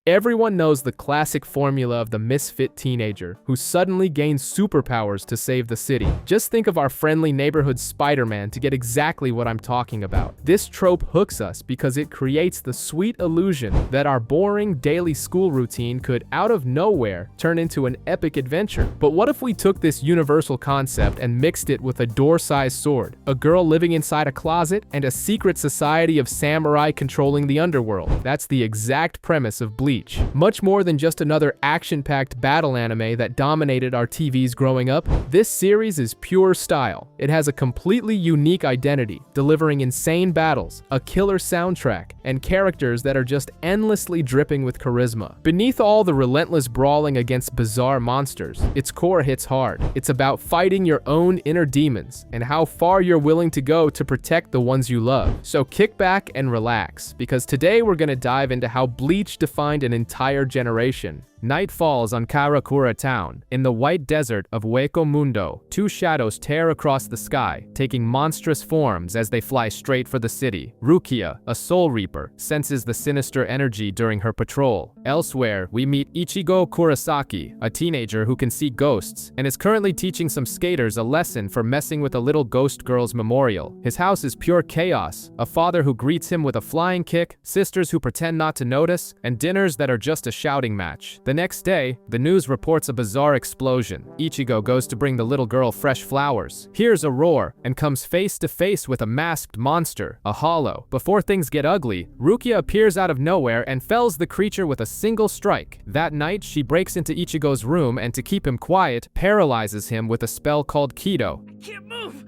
Everyone knows the classic formula of the misfit teenager who suddenly gains superpowers to save the city. Just think of our friendly neighborhood Spider-Man to get exactly what I'm talking about. This trope hooks us because it creates the sweet illusion that our boring daily school routine could, out of nowhere, turn into an epic adventure. But what if we took this universal concept and mixed it with a door-sized sword, a girl living inside a closet, and a secret society of samurai controlling the underworld? That's the exact premise of Bleach. Much more than just another action-packed battle anime that dominated our TVs growing up, this series is pure style. It has a completely unique identity, delivering insane battles, a killer soundtrack, and characters that are just endlessly dripping with charisma. Beneath all the relentless brawling against bizarre monsters, its core hits hard. It's about fighting your own inner demons and how far you're willing to go to protect the ones you love. So kick back and relax, because today we're gonna dive into how Bleach defined an entire generation. Night falls on Karakura town. In the white desert of Hueco Mundo, two shadows tear across the sky, taking monstrous forms as they fly straight for the city. Rukia, a soul reaper, senses the sinister energy during her patrol. Elsewhere, we meet Ichigo Kurosaki, a teenager who can see ghosts, and is currently teaching some skaters a lesson for messing with a little ghost girl's memorial. His house is pure chaos, a father who greets him with a flying kick, sisters who pretend not to notice, and dinners that are just a shouting match. The next day, the news reports a bizarre explosion. Ichigo goes to bring the little girl fresh flowers, hears a roar, and comes face to face with a masked monster, a hollow. Before things get ugly, Rukia appears out of nowhere and fells the creature with a single strike. That night, she breaks into Ichigo's room and, to keep him quiet, paralyzes him with a spell called Kido. I can't move!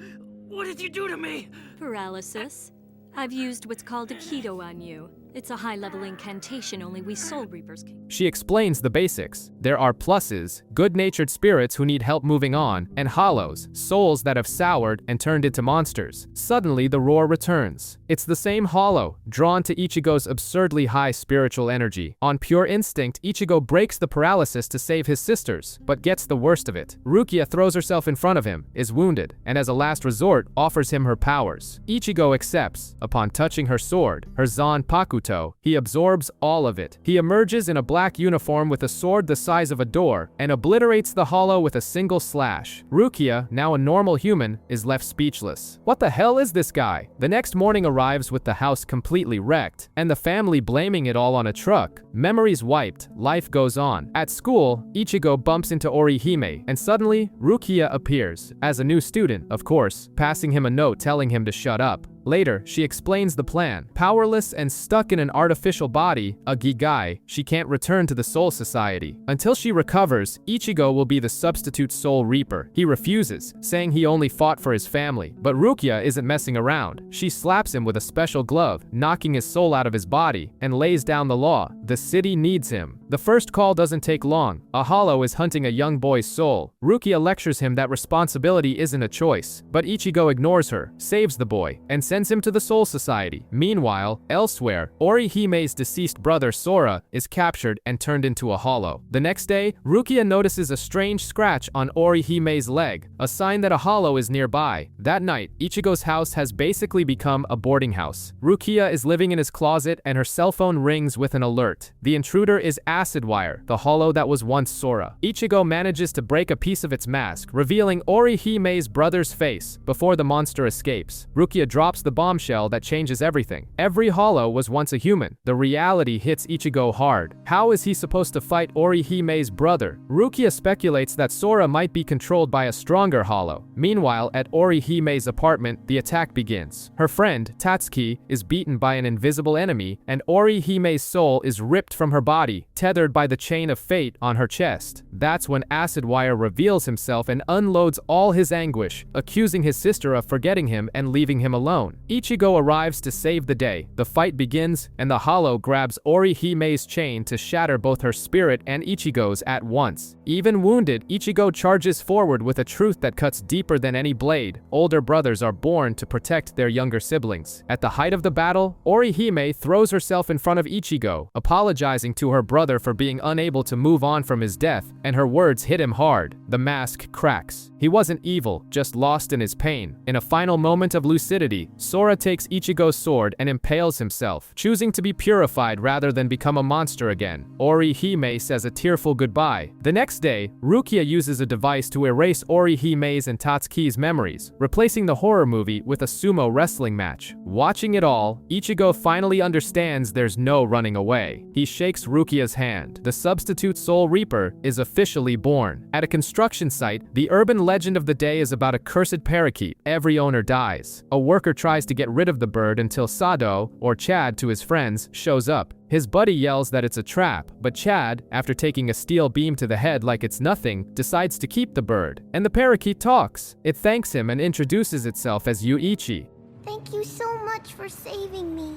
What did you do to me? Paralysis. I've used what's called a Kido on you. It's a high-level incantation only we Soul Reapers can. She explains the basics. There are pluses, good-natured spirits who need help moving on, and hollows, souls that have soured and turned into monsters. Suddenly, the roar returns. It's the same hollow, drawn to Ichigo's absurdly high spiritual energy. On pure instinct, Ichigo breaks the paralysis to save his sisters, but gets the worst of it. Rukia throws herself in front of him, is wounded, and as a last resort, offers him her powers. Ichigo accepts. Upon touching her sword, her Zanpakuto, he absorbs all of it. He emerges in a black uniform with a sword the size of a door and obliterates the hollow with a single slash. Rukia, now a normal human, is left speechless. What the hell is this guy? The next morning arrives with the house completely wrecked, and the family blaming it all on a truck. Memories wiped, life goes on. At school, Ichigo bumps into Orihime, and suddenly, Rukia appears, as a new student, of course, passing him a note telling him to shut up. Later, she explains the plan. Powerless and stuck in an artificial body, a Gigai, she can't return to the Soul Society. Until she recovers, Ichigo will be the substitute Soul Reaper. He refuses, saying he only fought for his family. But Rukia isn't messing around. She slaps him with a special glove, knocking his soul out of his body, and lays down the law. The city needs him. The first call doesn't take long. A hollow is hunting a young boy's soul. Rukia lectures him that responsibility isn't a choice, but Ichigo ignores her, saves the boy, and sends him to the Soul Society. Meanwhile, elsewhere, Orihime's deceased brother Sora is captured and turned into a hollow. The next day, Rukia notices a strange scratch on Orihime's leg, a sign that a hollow is nearby. That night, Ichigo's house has basically become a boarding house. Rukia is living in his closet and her cell phone rings with an alert. The intruder is Acid Wire, the hollow that was once Sora. Ichigo manages to break a piece of its mask, revealing Orihime's brother's face before the monster escapes. Rukia drops the bombshell that changes everything. Every hollow was once a human. The reality hits Ichigo hard. How is he supposed to fight Orihime's brother? Rukia speculates that Sora might be controlled by a stronger hollow. Meanwhile, at Orihime's apartment, the attack begins. Her friend, Tatsuki, is beaten by an invisible enemy, and Orihime's soul is ripped from her body, tethered by the chain of fate on her chest. That's when Acid Wire reveals himself and unloads all his anguish, accusing his sister of forgetting him and leaving him alone. Ichigo arrives to save the day. The fight begins, and the hollow grabs Orihime's chain to shatter both her spirit and Ichigo's at once. Even wounded, Ichigo charges forward with a truth that cuts deeper than any blade. Older brothers are born to protect their younger siblings. At the height of the battle, Orihime throws herself in front of Ichigo, apologizing to her brother for being unable to move on from his death, and her words hit him hard. The mask cracks. He wasn't evil, just lost in his pain. In a final moment of lucidity, Sora takes Ichigo's sword and impales himself, choosing to be purified rather than become a monster again. Orihime says a tearful goodbye. The next day, Rukia uses a device to erase Orihime's and Tatsuki's memories, replacing the horror movie with a sumo wrestling match. Watching it all, Ichigo finally understands there's no running away. He shakes Rukia's hand. The substitute Soul Reaper is officially born. At a construction site, the urban legend of the day is about a cursed parakeet. Every owner dies. A worker tries to get rid of the bird until Sado, or Chad to his friends, shows up. His buddy yells that it's a trap, but Chad, after taking a steel beam to the head like it's nothing, decides to keep the bird. And the parakeet talks. It thanks him and introduces itself as Yuichi. Thank you so much for saving me.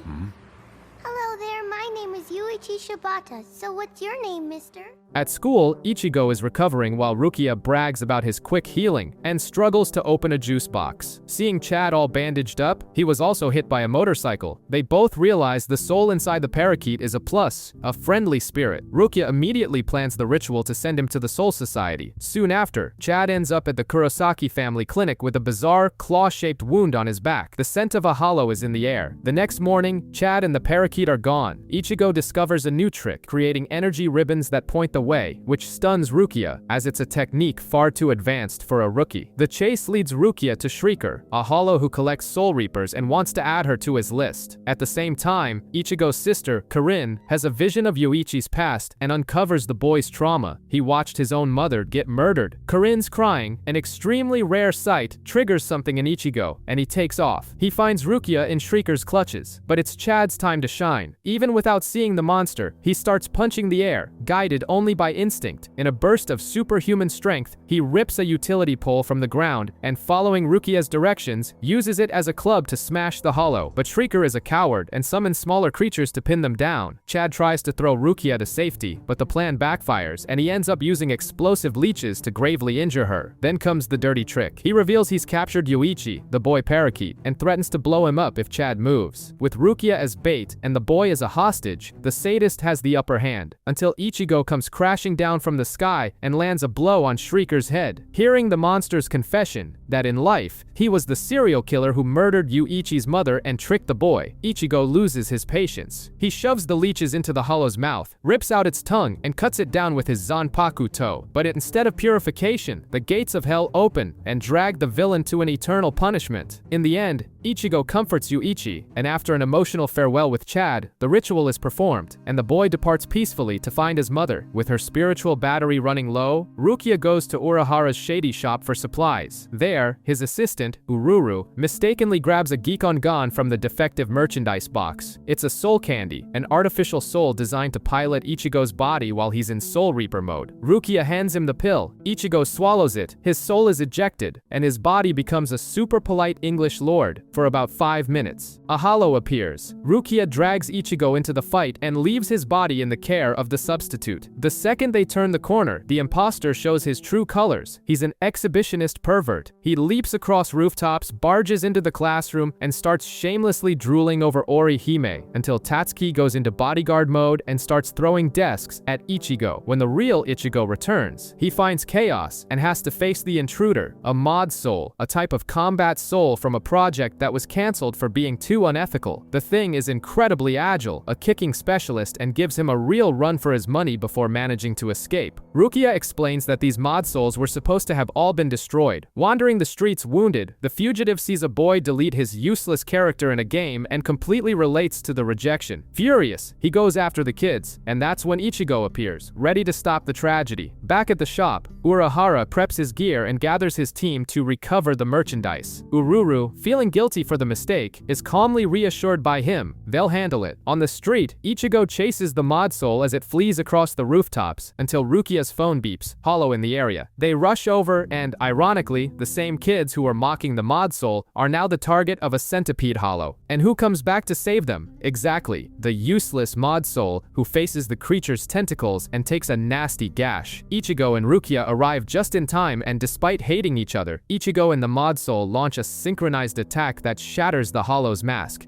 Hello there, my name is Yuichi Shibata. So what's your name, mister? At school, Ichigo is recovering while Rukia brags about his quick healing and struggles to open a juice box. Seeing Chad all bandaged up, he was also hit by a motorcycle. They both realize the soul inside the parakeet is a plus, a friendly spirit. Rukia immediately plans the ritual to send him to the Soul Society. Soon after, Chad ends up at the Kurosaki family clinic with a bizarre, claw-shaped wound on his back. The scent of a hollow is in the air. The next morning, Chad and the parakeet are gone. Ichigo discovers a new trick, creating energy ribbons that point the way, which stuns Rukia, as it's a technique far too advanced for a rookie. The chase leads Rukia to Shrieker, a hollow who collects Soul Reapers and wants to add her to his list. At the same time, Ichigo's sister, Karin, has a vision of Yuichi's past and uncovers the boy's trauma. He watched his own mother get murdered. Karin's crying, an extremely rare sight, triggers something in Ichigo, and he takes off. He finds Rukia in Shrieker's clutches, but it's Chad's time to shine. Even without seeing the monster, he starts punching the air, guided only by instinct. In a burst of superhuman strength, he rips a utility pole from the ground and, following Rukia's directions, uses it as a club to smash the hollow. But Shrieker is a coward and summons smaller creatures to pin them down. Chad tries to throw Rukia to safety, but the plan backfires and he ends up using explosive leeches to gravely injure her. Then comes the dirty trick. He reveals he's captured Yuichi, the boy parakeet, and threatens to blow him up if Chad moves. With Rukia as bait and the boy as a hostage, the sadist has the upper hand, until Ichigo comes crashing down from the sky and lands a blow on Shrieker's head. Hearing the monster's confession that in life, he was the serial killer who murdered Yuichi's mother and tricked the boy, Ichigo loses his patience. He shoves the leeches into the hollow's mouth, rips out its tongue, and cuts it down with his Zanpaku toe. But instead of purification, the gates of hell open and drag the villain to an eternal punishment. In the end, Ichigo comforts Yuichi, and after an emotional farewell with Chad, the ritual is performed, and the boy departs peacefully to find his mother. With her spiritual battery running low, Rukia goes to Urahara's shady shop for supplies. There, his assistant, Ururu, mistakenly grabs a Geekon-gon from the defective merchandise box. It's a soul candy, an artificial soul designed to pilot Ichigo's body while he's in Soul Reaper mode. Rukia hands him the pill. Ichigo swallows it, his soul is ejected, and his body becomes a super polite English lord. For about 5 minutes, a hollow appears. Rukia drags Ichigo into the fight and leaves his body in the care of the substitute. The second they turn the corner, the imposter shows his true colors. He's an exhibitionist pervert. He leaps across rooftops, barges into the classroom, and starts shamelessly drooling over Orihime until Tatsuki goes into bodyguard mode and starts throwing desks at Ichigo. When the real Ichigo returns, he finds chaos and has to face the intruder, a mod soul, a type of combat soul from a project that was cancelled for being too unethical. The thing is incredibly agile, a kicking specialist, and gives him a real run for his money before managing to escape. Rukia explains that these mod souls were supposed to have all been destroyed. Wandering the streets wounded, the fugitive sees a boy delete his useless character in a game and completely relates to the rejection. Furious, he goes after the kids, and that's when Ichigo appears, ready to stop the tragedy. Back at the shop, Urahara preps his gear and gathers his team to recover the merchandise. Ururu, feeling guilty for the mistake, is calmly reassured by him. They'll handle it. On the street, Ichigo chases the mod soul as it flees across the rooftops until Rukia's phone beeps, hollow in the area. They rush over and, ironically, the same kids who were mocking the mod soul are now the target of a centipede hollow. And who comes back to save them? Exactly, the useless mod soul who faces the creature's tentacles and takes a nasty gash. Ichigo and Rukia arrive just in time, and despite hating each other, Ichigo and the mod soul launch a synchronized attack that shatters the hollow's mask.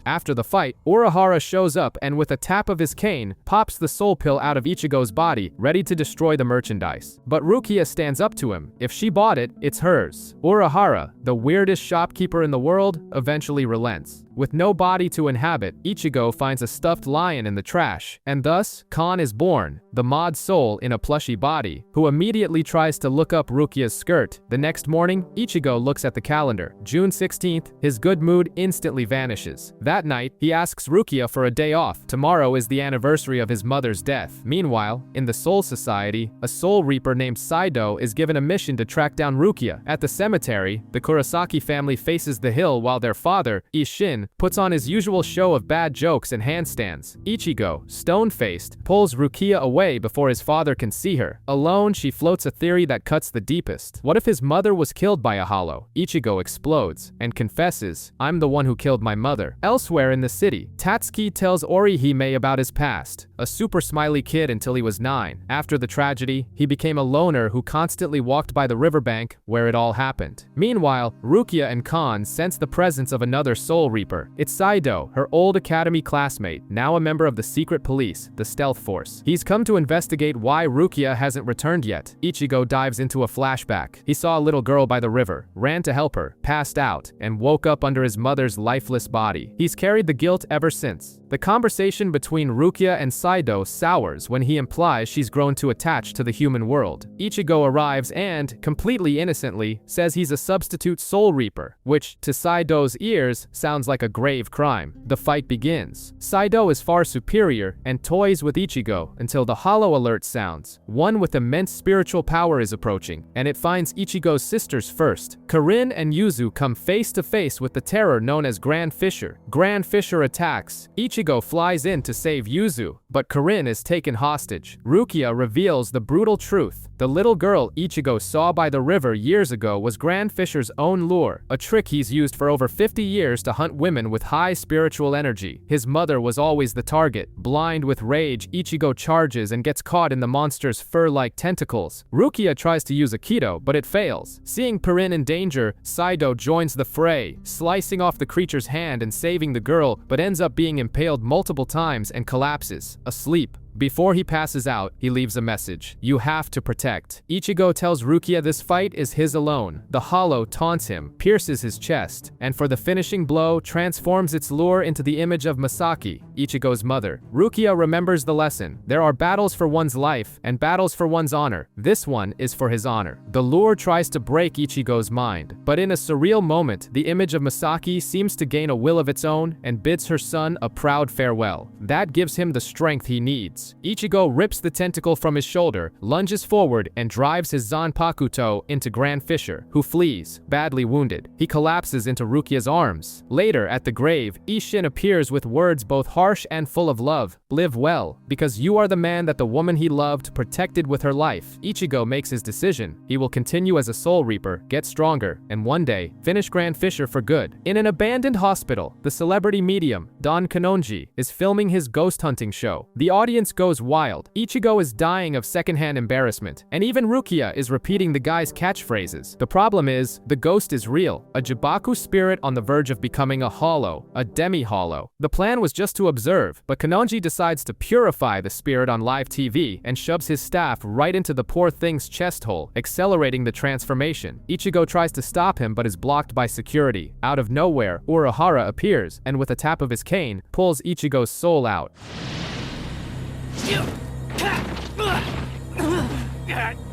After the fight, Urahara shows up and with a tap of his cane, pops the soul pill out of Ichigo's body, ready to destroy the merchandise. But Rukia stands up to him. If she bought it, it's hers. Urahara, the weirdest shopkeeper in the world, eventually relents. With no body to inhabit, Ichigo finds a stuffed lion in the trash, and thus, Khan is born, the mod soul in a plushy body, who immediately tries to look up Rukia's skirt. The next morning, Ichigo looks at the calendar. June 16th, his good mood instantly vanishes. That night, he asks Rukia for a day off. Tomorrow is the anniversary of his mother's death. Meanwhile, in the Soul Society, a soul reaper named Saido is given a mission to track down Rukia. At the cemetery, the Kurosaki family faces the hill while their father, Isshin, puts on his usual show of bad jokes and handstands. Ichigo, stone-faced, pulls Rukia away before his father can see her. Alone, she floats a theory that cuts the deepest. What if his mother was killed by a hollow? Ichigo explodes and confesses, "I'm the one who killed my mother." Elsewhere in the city, Tatsuki tells Orihime about his past, a super smiley kid until he was 9. After the tragedy, he became a loner who constantly walked by the riverbank where it all happened. Meanwhile, Rukia and Khan sense the presence of another soul reaper. It's Saido, her old academy classmate, now a member of the secret police, the stealth force. He's come to investigate why Rukia hasn't returned yet. Ichigo dives into a flashback. He saw a little girl by the river, ran to help her, passed out, and woke up under his mother's lifeless body. He's carried the guilt ever since. The conversation between Rukia and Saido sours when he implies she's grown too attached to the human world. Ichigo arrives and, completely innocently, says he's a substitute soul reaper, which, to Saido's ears, sounds like a grave crime. The fight begins. Saido is far superior and toys with Ichigo until the hollow alert sounds. One with immense spiritual power is approaching, and it finds Ichigo's sisters first. Karin and Yuzu come face to face with the terror known as Grand Fissure. Grand Fissure attacks. Ichigo flies in to save Yuzu, but Karin is taken hostage. Rukia reveals the brutal truth. The little girl Ichigo saw by the river years ago was Grand Fissure's own lure, a trick he's used for over 50 years to hunt women with high spiritual energy. His mother was always the target. Blind with rage, Ichigo charges and gets caught in the monster's fur-like tentacles. Rukia tries to use Aikido, but it fails. Seeing Perrin in danger, Saido joins the fray, slicing off the creature's hand and saving the girl, but ends up being impaled multiple times and collapses, asleep. Before he passes out, he leaves a message. "You have to protect." Ichigo tells Rukia this fight is his alone. The hollow taunts him, pierces his chest, and for the finishing blow, transforms its lure into the image of Masaki, Ichigo's mother. Rukia remembers the lesson. There are battles for one's life, and battles for one's honor. This one is for his honor. The lure tries to break Ichigo's mind, but in a surreal moment, the image of Masaki seems to gain a will of its own and bids her son a proud farewell. That gives him the strength he needs. Ichigo rips the tentacle from his shoulder, lunges forward, and drives his Zanpakuto into Grand Fissure, who flees, badly wounded. He collapses into Rukia's arms. Later, at the grave, Isshin appears with words both harsh and full of love. "Live well, because you are the man that the woman he loved protected with her life." Ichigo makes his decision. He will continue as a soul reaper, get stronger, and one day, finish Grand Fissure for good. In an abandoned hospital, the celebrity medium, Don Kanonji, is filming his ghost hunting show. The audience goes wild. Ichigo is dying of secondhand embarrassment, and even Rukia is repeating the guy's catchphrases. The problem is, the ghost is real, a Jibaku spirit on the verge of becoming a hollow, a demi-hollow. The plan was just to observe, but Kanonji decides to purify the spirit on live TV and shoves his staff right into the poor thing's chest hole, accelerating the transformation. Ichigo tries to stop him but is blocked by security. Out of nowhere, Urahara appears, and with a tap of his cane, pulls Ichigo's soul out.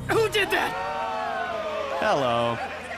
Who did that? Hello.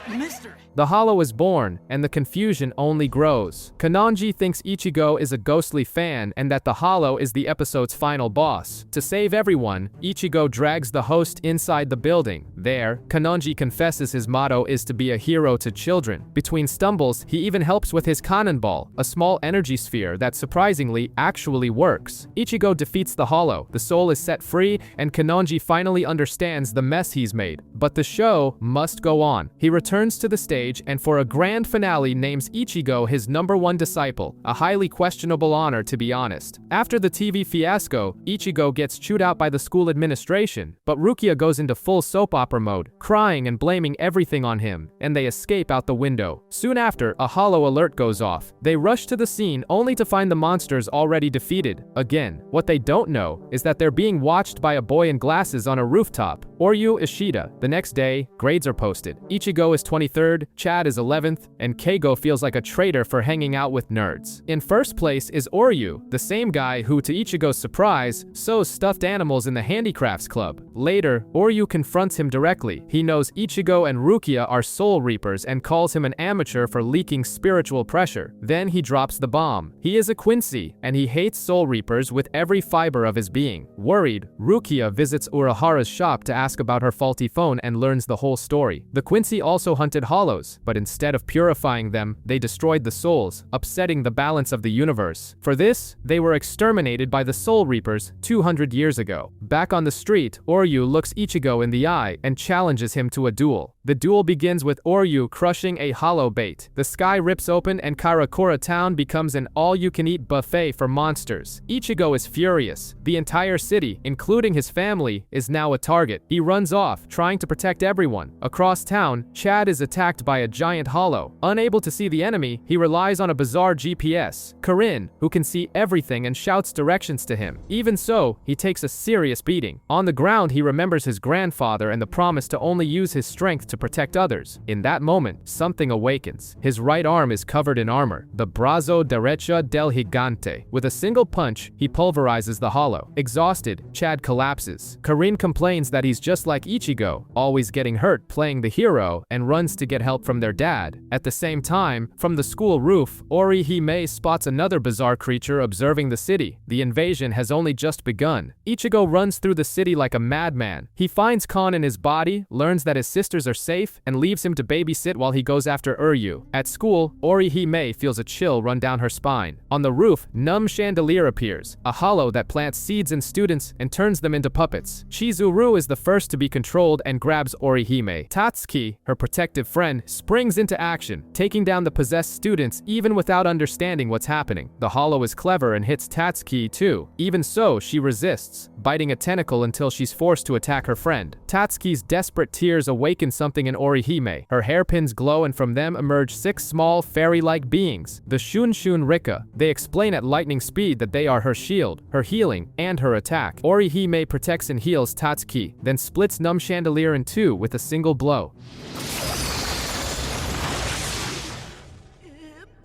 Mystery. The hollow is born, and the confusion only grows. Kanonji thinks Ichigo is a ghostly fan and that the hollow is the episode's final boss. To save everyone, Ichigo drags the host inside the building. There, Kanonji confesses his motto is to be a hero to children. Between stumbles, he even helps with his cannonball, a small energy sphere that surprisingly actually works. Ichigo defeats the hollow, the soul is set free, and Kanonji finally understands the mess he's made. But the show must go on. He returns to the stage stage and for a grand finale names Ichigo his #1 disciple, a highly questionable honor to be honest. After the TV fiasco, Ichigo gets chewed out by the school administration, but Rukia goes into full soap opera mode, crying and blaming everything on him, and they escape out the window. Soon after, a hollow alert goes off. They rush to the scene only to find the monsters already defeated. Again, what they don't know is that they're being watched by a boy in glasses on a rooftop, Oryu Ishida. The next day, grades are posted. Ichigo is 23rd, Chad is 11th, and Keigo feels like a traitor for hanging out with nerds. In first place is Oryu, the same guy who, to Ichigo's surprise, sews stuffed animals in the handicrafts club. Later, Oryu confronts him directly. He knows Ichigo and Rukia are soul reapers and calls him an amateur for leaking spiritual pressure. Then he drops the bomb. He is a Quincy, and he hates soul reapers with every fiber of his being. Worried, Rukia visits Urahara's shop to ask about her faulty phone and learns the whole story. The Quincy also hunted hollows, but instead of purifying them, they destroyed the souls, upsetting the balance of the universe. For this, they were exterminated by the Soul Reapers 200 years ago. Back on the street, Oryu looks Ichigo in the eye and challenges him to a duel. The duel begins with Oryu crushing a hollow bait. The sky rips open and Karakura town becomes an all-you-can-eat buffet for monsters. Ichigo is furious. The entire city, including his family, is now a target. He runs off, trying to protect everyone. Across town, Chad is attacked by a giant hollow. Unable to see the enemy, he relies on a bizarre GPS. Corinne, who can see everything and shouts directions to him. Even so, he takes a serious beating. On the ground, he remembers his grandfather and the promise to only use his strength to protect others. In that moment, something awakens. His right arm is covered in armor, the brazo derecha del gigante. With a single punch, he pulverizes the hollow. Exhausted, Chad collapses. Corinne complains that he's just like Ichigo, always getting hurt playing the hero, and runs to get help from their dad. At the same time, from the school roof, Orihime spots another bizarre creature observing the city. The invasion has only just begun. Ichigo runs through the city like a madman. He finds Kon in his body, learns that his sisters are safe, and leaves him to babysit while he goes after Uryu. At school, Orihime feels a chill run down her spine. On the roof, Numb Chandelier appears, a hollow that plants seeds in students and turns them into puppets. Chizuru is the first to be controlled and grabs Orihime. Tatsuki, her protective friend, springs into action, taking down the possessed students even without understanding what's happening. The hollow is clever and hits Tatsuki too. Even so, she resists, biting a tentacle until she's forced to attack her friend. Tatsuki's desperate tears awaken something in Orihime. Her hairpins glow and from them emerge 6 small fairy-like beings, the Shunshun Rika. They explain at lightning speed that they are her shield, her healing, and her attack. Orihime protects and heals Tatsuki, then splits Numb Chandelier in 2 with a single blow.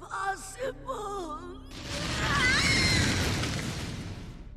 Impossible.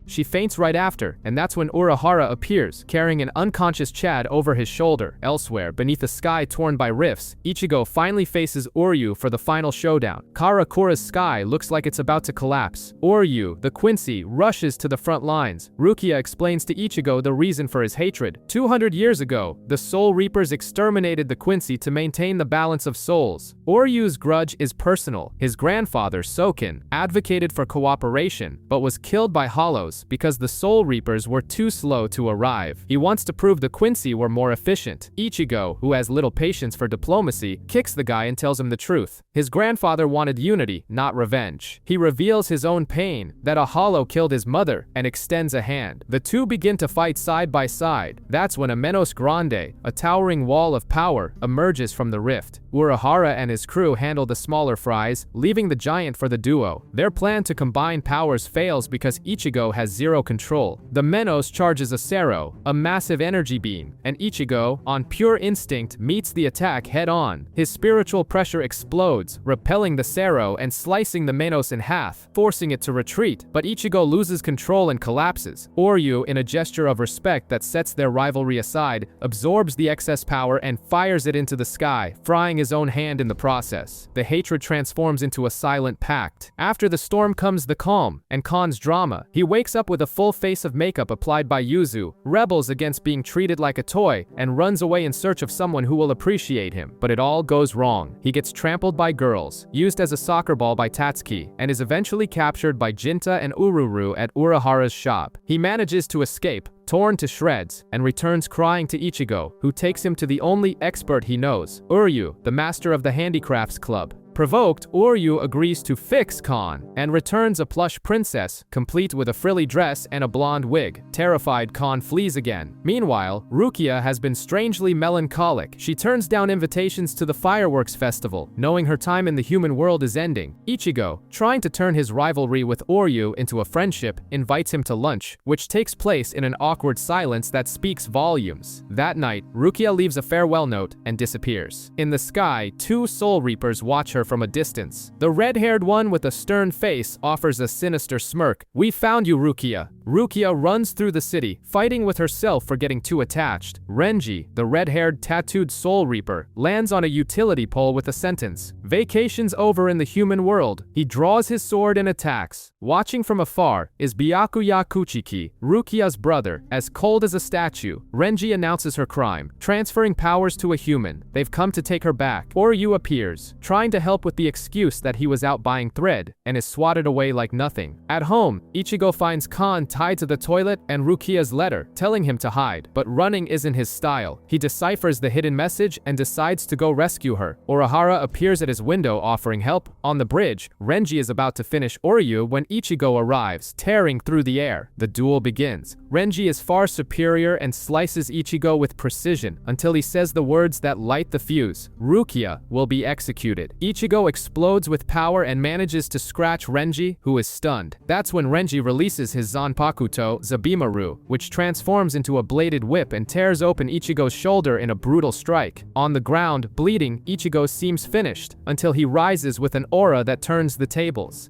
She faints right after, and that's when Urahara appears, carrying an unconscious Chad over his shoulder. Elsewhere, beneath a sky torn by rifts, Ichigo finally faces Oryu for the final showdown. Karakura's sky looks like it's about to collapse. Oryu, the Quincy, rushes to the front lines. Rukia explains to Ichigo the reason for his hatred. 200 years ago, the Soul Reapers exterminated the Quincy to maintain the balance of souls. Oryu's grudge is personal. His grandfather, Soken, advocated for cooperation, but was killed by hollows because the Soul Reapers were too slow to arrive. He wants to prove the Quincy were more efficient. Ichigo, who has little patience for diplomacy, kicks the guy and tells him the truth. His grandfather wanted unity, not revenge. He reveals his own pain, that a hollow killed his mother, and extends a hand. The two begin to fight side by side. That's when a Menos Grande, a towering wall of power, emerges from the rift. Urahara and his crew handle the smaller fries, leaving the giant for the duo. Their plan to combine powers fails because Ichigo has zero control. The Menos charges a Sero, a massive energy beam, and Ichigo, on pure instinct, meets the attack head-on. His spiritual pressure explodes, repelling the Sero and slicing the Menos in half, forcing it to retreat, but Ichigo loses control and collapses. Oryu, in a gesture of respect that sets their rivalry aside, absorbs the excess power and fires it into the sky, frying his own hand in the process. The hatred transforms into a silent pact. After the storm comes the calm, and Khan's drama. He wakes up up with a full face of makeup applied by Yuzu, rebels against being treated like a toy, and runs away in search of someone who will appreciate him. But it all goes wrong. He gets trampled by girls, used as a soccer ball by Tatsuki, and is eventually captured by Jinta and Ururu at Urahara's shop. He manages to escape, torn to shreds, and returns crying to Ichigo, who takes him to the only expert he knows, Uryu, the master of the handicrafts club. Provoked, Uryu agrees to fix Khan and returns a plush princess, complete with a frilly dress and a blonde wig. Terrified, Khan flees again. Meanwhile, Rukia has been strangely melancholic. She turns down invitations to the fireworks festival, knowing her time in the human world is ending. Ichigo, trying to turn his rivalry with Uryu into a friendship, invites him to lunch, which takes place in an awkward silence that speaks volumes. That night, Rukia leaves a farewell note and disappears. In the sky, two Soul Reapers watch her from a distance. The red-haired one with a stern face offers a sinister smirk. "We found you, Rukia." Rukia runs through the city, fighting with herself for getting too attached. Renji, the red-haired tattooed Soul Reaper, lands on a utility pole with a sentence, "Vacation's over in the human world." He draws his sword and attacks. Watching from afar is Byakuya Kuchiki, Rukia's brother. As cold as a statue, Renji announces her crime, transferring powers to a human. They've come to take her back. Oryu appears, trying to help with the excuse that he was out buying thread, and is swatted away like nothing. At home, Ichigo finds Khan tied to the toilet and Rukia's letter, telling him to hide. But running isn't his style. He deciphers the hidden message and decides to go rescue her. Urahara appears at his window offering help. On the bridge, Renji is about to finish Oryu when Ichigo arrives, tearing through the air. The duel begins. Renji is far superior and slices Ichigo with precision until he says the words that light the fuse. Rukia will be executed. Ichigo explodes with power and manages to scratch Renji, who is stunned. That's when Renji releases his Zanpakuto, Zabimaru, which transforms into a bladed whip and tears open Ichigo's shoulder in a brutal strike. On the ground, bleeding, Ichigo seems finished, until he rises with an aura that turns the tables.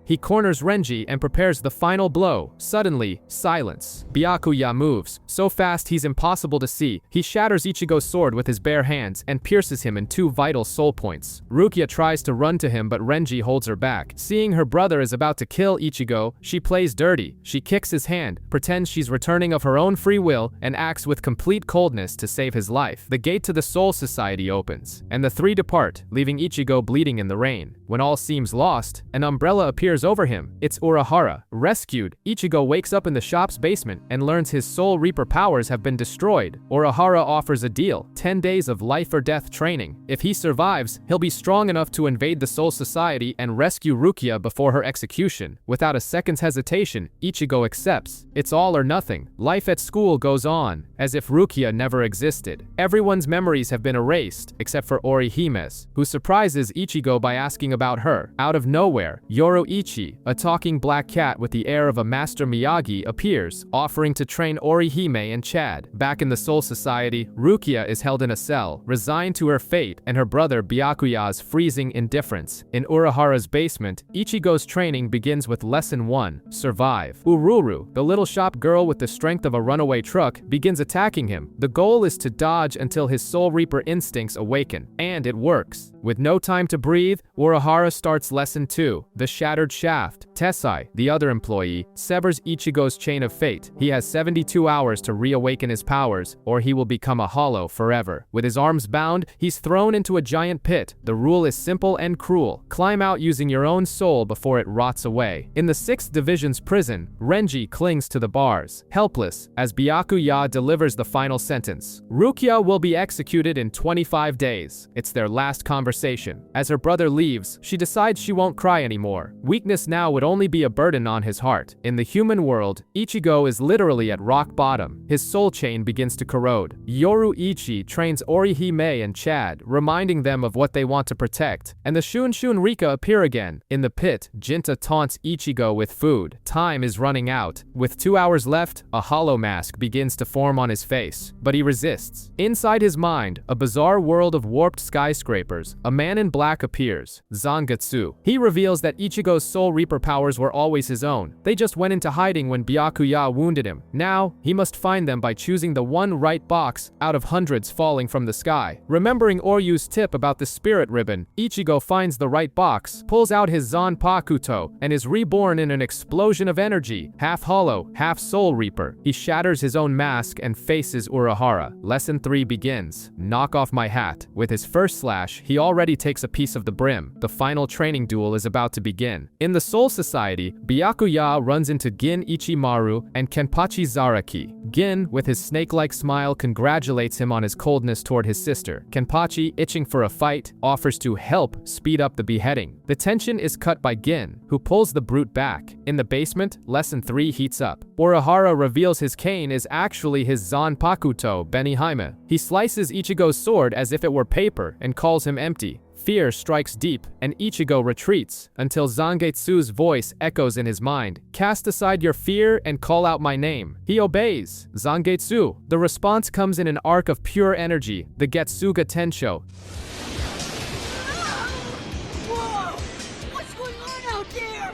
He corners Renji and prepares the final blow. Suddenly, silence. Byakuya moves, so fast he's impossible to see. He shatters Ichigo's sword with his bare hands and pierces him in 2 vital soul points. Rukia tries to run to him, but Renji holds her back. Seeing her brother is about to kill Ichigo, she plays dirty. She kicks his hand, pretends she's returning of her own free will, and acts with complete coldness to save his life. The gate to the Soul Society opens, and the three depart, leaving Ichigo bleeding in the rain. When all seems lost, an umbrella appears over him. It's Urahara. Rescued, Ichigo wakes up in the shop's basement and learns his Soul Reaper powers have been destroyed. Urahara offers a deal, 10 days of life or death training. If he survives, he'll be strong enough to invade the Soul Society and rescue Rukia before her execution. Without a second's hesitation, Ichigo accepts. It's all or nothing. Life at school goes on, as if Rukia never existed. Everyone's memories have been erased, except for Orihime's, who surprises Ichigo by asking about her. Out of nowhere, Yoroichi, a talking black cat with the air of a Master Miyagi, appears, offering to train Orihime and Chad. Back in the Soul Society, Rukia is held in a cell, resigned to her fate and her brother Byakuya's freezing indifference. In Urahara's basement, Ichigo's training begins with Lesson 1, Survive. Ururu, the little shop girl with the strength of a runaway truck, begins attacking him. The goal is to dodge until his Soul Reaper instincts awaken, and it works. With no time to breathe, Urahara starts Lesson 2, the Shattered Shaft. Tessai, the other employee, severs Ichigo's chain of fate. He has 72 hours to reawaken his powers, or he will become a hollow forever. With his arms bound, he's thrown into a giant pit. The rule is simple and cruel. Climb out using your own soul before it rots away. In the 6th Division's prison, Renji clings to the bars, helpless, as Byakuya delivers the final sentence. Rukia will be executed in 25 days. It's their last conversation. As her brother leaves, she decides she won't cry anymore. Weakness now would only be a burden on his heart. In the human world, Ichigo is literally at rock bottom. His soul chain begins to corrode. Yoruichi trains Orihime and Chad, reminding them of what they want to protect. And the Shun Rika appear again. In the pit, Jinta taunts Ichigo with food. Time is running out. With 2 hours left, a hollow mask begins to form on his face, but he resists. Inside his mind, a bizarre world of warped skyscrapers, a man in black appears, Zangetsu. He reveals that Ichigo's Soul Reaper powers were always his own. They just went into hiding when Byakuya wounded him. Now, he must find them by choosing the one right box out of hundreds falling from the sky. Remembering Oryu's tip about the spirit ribbon, Ichigo finds the right box, pulls out his Zanpakuto, and is reborn in an explosion of energy, half hollow, half Soul Reaper. He shatters his own mask and faces Urahara. Lesson 3 begins. Knock off my hat. With his first slash, he already takes a piece of the brim. The final training duel is about to begin. In the Soul Society, Byakuya runs into Gin Ichimaru and Kenpachi Zaraki. Gin, with his snake-like smile, congratulates him on his coldness toward his sister. Kenpachi, itching for a fight, offers to help speed up the beheading. The tension is cut by Gin, who pulls the brute back. In the basement, Lesson 3 heats up. Urahara reveals his cane is actually his Zanpakuto, Benihime. He slices Ichigo's sword as if it were paper and calls him empty. Fear strikes deep, and Ichigo retreats until Zangetsu's voice echoes in his mind. Cast aside your fear and call out my name. He obeys. Zangetsu. The response comes in an arc of pure energy, the Getsuga Tensho. Whoa! What's going on out there?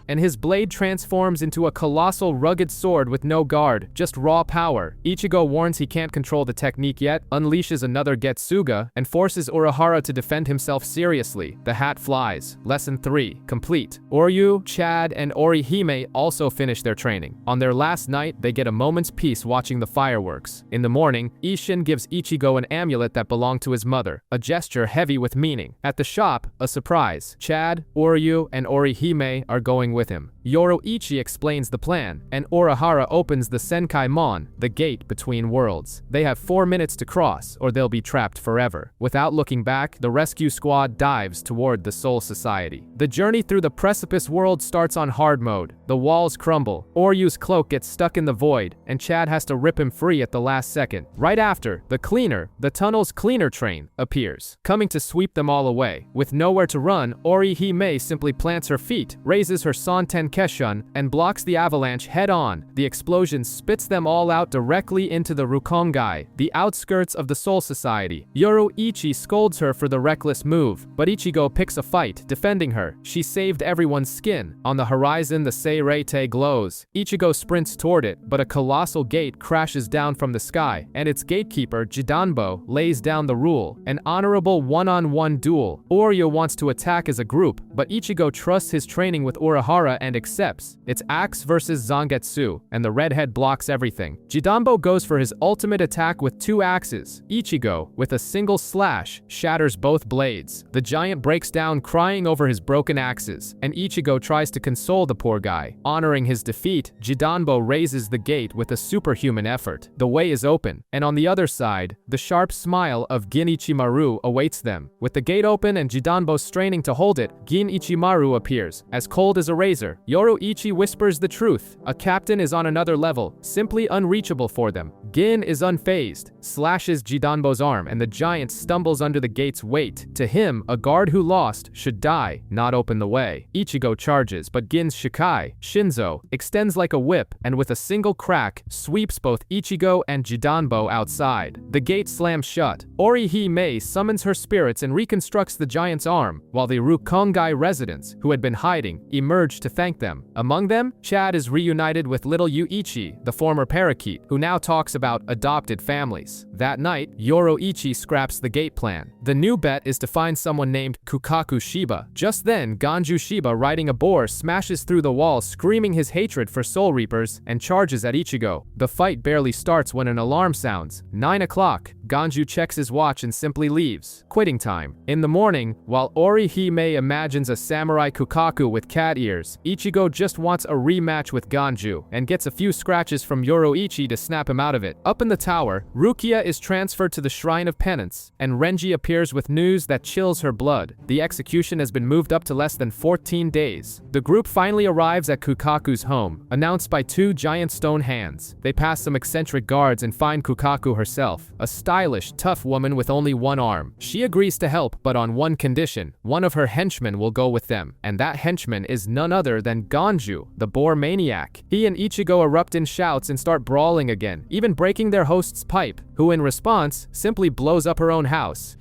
And his blade transforms into a colossal rugged sword with no guard, just raw power. Ichigo warns he can't control the technique yet, unleashes another Getsuga, and forces Urahara to defend himself seriously. The hat flies. Lesson 3 complete. Oryu, Chad, and Orihime also finish their training. On their last night, they get a moment's peace watching the fireworks. In the morning, Isshin gives Ichigo an amulet that belonged to his mother, a gesture heavy with meaning. At the shop, a surprise. Chad, Oryu, and Orihime are going with him. Yoroichi explains the plan, and Urahara opens the Senkai Mon, the gate between worlds. They have 4 minutes to cross, or they'll be trapped forever. Without looking back, the rescue squad dives toward the Soul Society. The journey through the precipice world starts on hard mode. The walls crumble, Oryu's cloak gets stuck in the void, and Chad has to rip him free at the last second. Right after, the tunnel's cleaner train, appears, coming to sweep them all away. With nowhere to run, Orihime simply plants her feet, raises her Santen Keshun, and blocks the avalanche head-on. The explosion spits them all out directly into the Rukongai, the outskirts of the Soul Society. Yoroichi scolds her for the reckless move, but Ichigo picks a fight, defending her. She saved everyone's skin. On the horizon, the Seirete glows. Ichigo sprints toward it, but a colossal gate crashes down from the sky, and its gatekeeper, Jidanbo, lays down the rule. An honorable one-on-one duel. Oryu wants to attack as a group, but Ichigo trusts his training with Urahara and accepts. It's Axe versus Zangetsu, and the redhead blocks everything. Jidanbo goes for his ultimate attack with 2 axes. Ichigo, with a single slash, shatters both blades. The giant breaks down crying over his broken axes, and Ichigo tries to console the poor guy. Honoring his defeat, Jidanbo raises the gate with a superhuman effort. The way is open, and on the other side, the sharp smile of Gin Ichimaru awaits them. With the gate open and Jidanbo straining to hold it, Gin Ichimaru appears, as cold as a razor. Yoroichi whispers the truth. A captain is on another level, simply unreachable for them. Gin is unfazed, slashes Jidanbo's arm, and the giant stumbles under the gate's weight. To him, a guard who lost should die, not open the way. Ichigo charges, but Gin's Shikai, Shinzo, extends like a whip, and with a single crack, sweeps both Ichigo and Jidanbo outside. The gate slams shut. Orihime summons her spirits and reconstructs the giant's arm, while the Rukongai residents, who had been hiding, emerge to thank them. Among them, Chad is reunited with little Yuichi, the former parakeet, who now talks about adopted families. That night, Yoroichi scraps the gate plan. The new bet is to find someone named Kukaku Shiba. Just then, Ganju Shiba, riding a boar, smashes through the wall, screaming his hatred for Soul Reapers, and charges at Ichigo. The fight barely starts when an alarm sounds. 9 o'clock. Ganju checks his watch and simply leaves. Quitting time. In the morning, while Orihime imagines a samurai Kukaku with cat ears, Ichigo just wants a rematch with Ganju, and gets a few scratches from Yoroichi to snap him out of it. Up in the tower, Rukia is transferred to the Shrine of Penance, and Renji appears with news that chills her blood. The execution has been moved up to less than 14 days. The group finally arrives at Kukaku's home, announced by 2 giant stone hands. They pass some eccentric guards and find Kukaku herself, a stylish, tough woman with only one arm. She agrees to help, but on one condition. One of her henchmen will go with them, and that henchman is none other than Ganju, the boar maniac. He and Ichigo erupt in shouts and start brawling again, even breaking their host's pipe, who in response simply blows up her own house.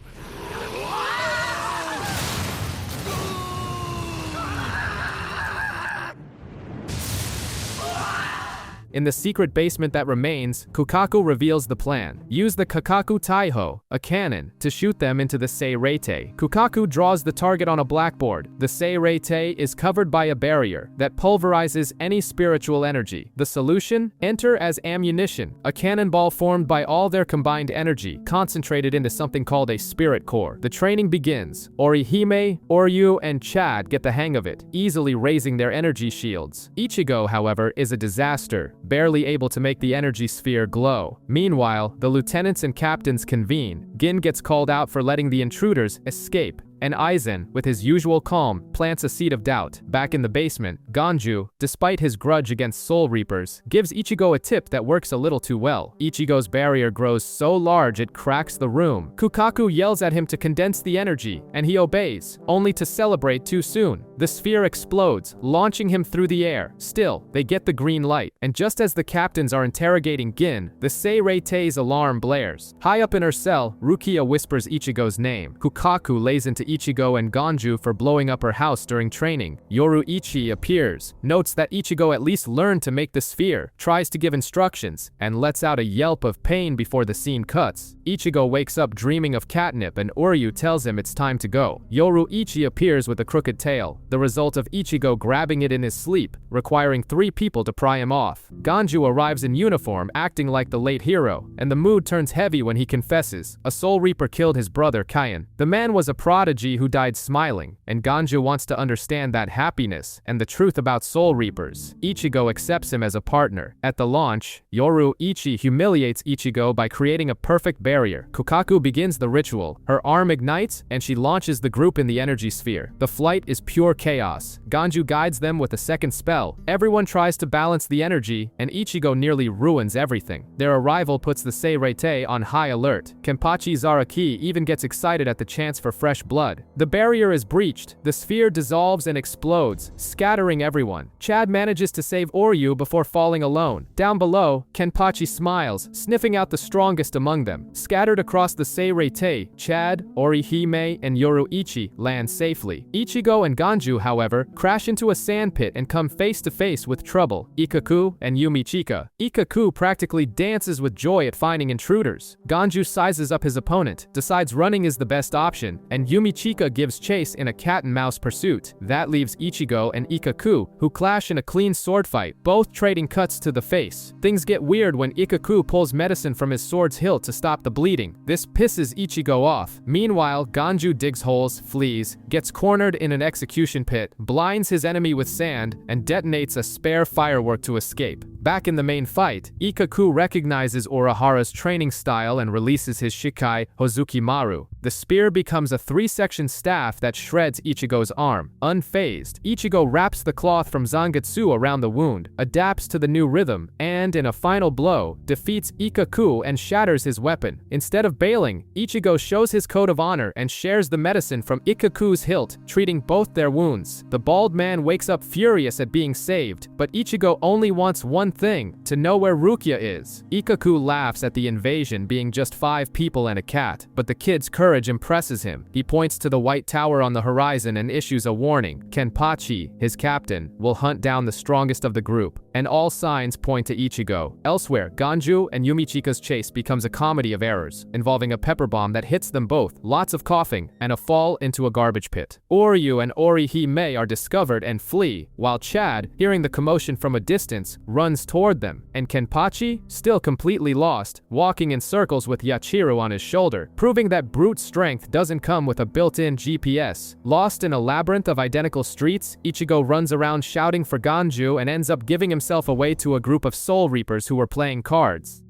In the secret basement that remains, Kukaku reveals the plan. Use the Kakaku Taiho, a cannon, to shoot them into the Seirete. Kukaku draws the target on a blackboard. The Seirete is covered by a barrier that pulverizes any spiritual energy. The solution? Enter as ammunition, a cannonball formed by all their combined energy, concentrated into something called a spirit core. The training begins. Orihime, Oryu, and Chad get the hang of it, easily raising their energy shields. Ichigo, however, is a disaster, barely able to make the energy sphere glow. Meanwhile, the lieutenants and captains convene. Gin gets called out for letting the intruders escape, and Aizen, with his usual calm, plants a seed of doubt. Back in the basement, Ganju, despite his grudge against Soul Reapers, gives Ichigo a tip that works a little too well. Ichigo's barrier grows so large it cracks the room. Kukaku yells at him to condense the energy, and he obeys, only to celebrate too soon. The sphere explodes, launching him through the air. Still, they get the green light, and just as the captains are interrogating Gin, the Seireite's alarm blares. High up in her cell, Rukia whispers Ichigo's name. Kukaku lays into Ichigo and Ganju for blowing up her house during training. Yoruichi appears, notes that Ichigo at least learned to make the sphere, tries to give instructions, and lets out a yelp of pain before the scene cuts. Ichigo wakes up dreaming of catnip and Oryu tells him it's time to go. Yoruichi appears with a crooked tail, the result of Ichigo grabbing it in his sleep, requiring 3 people to pry him off. Ganju arrives in uniform, acting like the late hero, and the mood turns heavy when he confesses a Soul Reaper killed his brother Kaien. The man was a prodigy who died smiling, and Ganju wants to understand that happiness and the truth about Soul Reapers. Ichigo accepts him as a partner. At the launch, Yoruichi humiliates Ichigo by creating a perfect barrier. Kukaku begins the ritual. Her arm ignites, and she launches the group in the energy sphere. The flight is pure chaos. Ganju guides them with a second spell. Everyone tries to balance the energy, and Ichigo nearly ruins everything. Their arrival puts the Seirete on high alert. Kenpachi Zaraki even gets excited at the chance for fresh blood. The barrier is breached, the sphere dissolves and explodes, scattering everyone. Chad manages to save Oryu before falling alone. Down below, Kenpachi smiles, sniffing out the strongest among them. Scattered across the Seirete, Chad, Orihime, and Yoruichi land safely. Ichigo and Ganju, however, crash into a sandpit and come face to face with trouble. Ikaku and Yumichika. Ikaku practically dances with joy at finding intruders. Ganju sizes up his opponent, decides running is the best option, and Yumichika gives chase in a cat-and-mouse pursuit. That leaves Ichigo and Ikaku, who clash in a clean sword fight, both trading cuts to the face. Things get weird when Ikaku pulls medicine from his sword's hilt to stop the bleeding. This pisses Ichigo off. Meanwhile, Ganju digs holes, flees, gets cornered in an execution pit, blinds his enemy with sand, and detonates a spare firework to escape. Back in the main fight, Ikaku recognizes Urahara's training style and releases his Shikai Hozukimaru. The spear becomes a 3-section staff that shreds Ichigo's arm. Unfazed, Ichigo wraps the cloth from Zangetsu around the wound, adapts to the new rhythm, and in a final blow, defeats Ikaku and shatters his weapon. Instead of bailing, Ichigo shows his code of honor and shares the medicine from Ikaku's hilt, treating both their wounds. The bald man wakes up furious at being saved, but Ichigo only wants one thing, to know where Rukia is. Ikaku laughs at the invasion being just 5 people and a cat, but the kid's courage impresses him. He points to the white tower on the horizon and issues a warning. Kenpachi, his captain, will hunt down the strongest of the group, and all signs point to Ichigo. Elsewhere, Ganju and Yumichika's chase becomes a comedy of errors, involving a pepper bomb that hits them both, lots of coughing, and a fall into a garbage pit. Oryu and Orihime are discovered and flee, while Chad, hearing the commotion from a distance, runs toward them, and Kenpachi, still completely lost, walking in circles with Yachiru on his shoulder, proving that brute strength doesn't come with a built-in GPS. Lost in a labyrinth of identical streets, Ichigo runs around shouting for Ganju and ends up giving himself away to a group of Soul Reapers who were playing cards.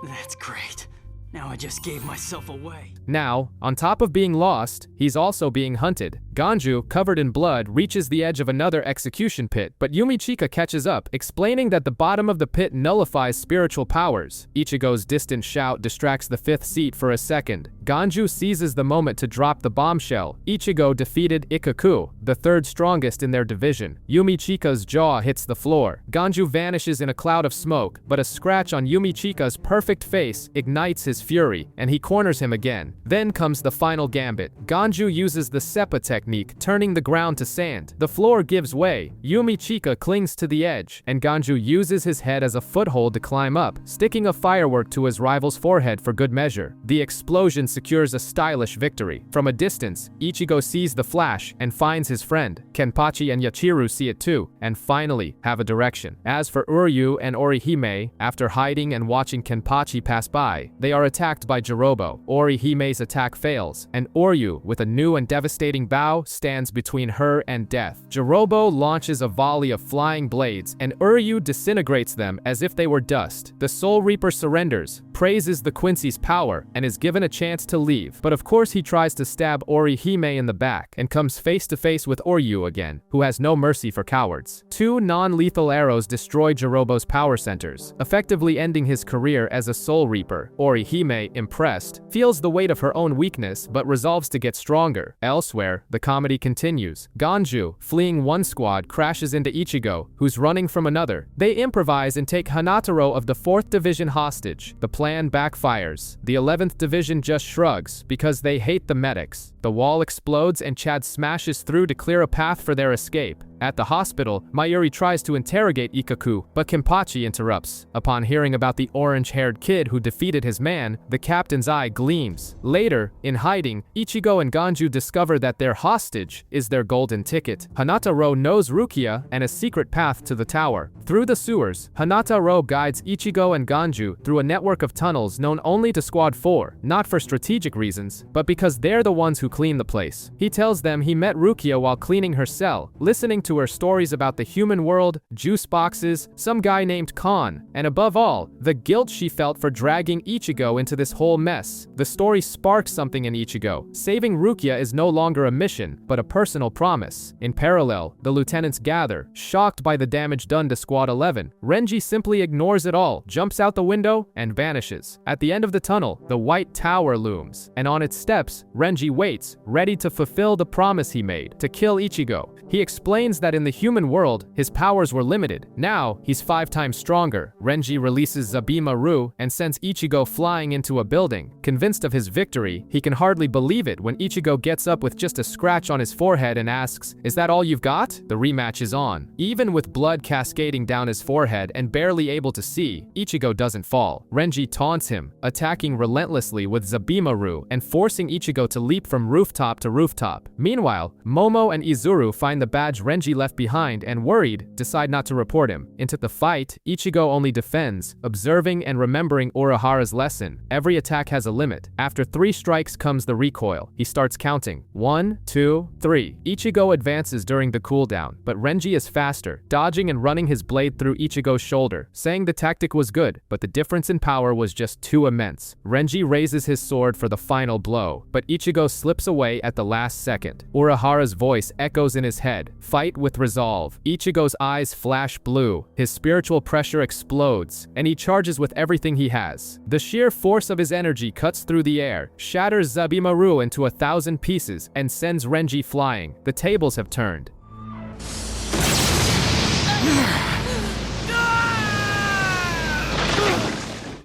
That's great. Now I just gave myself away. Now, on top of being lost, he's also being hunted. Ganju, covered in blood, reaches the edge of another execution pit, but Yumichika catches up, explaining that the bottom of the pit nullifies spiritual powers. Ichigo's distant shout distracts the 5th seat for a second. Ganju seizes the moment to drop the bombshell. Ichigo defeated Ikaku, the 3rd strongest in their division. Yumichika's jaw hits the floor. Ganju vanishes in a cloud of smoke, but a scratch on Yumichika's perfect face ignites his fury, and he corners him again. Then comes the final gambit. Ganju uses the Seppa technique technique, turning the ground to sand. The floor gives way, Yumi Chika clings to the edge, and Ganju uses his head as a foothold to climb up, sticking a firework to his rival's forehead for good measure. The explosion secures a stylish victory. From a distance, Ichigo sees the flash and finds his friend. Kenpachi and Yachiru see it too, and finally have a direction. As for Uryu and Orihime, after hiding and watching Kenpachi pass by, they are attacked by Jirobo. Orihime's attack fails, and Oryu, with a new and devastating bow, stands between her and death. Jirobo launches a volley of flying blades, and Uryu disintegrates them as if they were dust. The Soul Reaper surrenders, praises the Quincy's power, and is given a chance to leave. But of course he tries to stab Orihime in the back, and comes face to face with Oryu again, who has no mercy for cowards. Two non-lethal arrows destroy Jirobo's power centers, effectively ending his career as a Soul Reaper. Orihime, impressed, feels the weight of her own weakness but resolves to get stronger. Elsewhere, the comedy continues. Ganju, fleeing one squad, crashes into Ichigo, who's running from another. They improvise and take Hanataro of the 4th Division hostage. The plan backfires. The 11th Division just shrugs, because they hate the medics. The wall explodes and Chad smashes through to clear a path for their escape. At the hospital, Mayuri tries to interrogate Ikaku, but Kenpachi interrupts. Upon hearing about the orange-haired kid who defeated his man, the captain's eye gleams. Later, in hiding, Ichigo and Ganju discover that their hostage is their golden ticket. Hanataro knows Rukia and a secret path to the tower. Through the sewers, Hanataro guides Ichigo and Ganju through a network of tunnels known only to Squad 4, not for strategic reasons, but because they're the ones who clean the place. He tells them he met Rukia while cleaning her cell, listening to her stories about the human world, juice boxes, some guy named Khan, and above all, the guilt she felt for dragging Ichigo into this whole mess. The story sparks something in Ichigo. Saving Rukia is no longer a mission, but a personal promise. In parallel, the lieutenants gather, shocked by the damage done to Squad 11. Renji simply ignores it all, jumps out the window, and vanishes. At the end of the tunnel, the White Tower looms, and on its steps, Renji waits, ready to fulfill the promise he made, to kill Ichigo. He explains that in the human world, his powers were limited. Now, he's 5 times stronger. Renji releases Zabimaru and sends Ichigo flying into a building. Convinced of his victory, he can hardly believe it when Ichigo gets up with just a scratch on his forehead and asks, "Is that all you've got?" The rematch is on. Even with blood cascading down his forehead and barely able to see, Ichigo doesn't fall. Renji taunts him, attacking relentlessly with Zabimaru and forcing Ichigo to leap from rooftop to rooftop. Meanwhile, Momo and Izuru find the badge Renji left behind and, worried, decide not to report him. Into the fight, Ichigo only defends, observing and remembering Urahara's lesson. Every attack has a limit. After 3 strikes comes the recoil. He starts counting. 1, 2, 3. Ichigo advances during the cooldown, but Renji is faster, dodging and running his blade through Ichigo's shoulder, saying the tactic was good, but the difference in power was just too immense. Renji raises his sword for the final blow, but Ichigo slips away at the last second. Urahara's voice echoes in his head. Fight with resolve. Ichigo's eyes flash blue. His spiritual pressure explodes, and he charges with everything he has. The sheer force of his energy cuts through the air, shatters Zabimaru into 1,000 pieces, and sends Renji flying. The tables have turned.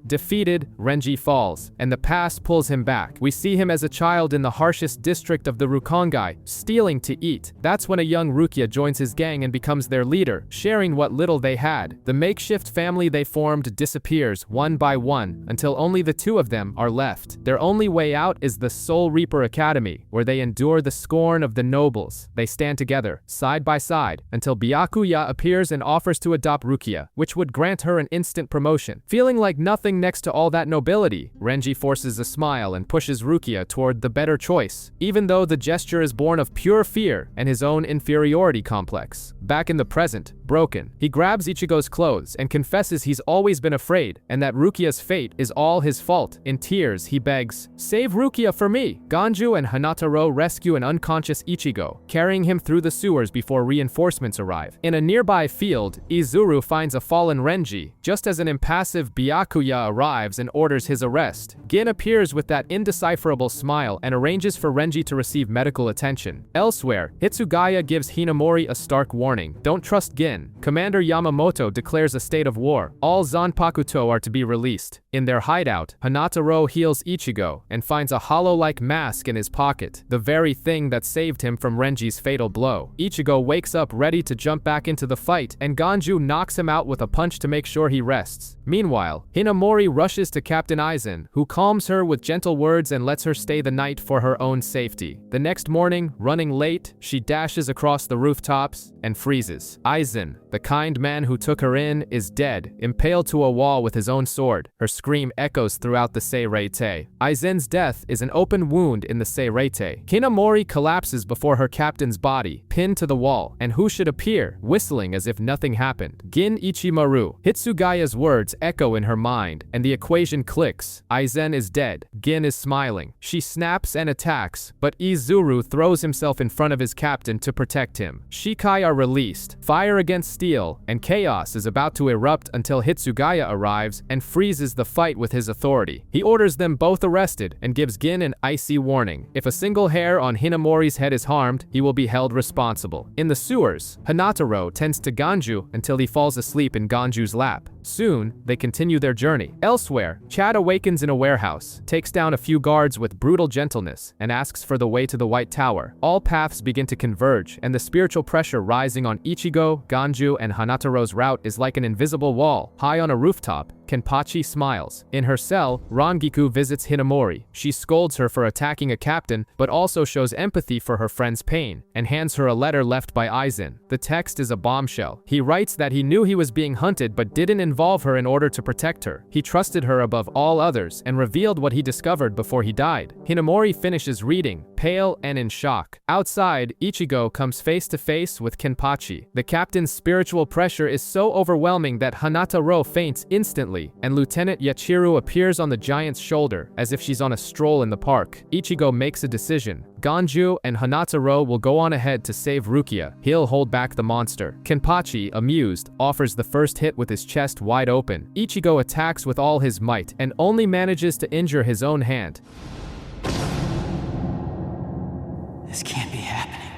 Defeated, Renji falls, and the past pulls him back. We see him as a child in the harshest district of the Rukongai, stealing to eat. That's when a young Rukia joins his gang and becomes their leader, sharing what little they had. The makeshift family they formed disappears one by one, until only the 2 of them are left. Their only way out is the Soul Reaper Academy, where they endure the scorn of the nobles. They stand together, side by side, until Byakuya appears and offers to adopt Rukia, which would grant her an instant promotion. Feeling like nothing next to all that nobility, Renji forces a smile and pushes Rukia toward the better choice, even though the gesture is born of pure fear and his own inferiority complex. Back in the present, broken, he grabs Ichigo's clothes and confesses he's always been afraid, and that Rukia's fate is all his fault. In tears, he begs, "Save Rukia for me!" Ganju and Hanataro rescue an unconscious Ichigo, carrying him through the sewers before reinforcements arrive. In a nearby field, Izuru finds a fallen Renji, just as an impassive Byakuya arrives and orders his arrest. Gin appears with that indecipherable smile and arranges for Renji to receive medical attention. Elsewhere, Hitsugaya gives Hinamori a stark warning. Don't trust Gin. Commander Yamamoto declares a state of war. All Zanpakuto are to be released. In their hideout, Hanataro heals Ichigo and finds a hollow-like mask in his pocket, the very thing that saved him from Renji's fatal blow. Ichigo wakes up ready to jump back into the fight, and Ganju knocks him out with a punch to make sure he rests. Meanwhile, Hinamori rushes to Captain Aizen, who calms her with gentle words and lets her stay the night for her own safety. The next morning, running late, she dashes across the rooftops and freezes. Aizen, the kind man who took her in, is dead, impaled to a wall with his own sword. Her scream echoes throughout the Seirete. Aizen's death is an open wound in the Seirete. Hinamori collapses before her captain's body, pinned to the wall, and who should appear, whistling as if nothing happened? Gin Ichimaru. Hitsugaya's words echo in her mind, and the equation clicks. Aizen is dead. Gin is smiling. She snaps and attacks, but Izuru throws himself in front of his captain to protect him. Shikai are released, fire against steel, and chaos is about to erupt until Hitsugaya arrives and freezes the fight with his authority. He orders them both arrested and gives Gin an icy warning. If a single hair on Hinamori's head is harmed, he will be held responsible. In the sewers, Hanataro tends to Ganju until he falls asleep in Ganju's lap. Soon, they continue their journey. Elsewhere, Chad awakens in a warehouse, takes down a few guards with brutal gentleness, and asks for the way to the White Tower. All paths begin to converge, and the spiritual pressure rising on Ichigo, Ganju, and Hanataro's route is like an invisible wall. High on a rooftop, Kenpachi smiles. In her cell, Rangiku visits Hinamori. She scolds her for attacking a captain, but also shows empathy for her friend's pain, and hands her a letter left by Aizen. The text is a bombshell. He writes that he knew he was being hunted but didn't involve her in order to protect her. He trusted her above all others and revealed what he discovered before he died. Hinamori finishes reading, pale and in shock. Outside, Ichigo comes face to face with Kenpachi. The captain's spiritual pressure is so overwhelming that Hanataro faints instantly, and Lieutenant Yachiru appears on the giant's shoulder as if she's on a stroll in the park. Ichigo makes a decision. Ganju and Hanataro will go on ahead to save Rukia. He'll hold back the monster. Kenpachi, amused, offers the first hit with his chest wide open. Ichigo attacks with all his might and only manages to injure his own hand. This can't be happening.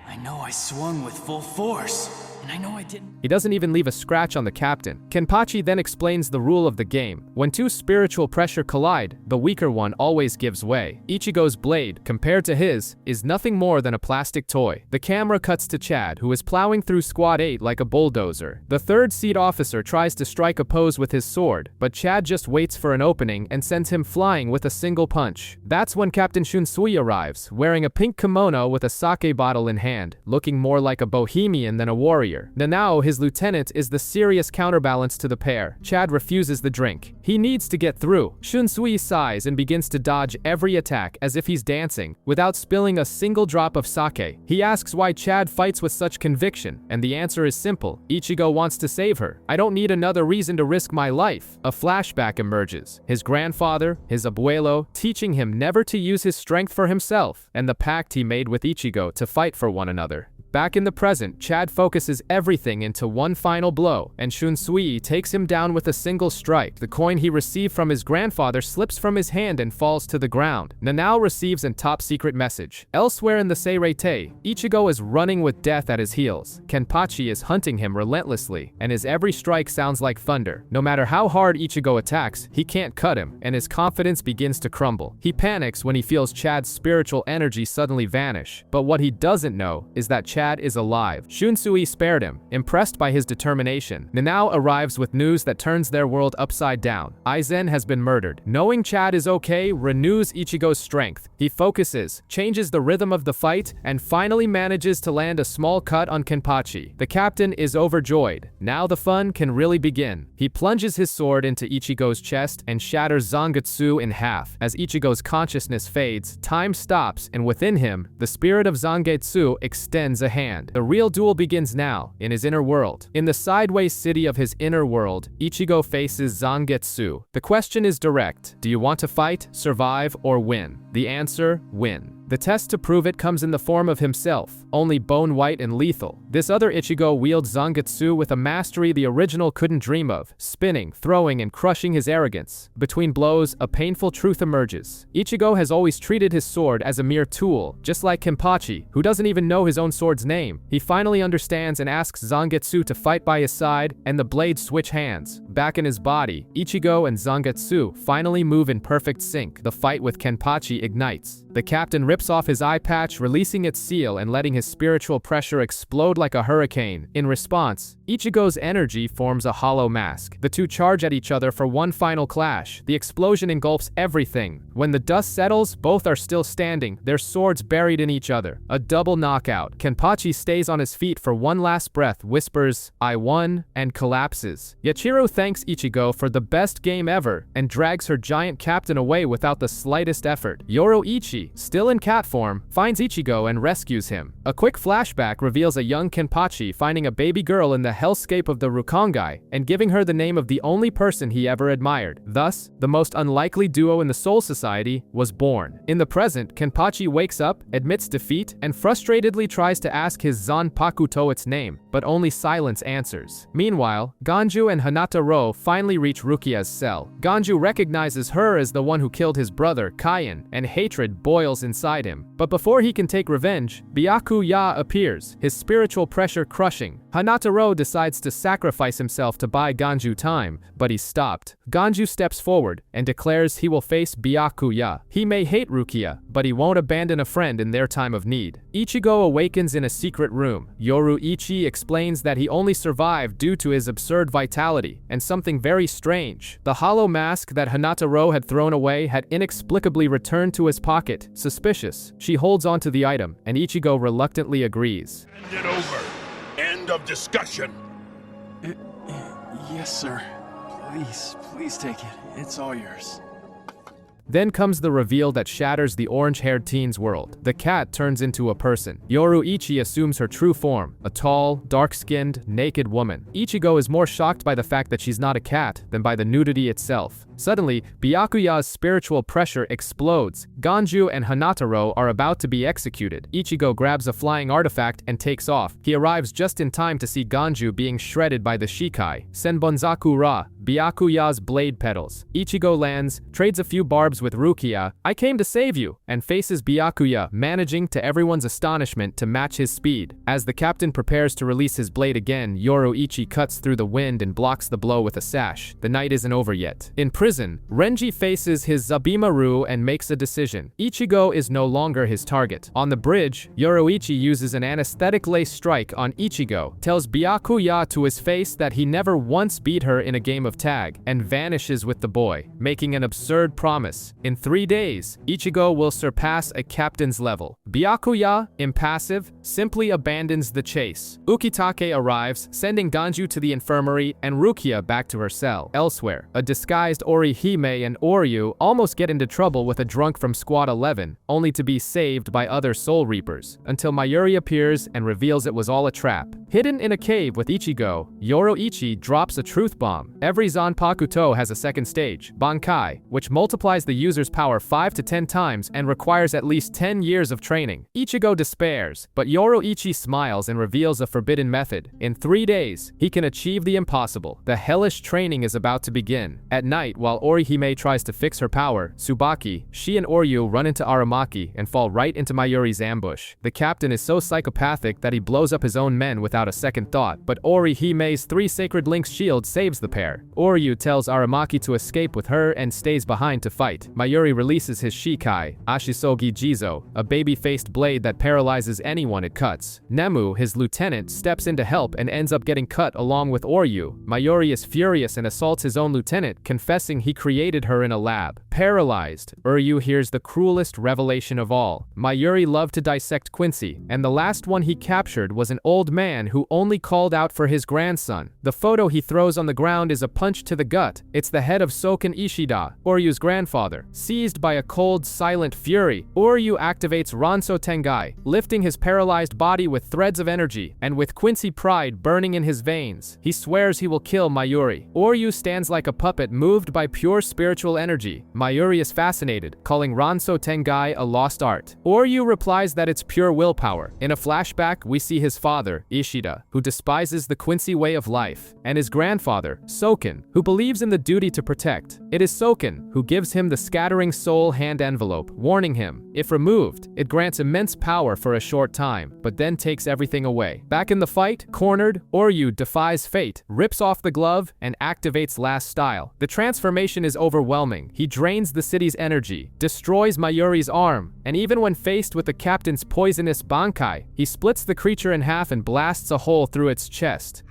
I know I swung with full force, and I know I didn't. He doesn't even leave a scratch on the captain. Kenpachi then explains the rule of the game. When two spiritual pressure collide, the weaker one always gives way. Ichigo's blade, compared to his, is nothing more than a plastic toy. The camera cuts to Chad, who is plowing through Squad 8 like a bulldozer. The third seat officer tries to strike a pose with his sword, but Chad just waits for an opening and sends him flying with a single punch. That's when Captain Shunsui arrives, wearing a pink kimono with a sake bottle in hand, looking more like a bohemian than a warrior. Nanao, his lieutenant, is the serious counterbalance to the pair. Chad refuses the drink. He needs to get through. Shunsui sighs and begins to dodge every attack as if he's dancing, without spilling a single drop of sake. He asks why Chad fights with such conviction, and the answer is simple. Ichigo wants to save her. I don't need another reason to risk my life. A flashback emerges. His grandfather, his abuelo, teaching him never to use his strength for himself, and the pact he made with Ichigo to fight for one another. Back in the present, Chad focuses everything into one final blow, and Shunsui takes him down with a single strike. The coin he received from his grandfather slips from his hand and falls to the ground. Nanao receives a top-secret message. Elsewhere in the Seirete, Ichigo is running with death at his heels. Kenpachi is hunting him relentlessly, and his every strike sounds like thunder. No matter how hard Ichigo attacks, he can't cut him, and his confidence begins to crumble. He panics when he feels Chad's spiritual energy suddenly vanish, but what he doesn't know is that Chad is alive. Shunsui spared him, impressed by his determination. Nanao arrives with news that turns their world upside down. Aizen has been murdered. Knowing Chad is okay renews Ichigo's strength. He focuses, changes the rhythm of the fight, and finally manages to land a small cut on Kenpachi. The captain is overjoyed. Now the fun can really begin. He plunges his sword into Ichigo's chest and shatters Zangetsu in half. As Ichigo's consciousness fades, time stops, and within him, the spirit of Zangetsu extends a hand. The real duel begins now, in his inner world. In the sideways city of his inner world, Ichigo faces Zangetsu. The question is direct. Do you want to fight, survive, or win? The answer, win. The test to prove it comes in the form of himself, only bone-white and lethal. This other Ichigo wields Zangetsu with a mastery the original couldn't dream of, spinning, throwing, and crushing his arrogance. Between blows, a painful truth emerges. Ichigo has always treated his sword as a mere tool, just like Kenpachi, who doesn't even know his own sword's name. He finally understands and asks Zangetsu to fight by his side, and the blades switch hands. Back in his body, Ichigo and Zangetsu finally move in perfect sync. The fight with Kenpachi ignites. The captain rips off his eye patch, releasing its seal and letting his spiritual pressure explode like a hurricane. In response, Ichigo's energy forms a hollow mask. The two charge at each other for one final clash. The explosion engulfs everything. When the dust settles, both are still standing, their swords buried in each other. A double knockout. Kenpachi stays on his feet for one last breath, whispers, "I won," and collapses. Yachiru thanks Ichigo for the best game ever and drags her giant captain away without the slightest effort. Yoroichi, still in cat form, finds Ichigo and rescues him. A quick flashback reveals a young Kenpachi finding a baby girl in the hellscape of the Rukongai and giving her the name of the only person he ever admired. Thus, the most unlikely duo in the Soul Society was born. In the present, Kenpachi wakes up, admits defeat, and frustratedly tries to ask his Zanpakuto its name, but only silence answers. Meanwhile, Ganju and Hinata Ro finally reach Rukia's cell. Ganju recognizes her as the one who killed his brother, Kaien, and hatred boils inside him. But before he can take revenge, Byakuya appears, his spiritual pressure crushing. Hinata Ro decides to sacrifice himself to buy Ganju time, but he's stopped. Ganju steps forward and declares he will face Byakuya. He may hate Rukia, but he won't abandon a friend in their time of need. Ichigo awakens in a secret room. Yoroichi explains that he only survived due to his absurd vitality, and something very strange. The hollow mask that Hinata Ro had thrown away had inexplicably returned to his pocket. Suspicious, she holds onto the item, and Ichigo reluctantly agrees. Hand it over. End of discussion. Yes, sir. Please take it. It's all yours. Then comes the reveal that shatters the orange-haired teen's world. The cat turns into a person. Yoroichi assumes her true form, a tall, dark-skinned, naked woman. Ichigo is more shocked by the fact that she's not a cat than by the nudity itself. Suddenly, Byakuya's spiritual pressure explodes. Ganju and Hinata Ro are about to be executed. Ichigo grabs a flying artifact and takes off. He arrives just in time to see Ganju being shredded by the Shikai. Senbonzaku Ra, Byakuya's blade petals. Ichigo lands, trades a few barbs with Rukia, "I came to save you," and faces Byakuya, managing to everyone's astonishment to match his speed. As the captain prepares to release his blade again, Yoroichi cuts through the wind and blocks the blow with a sash. The night isn't over yet. In prison, Renji faces his Zabimaru and makes a decision. Ichigo is no longer his target. On the bridge, Yoroichi uses an anesthetic-laced strike on Ichigo, tells Byakuya to his face that he never once beat her in a game of tag, and vanishes with the boy, making an absurd promise. In 3 days, Ichigo will surpass a captain's level. Byakuya, impassive, simply abandons the chase. Ukitake arrives, sending Ganju to the infirmary and Rukia back to her cell. Elsewhere, a disguised Orihime and Oryu almost get into trouble with a drunk from Squad 11, only to be saved by other Soul Reapers, until Mayuri appears and reveals it was all a trap. Hidden in a cave with Ichigo, Yoroichi drops a truth bomb. Every Zanpakuto has a second stage, Bankai, which multiplies the user's power 5 to 10 times and requires at least 10 years of training. Ichigo despairs, but Yoroichi smiles and reveals a forbidden method. In 3 days, he can achieve the impossible. The hellish training is about to begin. At night, while Orihime tries to fix her power, Tsubaki, she and Oryu run into Aramaki and fall right into Mayuri's ambush. The captain is so psychopathic that he blows up his own men without a second thought, but Orihime's 3 Sacred Links shield saves the pair. Oryu tells Aramaki to escape with her and stays behind to fight. Mayuri releases his Shikai, Ashisogi Jizo, a baby-faced blade that paralyzes anyone it cuts. Nemu, his lieutenant, steps in to help and ends up getting cut along with Oryu. Mayuri is furious and assaults his own lieutenant, confessing he created her in a lab. Paralyzed, Oryu hears the cruelest revelation of all. Mayuri loved to dissect Quincy, and the last one he captured was an old man man who only called out for his grandson. The photo he throws on the ground is a punch to the gut. It's the head of Soken Ishida, Oryu's grandfather. Seized by a cold, silent fury, Oryu activates Ranso Tengai, lifting his paralyzed body with threads of energy, and with Quincy pride burning in his veins, he swears he will kill Mayuri. Oryu stands like a puppet moved by pure spiritual energy. Mayuri is fascinated, calling Ranso Tengai a lost art. Oryu replies that it's pure willpower. In a flashback, we see his father, Ishida, who despises the Quincy way of life, and his grandfather, Soken, who believes in the duty to protect. It is Soken who gives him the scattering soul hand envelope, warning him, if removed, it grants immense power for a short time, but then takes everything away. Back in the fight, cornered, Oryu defies fate, rips off the glove, and activates Last Style. The transformation is overwhelming. He drains the city's energy, destroys Mayuri's arm, and even when faced with the captain's poisonous Bankai, he splits the creature in half and blasts a hole through its chest.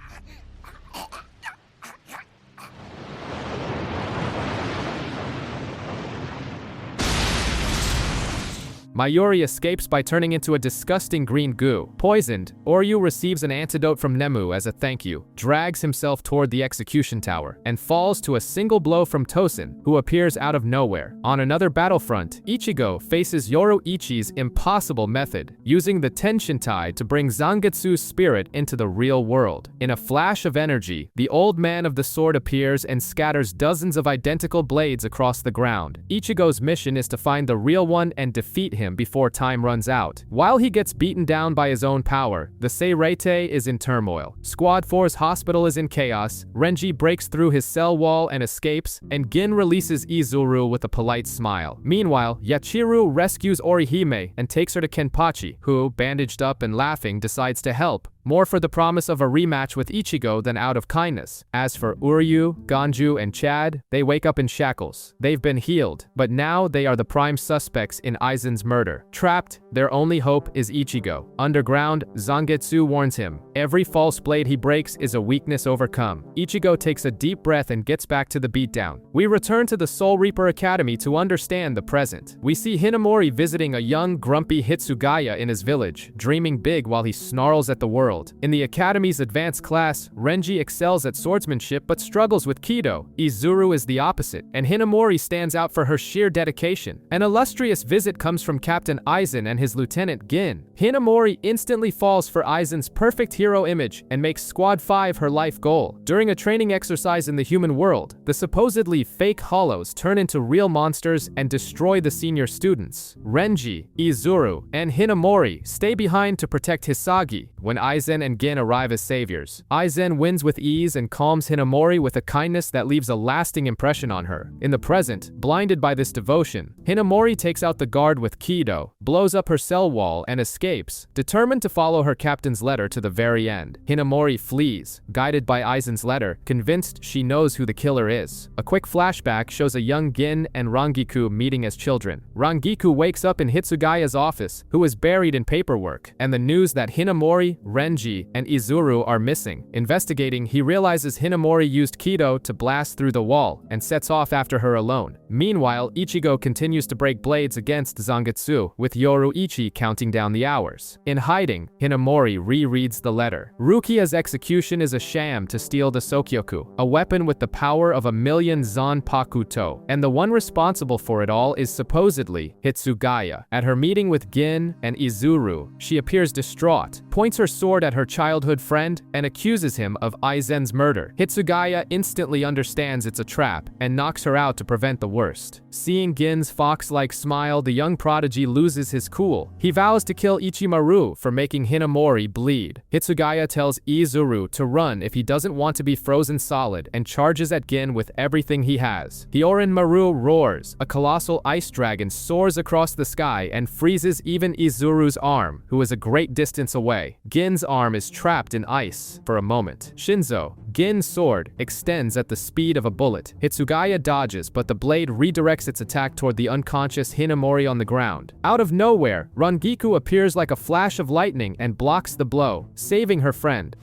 Mayuri escapes by turning into a disgusting green goo. Poisoned, Oryu receives an antidote from Nemu as a thank you, drags himself toward the execution tower, and falls to a single blow from Tosin, who appears out of nowhere. On another battlefront, Ichigo faces Yoruichi's impossible method, using the Tenshintai to bring Zangetsu's spirit into the real world. In a flash of energy, the old man of the sword appears and scatters dozens of identical blades across the ground. Ichigo's mission is to find the real one and defeat him before time runs out. While he gets beaten down by his own power, the Seirete is in turmoil. Squad 4's hospital is in chaos, Renji breaks through his cell wall and escapes, and Gin releases Izuru with a polite smile. Meanwhile, Yachiru rescues Orihime and takes her to Kenpachi, who, bandaged up and laughing, decides to help, more for the promise of a rematch with Ichigo than out of kindness. As for Uryu, Ganju, and Chad, they wake up in shackles. They've been healed, but now they are the prime suspects in Aizen's murder. Trapped, their only hope is Ichigo. Underground, Zangetsu warns him. Every false blade he breaks is a weakness overcome. Ichigo takes a deep breath and gets back to the beatdown. We return to the Soul Reaper Academy to understand the present. We see Hinamori visiting a young, grumpy Hitsugaya in his village, dreaming big while he snarls at the world. In the Academy's advanced class, Renji excels at swordsmanship but struggles with Kido. Izuru is the opposite, and Hinamori stands out for her sheer dedication. An illustrious visit comes from Captain Aizen and his lieutenant Gin. Hinamori instantly falls for Aizen's perfect hero image and makes Squad 5 her life goal. During a training exercise in the human world, the supposedly fake hollows turn into real monsters and destroy the senior students. Renji, Izuru, and Hinamori stay behind to protect Hisagi when Aizen and Gin arrive as saviors. Aizen wins with ease and calms Hinamori with a kindness that leaves a lasting impression on her. In the present, blinded by this devotion, Hinamori takes out the guard with Kido, blows up her cell wall, and escapes, determined to follow her captain's letter to the very end. Hinamori flees, guided by Aizen's letter, convinced she knows who the killer is. A quick flashback shows a young Gin and Rangiku meeting as children. Rangiku wakes up in Hitsugaya's office, who is buried in paperwork, and the news that Hinamori, Renji, and Izuru are missing. Investigating, he realizes Hinamori used Kido to blast through the wall and sets off after her alone. Meanwhile, Ichigo continues to break blades against Zangetsu, with Yoruichi counting down the hours. In hiding, Hinamori rereads the letter. Rukia's execution is a sham to steal the Sokyoku, a weapon with the power of 1,000,000 Zanpakuto, and the one responsible for it all is supposedly Hitsugaya. At her meeting with Gin and Izuru, she appears distraught, points her sword at her childhood friend, and accuses him of Aizen's murder. Hitsugaya instantly understands it's a trap and knocks her out to prevent the worst. Seeing Gin's fox-like smile, the young prodigy loses his cool. He vows to kill Ichimaru for making Hinamori bleed. Hitsugaya tells Izuru to run if he doesn't want to be frozen solid and charges at Gin with everything he has. Hyorin Maru roars. A colossal ice dragon soars across the sky and freezes even Izuru's arm, who is a great distance away. Gin's arm is trapped in ice for a moment. Shinzo, Gin's sword, extends at the speed of a bullet. Hitsugaya dodges, but the blade redirects its attack toward the unconscious Hinamori on the ground. Out of nowhere, Rangiku appears like a flash of lightning and blocks the blow, saving her friend.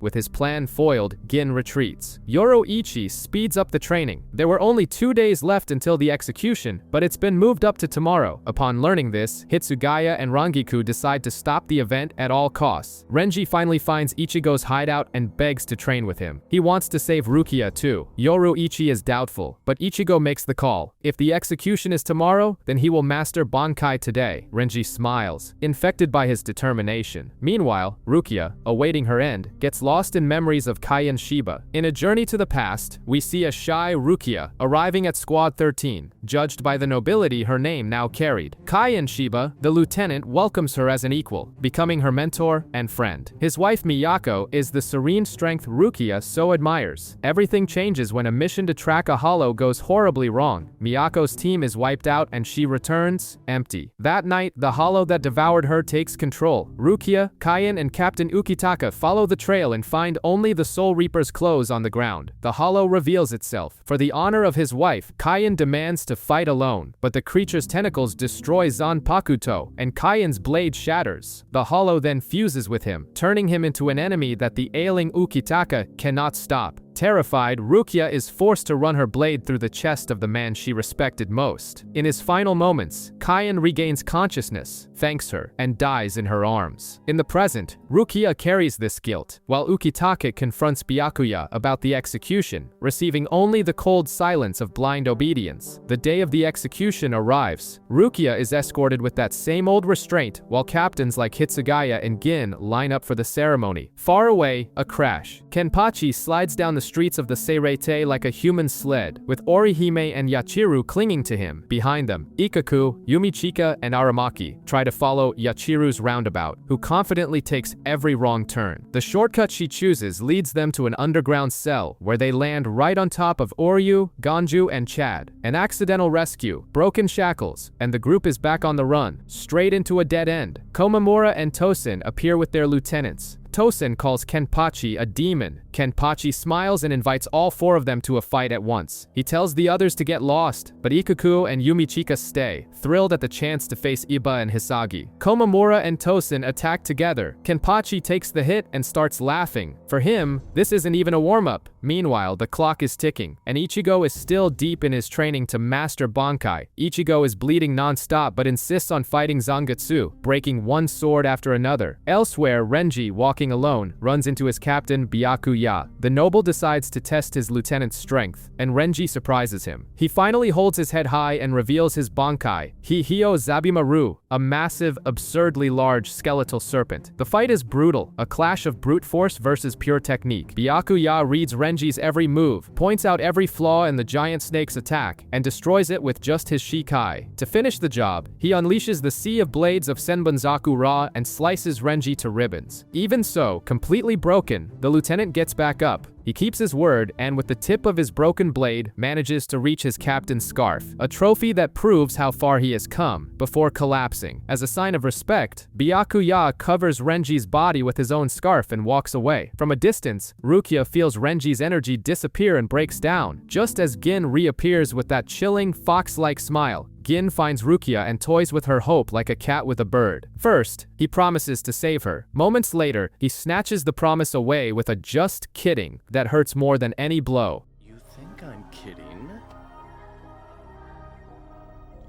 With his plan foiled, Gin retreats. Yoroichi speeds up the training. There were only 2 days left until the execution, but it's been moved up to tomorrow. Upon learning this, Hitsugaya and Rangiku decide to stop the event at all costs. Renji finally finds Ichigo's hideout and begs to train with him. He wants to save Rukia too. Yoroichi is doubtful, but Ichigo makes the call. If the execution is tomorrow, then he will master Bankai today. Renji smiles, infected by his determination. Meanwhile, Rukia, awaiting her end, gets lost in memories of Kai and Shiba. In a journey to the past, we see a shy Rukia arriving at Squad 13, judged by the nobility her name now carried. Kai and Shiba, the lieutenant, welcomes her as an equal, becoming her mentor and friend. His wife Miyako is the serene strength Rukia so admires. Everything changes when a mission to track a hollow goes horribly wrong. Miyako's team is wiped out and she returns empty. That night, the hollow that devoured her takes control. Rukia, Kaien, and Captain Ukitaka follow the trail and find only the Soul Reaper's clothes on the ground. The hollow reveals itself. For the honor of his wife, Kaien demands to fight alone, but the creature's tentacles destroy Zanpakuto, and Kaien's blade shatters. The hollow then fuses with him, turning him into an enemy that the ailing Ukitaka cannot stop. Terrified, Rukia is forced to run her blade through the chest of the man she respected most. In his final moments, Kaien regains consciousness, thanks her, and dies in her arms. In the present, Rukia carries this guilt, while Ukitake confronts Byakuya about the execution, receiving only the cold silence of blind obedience. The day of the execution arrives. Rukia is escorted with that same old restraint, while captains like Hitsugaya and Gin line up for the ceremony. Far away, a crash. Kenpachi slides down the streets of the Seirete like a human sled, with Orihime and Yachiru clinging to him. Behind them, Ikaku, Yumichika, and Aramaki try to follow Yachiru's roundabout, who confidently takes every wrong turn. The shortcut she chooses leads them to an underground cell, where they land right on top of Oryu, Ganju, and Chad. An accidental rescue, broken shackles, and the group is back on the run, straight into a dead end. Komamura and Tosin appear with their lieutenants. Tosin calls Kenpachi a demon. Kenpachi smiles and invites all 4 of them to a fight at once. He tells the others to get lost, but Ikaku and Yumichika stay, thrilled at the chance to face Iba and Hisagi. Komamura and Tosin attack together. Kenpachi takes the hit and starts laughing. For him, this isn't even a warm-up. Meanwhile, the clock is ticking, and Ichigo is still deep in his training to master Bankai. Ichigo is bleeding non-stop but insists on fighting Zangetsu, breaking one sword after another. Elsewhere, Renji, walking alone, runs into his captain Byakuya. The noble decides to test his lieutenant's strength, and Renji surprises him. He finally holds his head high and reveals his Bankai, Hihio Zabimaru, a massive, absurdly large skeletal serpent. The fight is brutal, a clash of brute force versus pure technique. Byakuya reads Renji's every move, points out every flaw in the giant snake's attack, and destroys it with just his Shikai. To finish the job, he unleashes the sea of blades of Senbunzaku Ra and slices Renji to ribbons. Even so, completely broken, the lieutenant gets back up. He keeps his word and with the tip of his broken blade manages to reach his captain's scarf, a trophy that proves how far he has come, before collapsing. As a sign of respect, Byakuya covers Renji's body with his own scarf and walks away. From a distance, Rukia feels Renji's energy disappear and breaks down, just as Gin reappears with that chilling, fox-like smile. Gin finds Rukia and toys with her hope like a cat with a bird. First, he promises to save her. Moments later, he snatches the promise away with a "just kidding" that hurts more than any blow. You think I'm kidding?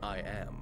I am.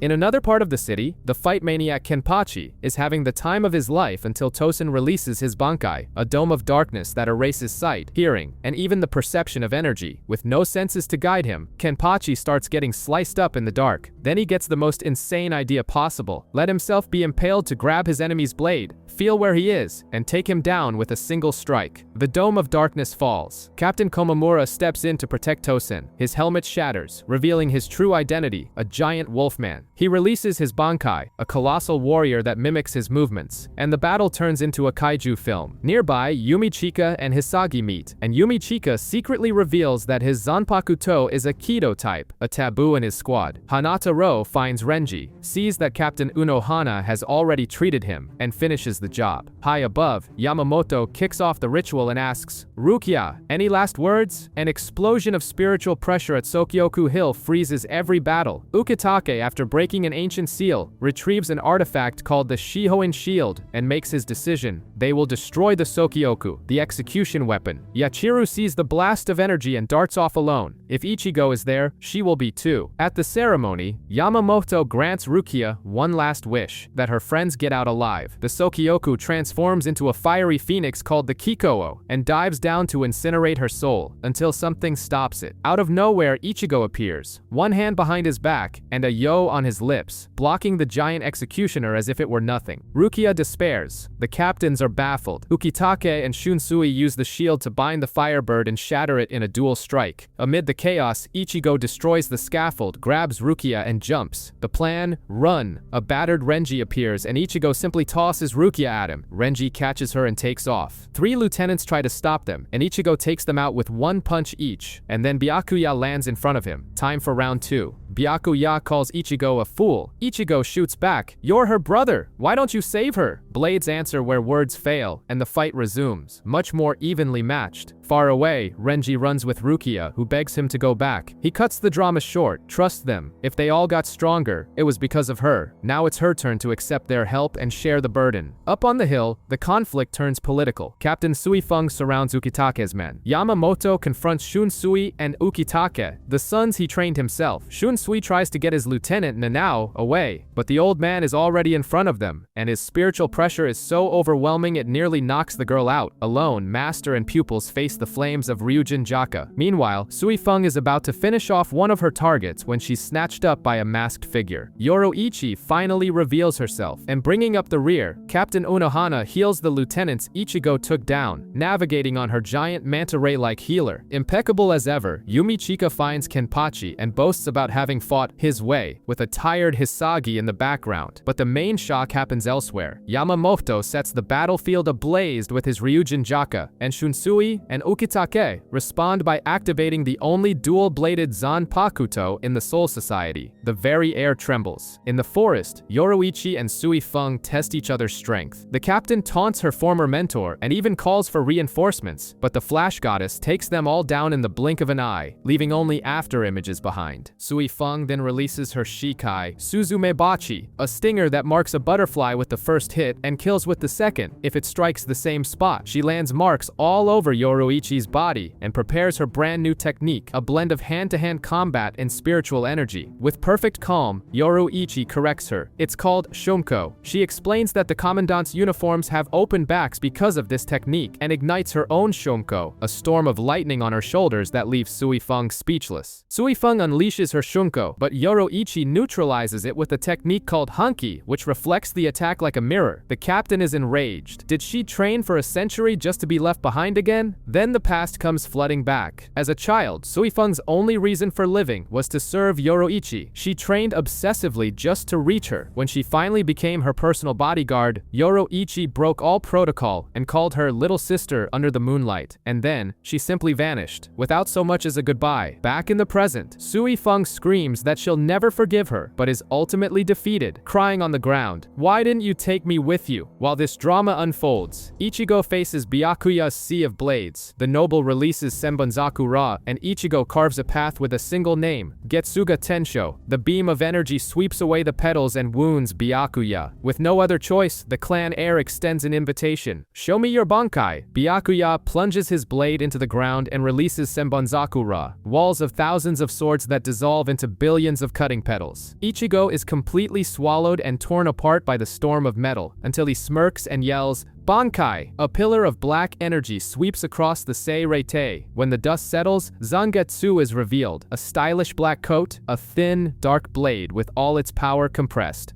In another part of the city, the fight maniac Kenpachi is having the time of his life until Tosin releases his Bankai, a dome of darkness that erases sight, hearing, and even the perception of energy. With no senses to guide him, Kenpachi starts getting sliced up in the dark. Then he gets the most insane idea possible. Let himself be impaled to grab his enemy's blade, feel where he is, and take him down with a single strike. The dome of darkness falls. Captain Komamura steps in to protect Tosin. His helmet shatters, revealing his true identity, a giant wolfman. He releases his Bankai, a colossal warrior that mimics his movements, and the battle turns into a kaiju film. Nearby, Yumichika and Hisagi meet, and Yumichika secretly reveals that his Zanpakuto is a Kido type, a taboo in his squad. Hanata Ro finds Renji, sees that Captain Unohana has already treated him, and finishes the job. High above, Yamamoto kicks off the ritual and asks, "Rukia, any last words?" An explosion of spiritual pressure at Sokyoku Hill freezes every battle. Ukitake, after breaking breaking an ancient seal, retrieves an artifact called the Shihoin Shield, and makes his decision. They will destroy the Sokioku, the execution weapon. Yachiru sees the blast of energy and darts off alone. If Ichigo is there, she will be too. At the ceremony, Yamamoto grants Rukia one last wish, that her friends get out alive. The Sokioku transforms into a fiery phoenix called the Kikoo, and dives down to incinerate her soul, until something stops it. Out of nowhere, Ichigo appears, one hand behind his back, and a yo on his lips, blocking the giant executioner as if it were nothing. Rukia despairs. The captains are baffled. Ukitake and Shunsui use the shield to bind the Firebird and shatter it in a dual strike. Amid the chaos, Ichigo destroys the scaffold, grabs Rukia, and jumps. The plan? Run. A battered Renji appears, and Ichigo simply tosses Rukia at him. Renji catches her and takes off. 3 lieutenants try to stop them, and Ichigo takes them out with one punch each, and then Byakuya lands in front of him. Time for round 2. Byakuya calls Ichigo a fool. Ichigo shoots back. "You're her brother. Why don't you save her?" Blades answer where words fail, and the fight resumes, much more evenly matched. Far away, Renji runs with Rukia, who begs him to go back. He cuts the drama short. Trust them. If they all got stronger, it was because of her. Now it's her turn to accept their help and share the burden. Up on the hill, the conflict turns political. Captain Suifeng surrounds Ukitake's men. Yamamoto confronts Shunsui and Ukitake, the sons he trained himself. Shunsui tries to get his lieutenant Nanao away, but the old man is already in front of them, and his spiritual pressure is so overwhelming it nearly knocks the girl out. Alone, master and pupils face the flames of Ryujin Jaka. Meanwhile, Suifeng is about to finish off one of her targets when she's snatched up by a masked figure. Yoroichi finally reveals herself, and bringing up the rear, Captain Unohana heals the lieutenants Ichigo took down, navigating on her giant manta ray-like healer. Impeccable as ever, Yumichika finds Kenpachi and boasts about having fought his way, with a tired Hisagi in the background. But the main shock happens elsewhere. Yamamoto sets the battlefield ablaze with his Ryujin Jaka, and Shunsui and Ukitake respond by activating the only dual-bladed Zanpakuto in the Soul Society. The very air trembles. In the forest, Yoroichi and Suifeng test each other's strength. The captain taunts her former mentor and even calls for reinforcements, but the Flash Goddess takes them all down in the blink of an eye, leaving only after images behind. Suifeng then releases her Shikai, Suzumebachi, a stinger that marks a butterfly with the first hit and kills with the second if it strikes the same spot. She lands marks all over Yoroichi's body and prepares her brand new technique, a blend of hand-to-hand combat and spiritual energy. With perfect calm, Yoroichi corrects her. It's called Shomko. She explains that the commandant's uniforms have open backs because of this technique and ignites her own Shomko, a storm of lightning on her shoulders that leaves Suifeng speechless. Suifeng unleashes her Shunko, but Yoroichi neutralizes it with a technique called Hanki, which reflects the attack like a mirror. The captain is enraged. Did she train for a century just to be left behind again? Then the past comes flooding back. As a child, Suifeng's only reason for living was to serve Yoroichi. She trained obsessively just to reach her. When she finally became her personal bodyguard, Yoroichi broke all protocol and called her little sister under the moonlight. And then, she simply vanished, without so much as a goodbye. Back in the present, Suifeng screams that she'll never forgive her, but is ultimately defeated, crying on the ground. "Why didn't you take me with you?" While this drama unfolds, Ichigo faces Byakuya's Sea of Blades. The noble releases Senbonzaku Ra, and Ichigo carves a path with a single name, Getsuga Tensho. The beam of energy sweeps away the petals and wounds Byakuya. With no other choice, the clan heir extends an invitation. "Show me your Bankai." Byakuya plunges his blade into the ground and releases Senbonzaku Ra, walls of thousands of swords that dissolve into billions of cutting petals. Ichigo is completely swallowed and torn apart by the storm of metal, until he smirks and yells, "Bankai!" A pillar of black energy sweeps across the Seirei. When the dust settles, Zangetsu is revealed, a stylish black coat, a thin, dark blade with all its power compressed.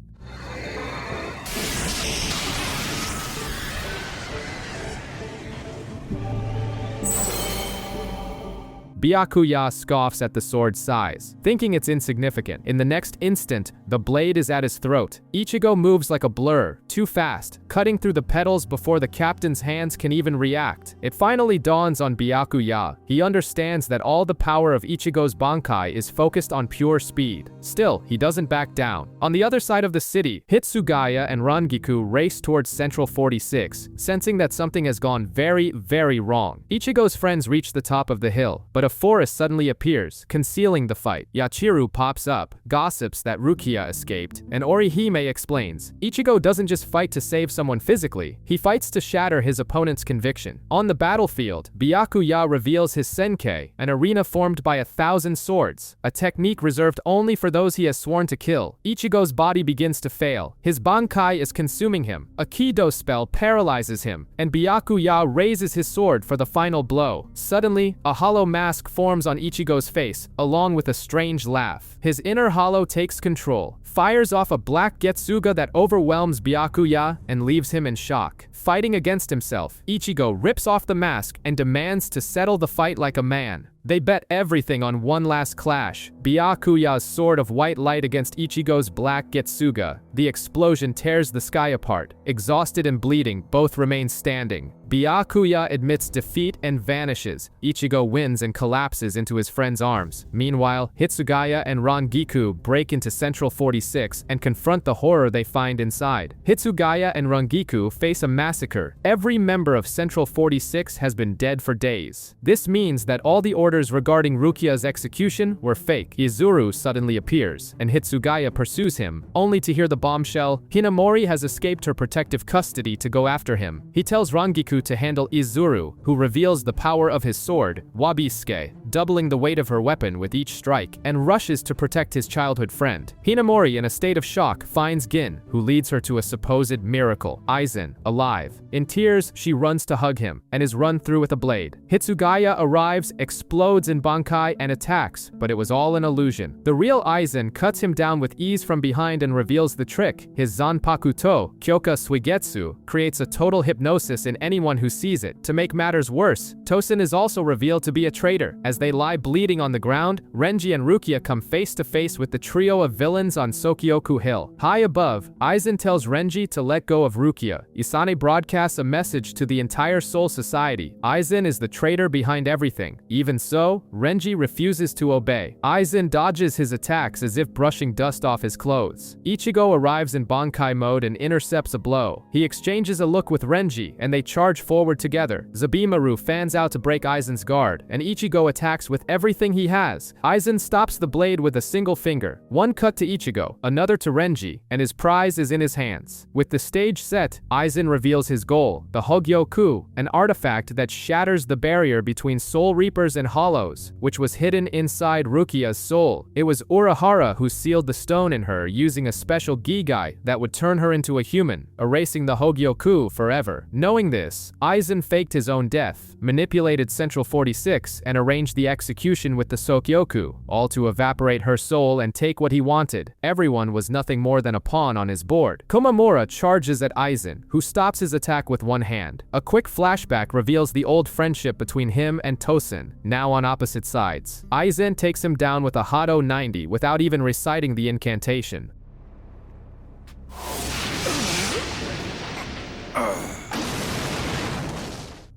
Byakuya scoffs at the sword's size, thinking it's insignificant. In the next instant, the blade is at his throat. Ichigo moves like a blur, too fast, cutting through the petals before the captain's hands can even react. It finally dawns on Byakuya. He understands that all the power of Ichigo's Bankai is focused on pure speed. Still, he doesn't back down. On the other side of the city, Hitsugaya and Rangiku race towards Central 46, sensing that something has gone very, very wrong. Ichigo's friends reach the top of the hill, but a a forest suddenly appears, concealing the fight. Yachiru pops up, gossips that Rukia escaped, and Orihime explains, Ichigo doesn't just fight to save someone physically, he fights to shatter his opponent's conviction. On the battlefield, Byakuya reveals his Senkei, an arena formed by 1,000 swords, a technique reserved only for those he has sworn to kill. Ichigo's body begins to fail. His Bankai is consuming him. A Kido spell paralyzes him, and Byakuya raises his sword for the final blow. Suddenly, a hollow mask forms on Ichigo's face, along with a strange laugh. His inner hollow takes control, fires off a black Getsuga that overwhelms Byakuya and leaves him in shock. Fighting against himself, Ichigo rips off the mask and demands to settle the fight like a man. They bet everything on one last clash. Byakuya's sword of white light against Ichigo's black Getsuga. The explosion tears the sky apart. Exhausted and bleeding, both remain standing. Byakuya admits defeat and vanishes. Ichigo wins and collapses into his friend's arms. Meanwhile, Hitsugaya and Rangiku break into Central 46 and confront the horror they find inside. Hitsugaya and Rangiku face a massacre. Every member of Central 46 has been dead for days. This means that all the orders regarding Rukia's execution were fake. Izuru suddenly appears, and Hitsugaya pursues him, only to hear the bombshell. Hinamori has escaped her protective custody to go after him. He tells Rangiku to handle Izuru, who reveals the power of his sword, Wabisuke, doubling the weight of her weapon with each strike, and rushes to protect his childhood friend. Hinamori, in a state of shock, finds Gin, who leads her to a supposed miracle, Aizen, alive. In tears, she runs to hug him, and is run through with a blade. Hitsugaya arrives, explodes in Bankai, and attacks, but it was all an illusion. The real Aizen cuts him down with ease from behind and reveals the trick. His Zanpakuto, Kyoka Suigetsu, creates a total hypnosis in anyone who sees it. To make matters worse, Tosin is also revealed to be a traitor. As they lie bleeding on the ground, Renji and Rukia come face to face with the trio of villains on Sokyoku Hill. High above, Aizen tells Renji to let go of Rukia. Isane broadcasts a message to the entire Soul Society. Aizen is the traitor behind everything. Even so, Renji refuses to obey. Aizen dodges his attacks as if brushing dust off his clothes. Ichigo arrives in Bankai mode and intercepts a blow. He exchanges a look with Renji, and they charge forward together. Zabimaru fans out to break Aizen's guard, and Ichigo attacks with everything he has. Aizen stops the blade with a single finger. One cut to Ichigo, another to Renji, and his prize is in his hands. With the stage set, Aizen reveals his goal, the Hogyoku, an artifact that shatters the barrier between Soul Reapers and Hollows, which was hidden inside Rukia's soul. It was Urahara who sealed the stone in her using a special Gigai that would turn her into a human, erasing the Hogyoku forever. Knowing this, Aizen faked his own death, manipulated Central 46, and arranged the execution with the Sokyoku, all to evaporate her soul and take what he wanted. Everyone was nothing more than a pawn on his board. Komamura charges at Aizen, who stops his attack with one hand. A quick flashback reveals the old friendship between him and Tosin, now on opposite sides. Aizen takes him down with a Hado 90 without even reciting the incantation.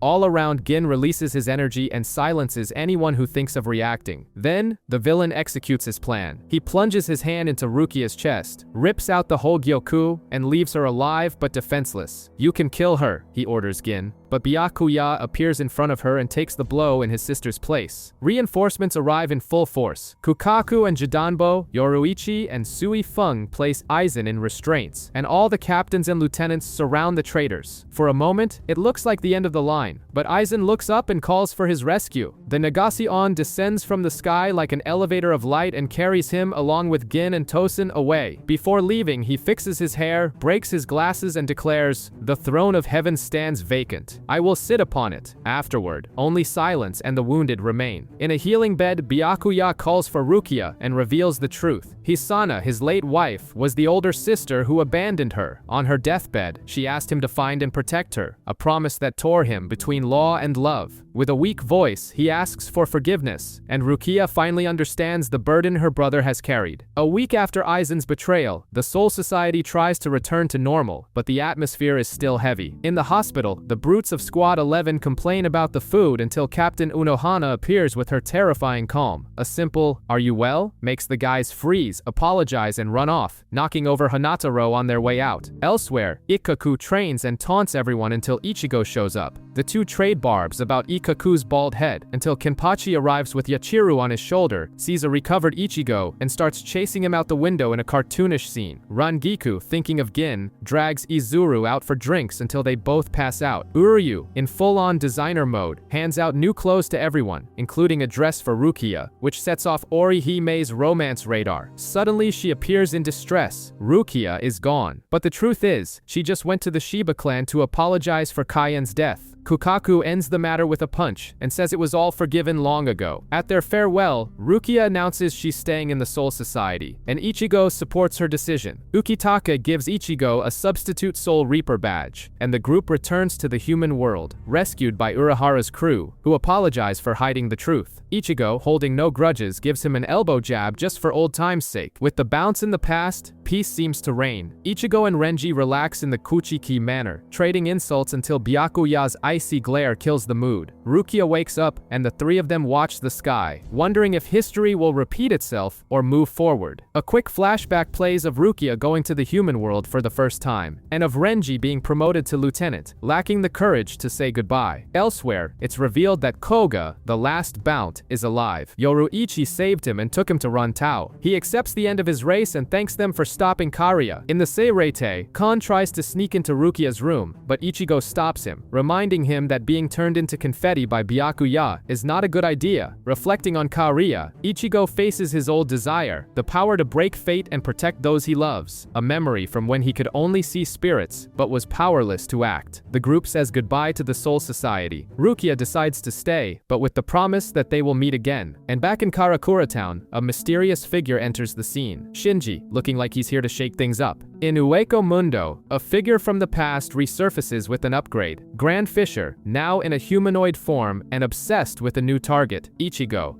All around, Gin releases his energy and silences anyone who thinks of reacting. Then, the villain executes his plan. He plunges his hand into Rukia's chest, rips out the Hogyoku, and leaves her alive but defenseless. "You can kill her," he orders Gin. But Byakuya appears in front of her and takes the blow in his sister's place. Reinforcements arrive in full force. Kukaku and Jidanbo, Yoruichi, and Sui Feng place Aizen in restraints, and all the captains and lieutenants surround the traitors. For a moment, it looks like the end of the line, but Aizen looks up and calls for his rescue. The Nagashi-on descends from the sky like an elevator of light and carries him along with Gin and Tosin away. Before leaving, he fixes his hair, breaks his glasses, and declares, "The throne of heaven stands vacant. I will sit upon it." Afterward, only silence and the wounded remain. In a healing bed, Byakuya calls for Rukia and reveals the truth. Hisana, his late wife, was the older sister who abandoned her. On her deathbed, she asked him to find and protect her, a promise that tore him between law and love. With a weak voice, he asks for forgiveness, and Rukia finally understands the burden her brother has carried. A week after Aizen's betrayal, the Soul Society tries to return to normal, but the atmosphere is still heavy. In the hospital, the brutes of Squad 11 complain about the food until Captain Unohana appears with her terrifying calm. A simple, "Are you well?" makes the guys freeze, apologize, and run off, knocking over Hanataro on their way out. Elsewhere, Ikkaku trains and taunts everyone until Ichigo shows up. The two trade barbs about Ikaku's bald head until Kenpachi arrives with Yachiru on his shoulder, sees a recovered Ichigo, and starts chasing him out the window in a cartoonish scene. Rangiku, thinking of Gin, drags Izuru out for drinks until they both pass out. Uryu, in full-on designer mode, hands out new clothes to everyone, including a dress for Rukia, which sets off Orihimei's romance radar. Suddenly, she appears in distress. Rukia is gone. But the truth is, she just went to the Shiba clan to apologize for Kayen's death. Kukaku ends the matter with a punch and says it was all forgiven long ago. At their farewell, Rukia announces she's staying in the Soul Society, and Ichigo supports her decision. Ukitaka gives Ichigo a substitute Soul Reaper badge, and the group returns to the human world, rescued by Urahara's crew, who apologize for hiding the truth. Ichigo, holding no grudges, gives him an elbow jab just for old time's sake. With the bounce in the past, peace seems to reign. Ichigo and Renji relax in the Kuchiki manner, trading insults until Byakuya's icy glare kills the mood. Rukia wakes up, and the three of them watch the sky, wondering if history will repeat itself or move forward. A quick flashback plays of Rukia going to the human world for the first time, and of Renji being promoted to lieutenant, lacking the courage to say goodbye. Elsewhere, it's revealed that Koga, the last Bount, is alive. Yoruichi saved him and took him to Rantau. He accepts the end of his race and thanks them for stopping Kariya. In the Seirete, Kon tries to sneak into Rukia's room, but Ichigo stops him, reminding him that being turned into confetti by Byakuya is not a good idea. Reflecting on Kariya, Ichigo faces his old desire, the power to break fate and protect those he loves, a memory from when he could only see spirits, but was powerless to act. The group says goodbye to the Soul Society. Rukia decides to stay, but with the promise that they will meet again. And back in Karakura Town, a mysterious figure enters the scene. Shinji, looking like he's here to shake things up. In Ueko Mundo, a figure from the past resurfaces with an upgrade. Grand Fisher, now in a humanoid form and obsessed with a new target, Ichigo.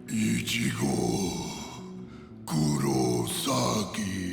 Ichigo Kurosaki.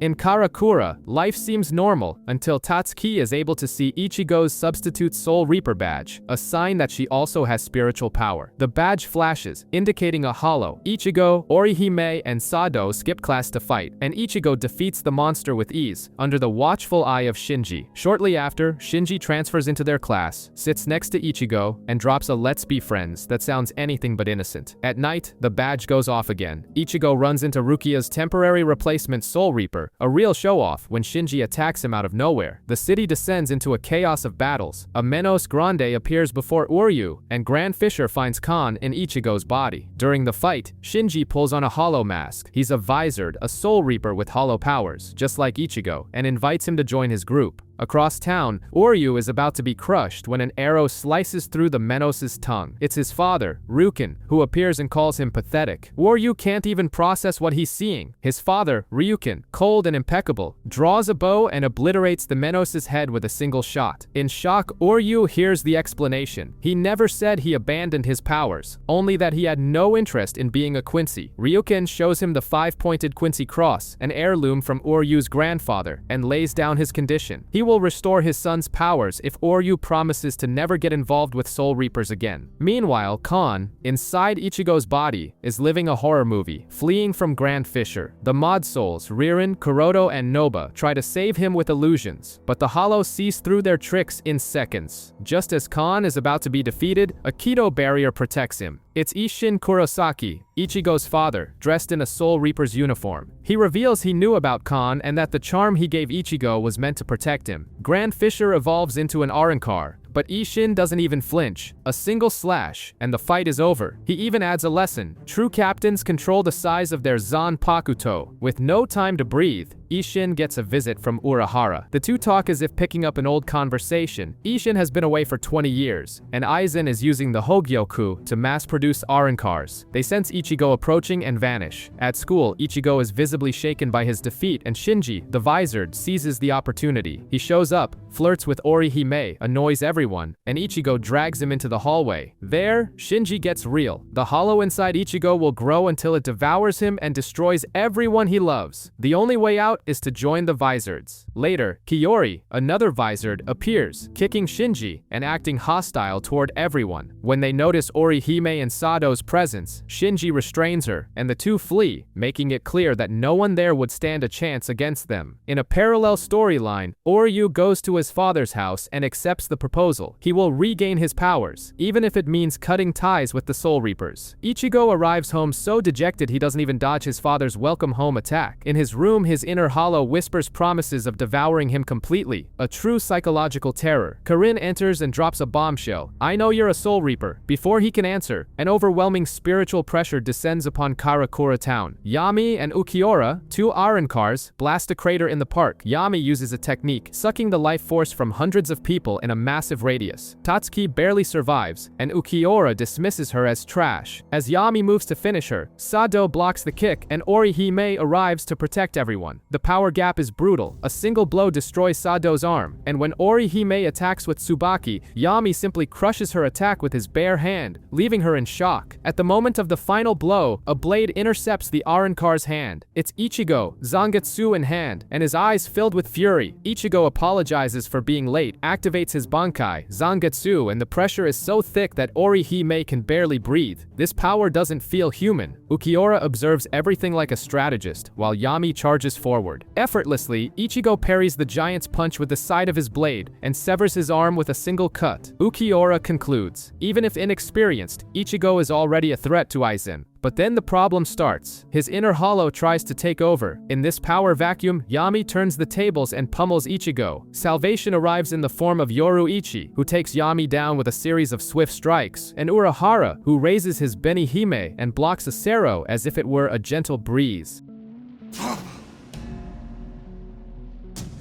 In Karakura, life seems normal until Tatsuki is able to see Ichigo's substitute Soul Reaper badge, a sign that she also has spiritual power. The badge flashes, indicating a hollow. Ichigo, Orihime, and Sado skip class to fight, and Ichigo defeats the monster with ease, under the watchful eye of Shinji. Shortly after, Shinji transfers into their class, sits next to Ichigo, and drops a "let's be friends" that sounds anything but innocent. At night, the badge goes off again. Ichigo runs into Rukia's temporary replacement Soul Reaper, a real show-off when Shinji attacks him out of nowhere. The city descends into a chaos of battles. A Menos Grande appears before Uryu, and Grand Fisher finds Kon in Ichigo's body. During the fight, Shinji pulls on a hollow mask. He's a Visored, a Soul Reaper with hollow powers, just like Ichigo, and invites him to join his group. Across town, Uryu is about to be crushed when an arrow slices through the Menos' tongue. It's his father, Ryuken, who appears and calls him pathetic. Uryu can't even process what he's seeing. His father, Ryuken, cold and impeccable, draws a bow and obliterates the Menos' head with a single shot. In shock, Uryu hears the explanation. He never said he abandoned his powers, only that he had no interest in being a Quincy. Ryuken shows him the 5-pointed Quincy cross, an heirloom from Uryu's grandfather, and lays down his condition. He will restore his son's powers if Uryu promises to never get involved with Soul Reapers again. Meanwhile, Kon, inside Ichigo's body, is living a horror movie, fleeing from Grand Fisher. The Mod Souls, Ririn, Kuroto, and Noba, try to save him with illusions, but the Hollow sees through their tricks in seconds. Just as Kon is about to be defeated, a Kido barrier protects him. It's Isshin Kurosaki, Ichigo's father, dressed in a Soul Reaper's uniform. He reveals he knew about Kon and that the charm he gave Ichigo was meant to protect him. Grand Fisher evolves into an Arrancar, but Isshin doesn't even flinch. A single slash, and the fight is over. He even adds a lesson. True captains control the size of their Zanpakuto. With no time to breathe, Isshin gets a visit from Urahara. The two talk as if picking up an old conversation. Isshin has been away for 20 years, and Aizen is using the Hogyoku to mass-produce Arrancars. They sense Ichigo approaching and vanish. At school, Ichigo is visibly shaken by his defeat, and Shinji, the Visored, seizes the opportunity. He shows up, flirts with Orihime, annoys everyone, everyone, and Ichigo drags him into the hallway. There, Shinji gets real. The hollow inside Ichigo will grow until it devours him and destroys everyone he loves. The only way out is to join the Vizards. Later, Kiyori, another Vizard, appears, kicking Shinji and acting hostile toward everyone. When they notice Orihime and Sado's presence, Shinji restrains her, and the two flee, making it clear that no one there would stand a chance against them. In a parallel storyline, Oryu goes to his father's house and accepts the proposal. He will regain his powers, even if it means cutting ties with the Soul Reapers. Ichigo arrives home so dejected he doesn't even dodge his father's welcome home attack. In his room, his inner hollow whispers promises of devouring him completely, a true psychological terror. Karin enters and drops a bombshell. "I know you're a Soul Reaper." Before he can answer, an overwhelming spiritual pressure descends upon Karakura town. Yami and Ukiura, two Arankars, blast a crater in the park. Yami uses a technique, sucking the life force from hundreds of people in a massive radius. Tatsuki barely survives, and Ukiura dismisses her as trash. As Yami moves to finish her, Sado blocks the kick, and Orihime arrives to protect everyone. The power gap is brutal. A single blow destroys Sado's arm, and when Orihime attacks with Tsubaki, Yami simply crushes her attack with his bare hand, leaving her in shock. At the moment of the final blow, a blade intercepts the Arankar's hand. It's Ichigo, Zangetsu in hand, and his eyes filled with fury. Ichigo apologizes for being late, activates his Bankai, Zangetsu, and the pressure is so thick that Orihime can barely breathe. This power doesn't feel human. Ukiura observes everything like a strategist, while Yami charges forward. Effortlessly, Ichigo parries the giant's punch with the side of his blade, and severs his arm with a single cut. Ukiura concludes, even if inexperienced, Ichigo is already a threat to Aizen. But then the problem starts. His inner hollow tries to take over. In this power vacuum, Yami turns the tables and pummels Ichigo. Salvation arrives in the form of Yoruichi, who takes Yami down with a series of swift strikes, and Urahara, who raises his Benihime and blocks a Sero as if it were a gentle breeze.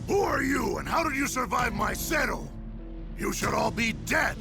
Who are you and how did you survive my Zero? You should all be dead!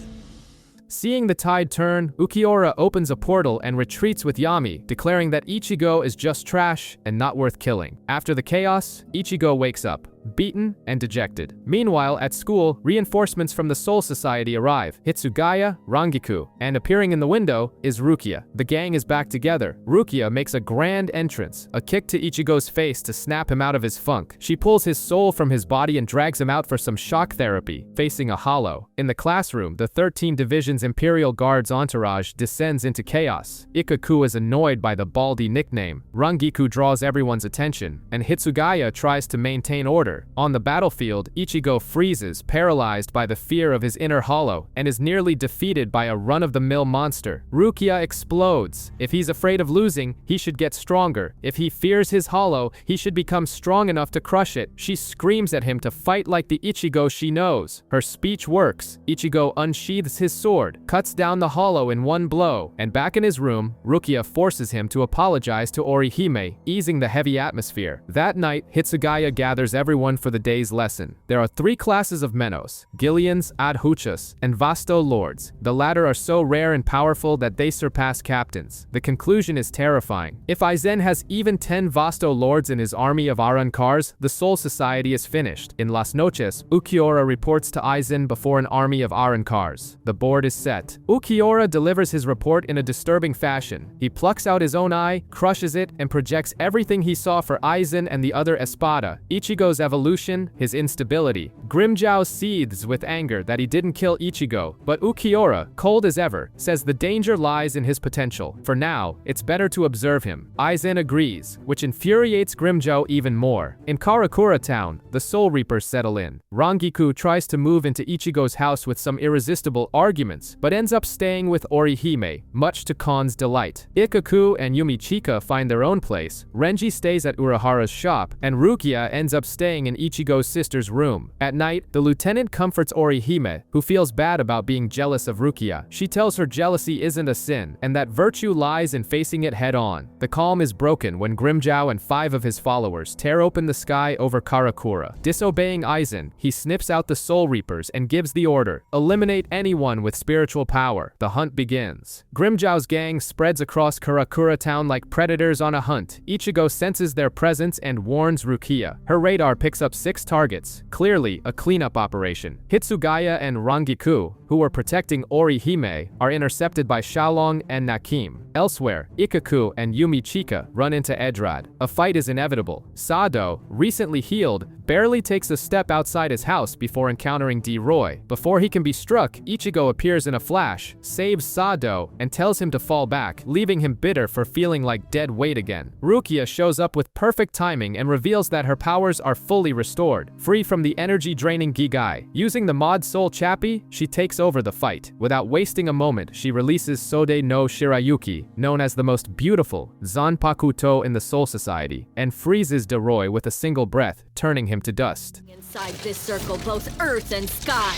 Seeing the tide turn, Ukiura opens a portal and retreats with Yami, declaring that Ichigo is just trash and not worth killing. After the chaos, Ichigo wakes up, beaten and dejected. Meanwhile, at school, reinforcements from the Soul Society arrive. Hitsugaya, Rangiku, and appearing in the window is Rukia. The gang is back together. Rukia makes a grand entrance, a kick to Ichigo's face to snap him out of his funk. She pulls his soul from his body and drags him out for some shock therapy, facing a hollow. In the classroom, the 13 Division's Imperial Guard's entourage descends into chaos. Ikaku is annoyed by the Baldy nickname. Rangiku draws everyone's attention, and Hitsugaya tries to maintain order. On the battlefield, Ichigo freezes, paralyzed by the fear of his inner hollow, and is nearly defeated by a run-of-the-mill monster. Rukia explodes. If he's afraid of losing, he should get stronger. If he fears his hollow, he should become strong enough to crush it. She screams at him to fight like the Ichigo she knows. Her speech works. Ichigo unsheathes his sword, cuts down the hollow in one blow, and back in his room, Rukia forces him to apologize to Orihime, easing the heavy atmosphere. That night, Hitsugaya gathers everyone for the day's lesson. There are 3 classes of Menos: Gillians, Adhuchas, and Vasto Lords. The latter are so rare and powerful that they surpass captains. The conclusion is terrifying. If Aizen has even 10 Vasto Lords in his army of Arankars, the Soul Society is finished. In Las Noches, Ukiura reports to Aizen before an army of Arankars. The board is set. Ukiura delivers his report in a disturbing fashion. He plucks out his own eye, crushes it, and projects everything he saw for Aizen and the other Espada. Ichigo's evolution, his instability. Grimmjow seethes with anger that he didn't kill Ichigo, but Ukiura, cold as ever, says the danger lies in his potential. For now, it's better to observe him. Aizen agrees, which infuriates Grimmjow even more. In Karakura town, the Soul Reapers settle in. Rangiku tries to move into Ichigo's house with some irresistible arguments, but ends up staying with Orihime, much to Kon's delight. Ikaku and Yumichika find their own place, Renji stays at Urahara's shop, and Rukia ends up staying in Ichigo's sister's room. At night, the lieutenant comforts Orihime, who feels bad about being jealous of Rukia. She tells her jealousy isn't a sin, and that virtue lies in facing it head-on. The calm is broken when Grimmjow and 5 of his followers tear open the sky over Karakura. Disobeying Aizen, he snips out the Soul Reapers and gives the order, eliminate anyone with spiritual power. The hunt begins. Grimmjow's gang spreads across Karakura town like predators on a hunt. Ichigo senses their presence and warns Rukia. Her radar picks picks up 6 targets, clearly a cleanup operation. Hitsugaya and Rangiku, who were protecting Orihime, are intercepted by Xiaolong and Nakim. Elsewhere, Ikaku and Yumi Chika run into Edrad. A fight is inevitable. Sado, recently healed, barely takes a step outside his house before encountering D-Roy. Before he can be struck, Ichigo appears in a flash, saves Sado, and tells him to fall back, leaving him bitter for feeling like dead weight again. Rukia shows up with perfect timing and reveals that her powers are fully restored, free from the energy-draining Gigai. Using the Mod Soul Chappie, she takes over the fight. Without wasting a moment, she releases Sode no Shirayuki, known as the most beautiful Zanpakuto in the Soul Society, and freezes D-Roy with a single breath, turning him to dust. Inside this circle, both earth and sky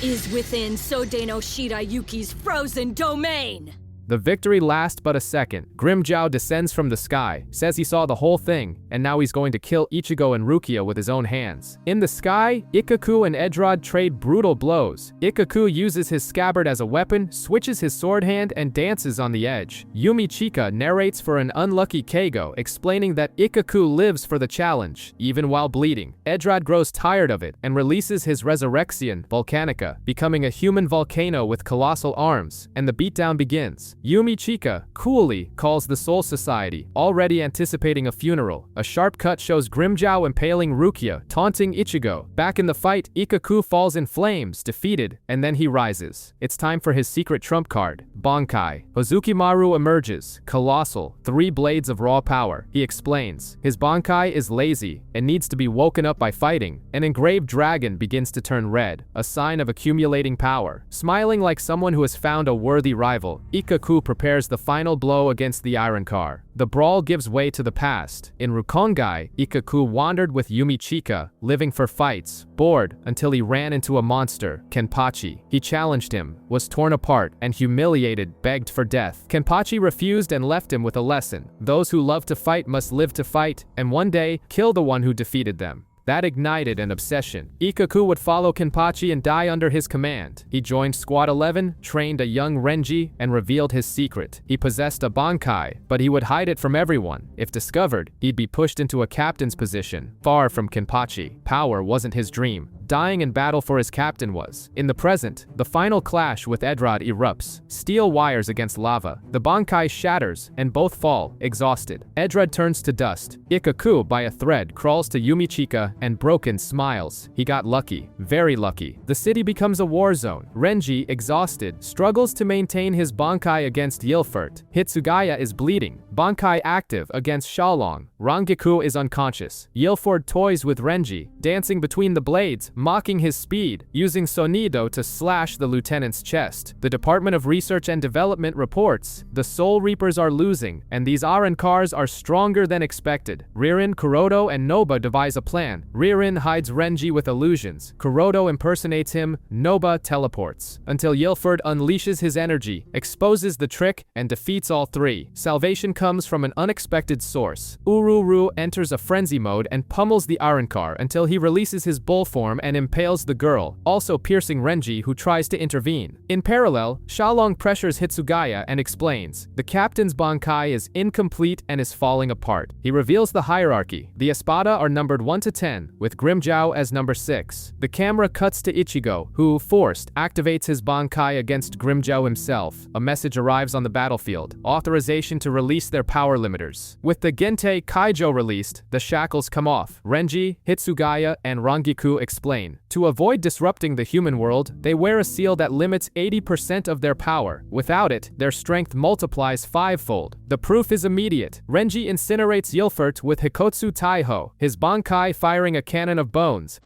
is within Sodeno Shirayuki's frozen domain. The victory lasts but a second. Grimmjow descends from the sky, says he saw the whole thing, and now he's going to kill Ichigo and Rukia with his own hands. In the sky, Ikaku and Edrad trade brutal blows. Ikaku uses his scabbard as a weapon, switches his sword hand, and dances on the edge. Yumi Chika narrates for an unlucky Keigo, explaining that Ikaku lives for the challenge, even while bleeding. Edrad grows tired of it and releases his Resurrection, Volcanica, becoming a human volcano with colossal arms, and the beatdown begins. Yumi Chika, coolly, calls the Soul Society, already anticipating a funeral. A sharp cut shows Grimmjow impaling Rukia, taunting Ichigo. Back in the fight, Ikaku falls in flames, defeated, and then he rises. It's time for his secret trump card, Bankai. Hozukimaru emerges, colossal, 3 blades of raw power. He explains, his Bankai is lazy and needs to be woken up by fighting. An engraved dragon begins to turn red, a sign of accumulating power. Smiling like someone who has found a worthy rival, Ikaku prepares the final blow against the Iron Car. The brawl gives way to the past. In Rukongai, Ikaku wandered with Yumi Chika, living for fights, bored until he ran into a monster, Kenpachi. He challenged him, was torn apart, and humiliated, begged for death. Kenpachi refused and left him with a lesson. Those who love to fight must live to fight, and one day, kill the one who defeated them. That ignited an obsession. Ikaku would follow Kenpachi and die under his command. He joined Squad 11, trained a young Renji, and revealed his secret. He possessed a Bankai, but he would hide it from everyone. If discovered, he'd be pushed into a captain's position, far from Kenpachi. Power wasn't his dream. Dying in battle for his captain was. In the present, the final clash with Edrad erupts. Steel wires against lava. The Bankai shatters, and both fall, exhausted. Edrad turns to dust. Ikaku, by a thread, crawls to Yumi Chika, and broken smiles. He got lucky. Very lucky. The city becomes a war zone. Renji, exhausted, struggles to maintain his Bankai against Yilfurt. Hitsugaya is bleeding. Bankai active against Xiaolong. Rangiku is unconscious. Yilfurt toys with Renji, dancing between the blades, mocking his speed, using Sonido to slash the lieutenant's chest. The Department of Research and Development reports, the Soul Reapers are losing, and these Arankars are stronger than expected. Ririn, Kurodo, and Noba devise a plan. Ririn hides Renji with illusions. Kurodo impersonates him. Noba teleports. Until Yilfurt unleashes his energy, exposes the trick, and defeats all 3. Salvation comes from an unexpected source. Ururu enters a frenzy mode and pummels the Arankar until he releases his bull form and impales the girl, also piercing Renji, who tries to intervene. In parallel, Xiaolong pressures Hitsugaya and explains, the captain's Bankai is incomplete and is falling apart. He reveals the hierarchy. The Espada are numbered 1 to 10, with Grimmjow as number 6. The camera cuts to Ichigo, who, forced, activates his Bankai against Grimmjow himself. A message arrives on the battlefield, authorization to release their power limiters. With the Gente Kaijo released, the shackles come off. Renji, Hitsugaya, and Rangiku explain. To avoid disrupting the human world, they wear a seal that limits 80% of their power. Without it, their strength multiplies 5-fold. The proof is immediate. Renji incinerates Yilfurt with Hikotsu Taiho, his Bankai firing a cannon of bones.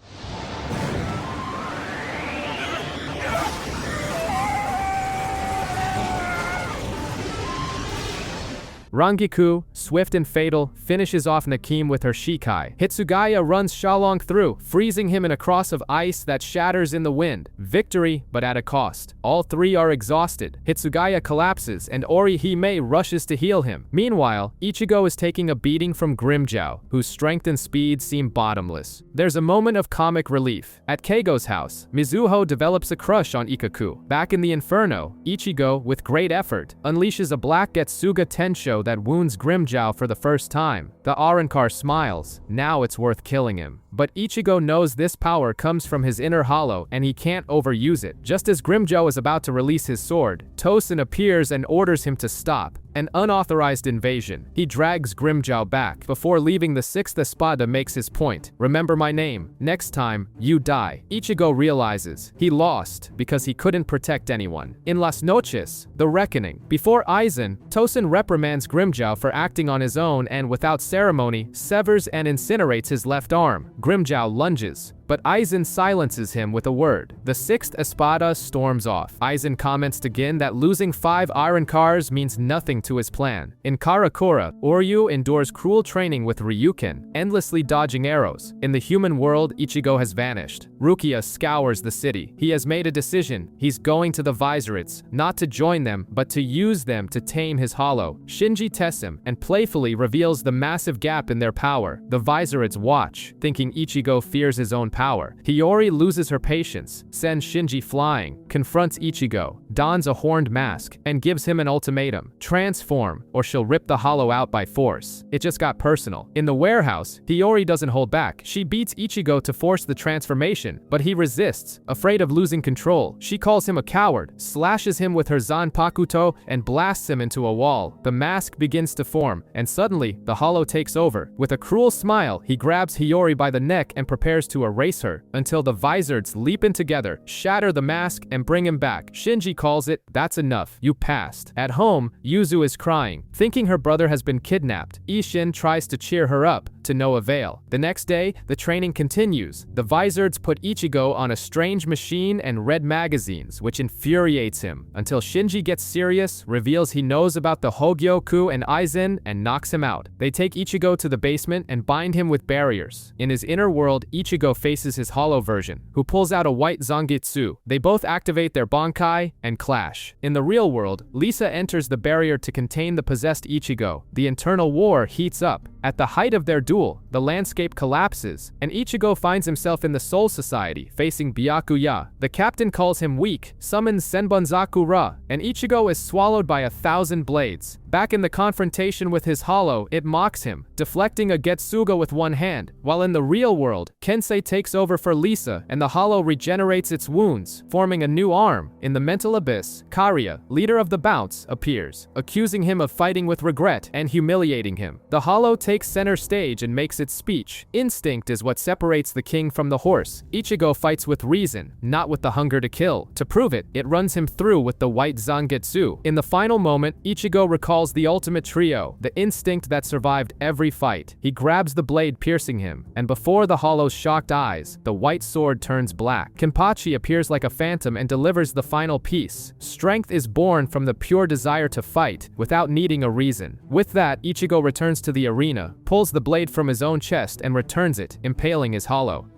Rangiku, swift and fatal, finishes off Nakim with her Shikai. Hitsugaya runs Xiaolong through, freezing him in a cross of ice that shatters in the wind. Victory, but at a cost. All 3 are exhausted. Hitsugaya collapses, and Orihime rushes to heal him. Meanwhile, Ichigo is taking a beating from Grimmjow, whose strength and speed seem bottomless. There's a moment of comic relief. At Keigo's house, Mizuho develops a crush on Ikaku. Back in the Inferno, Ichigo, with great effort, unleashes a black Getsuga Tensho that wounds Grimmjow for the first time. The Arrancar smiles. Now it's worth killing him. But Ichigo knows this power comes from his inner hollow and he can't overuse it. Just as Grimmjow is about to release his sword, Tosin appears and orders him to stop. An unauthorized invasion. He drags Grimmjow back. Before leaving, the sixth Espada makes his point. Remember my name. Next time, you die. Ichigo realizes he lost because he couldn't protect anyone. In Las Noches, the reckoning. Before Aizen, Tosin reprimands Grimmjow for acting on his own and without ceremony, severs and incinerates his left arm. Grimmjow lunges, but Aizen silences him with a word. The sixth Espada storms off. Aizen comments to Gin that losing 5 iron cars means nothing to his plan. In Karakura, Oryu endures cruel training with Ryuken, endlessly dodging arrows. In the human world, Ichigo has vanished. Rukia scours the city. He has made a decision. He's going to the Visorates, not to join them, but to use them to tame his hollow. Shinji tests him and playfully reveals the massive gap in their power. The Visorates watch, thinking Ichigo fears his own power. Hiyori loses her patience, sends Shinji flying, confronts Ichigo, dons a horned mask, and gives him an ultimatum. Transform, or she'll rip the hollow out by force. It just got personal. In the warehouse, Hiyori doesn't hold back. She beats Ichigo to force the transformation, but he resists, afraid of losing control. She calls him a coward, slashes him with her Zanpakuto, and blasts him into a wall. The mask begins to form, and suddenly, the hollow takes over. With a cruel smile, he grabs Hiyori by the neck and prepares to erase her, until the Vizards leap in together, shatter the mask, and bring him back. Shinji calls it, "That's enough, you passed." At home, Yuzu is crying. Thinking her brother has been kidnapped, Ishin tries to cheer her up, to no avail. The next day, the training continues. The Vizards put Ichigo on a strange machine and read magazines, which infuriates him, until Shinji gets serious, reveals he knows about the Hogyoku and Aizen, and knocks him out. They take Ichigo to the basement and bind him with barriers. In his inner world, Ichigo faces his hollow version, who pulls out a white Zangetsu. They both activate their Bankai and clash. In the real world, Lisa enters the barrier to contain the possessed Ichigo. The internal war heats up. At the height of their duel, the landscape collapses, and Ichigo finds himself in the Soul Society, facing Byakuya. The captain calls him weak, summons Senbonzaku-ra, and Ichigo is swallowed by 1,000 blades. Back in the confrontation with his hollow, it mocks him, deflecting a Getsuga with one hand, while in the real world, Kensei takes over for Lisa, and the hollow regenerates its wounds, forming a new arm. In the mental abyss, Karia, leader of the Bounce, appears, accusing him of fighting with regret and humiliating him. The hollow takes center stage and makes its speech. Instinct is what separates the king from the horse. Ichigo fights with reason, not with the hunger to kill. To prove it, it runs him through with the white Zangetsu. In the final moment, Ichigo recalls the ultimate trio, the instinct that survived every fight. He grabs the blade piercing him, and before the hollow's shocked eyes, the white sword turns black. Kenpachi appears like a phantom and delivers the final piece. Strength is born from the pure desire to fight, without needing a reason. With that, Ichigo returns to the arena, pulls the blade from his own chest and returns it, impaling his hollow.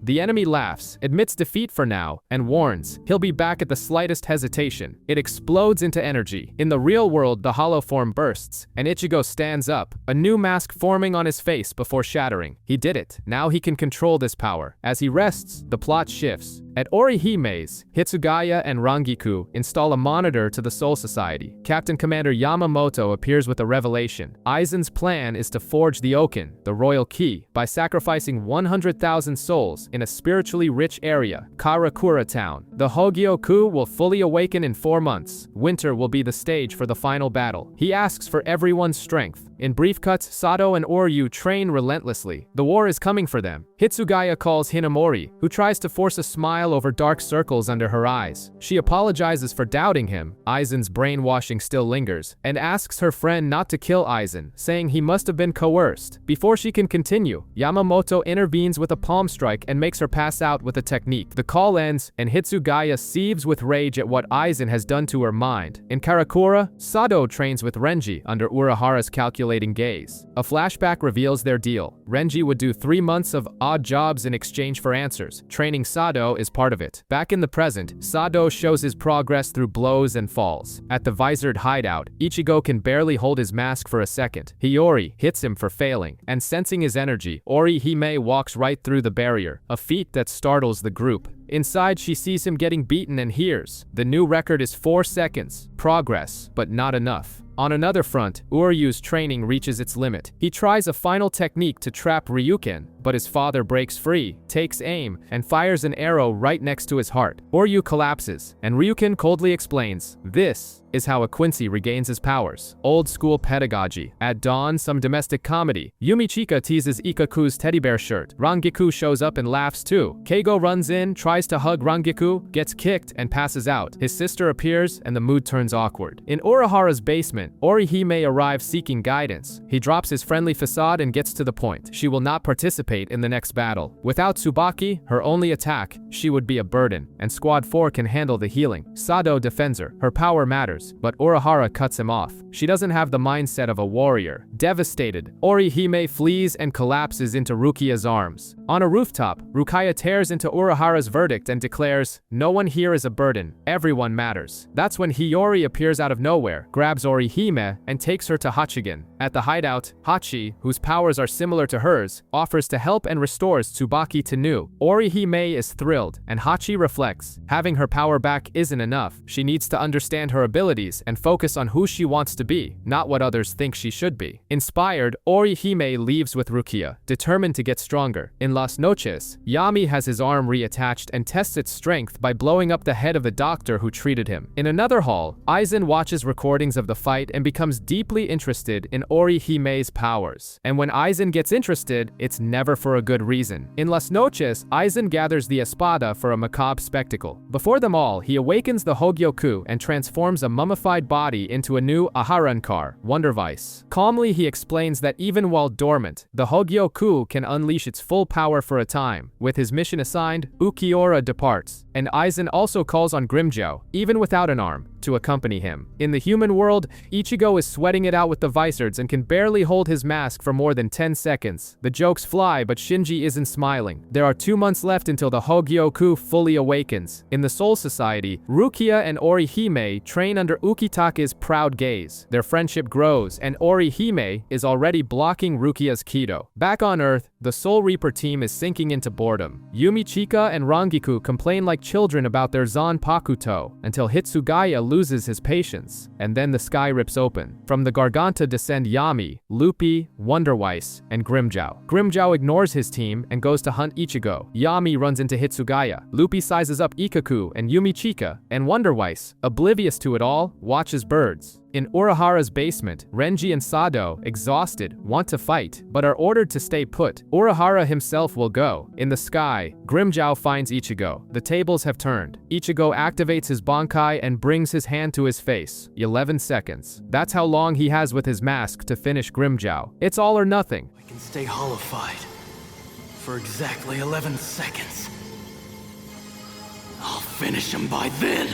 The enemy laughs, admits defeat for now, and warns he'll be back at the slightest hesitation. It explodes into energy. In the real world, the hollow form bursts, and Ichigo stands up, a new mask forming on his face before shattering. He did it. Now he can control this power. As he rests, the plot shifts. At Orihime's, Hitsugaya and Rangiku install a monitor to the Soul Society. Captain Commander Yamamoto appears with a revelation. Aizen's plan is to forge the Oken, the royal key, by sacrificing 100,000 souls in a spiritually rich area, Karakura town. The Hogyoku will fully awaken in 4 months. Winter will be the stage for the final battle. He asks for everyone's strength. In brief cuts, Sato and Oryu train relentlessly. The war is coming for them. Hitsugaya calls Hinamori, who tries to force a smile over dark circles under her eyes. She apologizes for doubting him. Aizen's brainwashing still lingers, and asks her friend not to kill Aizen, saying he must have been coerced. Before she can continue, Yamamoto intervenes with a palm strike and makes her pass out with a technique. The call ends, and Hitsugaya seethes with rage at what Aizen has done to her mind. In Karakura, Sato trains with Renji under Urahara's calculation. calculating gaze. A flashback reveals their deal. Renji would do 3 months of odd jobs in exchange for answers. Training Sado is part of it. Back in the present, Sado shows his progress through blows and falls. At the visored hideout, Ichigo can barely hold his mask for a second. Hiyori hits him for failing, and sensing his energy, Orihime walks right through the barrier, a feat that startles the group. Inside, she sees him getting beaten and hears. The new record is 4 seconds. Progress, but not enough. On another front, Uryu's training reaches its limit. He tries a final technique to trap Ryuken, but his father breaks free, takes aim, and fires an arrow right next to his heart. Uryu collapses, and Ryuken coldly explains, "This is how a Quincy regains his powers." Old school pedagogy. At dawn, some domestic comedy. Yumichika teases Ikaku's teddy bear shirt. Rangiku shows up and laughs too. Keigo runs in, tries to hug Rangiku, gets kicked, and passes out. His sister appears, and the mood turns awkward. In Urahara's basement, Orihime arrives seeking guidance. He drops his friendly facade and gets to the point. She will not participate in the next battle. Without Tsubaki, her only attack, she would be a burden, and Squad 4 can handle the healing. Sado defends her. Her power matters, but Urahara cuts him off. She doesn't have the mindset of a warrior. Devastated, Orihime flees and collapses into Rukia's arms. On a rooftop, Rukia tears into Urahara's verdict and declares, "No one here is a burden. Everyone matters." That's when Hiyori appears out of nowhere, grabs Orihime, and takes her to Hachigen. At the hideout, Hachi, whose powers are similar to hers, offers to help and restores Tsubaki to Nu. Orihime is thrilled, and Hachi reflects. Having her power back isn't enough. She needs to understand her abilities and focus on who she wants to be, not what others think she should be. Inspired, Orihime leaves with Rukia, determined to get stronger. In Las Noches, Yami has his arm reattached and tests its strength by blowing up the head of the doctor who treated him. In another hall, Aizen watches recordings of the fight and becomes deeply interested in Orihime's powers. And when Aizen gets interested, it's never for a good reason. In Las Noches, Aizen gathers the espada for a macabre spectacle. Before them all, he awakens the Hogyoku and transforms a mummified body into a new Aharankar, Wondervice. Calmly, he explains that even while dormant, the Hogyoku can unleash its full power for a time. With his mission assigned, Ukiura departs, and Aizen also calls on Grimmjow, even without an arm, to accompany him. In the human world, Ichigo is sweating it out with the Visards and can barely hold his mask for more than 10 seconds. The jokes fly, but Shinji isn't smiling. There are 2 months left until the Hogyoku fully awakens. In the Soul Society, Rukia and Orihime train under Ukitake's proud gaze. Their friendship grows, and Orihime is already blocking Rukia's Kido. Back on Earth, the Soul Reaper team is sinking into boredom. Yumichika and Rangiku complain like children about their Zanpakuto, until Hitsugaya loses his patience, and then the sky rips open. From the Garganta descend Yami, Lupi, Wonderweiss, and Grimmjow. Grimmjow ignores his team and goes to hunt Ichigo. Yami runs into Hitsugaya. Lupi sizes up Ikaku and Yumichika, and Wonderweiss, oblivious to it all, watches birds. In Urahara's basement, Renji and Sado, exhausted, want to fight, but are ordered to stay put. Urahara himself will go. In the sky, Grimmjow finds Ichigo. The tables have turned. Ichigo activates his Bankai and brings his hand to his face. 11 seconds. That's how long he has with his mask to finish Grimmjow. It's all or nothing. I can stay hollowified for exactly 11 seconds. I'll finish him by then.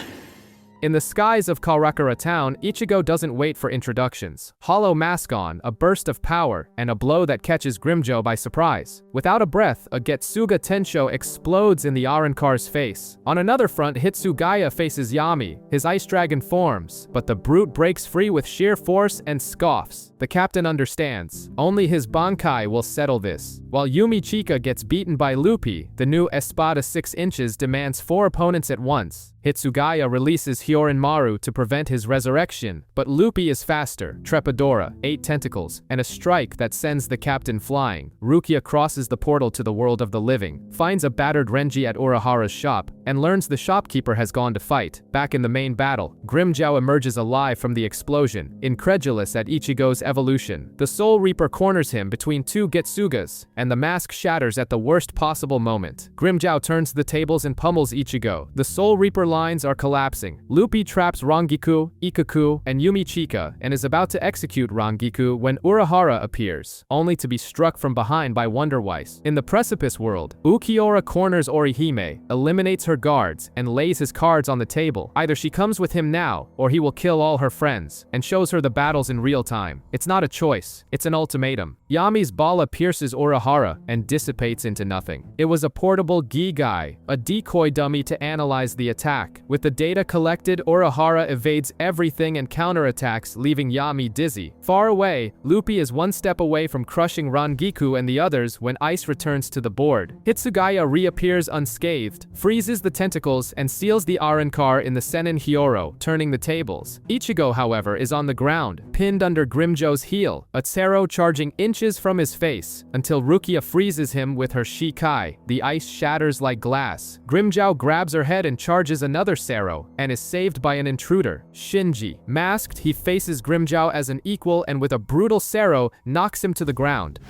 In the skies of Karakura town, Ichigo doesn't wait for introductions. Hollow mask on, a burst of power, and a blow that catches Grimmjow by surprise. Without a breath, a Getsuga Tensho explodes in the Arrancar's face. On another front, Hitsugaya faces Yami. His ice dragon forms, but the brute breaks free with sheer force and scoffs. The captain understands. Only his Bankai will settle this. While Yumichika gets beaten by Lupi, the new Espada 6 inches demands 4 opponents at once. Hitsugaya releases Hyorinmaru to prevent his resurrection, but Lupi is faster, Trepadora, 8 tentacles, and a strike that sends the captain flying. Rukia crosses the portal to the world of the living, finds a battered Renji at Urahara's shop, and learns the shopkeeper has gone to fight. Back in the main battle, Grimmjow emerges alive from the explosion, incredulous at Ichigo's evolution. The Soul Reaper corners him between 2 Getsugas, and the mask shatters at the worst possible moment. Grimmjow turns the tables and pummels Ichigo. The Soul Reaper lines are collapsing. Luffy traps Rangiku, Ikaku, and Yumichika and is about to execute Rangiku when Urahara appears, only to be struck from behind by Wonderweiss. In the Precipice world, Ukiura corners Orihime, eliminates her guards, and lays his cards on the table. Either she comes with him now, or he will kill all her friends, and shows her the battles in real time. It's not a choice, it's an ultimatum. Yami's bala pierces Urahara and dissipates into nothing. It was a portable Gigai, a decoy dummy to analyze the attack. With the data collected, Urahara evades everything and counterattacks, leaving Yami dizzy. Far away, Luffy is one step away from crushing Rangiku and the others when ice returns to the board. Hitsugaya reappears unscathed, freezes the tentacles, and seals the Arrancar in the Senin Hyoro, turning the tables. Ichigo, however, is on the ground, pinned under Grimjou's heel, a Tsero charging inches from his face, until Rukia freezes him with her Shikai. The ice shatters like glass. Grimjou grabs her head and charges another Tsero, and is saved by an intruder, Shinji. Masked, he faces Grimjou as an equal and with a brutal Tsero, knocks him to the ground.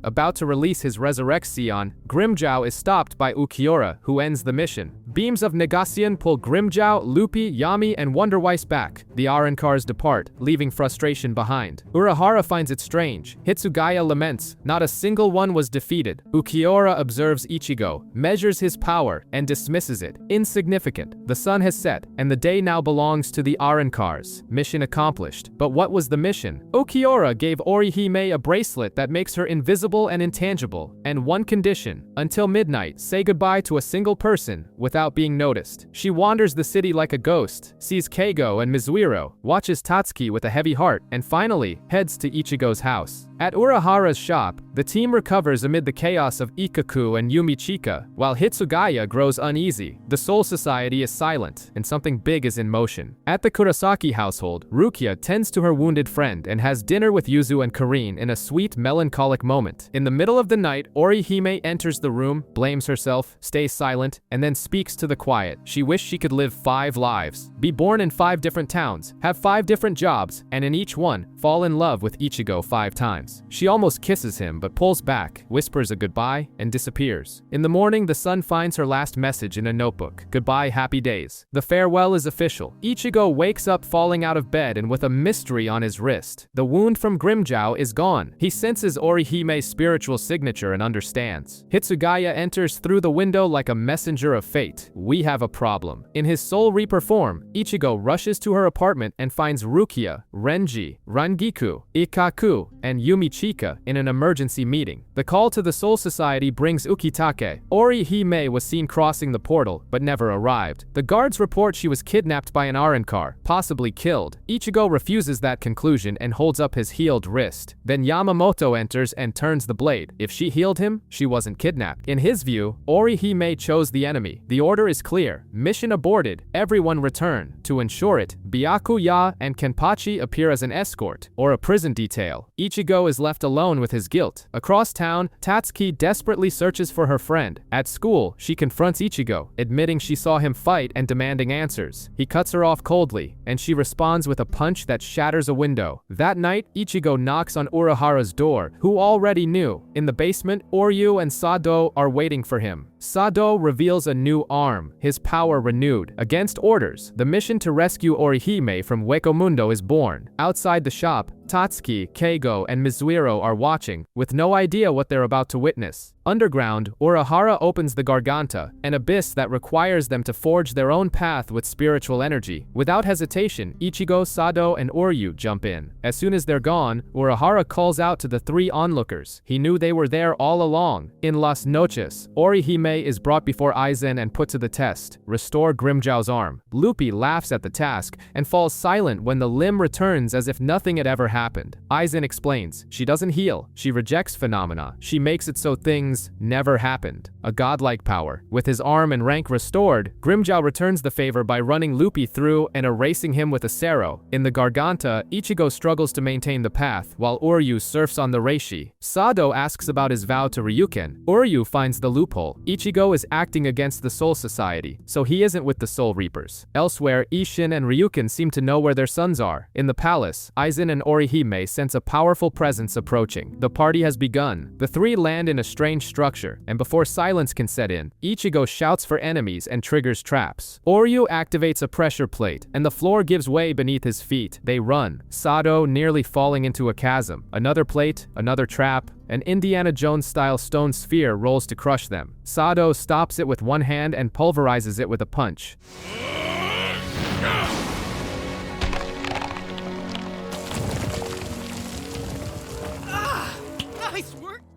About to release his Resurrect Sion, Grimjou is stopped by Ukiura, who ends the mission. Beams of Negation pull Grimjou, Luffy, Yami, and Wonderweiss back. The Arrancars depart, leaving frustration behind. Urahara finds it strange. Hitsugaya laments. Not a single one was defeated. Ukiura observes Ichigo, measures his power, and dismisses it. Insignificant. The sun has set, and the day now belongs to the Arrancars. Mission accomplished. But what was the mission? Ukiura gave Orihime a bracelet that makes her invisible and intangible, and one condition: until midnight, say goodbye to a single person without being noticed. She wanders the city like a ghost, sees Keigo and Mizuiro, watches Tatsuki with a heavy heart, and finally heads to Ichigo's house. At Urahara's shop, the team recovers amid the chaos of Ikaku and Yumichika, while Hitsugaya grows uneasy. The Soul Society is silent, and something big is in motion. At the Kurosaki household, Rukia tends to her wounded friend and has dinner with Yuzu and Karin in a sweet, melancholic moment. In the middle of the night, Orihime enters the room, blames herself, stays silent, and then speaks to the quiet. She wished she could live 5 lives, be born in 5 different towns, have 5 different jobs, and in each one, fall in love with Ichigo 5 times. She almost kisses him, but pulls back, whispers a goodbye, and disappears. In the morning, the sun finds her last message in a notebook. Goodbye, happy days. The farewell is official. Ichigo wakes up falling out of bed and with a mystery on his wrist. The wound from Grimjou is gone. He senses Orihime's spiritual signature and understands. Hitsugaya enters through the window like a messenger of fate. We have a problem. In his Soul Reaper form, Ichigo rushes to her apartment and finds Rukia, Renji, Rangiku, Ikaku, and Yumichika in an emergency meeting. The call to the Soul Society brings Ukitake. Orihime was seen crossing the portal, but never arrived. The guards report she was kidnapped by an Arrancar, possibly killed. Ichigo refuses that conclusion and holds up his healed wrist. Then Yamamoto enters and turns the blade. If she healed him, she wasn't kidnapped. In his view, Orihime chose the enemy. The order is clear. Mission aborted. Everyone return. To ensure it, Byakuya and Kenpachi appear as an escort, or a prison detail. Ichigo is left alone with his guilt. Across town, Tatsuki desperately searches for her friend. At school, she confronts Ichigo, admitting she saw him fight and demanding answers. He cuts her off coldly, and she responds with a punch that shatters a window. That night, Ichigo knocks on Urahara's door, who already knew. In the basement, Oryu and Sado are waiting for him. Sado reveals a new arm, his power renewed. Against orders, the mission to rescue Orihime from Huecomundo is born. Outside the shop, Tatsuki, Keigo, and Mizuiro are watching, with no idea what they're about to witness. Underground, Urahara opens the Garganta, an abyss that requires them to forge their own path with spiritual energy. Without hesitation, Ichigo, Sado, and Oryu jump in. As soon as they're gone, Urahara calls out to the 3 onlookers. He knew they were there all along. In Las Noches, Orihime is brought before Aizen and put to the test. Restore Grimjou's arm. Luffy laughs at the task and falls silent when the limb returns as if nothing had ever happened. Aizen explains, she doesn't heal, she rejects phenomena. She makes it so things things never happened. A godlike power. With his arm and rank restored, Grimmjow returns the favor by running Luffy through and erasing him with a Sero. In the Garganta, Ichigo struggles to maintain the path, while Uryu surfs on the Reishi. Sado asks about his vow to Ryuken. Uryu finds the loophole. Ichigo is acting against the Soul Society, so he isn't with the Soul Reapers. Elsewhere, Isshin and Ryuken seem to know where their sons are. In the palace, Aizen and Orihime sense a powerful presence approaching. The party has begun. The three land in a strange structure, and before silence can set in, Ichigo shouts for enemies and triggers traps. Oryu activates a pressure plate, and the floor gives way beneath his feet. They run, Sado nearly falling into a chasm. Another plate, another trap. An Indiana Jones-style stone sphere rolls to crush them. Sado stops it with one hand and pulverizes it with a punch.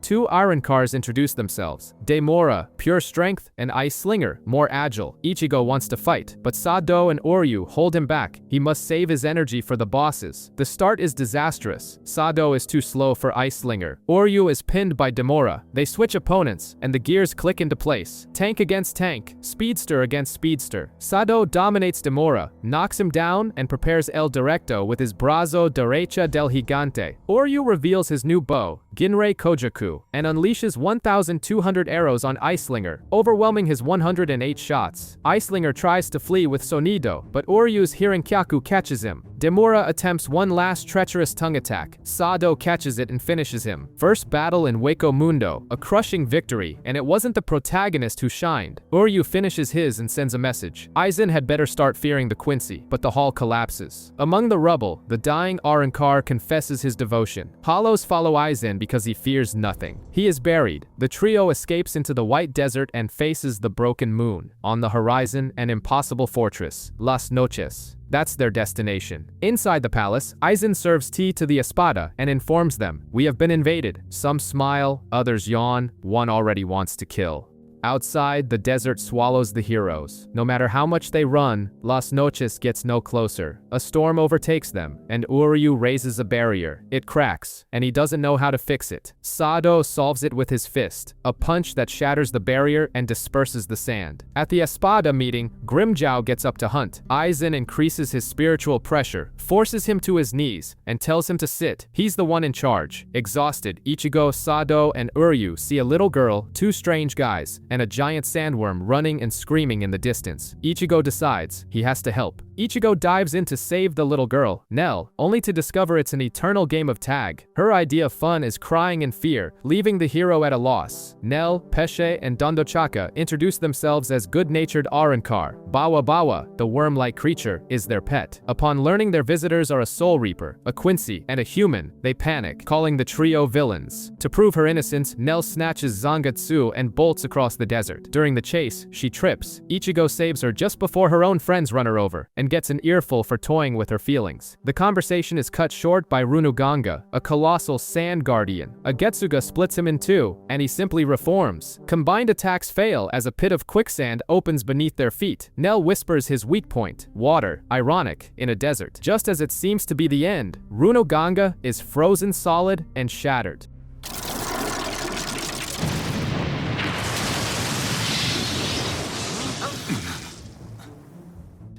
Two iron cars introduce themselves. Demora, pure strength, and Ice Slinger, more agile. Ichigo wants to fight, but Sado and Oryu hold him back. He must save his energy for the bosses. The start is disastrous. Sado is too slow for Ice Slinger. Oryu is pinned by Demora. They switch opponents, and the gears click into place. Tank against tank, speedster against speedster. Sado dominates Demora, knocks him down, and prepares El Directo with his Brazo Derecha del Gigante. Oryu reveals his new bow, Ginrei Kojaku, and unleashes 1,200 arrows on Icelinger, overwhelming his 108 shots. Icelinger tries to flee with Sonido, but Oryu's Hirankyaku catches him. Demora attempts one last treacherous tongue attack. Sado catches it and finishes him. First battle in Hueco Mundo, a crushing victory, and it wasn't the protagonist who shined. Oryu finishes his and sends a message. Aizen had better start fearing the Quincy, but the hall collapses. Among the rubble, the dying Arrancar confesses his devotion. Hollows follow Aizen because he fears nothing. He is buried. The trio escapes into the white desert and faces the broken moon. On the horizon, an impossible fortress, Las Noches. That's their destination. Inside the palace, Aizen serves tea to the Espada and informs them, "We have been invaded." Some smile, others yawn, one already wants to kill. Outside, the desert swallows the heroes. No matter how much they run, Las Noches gets no closer. A storm overtakes them, and Uryu raises a barrier. It cracks, and he doesn't know how to fix it. Sado solves it with his fist, a punch that shatters the barrier and disperses the sand. At the Espada meeting, Grimmjow gets up to hunt. Aizen increases his spiritual pressure, forces him to his knees, and tells him to sit. He's the one in charge. Exhausted, Ichigo, Sado, and Uryu see a little girl, two strange guys, and a giant sandworm running and screaming in the distance. Ichigo decides he has to help. Ichigo dives in to save the little girl, Nell, only to discover it's an eternal game of tag. Her idea of fun is crying in fear, leaving the hero at a loss. Nell, Pesce, and Dondochaka introduce themselves as good-natured Arrancar. Bawa Bawa, the worm-like creature, is their pet. Upon learning their visitors are a Soul Reaper, a Quincy, and a human, they panic, calling the trio villains. To prove her innocence, Nell snatches Zangetsu and bolts across the desert. During the chase, she trips. Ichigo saves her just before her own friends run her over, and gets an earful for toying with her feelings. The conversation is cut short by Runuganga, a colossal sand guardian. A Getsuga splits him in two, and he simply reforms. Combined attacks fail as a pit of quicksand opens beneath their feet. Nell whispers his weak point, water, ironic, in a desert. Just as it seems to be the end, Runuganga is frozen solid and shattered.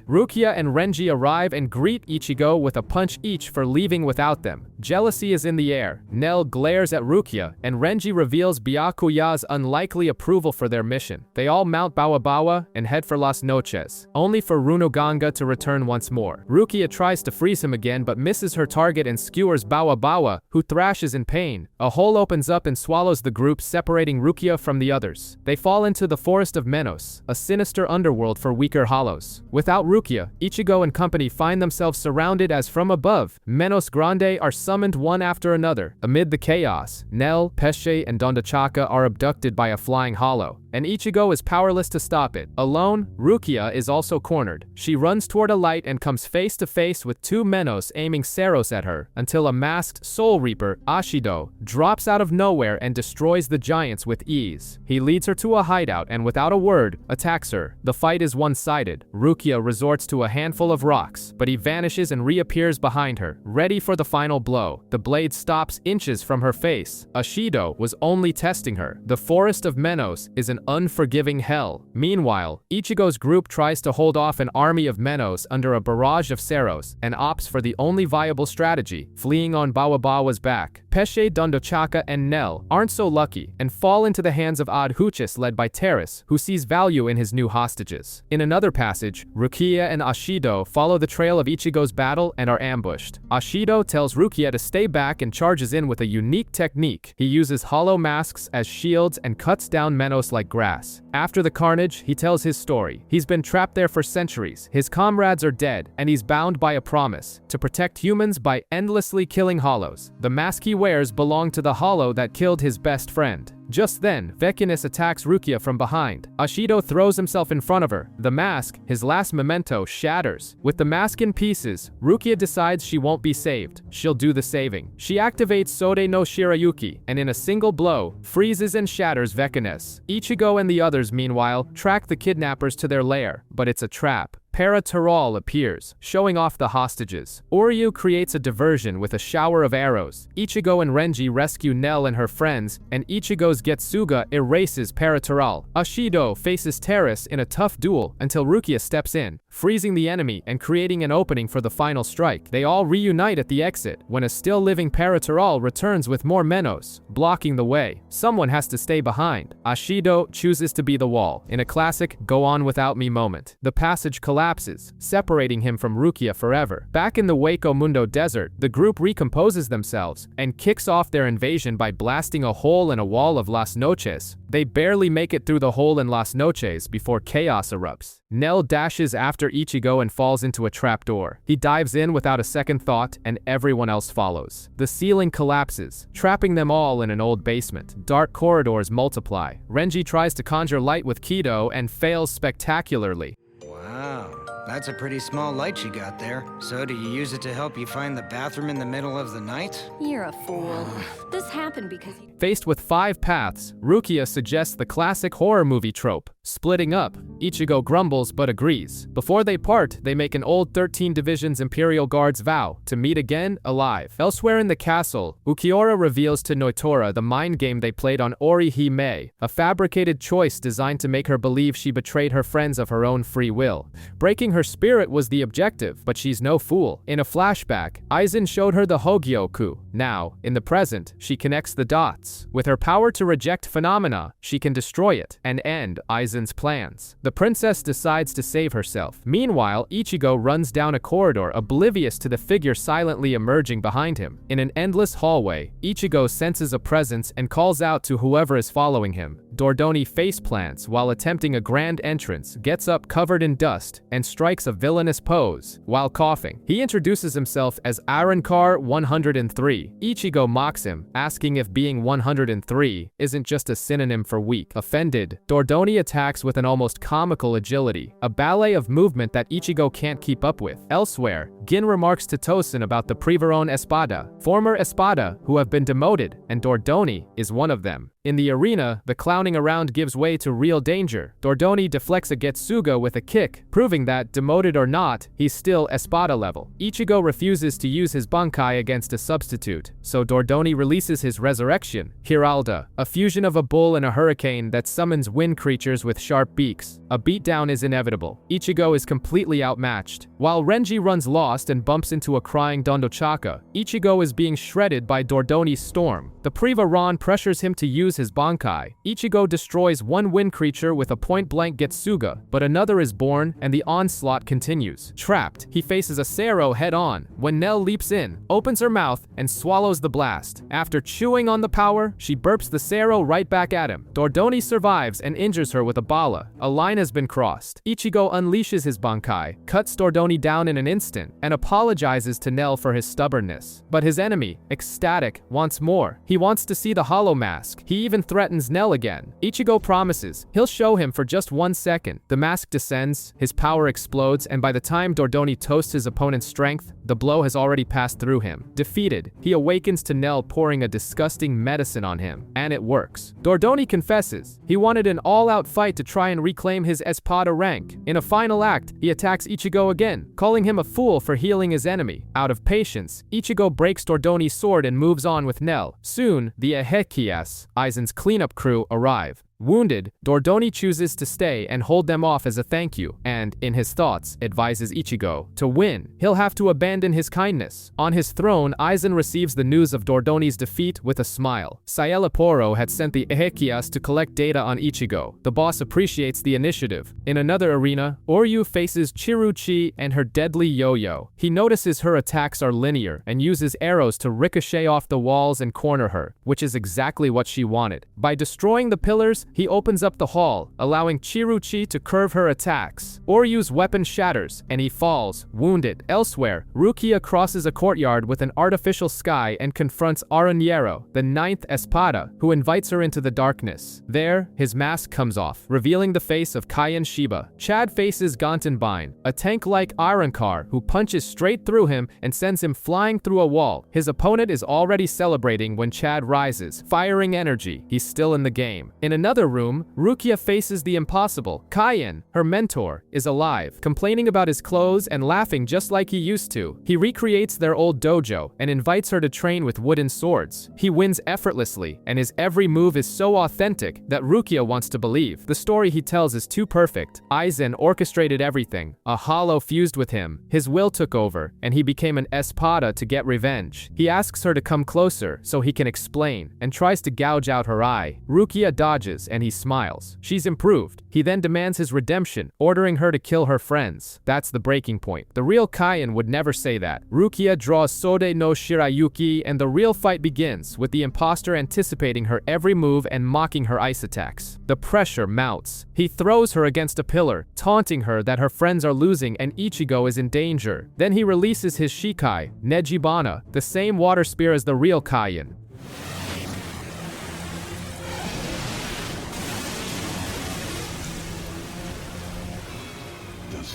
Rukia and Renji arrive and greet Ichigo with a punch each for leaving without them. Jealousy is in the air. Nell glares at Rukia, and Renji reveals Byakuya's unlikely approval for their mission. They all mount Bawa Bawa and head for Las Noches, only for Runuganga to return once more. Rukia tries to freeze him again but misses her target and skewers Bawa Bawa, who thrashes in pain. A hole opens up and swallows the group, separating Rukia from the others. They fall into the Forest of Menos, a sinister underworld for weaker hollows. Without Rukia, Ichigo and company find themselves surrounded as from above, Menos Grande are summoned one after another. Amid the chaos, Nell, Pesce, and Dondochaka are abducted by a flying hollow, and Ichigo is powerless to stop it. Alone, Rukia is also cornered. She runs toward a light and comes face to face with two Menos aiming Seros at her, until a masked Soul Reaper, Ashido, drops out of nowhere and destroys the giants with ease. He leads her to a hideout and without a word, attacks her. The fight is one-sided. Rukia resorts resorts to a handful of rocks, but he vanishes and reappears behind her, ready for the final blow. The blade stops inches from her face. Ashido was only testing her. The forest of Menos is an unforgiving hell. Meanwhile, Ichigo's group tries to hold off an army of Menos under a barrage of Seros and opts for the only viable strategy, fleeing on Bawabawa's back. Pesce, Dondochaka, and Nell aren't so lucky and fall into the hands of Adhuchis led by Terrace, who sees value in his new hostages. In another passage, Rukia and Ashido follow the trail of Ichigo's battle and are ambushed. Ashido tells Rukia to stay back and charges in with a unique technique. He uses hollow masks as shields and cuts down Menos like grass. After the carnage, he tells his story. He's been trapped there for centuries, his comrades are dead, and he's bound by a promise to protect humans by endlessly killing hollows. The mask he wears belonged to the hollow that killed his best friend. Just then, Vecinus attacks Rukia from behind. Ashido throws himself in front of her. The mask, his last memento, shatters. With the mask in pieces, Rukia decides she won't be saved. She'll do the saving. She activates Sode no Shirayuki, and in a single blow, freezes and shatters Vecinus. Ichigo and the others, meanwhile, track the kidnappers to their lair, but it's a trap. Para-Teral appears, showing off the hostages. Oryu creates a diversion with a shower of arrows. Ichigo and Renji rescue Nell and her friends, and Ichigo's Getsuga erases Para-Teral. Ashido faces Terrace in a tough duel until Rukia steps in, freezing the enemy and creating an opening for the final strike. They all reunite at the exit when a still-living Para-Teral returns with more Menos, blocking the way. Someone has to stay behind. Ashido chooses to be the wall, in a classic go on without me moment. The passage collapses, separating him from Rukia forever. Back in the Hueco Mundo desert, the group recomposes themselves and kicks off their invasion by blasting a hole in a wall of Las Noches. They barely make it through the hole in Las Noches before chaos erupts. Nell dashes after Ichigo and falls into a trapdoor. He dives in without a second thought, and everyone else follows. The ceiling collapses, trapping them all in an old basement. Dark corridors multiply. Renji tries to conjure light with Kido and fails spectacularly. Wow, that's a pretty small light you got there. So do you use it to help you find the bathroom in the middle of the night? You're a fool. This happened because you... Faced with 5 paths, Rukia suggests the classic horror movie trope, splitting up. Ichigo grumbles but agrees. Before they part, they make an old 13 Division's Imperial Guards vow to meet again alive. Elsewhere in the castle, Ukiura reveals to Noitora the mind game they played on Orihime, a fabricated choice designed to make her believe she betrayed her friends of her own free will. Breaking her spirit was the objective, but she's no fool. In a flashback, Aizen showed her the Hogyoku. Now, in the present, she connects the dots. With her power to reject phenomena, she can destroy it and end Aizen's plans. The princess decides to save herself. Meanwhile, Ichigo runs down a corridor oblivious to the figure silently emerging behind him. In an endless hallway, Ichigo senses a presence and calls out to whoever is following him. Dordoni faceplants while attempting a grand entrance, gets up covered in dust, and strikes a villainous pose while coughing. He introduces himself as Arankar 103. Ichigo mocks him, asking if being 103 isn't just a synonym for weak. Offended, Dordoni attacks with an almost comical agility, a ballet of movement that Ichigo can't keep up with. Elsewhere, Gin remarks to Tosen about the Privaron Espada, former Espada who have been demoted, and Dordoni is one of them. In the arena, the clowning around gives way to real danger. Dordoni deflects a Getsuga with a kick, proving that, demoted or not, he's still Espada level. Ichigo refuses to use his Bankai against a substitute, so Dordoni releases his resurrection, Hiralda, a fusion of a bull and a hurricane that summons wind creatures with sharp beaks. A beatdown is inevitable. Ichigo is completely outmatched. While Renji runs lost and bumps into a crying Dondochaka, Ichigo is being shredded by Dordoni's storm. The Privaron pressures him to use his Bankai. Ichigo destroys one wind creature with a point-blank Getsuga, but another is born and the onslaught continues. Trapped, he faces a Sero head-on when Nell leaps in, opens her mouth, and swallows the blast. After chewing on the power, she burps the Sero right back at him. Dordoni survives and injures her with a bala. A line has been crossed. Ichigo unleashes his Bankai, cuts Dordoni down in an instant, and apologizes to Nell for his stubbornness. But his enemy, ecstatic, wants more. He wants to see the hollow mask. He even threatens Nell again. Ichigo promises he'll show him for just 1 second. The mask descends, his power explodes, and by the time Dordoni toasts his opponent's strength, the blow has already passed through him. Defeated, he awakens to Nell pouring a disgusting medicine on him, and it works. Dordoni confesses he wanted an all-out fight to try and reclaim his Espada rank. In a final act, he attacks Ichigo again, calling him a fool for healing his enemy. Out of patience, Ichigo breaks Dordoni's sword and moves on with Nell. Soon, the Ehekias, Aizen's cleanup crew, arrive. Wounded, Dordoni chooses to stay and hold them off as a thank you, and, in his thoughts, advises Ichigo, to win, he'll have to abandon his kindness. On his throne, Aizen receives the news of Dordoni's defeat with a smile. Saelaporo had sent the Ehekias to collect data on Ichigo. The boss appreciates the initiative. In another arena, Oryu faces Chiruchi and her deadly yo-yo. He notices her attacks are linear and uses arrows to ricochet off the walls and corner her, which is exactly what she wanted. By destroying the pillars, he opens up the hall, allowing Chiruchi to curve her attacks. Oryu's weapon shatters, and he falls, wounded. Elsewhere, Rukia crosses a courtyard with an artificial sky and confronts Aranero, the 9th Espada, who invites her into the darkness. There, his mask comes off, revealing the face of Kaien Shiba. Chad faces Gantenbein, a tank-like Arankar who punches straight through him and sends him flying through a wall. His opponent is already celebrating when Chad rises, firing energy. He's still in the game. In another room, Rukia faces the impossible. Kaien, her mentor, is alive, complaining about his clothes and laughing just like he used to. He recreates their old dojo and invites her to train with wooden swords. He wins effortlessly, and his every move is so authentic that Rukia wants to believe. The story he tells is too perfect. Aizen orchestrated everything. A hollow fused with him. His will took over, and he became an Espada to get revenge. He asks her to come closer so he can explain, and tries to gouge out her eye. Rukia dodges, and he smiles. She's improved. He then demands his redemption, ordering her to kill her friends. That's the breaking point. The real Kaien would never say that. Rukia draws Sode no Shirayuki, and the real fight begins, with the imposter anticipating her every move and mocking her ice attacks. The pressure mounts. He throws her against a pillar, taunting her that her friends are losing and Ichigo is in danger. Then he releases his Shikai, Nejibana, the same water spear as the real Kaien.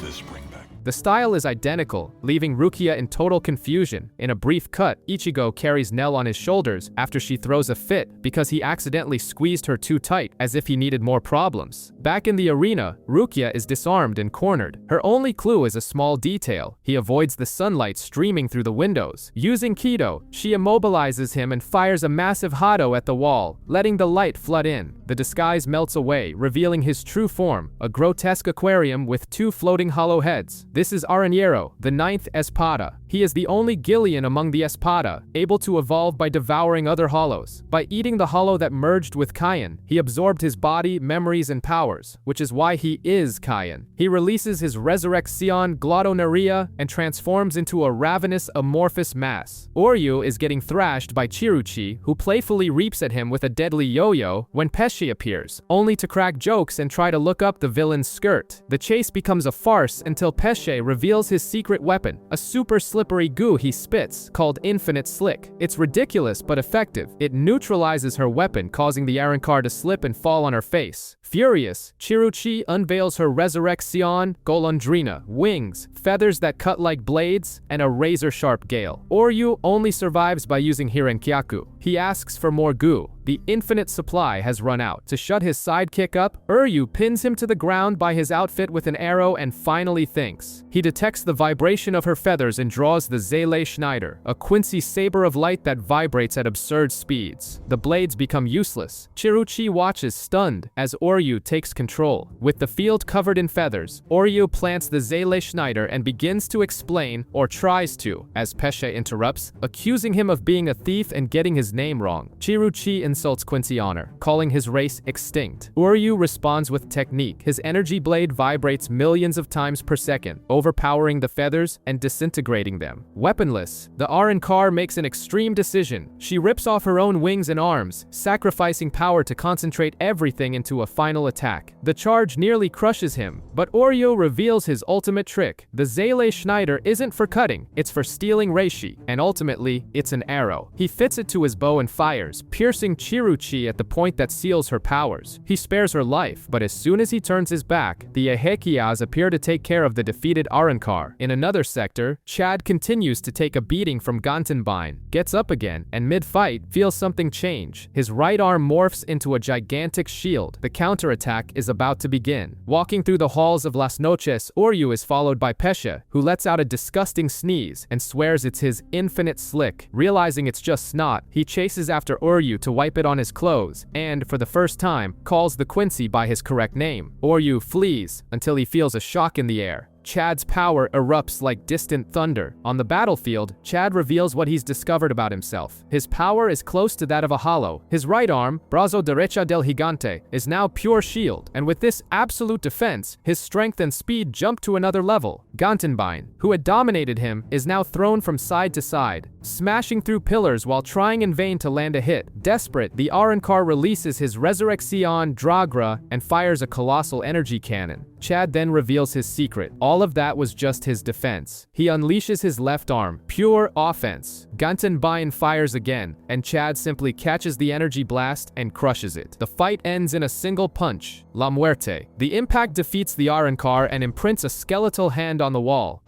This bring back? The style is identical, leaving Rukia in total confusion. In a brief cut, Ichigo carries Nell on his shoulders after she throws a fit because he accidentally squeezed her too tight, as if he needed more problems. Back in the arena, Rukia is disarmed and cornered. Her only clue is a small detail. He avoids the sunlight streaming through the windows. Using Kido, she immobilizes him and fires a massive Hado at the wall, letting the light flood in. The disguise melts away, revealing his true form, a grotesque aquarium with 2 floating hollow heads. This is Aranero, the 9th Espada. He is the only Gillian among the Espada, able to evolve by devouring other hollows. By eating the hollow that merged with Kaien, he absorbed his body, memories, and powers, which is why he is Kaien. He releases his Resurrection Glottonaria and transforms into a ravenous, amorphous mass. Oryu is getting thrashed by Chiruchi, who playfully reaps at him with a deadly yo-yo when Pesci appears, only to crack jokes and try to look up the villain's skirt. The chase becomes a farce until Pesci reveals his secret weapon, a super slippery goo he spits, called Infinite Slick. It's ridiculous but effective. It neutralizes her weapon, causing the Arankar to slip and fall on her face. Furious, Chiruchi unveils her Resurrection Golondrina, wings, feathers that cut like blades, and a razor-sharp gale. Oryu only survives by using Hirenkyaku. He asks for more goo. The infinite supply has run out. To shut his sidekick up, Oryu pins him to the ground by his outfit with an arrow and finally thinks. He detects the vibration of her feathers and draws the Zele Schneider, a Quincy saber of light that vibrates at absurd speeds. The blades become useless. Chiruchi watches stunned as Oryu takes control. With the field covered in feathers, Oryu plants the Zele Schneider and begins to explain, or tries to, as Pesce interrupts, accusing him of being a thief and getting his name wrong. Chiruchi insults Quincy Honor, calling his race extinct. Oryu responds with technique. His energy blade vibrates millions of times per second, overpowering the feathers and disintegrating them. Weaponless, the Arankar makes an extreme decision. She rips off her own wings and arms, sacrificing power to concentrate everything into a final attack. The charge nearly crushes him, but Oryu reveals his ultimate trick. The Zele Schneider isn't for cutting, it's for stealing reishi, and ultimately, it's an arrow. He fits it to his bow and fires, piercing Chiruchi at the point that seals her powers. He spares her life, but as soon as he turns his back, the Ehekiyas appear to take care of the defeated Arrancar. In another sector, Chad continues to take a beating from Gantenbein, gets up again, and mid-fight, feels something change. His right arm morphs into a gigantic shield. The counterattack is about to begin. Walking through the halls of Las Noches, Oryu is followed by Pesha, who lets out a disgusting sneeze and swears it's his infinite slick. Realizing it's just snot, he chases after Oryu to wipe it on his clothes, and, for the first time, calls the Quincy by his correct name. Oryu flees until he feels a shock in the air. Chad's power erupts like distant thunder. On the battlefield, Chad reveals what he's discovered about himself. His power is close to that of a hollow. His right arm, Brazo Derecha del Gigante, is now pure shield, and with this absolute defense, his strength and speed jump to another level. Gantenbein, who had dominated him, is now thrown from side to side, smashing through pillars while trying in vain to land a hit. Desperate, the Arrancar releases his Resurrection Dragra and fires a colossal energy cannon. Chad then reveals his secret. All of that was just his defense. He unleashes his left arm, pure offense. Gantenbein fires again, and Chad simply catches the energy blast and crushes it. The fight ends in a single punch, La Muerte. The impact defeats the Arrancar and imprints a skeletal hand on the wall.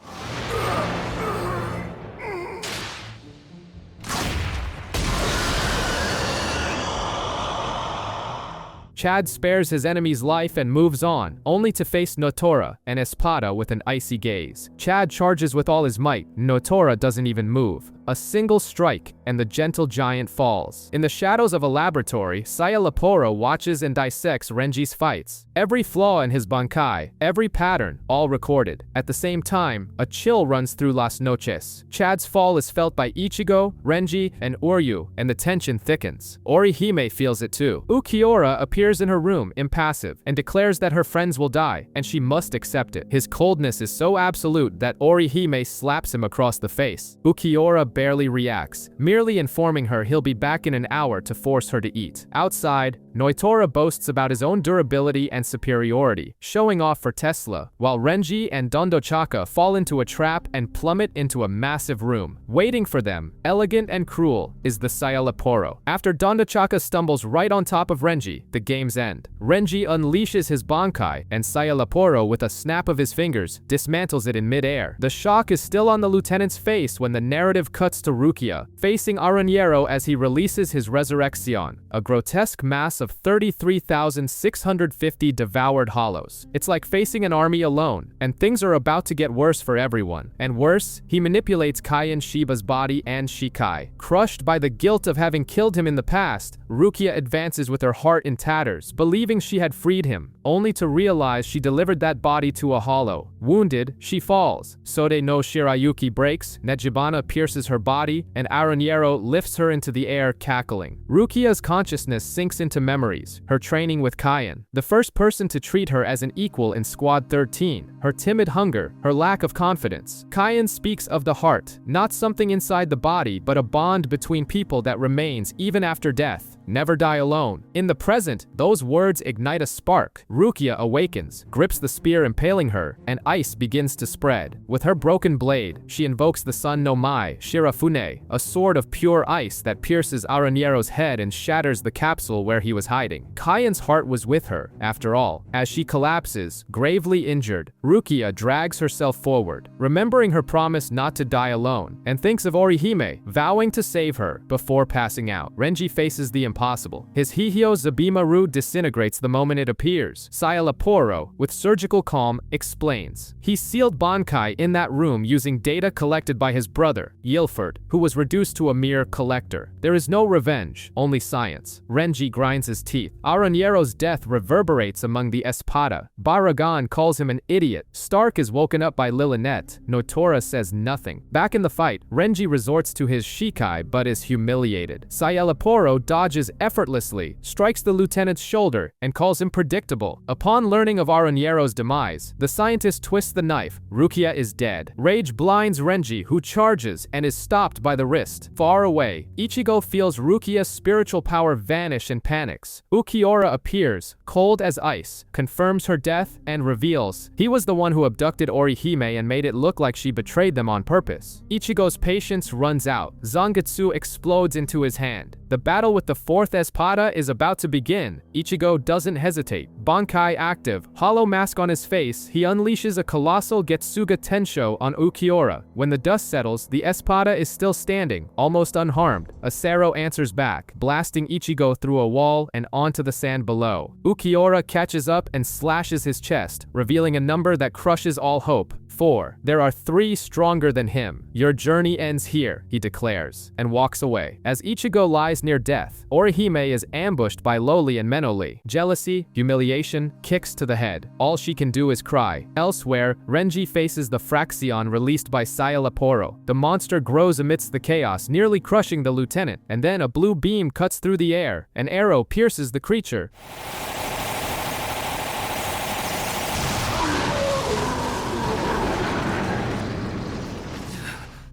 Chad spares his enemy's life and moves on, only to face Notora and Espada with an icy gaze. Chad charges with all his might. Notora doesn't even move. A single strike, and the gentle giant falls. In the shadows of a laboratory, Saya Laporo watches and dissects Renji's fights. Every flaw in his Bankai, every pattern, all recorded. At the same time, a chill runs through Las Noches. Chad's fall is felt by Ichigo, Renji, and Oryu, and the tension thickens. Orihime feels it too. Ukiura appears in her room, impassive, and declares that her friends will die, and she must accept it. His coldness is so absolute that Orihime slaps him across the face. Ukiura barely reacts, merely informing her he'll be back in an hour to force her to eat. Outside, Noitora boasts about his own durability and superiority, showing off for Tesla, while Renji and Dondochaka fall into a trap and plummet into a massive room. Waiting for them, elegant and cruel, is the Saya Laporo. After Dondochaka stumbles right on top of Renji, the game's end. Renji unleashes his Bankai, and Saya Laporo, with a snap of his fingers, dismantles it in mid-air. The shock is still on the lieutenant's face when the narrative cuts to Rukia, facing Aranjero as he releases his Resurrection, a grotesque mass of 33,650 devoured hollows. It's like facing an army alone, and things are about to get worse for everyone. And worse, he manipulates Kaien Shiba's body and Shikai. Crushed by the guilt of having killed him in the past, Rukia advances with her heart in tatters, believing she had freed him, only to realize she delivered that body to a hollow. Wounded, she falls. Sode no Shirayuki breaks, Nejibana pierces her body, and Aranjero lifts her into the air, cackling. Rukia's consciousness sinks into memories, her training with Kaien, the first person to treat her as an equal in Squad 13, her timid hunger, her lack of confidence. Kaien speaks of the heart, not something inside the body, but a bond between people that remains even after death. Never die alone. In the present, those words ignite a spark. Rukia awakens, grips the spear impaling her, and ice begins to spread. With her broken blade, she invokes the Sun no Mai, Shirafune, a sword of pure ice that pierces Aranjero's head and shatters the capsule where he was hiding. Kaien's heart was with her, after all. As she collapses, gravely injured, Rukia drags herself forward, remembering her promise not to die alone, and thinks of Orihime, vowing to save her before passing out. Renji faces the impossible. His Hihyo Zabimaru disintegrates the moment it appears. Saya Laporo, with surgical calm, explains. He sealed Bankai in that room using data collected by his brother, Yilford, who was reduced to a mere collector. There is no revenge, only science. Renji grinds his teeth. Aranjero's death reverberates among the Espada. Baragan calls him an idiot. Stark is woken up by Lilinette. Notora says nothing. Back in the fight, Renji resorts to his Shikai but is humiliated. Saya Laporo dodges effortlessly, strikes the lieutenant's shoulder, and calls him predictable. Upon learning of Aranjero's demise, the scientist twists the knife. Rukia is dead. Rage blinds Renji, who charges and is stopped by the wrist. Far away, Ichigo feels Rukia's spiritual power vanish and panics. Ukiura appears, cold as ice, confirms her death, and reveals he was the one who abducted Orihime and made it look like she betrayed them on purpose. Ichigo's patience runs out. Zangetsu explodes into his hand. The battle with the fourth Espada is about to begin. Ichigo doesn't hesitate. Bankai active, hollow mask on his face, he unleashes a colossal Getsuga Tensho on Ukiura. When the dust settles, the Espada is still standing, almost unharmed. Asaro answers back, blasting Ichigo through a wall and onto the sand below. Ukiura catches up and slashes his chest, revealing a number that crushes all hope. 4. There are 3 stronger than him. Your journey ends here, he declares, and walks away. As Ichigo lies near death, Orihime is ambushed by Loli and Menoli. Jealousy, humiliation, kicks to the head. All she can do is cry. Elsewhere, Renji faces the Fraxion released by Sayalaporo. The monster grows amidst the chaos, nearly crushing the lieutenant, and then a blue beam cuts through the air. An arrow pierces the creature.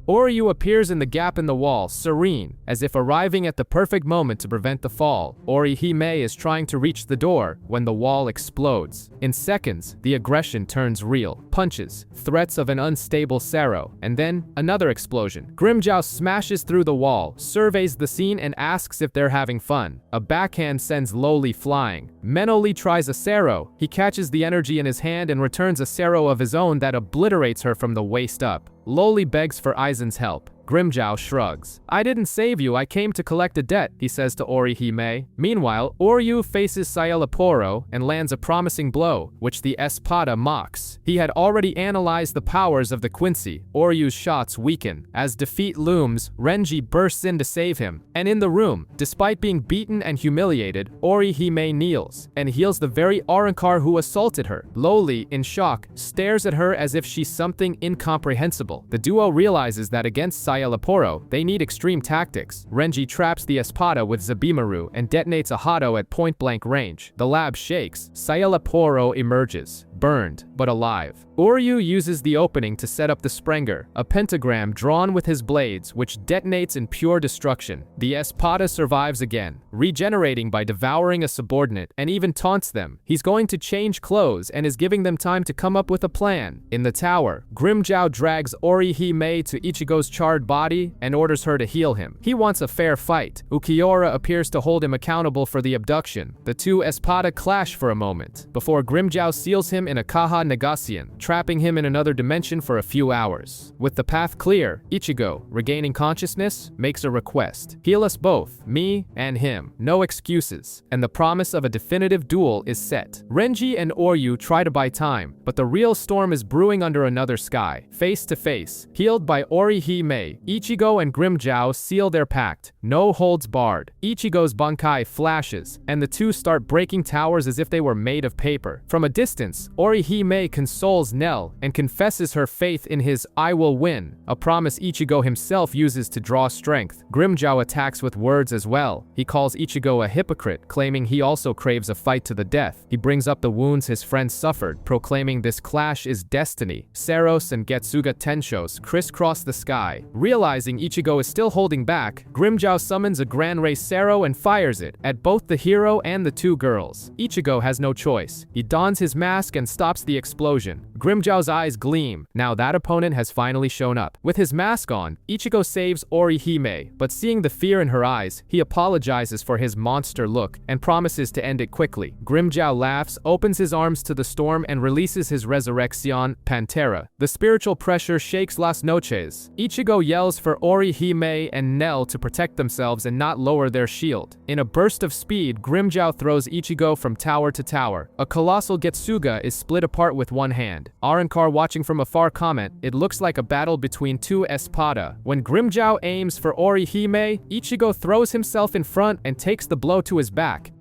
Oryu appears in the gap in the wall, serene, as if arriving at the perfect moment to prevent the fall. Orihime is trying to reach the door when the wall explodes. In seconds, the aggression turns real. Punches, threats of an unstable Sero, and then another explosion. Grimmjow smashes through the wall, surveys the scene and asks if they're having fun. A backhand sends Loli flying. Menoli tries a Sero. He catches the energy in his hand and returns a Sero of his own that obliterates her from the waist up. Loli begs for Aizen's help. Grimmjow shrugs. I didn't save you, I came to collect a debt, he says to Orihime. Meanwhile, Oryu faces Sayalaporo and lands a promising blow, which the Espada mocks. He had already analyzed the powers of the Quincy. Oryu's shots weaken. As defeat looms, Renji bursts in to save him. And in the room, despite being beaten and humiliated, Orihime kneels and heals the very Arrancar who assaulted her. Loli, in shock, stares at her as if she's something incomprehensible. The duo realizes that against Sayalaporo, they need extreme tactics. Renji traps the Espada with Zabimaru and detonates a Hado at point-blank range. The lab shakes. Sayalaporo emerges, burned, but alive. Oryu uses the opening to set up the Sprenger, a pentagram drawn with his blades, which detonates in pure destruction. The Espada survives again, regenerating by devouring a subordinate, and even taunts them. He's going to change clothes and is giving them time to come up with a plan. In the tower, Grimmjow drags Orihime to Ichigo's charred body and orders her to heal him. He wants a fair fight. Ukiura appears to hold him accountable for the abduction. The two Espada clash for a moment, before Grimmjow seals him in a Kaha Negasian, trapping him in another dimension for a few hours. With the path clear, Ichigo, regaining consciousness, makes a request. Heal us both, me and him. No excuses. And the promise of a definitive duel is set. Renji and Oryu try to buy time, but the real storm is brewing under another sky. Face to face, healed by Orihime, Ichigo and Grimmjow seal their pact. No holds barred. Ichigo's Bankai flashes, and the two start breaking towers as if they were made of paper. From a distance, Orihime consoles Nell and confesses her faith in his "I will win," a promise Ichigo himself uses to draw strength. Grimmjow attacks with words as well. He calls Ichigo a hypocrite, claiming he also craves a fight to the death. He brings up the wounds his friend suffered, proclaiming this clash is destiny. Seros and Getsuga Tenshos crisscross the sky. Realizing Ichigo is still holding back, Grimmjow summons a Gran Rey Sero and fires it at both the hero and the two girls. Ichigo has no choice. He dons his mask and stops the explosion. Grimmjow's eyes gleam. Now that opponent has finally shown up. With his mask on, Ichigo saves Orihime, but seeing the fear in her eyes, he apologizes for his monster look and promises to end it quickly. Grimmjow laughs, opens his arms to the storm and releases his Resurrection, Pantera. The spiritual pressure shakes Las Noches. Ichigo yells for Orihime and Nell to protect themselves and not lower their shield. In a burst of speed, Grimmjow throws Ichigo from tower to tower. A colossal Getsuga is split apart with one hand. Arrancar watching from afar comment, it looks like a battle between two Espada. When Grimmjow aims for Orihime, Ichigo throws himself in front and takes the blow to his back.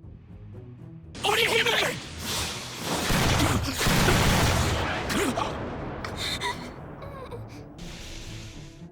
Orihime!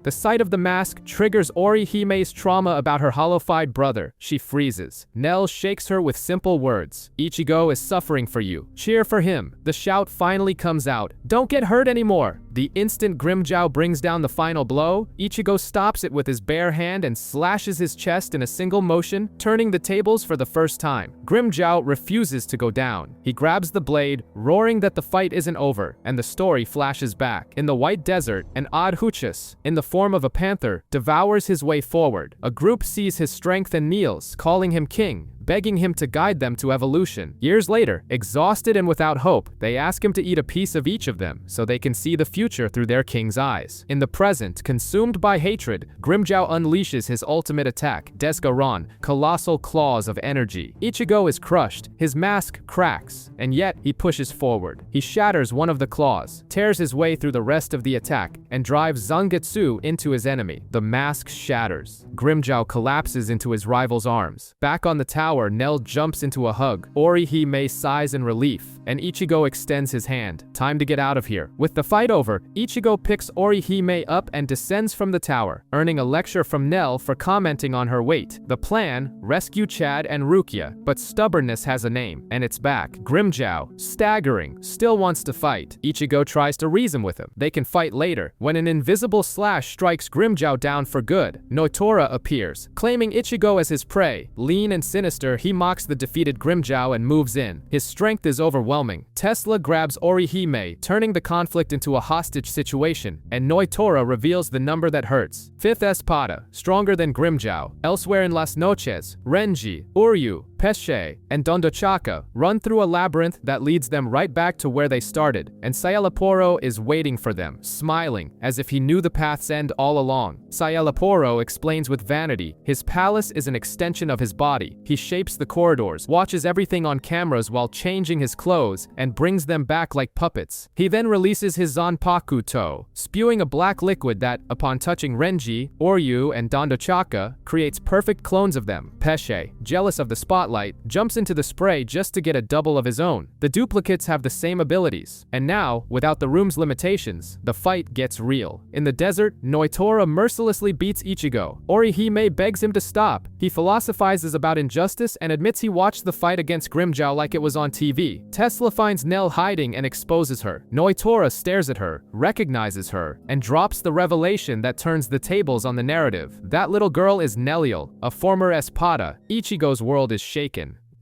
The sight of the mask triggers Orihime's trauma about her hollowified brother. She freezes. Nell shakes her with simple words. Ichigo is suffering for you. Cheer for him. The shout finally comes out. don't get hurt anymore. The instant Grimmjow brings down the final blow, Ichigo stops it with his bare hand and slashes his chest in a single motion, turning the tables for the first time. Grimmjow refuses to go down. He grabs the blade, roaring that the fight isn't over, and the story flashes back. In the White Desert, an odd Huchus, in the form of a panther, devours his way forward. A group sees his strength and kneels, calling him king, begging him to guide them to evolution. Years later, exhausted and without hope, they ask him to eat a piece of each of them so they can see the future through their king's eyes. In the present, consumed by hatred, Grimmjow unleashes his ultimate attack, Desgaron, colossal claws of energy. Ichigo is crushed, his mask cracks, and yet he pushes forward. He shatters one of the claws, tears his way through the rest of the attack, and drives Zangetsu into his enemy. The mask shatters. Grimmjow collapses into his rival's arms. Back on the tower, Nell jumps into a hug. Orihime sighs in relief, and Ichigo extends his hand. Time to get out of here. With the fight over, Ichigo picks Orihime up and descends from the tower, earning a lecture from Nell for commenting on her weight. The plan: rescue Chad and Rukia, but stubbornness has a name, and it's back. Grimmjow, staggering, still wants to fight. Ichigo tries to reason with him. They can fight later. When an invisible slash strikes Grimmjow down for good, Noitora appears, claiming Ichigo as his prey. Lean and sinister, he mocks the defeated Grimmjow and moves in. His strength is overwhelming. Tesla grabs Orihime, turning the conflict into a hostage situation, and Noitora reveals the number that hurts. Fifth Espada, stronger than Grimmjow. Elsewhere in Las Noches, Renji, Uryu, Pesce, and Dondochaka run through a labyrinth that leads them right back to where they started, and Sayalaporo is waiting for them, smiling, as if he knew the path's end all along. Sayalaporo explains with vanity, his palace is an extension of his body. He shapes the corridors, watches everything on cameras while changing his clothes, and brings them back like puppets. He then releases his Zanpaku To, spewing a black liquid that, upon touching Renji, Oryu, and Dondochaka, creates perfect clones of them. Pesce, jealous of the spotlight, jumps into the spray just to get a double of his own. The duplicates have the same abilities, and now, without the room's limitations, the fight gets real. In the desert, Noitora mercilessly beats Ichigo. Orihime begs him to stop. He philosophizes about injustice and admits he watched the fight against Grimmjow like it was on TV. Tesla finds Nell hiding and exposes her. Noitora stares at her, recognizes her, and drops the revelation that turns the tables on the narrative. That little girl is Neliel, a former Espada. Ichigo's world is shaken.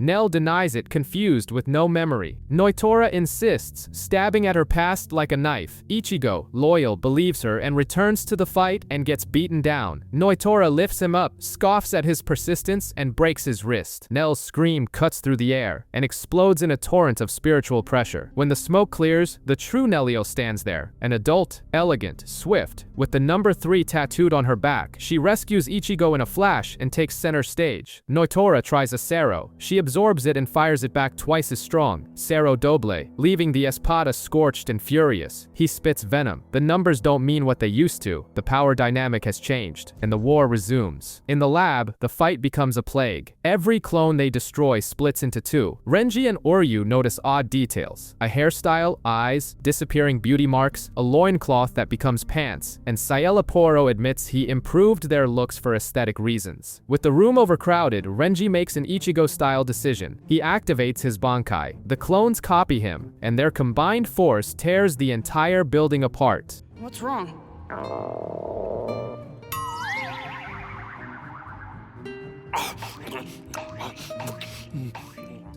Nell denies it, confused with no memory. Noitora insists, stabbing at her past like a knife. Ichigo, loyal, believes her and returns to the fight and gets beaten down. Noitora lifts him up, scoffs at his persistence, and breaks his wrist. Nell's scream cuts through the air and explodes in a torrent of spiritual pressure. When the smoke clears, the true Neliel stands there, an adult, elegant, swift, with the number 3 tattooed on her back. She rescues Ichigo in a flash and takes center stage. Noitora tries a Sero. She absorbs it and fires it back twice as strong, Sero Doble, leaving the Espada scorched and furious. He spits venom. The numbers don't mean what they used to. The power dynamic has changed, and the war resumes. In the lab, the fight becomes a plague. Every clone they destroy splits into two. Renji and Oryu notice odd details: a hairstyle, eyes, disappearing beauty marks, a loincloth that becomes pants, and Sayalaporo admits he improved their looks for aesthetic reasons. With the room overcrowded, Renji makes an Ichigo-style decision. He activates his Bankai. The clones copy him, and their combined force tears the entire building apart. What's wrong?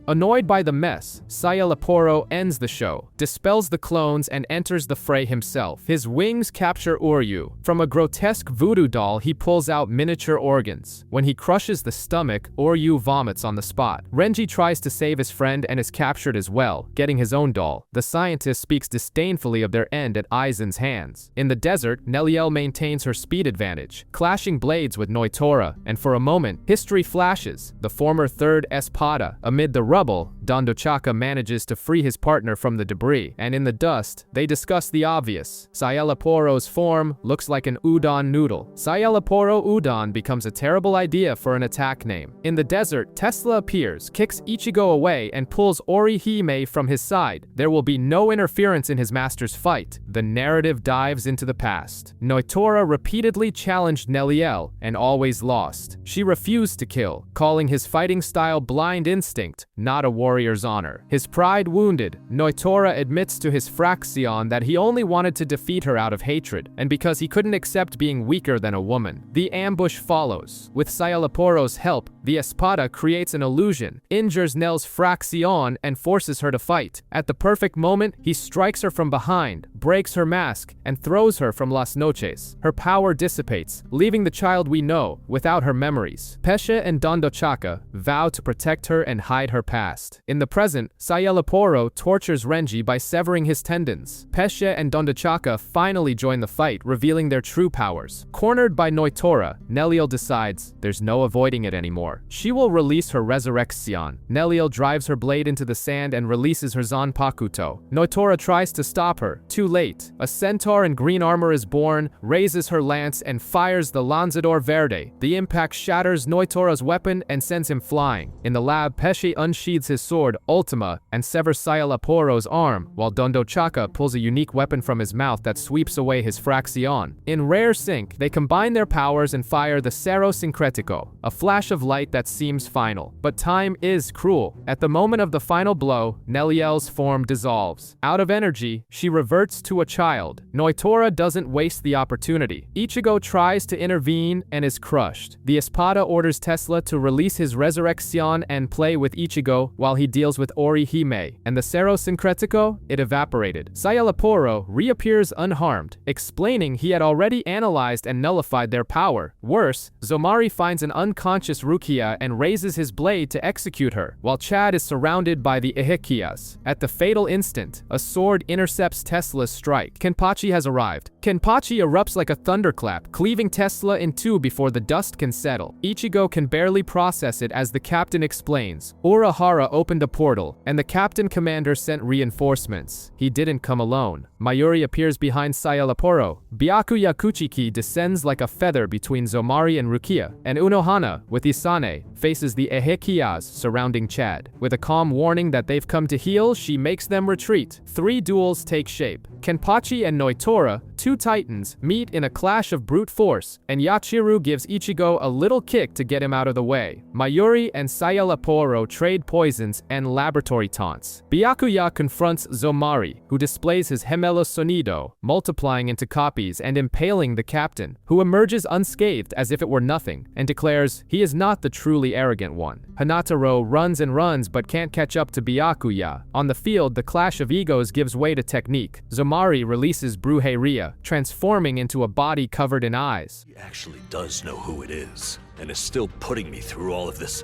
Annoyed by the mess, Sayalaporo ends the show, dispels the clones, and enters the fray himself. His wings capture Uryu. From a grotesque voodoo doll, he pulls out miniature organs. When he crushes the stomach, Uryu vomits on the spot. Renji tries to save his friend and is captured as well, getting his own doll. The scientist speaks disdainfully of their end at Aizen's hands. In the desert, Neliel maintains her speed advantage, clashing blades with Noitora, and for a moment, history flashes. The former third Espada, amid the rubble, Dondochaka manages to free his partner from the debris, and in the dust, they discuss the obvious. Sayalaporo's form looks like an udon noodle. Sayalaporo Udon becomes a terrible idea for an attack name. In the desert, Tesla appears, kicks Ichigo away, and pulls Orihime from his side. There will be no interference in his master's fight. The narrative dives into the past. Noitora repeatedly challenged Neliel, and always lost. She refused to kill, calling his fighting style blind instinct. not a warrior's honor. His pride wounded, Noitora admits to his Fraxion that he only wanted to defeat her out of hatred, and because he couldn't accept being weaker than a woman. The ambush follows. With Sayalaporo's help, the Espada creates an illusion, injures Nell's Fraxion, and forces her to fight. At the perfect moment, he strikes her from behind, breaks her mask, and throws her from Las Noches. Her power dissipates, leaving the child we know without her memories. Pesce and Dondochaka vow to protect her and hide her past. In the present, Sayalaporo tortures Renji by severing his tendons. Pesce and Dondochaka finally join the fight, revealing their true powers. Cornered by Noitora, Neliel decides there's no avoiding it anymore. She will release her Resurrection. Neliel drives her blade into the sand and releases her Zanpakuto. Noitora tries to stop her. Too late. A centaur in green armor is born, raises her lance, and fires the Lanzador Verde. The impact shatters Noitora's weapon and sends him flying. In the lab, Pesce unsheathes his sword, Ultima, and severs Sayalaporo's arm, while Dondochaka pulls a unique weapon from his mouth that sweeps away his Fraxion. In rare sync, they combine their powers and fire the Cerro Syncretico, a flash of light that seems final. But time is cruel. At the moment of the final blow, Neliel's form dissolves. Out of energy, she reverts to a child. Noitora doesn't waste the opportunity. Ichigo tries to intervene and is crushed. The Espada orders Tesla to release his Resurrection and play with Ichigo while he deals with Orihime, and the Cerro Syncretico, it evaporated. Sayalaporo reappears unharmed, explaining he had already analyzed and nullified their power. Worse, Zomari finds an unconscious Rukia and raises his blade to execute her, while Chad is surrounded by the Ehikiyas. At the fatal instant, a sword intercepts Tesla's strike. Kenpachi has arrived. Kenpachi erupts like a thunderclap, cleaving Tesla in two before the dust can settle. Ichigo can barely process it as the captain explains. Urahara opened a portal, and the captain commander sent reinforcements. He didn't come alone. Mayuri appears behind Sayalaporo. Byakuya Kuchiki descends like a feather between Zomari and Rukia, and Unohana, with Isane, faces the Ehikiyas surrounding Chad. With a calm warning that they've come to heal, she makes them retreat. 3 duels take shape. Kenpachi and Noitora, 2 titans, meet in a clash of brute force, and Yachiru gives Ichigo a little kick to get him out of the way. Mayuri and Sayalaporo trade poisons and laboratory taunts. Byakuya confronts Zomari, who displays his Gemelo Sonido, multiplying into copies and impaling the captain, who emerges unscathed as if it were nothing, and declares he is not the truly arrogant one. Hanataro runs and runs but can't catch up to Byakuya. On the field, the clash of egos gives way to technique. Zomari releases Brujeria, transforming into a body covered in eyes. He actually does know who it is, and is still putting me through all of this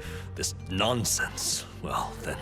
nonsense. Well, then,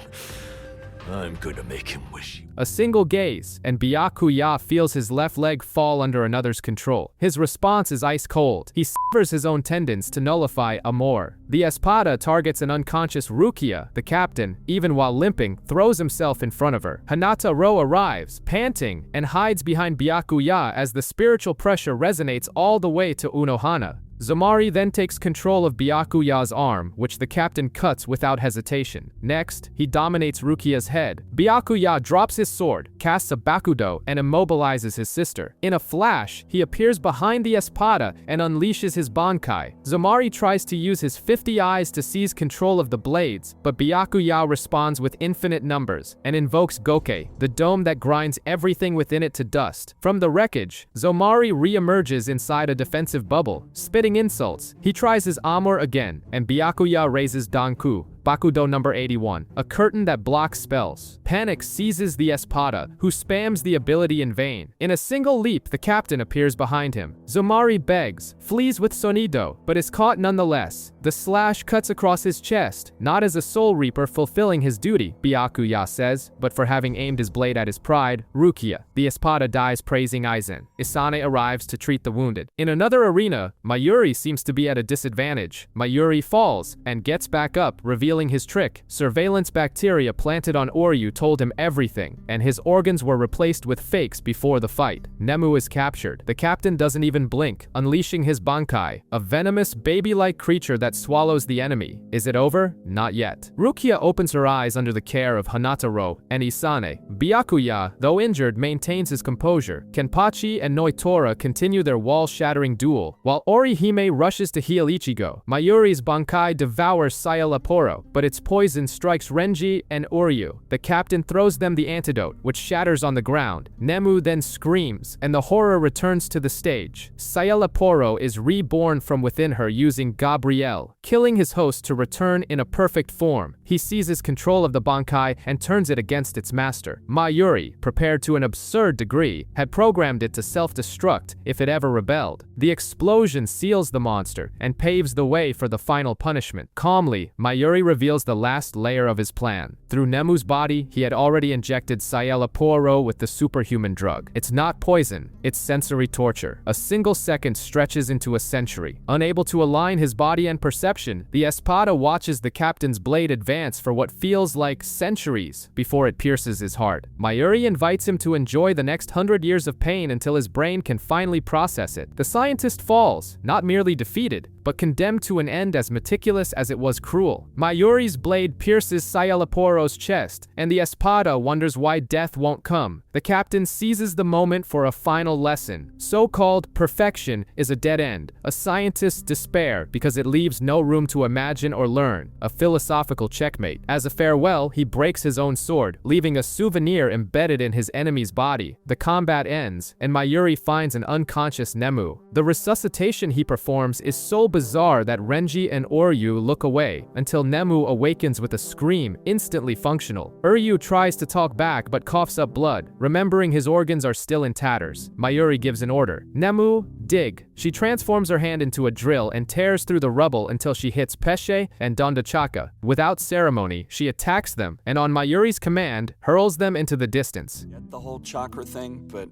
I'm going to make him wish you. A single gaze, and Byakuya feels his left leg fall under another's control. His response is ice cold. He severs his own tendons to nullify Amor. The Espada targets an unconscious Rukia. The captain, even while limping, throws himself in front of her. Hanataro arrives, panting, and hides behind Byakuya as the spiritual pressure resonates all the way to Unohana. Zomari then takes control of Byakuya's arm, which the captain cuts without hesitation. Next, he dominates Rukia's head. Byakuya drops his sword, casts a Bakudo, and immobilizes his sister. In a flash, he appears behind the Espada and unleashes his Bankai. Zomari tries to use his 50 eyes to seize control of the blades, but Byakuya responds with infinite numbers and invokes Goke, the dome that grinds everything within it to dust. From the wreckage, Zomari re-emerges inside a defensive bubble, spitting insults. He tries his Amor again, and Byakuya raises Danku, Bakudo number 81, a curtain that blocks spells. Panic seizes the Espada, who spams the ability in vain. In a single leap, the captain appears behind him. Zomari begs, flees with Sonido, but is caught nonetheless. The slash cuts across his chest, not as a Soul Reaper fulfilling his duty, Byakuya says, but for having aimed his blade at his pride, Rukia. The Espada dies praising Aizen. Isane arrives to treat the wounded. In another arena, Mayuri seems to be at a disadvantage. Mayuri falls, and gets back up, revealing his trick. Surveillance bacteria planted on Oryu told him everything, and his organs were replaced with fakes before the fight. Nemu is captured. The captain doesn't even blink, unleashing his Bankai, a venomous, baby-like creature that swallows the enemy. Is it over? Not yet. Rukia opens her eyes under the care of Hanataro and Isane. Byakuya, though injured, maintains his composure. Kenpachi and Noitora continue their wall-shattering duel, while Orihime rushes to heal Ichigo. Mayuri's Bankai devours Sayalaporo, but its poison strikes Renji and Oryu. The captain throws them the antidote, which shatters on the ground. Nemu then screams, and the horror returns to the stage. Sayalaporo is reborn from within her using Gabrielle, killing his host to return in a perfect form. He seizes control of the Bankai and turns it against its master. Mayuri, prepared to an absurd degree, had programmed it to self-destruct if it ever rebelled. The explosion seals the monster and paves the way for the final punishment. Calmly, Mayuri reveals the last layer of his plan. Through Nemu's body, he had already injected Sayalaporo with the superhuman drug. It's not poison, it's sensory torture. A single second stretches into a century. Unable to align his body and perception, the Espada watches the captain's blade advance for what feels like centuries before it pierces his heart. Mayuri invites him to enjoy the next 100 years of pain until his brain can finally process it. The scientist falls, not merely defeated, but condemned to an end as meticulous as it was cruel. Mayuri's blade pierces Sayalaporo's chest, and the Espada wonders why death won't come. The captain seizes the moment for a final lesson. So-called perfection is a dead end, a scientist's despair because it leaves no room to imagine or learn, a philosophical checkmate. As a farewell, he breaks his own sword, leaving a souvenir embedded in his enemy's body. The combat ends, and Mayuri finds an unconscious Nemu. The resuscitation he performs is so bizarre that Renji and Oryu look away, until Nemu awakens with a scream, instantly functional. Oryu tries to talk back but coughs up blood. Remembering his organs are still in tatters, Mayuri gives an order. Nemu, dig. She transforms her hand into a drill and tears through the rubble until she hits Pesce and Dondachaka. Without ceremony, she attacks them, and on Mayuri's command, hurls them into the distance. Get the whole chakra thing, but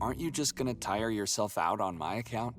aren't you just gonna tire yourself out on my account?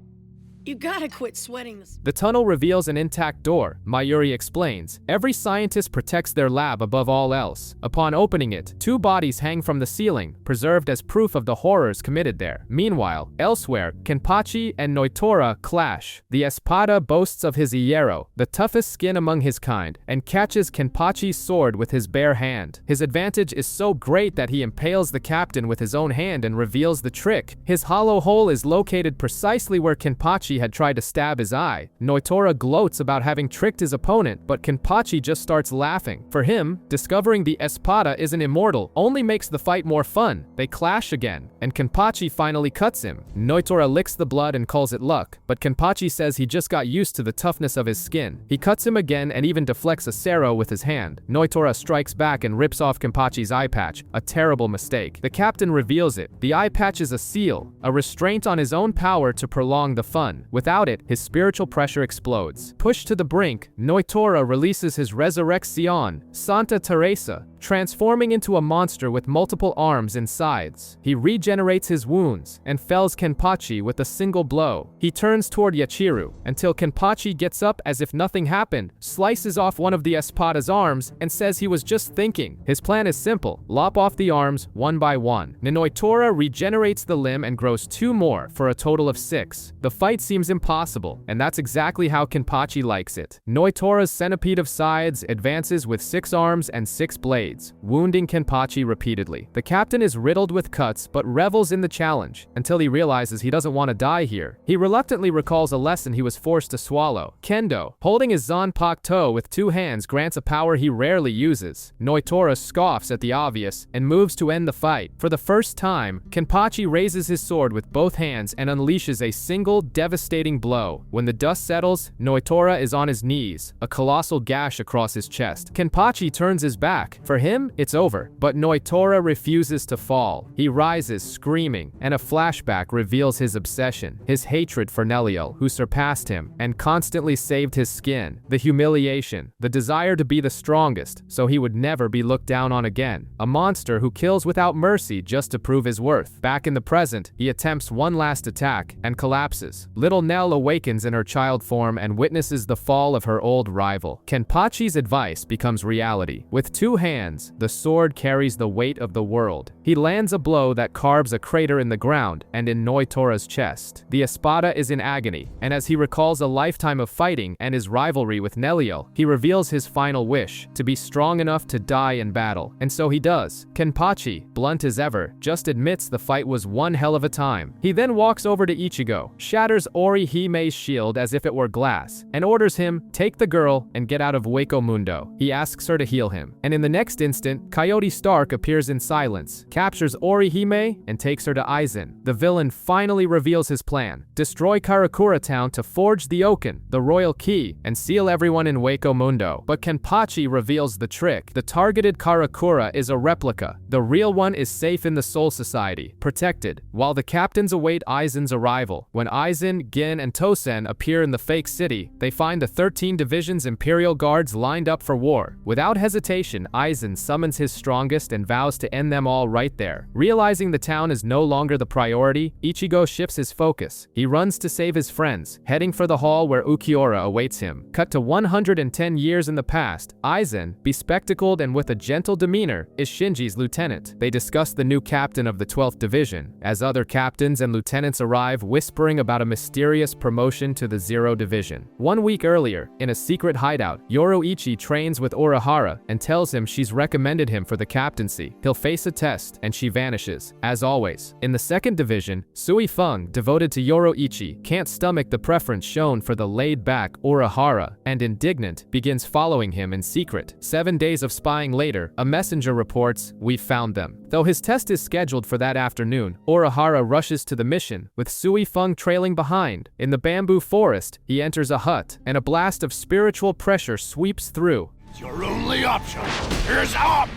You gotta quit sweating this. The tunnel reveals an intact door, Mayuri explains. Every scientist protects their lab above all else. Upon opening it, 2 bodies hang from the ceiling, preserved as proof of the horrors committed there. Meanwhile, elsewhere, Kenpachi and Noitora clash. The Espada boasts of his Iero, the toughest skin among his kind, and catches Kenpachi's sword with his bare hand. His advantage is so great that he impales the captain with his own hand and reveals the trick. His hollow hole is located precisely where Kenpachi had tried to stab his eye. Noitora gloats about having tricked his opponent, but Kenpachi just starts laughing. For him, discovering the Espada isn't immortal only makes the fight more fun. They clash again, and Kenpachi finally cuts him. Noitora licks the blood and calls it luck, but Kenpachi says he just got used to the toughness of his skin. He cuts him again and even deflects a Sero with his hand. Noitora strikes back and rips off Kenpachi's eye patch, a terrible mistake. The captain reveals it. The eye patch is a seal, a restraint on his own power to prolong the fun. Without it, his spiritual pressure explodes. Pushed to the brink, Noitora releases his Resurrection, Santa Teresa, transforming into a monster with multiple arms and sides. He regenerates his wounds and fells Kenpachi with a single blow. He turns toward Yachiru until Kenpachi gets up as if nothing happened, slices off one of the Espada's arms, and says he was just thinking. His plan is simple: lop off the arms one by one. Noitora regenerates the limb and grows 2 more for a total of 6. The fight seems impossible, and that's exactly how Kenpachi likes it. Noitora's centipede of sides advances with 6 arms and 6 blades, wounding Kenpachi repeatedly. The captain is riddled with cuts but revels in the challenge until he realizes he doesn't want to die here. He reluctantly recalls a lesson he was forced to swallow. Kendo, holding his Zanpakuto with 2 hands, grants a power he rarely uses. Noitora scoffs at the obvious and moves to end the fight. For the first time, Kenpachi raises his sword with both hands and unleashes a single devastating blow. When the dust settles, Noitora is on his knees, a colossal gash across his chest. Kenpachi turns his back. For him, it's over. But Noitora refuses to fall. He rises, screaming, and a flashback reveals his obsession, his hatred for Neliel, who surpassed him and constantly saved his skin, the humiliation, the desire to be the strongest, so he would never be looked down on again. A monster who kills without mercy just to prove his worth. Back in the present, he attempts one last attack and collapses. Little Nell awakens in her child form and witnesses the fall of her old rival. Kenpachi's advice becomes reality. With 2 hands, hands, the sword carries the weight of the world. He lands a blow that carves a crater in the ground and in Noitora's chest. The espada is in agony, and as he recalls a lifetime of fighting and his rivalry with Neliel, he reveals his final wish, to be strong enough to die in battle. And so he does. Kenpachi, blunt as ever, just admits the fight was one hell of a time. He then walks over to Ichigo, shatters Orihime's shield as if it were glass, and orders him, take the girl and get out of Hueco Mundo. He asks her to heal him. And in the next instant, Coyote Stark appears in silence, captures Orihime, and takes her to Aizen. The villain finally reveals his plan. Destroy Karakura Town to forge the Oken, the royal key, and seal everyone in Hueco Mundo. But Kenpachi reveals the trick. The targeted Karakura is a replica. The real one is safe in the Soul Society, protected, while the captains await Aizen's arrival. When Aizen, Gin, and Tosen appear in the fake city, they find the 13 division's Imperial Guards lined up for war. Without hesitation, Aizen summons his strongest and vows to end them all right there. Realizing the town is no longer the priority, Ichigo shifts his focus. He runs to save his friends, heading for the hall where Ukiura awaits him. Cut to 110 years in the past, Aizen, bespectacled and with a gentle demeanor, is Shinji's lieutenant. They discuss the new captain of the 12th Division, as other captains and lieutenants arrive whispering about a mysterious promotion to the Zero Division. 1 week earlier, in a secret hideout, Yoroichi trains with Urahara and tells him she's recommended him for the captaincy. He'll face a test, and she vanishes. As always, in the 2nd Division, Sui Feng, devoted to Yoroichi, can't stomach the preference shown for the laid-back Urahara, and indignant, begins following him in secret. 7 days of spying later, a messenger reports, "We've found them." Though his test is scheduled for that afternoon, Urahara rushes to the mission, with Sui Feng trailing behind. In the bamboo forest, he enters a hut, and a blast of spiritual pressure sweeps through. It's your only option. Here's up!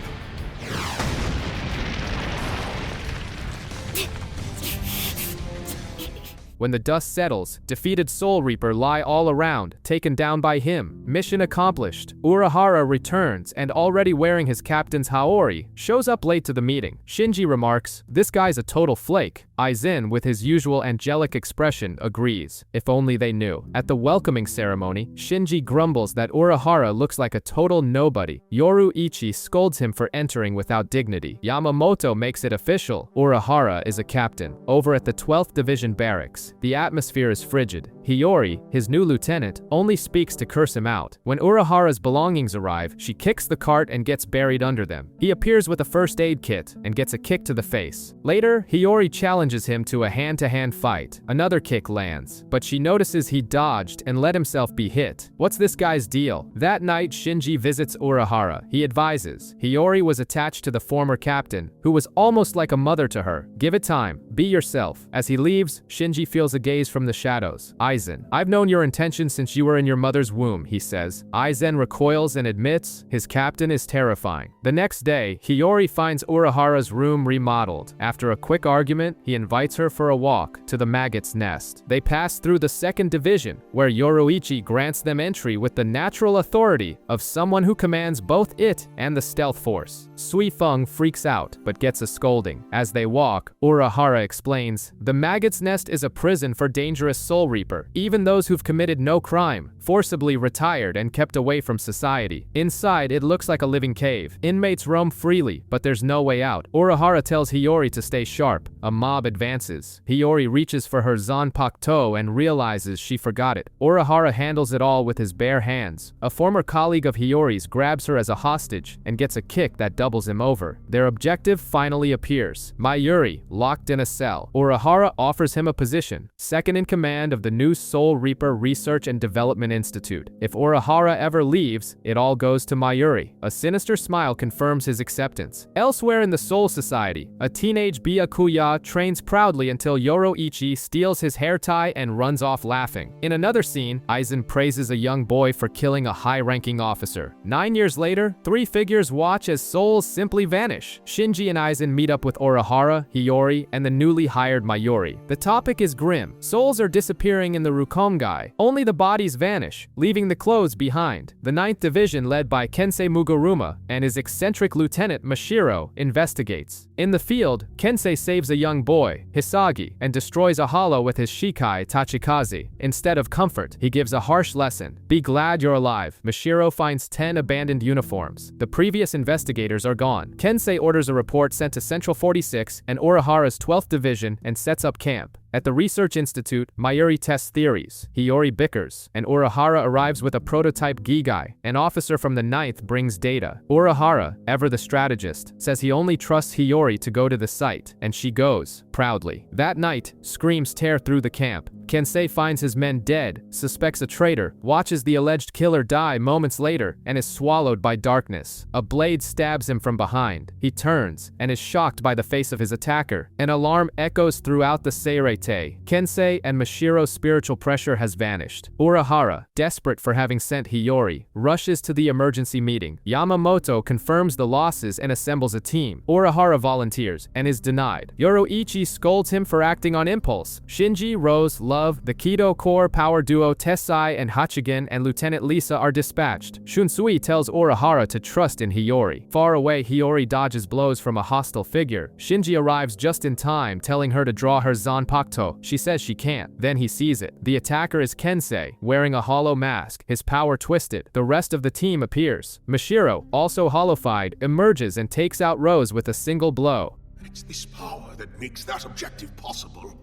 When the dust settles, defeated Soul Reaper lie all around, taken down by him. Mission accomplished. Urahara returns, and already wearing his captain's Haori, shows up late to the meeting. Shinji remarks, "This guy's a total flake." Aizen, with his usual angelic expression, agrees. If only they knew. At the welcoming ceremony, Shinji grumbles that Urahara looks like a total nobody. Yoroichi scolds him for entering without dignity. Yamamoto makes it official. Urahara is a captain. Over at the 12th Division barracks, the atmosphere is frigid. Hiyori, his new lieutenant, only speaks to curse him out. When Urahara's belongings arrive, she kicks the cart and gets buried under them. He appears with a first aid kit and gets a kick to the face. Later, Hiyori challenges him to a hand-to-hand fight. Another kick lands, but she notices he dodged and let himself be hit. What's this guy's deal? That night, Shinji visits Urahara. He advises, Hiyori was attached to the former captain, who was almost like a mother to her. Give it time. Be yourself. As he leaves, Shinji feels a gaze from the shadows. Aizen, I've known your intentions since you were in your mother's womb, he says. Aizen recoils and admits his captain is terrifying. The next day, Hiyori finds Urahara's room remodeled. After a quick argument, he invites her for a walk to the Maggot's Nest. They pass through the 2nd Division, where Yoroichi grants them entry with the natural authority of someone who commands both it and the stealth force. Sui Feng freaks out, but gets a scolding. As they walk, Urahara explains, the Maggot's Nest is a prison for dangerous Soul Reaper, even those who've committed no crime, forcibly retired and kept away from society. Inside, it looks like a living cave. Inmates roam freely, but there's no way out. Urahara tells Hiyori to stay sharp. A mob advances. Hiyori reaches for her Zanpakuto and realizes she forgot it. Urahara handles it all with his bare hands. A former colleague of Hiyori's grabs her as a hostage and gets a kick that doubles him over. Their objective finally appears. Mayuri, locked in a cell. Urahara offers him a position, second in command of the new Soul Reaper Research and Development Institute. If Urahara ever leaves, it all goes to Mayuri. A sinister smile confirms his acceptance. Elsewhere in the Soul Society, a teenage Byakuya trains proudly until Yoroichi steals his hair tie and runs off laughing. In another scene, Aizen praises a young boy for killing a high-ranking officer. 9 years later, 3 figures watch as souls simply vanish. Shinji and Aizen meet up with Urahara, Hiyori, and the newly hired Mayuri. The topic is grim. Souls are disappearing in in the Rukongai. Only the bodies vanish, leaving the clothes behind. The 9th Division, led by Kensei Muguruma and his eccentric lieutenant Mashiro, investigates. In the field, Kensei saves a young boy, Hisagi, and destroys a hollow with his Shikai Tachikaze. Instead of comfort, he gives a harsh lesson. Be glad you're alive. Mashiro finds 10 abandoned uniforms. The previous investigators are gone. Kensei orders a report sent to Central 46 and Urahara's 12th Division and sets up camp. At the Research Institute, Mayuri tests theories. Hiyori bickers, and Urahara arrives with a prototype Gigai. An officer from the 9th brings data. Urahara, ever the strategist, says he only trusts Hiyori to go to the site, and she goes, proudly. That night, screams tear through the camp. Kensei finds his men dead, suspects a traitor, watches the alleged killer die moments later, and is swallowed by darkness. A blade stabs him from behind. He turns, and is shocked by the face of his attacker. An alarm echoes throughout the Seirei. Kensei and Mashiro's spiritual pressure has vanished. Urahara, desperate for having sent Hiyori, rushes to the emergency meeting. Yamamoto confirms the losses and assembles a team. Urahara volunteers and is denied. Yoroichi scolds him for acting on impulse. Shinji, Rose, Love, the Kido Core power duo Tessai and Hachigen, and Lieutenant Lisa are dispatched. Shunsui tells Urahara to trust in Hiyori. Far away, Hiyori dodges blows from a hostile figure. Shinji arrives just in time, telling her to draw her Zanpakuto. She says she can't. Then he sees it. The attacker is Kensei, wearing a hollow mask, his power twisted. The rest of the team appears. Mashiro, also hollowified, emerges and takes out Rose with a single blow. It's this power that makes that objective possible.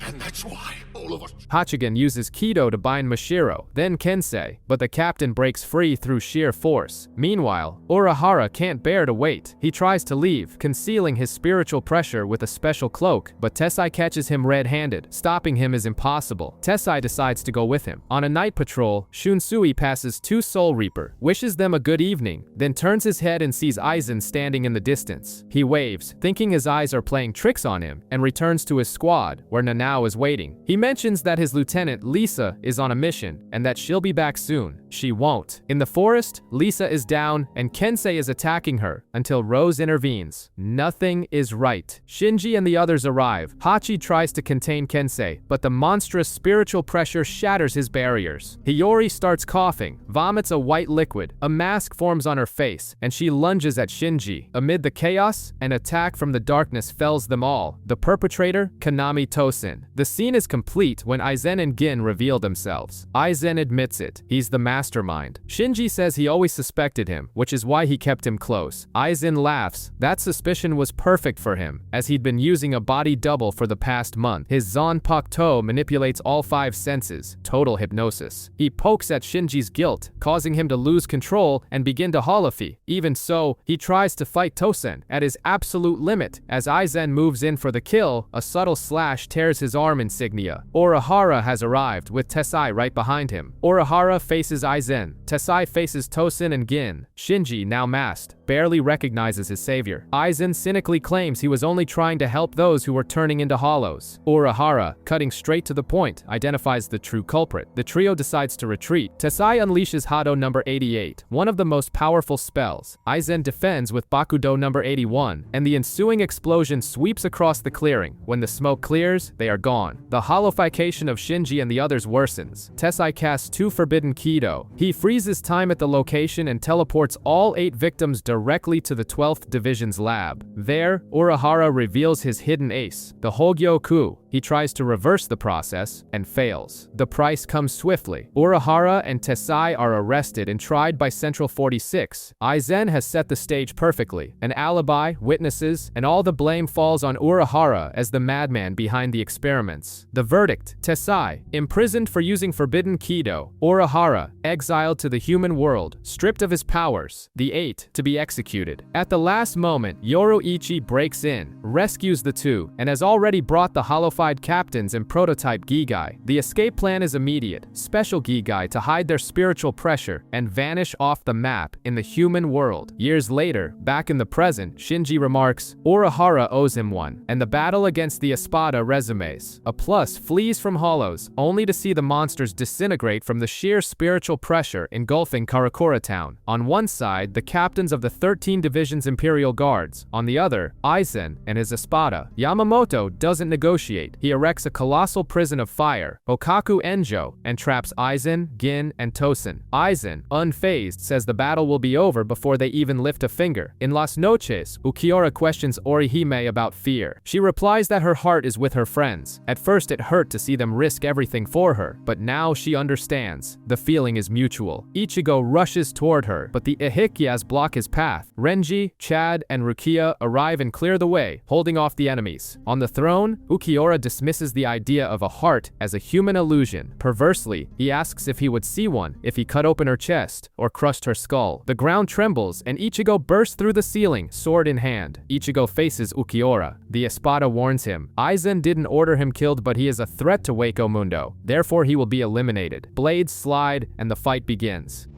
And that's why all of us... Hachigen uses Kido to bind Mashiro, then Kensei, but the captain breaks free through sheer force. Meanwhile, Urahara can't bear to wait. He tries to leave, concealing his spiritual pressure with a special cloak, but Tessai catches him red-handed. Stopping him is impossible. Tessai decides to go with him. On a night patrol, Shunsui passes 2 Soul Reaper, wishes them a good evening, then turns his head and sees Aizen standing in the distance. He waves, thinking his eyes are playing tricks on him, and returns to his squad, where Nanao is waiting. He mentions that his lieutenant, Lisa, is on a mission, and that she'll be back soon. She won't. In the forest, Lisa is down, and Kensei is attacking her, until Rose intervenes. Nothing is right. Shinji and the others arrive. Hachi tries to contain Kensei, but the monstrous spiritual pressure shatters his barriers. Hiyori starts coughing, vomits a white liquid, a mask forms on her face, and she lunges at Shinji. Amid the chaos, an attack from the darkness fells them all. The perpetrator, Kanami Tosin. The scene is complete when Aizen and Gin reveal themselves. Aizen admits it. He's the mastermind. Shinji says he always suspected him, which is why he kept him close. Aizen laughs. That suspicion was perfect for him, as he'd been using a body double for the past month. His Zanpakuto manipulates all 5 senses, total hypnosis. He pokes at Shinji's guilt, causing him to lose control and begin to holophy. Even so, he tries to fight Tosen at his absolute limit. As Aizen moves in for the kill, a subtle slash tears his arm insignia. Urahara has arrived, with Tessai right behind him. Urahara faces Aizen. Tessai faces Tosin and Gin. Shinji, now masked, barely recognizes his savior. Aizen cynically claims he was only trying to help those who were turning into hollows. Urahara, cutting straight to the point, identifies the true culprit. The trio decides to retreat. Tessai unleashes Hado number 88, one of the most powerful spells. Aizen defends with Bakudo number 81, and the ensuing explosion sweeps across the clearing. When the smoke clears, they are gone. The holification of Shinji and the others worsens. Tessai casts 2 forbidden Kido. He freezes time at the location and teleports all 8 victims directly to the 12th Division's lab. There, Urahara reveals his hidden ace, the Hogyoku. He tries to reverse the process and fails. The price comes swiftly. Urahara and Tessai are arrested and tried by Central 46. Aizen has set the stage perfectly. An alibi, witnesses, and all the blame falls on Urahara as the madman behind the experiments. The verdict: Tessai, imprisoned for using forbidden Kido. Urahara, exiled to the human world, stripped of his powers. The 8, to be executed. At the last moment, Yoroichi breaks in, rescues the 2, and has already brought the holofied captains and prototype Gigai. The escape plan is immediate. Special Gigai to hide their spiritual pressure and vanish off the map in the human world. Years later, back in the present, Shinji remarks, Urahara owes him one, and the battle against the Espada resumes. A plus flees from hollows, only to see the monsters disintegrate from the sheer spiritual pressure engulfing Karakura town. On one side, the captains of the the 13 Division's Imperial Guards. On the other, Aizen and his espada. Yamamoto doesn't negotiate. He erects a colossal prison of fire, Okaku Enjo, and traps Aizen, Gin, and Tosen. Aizen, unfazed, says the battle will be over before they even lift a finger. In Las Noches, Ukiura questions Orihime about fear. She replies that her heart is with her friends. At first it hurt to see them risk everything for her, but now she understands. The feeling is mutual. Ichigo rushes toward her, but the Ehikyas block his path. Renji, Chad, and Rukia arrive and clear the way, holding off the enemies. On the throne, Ukiura dismisses the idea of a heart as a human illusion. Perversely, he asks if he would see one if he cut open her chest or crushed her skull. The ground trembles, and Ichigo bursts through the ceiling, sword in hand. Ichigo faces Ukiura. The espada warns him. Aizen didn't order him killed, but he is a threat to Wako Mundo. Therefore, he will be eliminated. Blades slide, and the fight begins.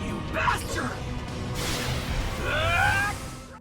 You bastard!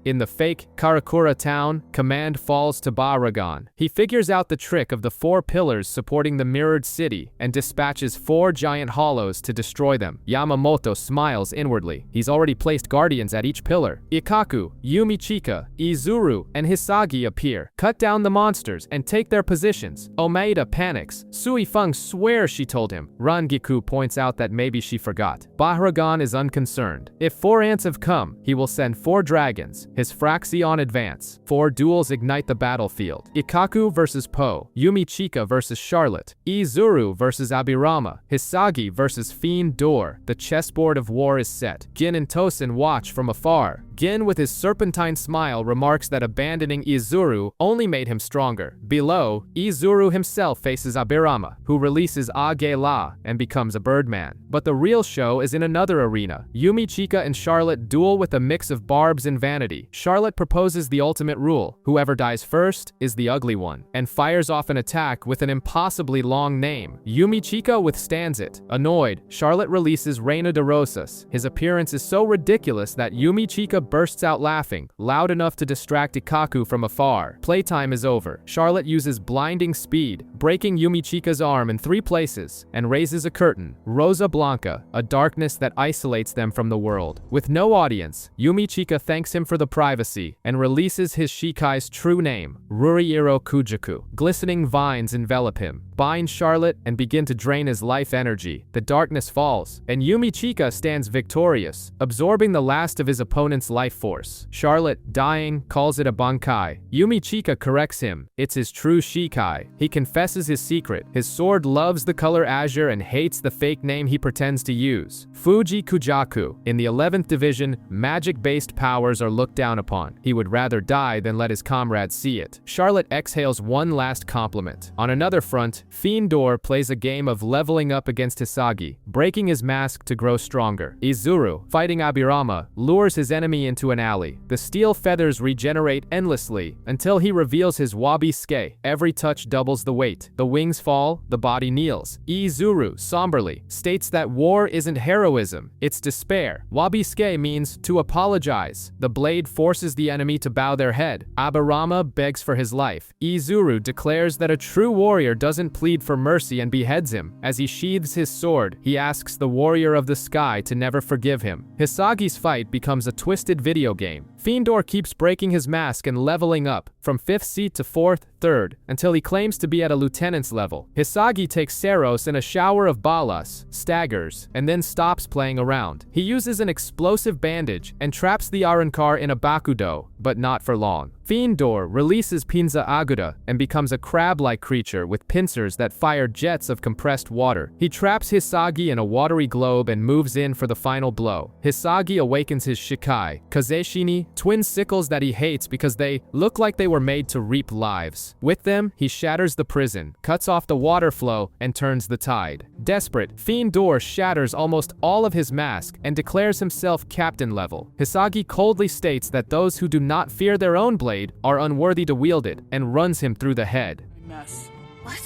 In the fake Karakura town, command falls to Bahragan. He figures out the trick of the 4 pillars supporting the mirrored city and dispatches 4 giant hollows to destroy them. Yamamoto smiles inwardly. He's already placed guardians at each pillar. Ikaku, Yumichika, Izuru, and Hisagi appear, cut down the monsters, and take their positions. Omaeda panics. Suifeng swears she told him. Rangiku points out that maybe she forgot. Bahragan is unconcerned. If 4 ants have come, he will send 4 dragons. His Fraxion advance. 4 duels ignite the battlefield. Ikaku versus Po. Yumichika versus Charlotte. Izuru versus Abirama. Hisagi versus Fiend Door. The chessboard of war is set. Gin and Tosen watch from afar. Gin, with his serpentine smile, remarks that abandoning Izuru only made him stronger. Below, Izuru himself faces Abirama, who releases Age-La and becomes a birdman. But the real show is in another arena. Yumichika and Charlotte duel with a mix of barbs and vanity. Charlotte proposes the ultimate rule: whoever dies first is the ugly one, and fires off an attack with an impossibly long name. Yumichika withstands it. Annoyed, Charlotte releases Reina de Rosas. His appearance is so ridiculous that Yumichika bursts out laughing, loud enough to distract Ikaku from afar. Playtime is over. Charlotte uses blinding speed, breaking Yumichika's arm in 3 places, and raises a curtain, Rosa Blanca, a darkness that isolates them from the world. With no audience, Yumichika thanks him for the privacy and releases his Shikai's true name, Ruriiro Kujaku. Glistening vines envelop him, bind Charlotte, and begin to drain his life energy. The darkness falls, and Yumichika stands victorious, absorbing the last of his opponent's life force. Charlotte, dying, calls it a bankai. Yumichika corrects him. It's his true Shikai. He confesses his secret. His sword loves the color azure and hates the fake name he pretends to use. Fuji Kujaku. In the 11th Division, magic-based powers are looked down upon. He would rather die than let his comrades see it. Charlotte exhales one last compliment. On another front, Fiend Door plays a game of leveling up against Hisagi, breaking his mask to grow stronger. Izuru, fighting Abirama, lures his enemy into an alley. The steel feathers regenerate endlessly until he reveals his Wabi-Ske. Every touch doubles the weight. The wings fall, the body kneels. Izuru, somberly, states that war isn't heroism, it's despair. Wabi-Ske means to apologize. The blade forces the enemy to bow their head. Abirama begs for his life. Izuru declares that a true warrior doesn't plead for mercy and beheads him. As he sheathes his sword, he asks the warrior of the sky to never forgive him. Hisagi's fight becomes a twisted video game. Fiendor keeps breaking his mask and leveling up, from 5th seat to 4th, 3rd, until he claims to be at a lieutenant's level. Hisagi takes Seros in a shower of balas, staggers, and then stops playing around. He uses an explosive bandage and traps the Arankar in a Bakudo, but not for long. Fiendor releases Pinza Aguda and becomes a crab-like creature with pincers that fire jets of compressed water. He traps Hisagi in a watery globe and moves in for the final blow. Hisagi awakens his Shikai, Kazeshini, twin sickles that he hates because they look like they were made to reap lives. With them, he shatters the prison, cuts off the water flow, and turns the tide. Desperate, Fiendor shatters almost all of his mask and declares himself captain level. Hisagi coldly states that those who do not fear their own blade are unworthy to wield it, and runs him through the head. Mess. What?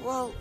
Well,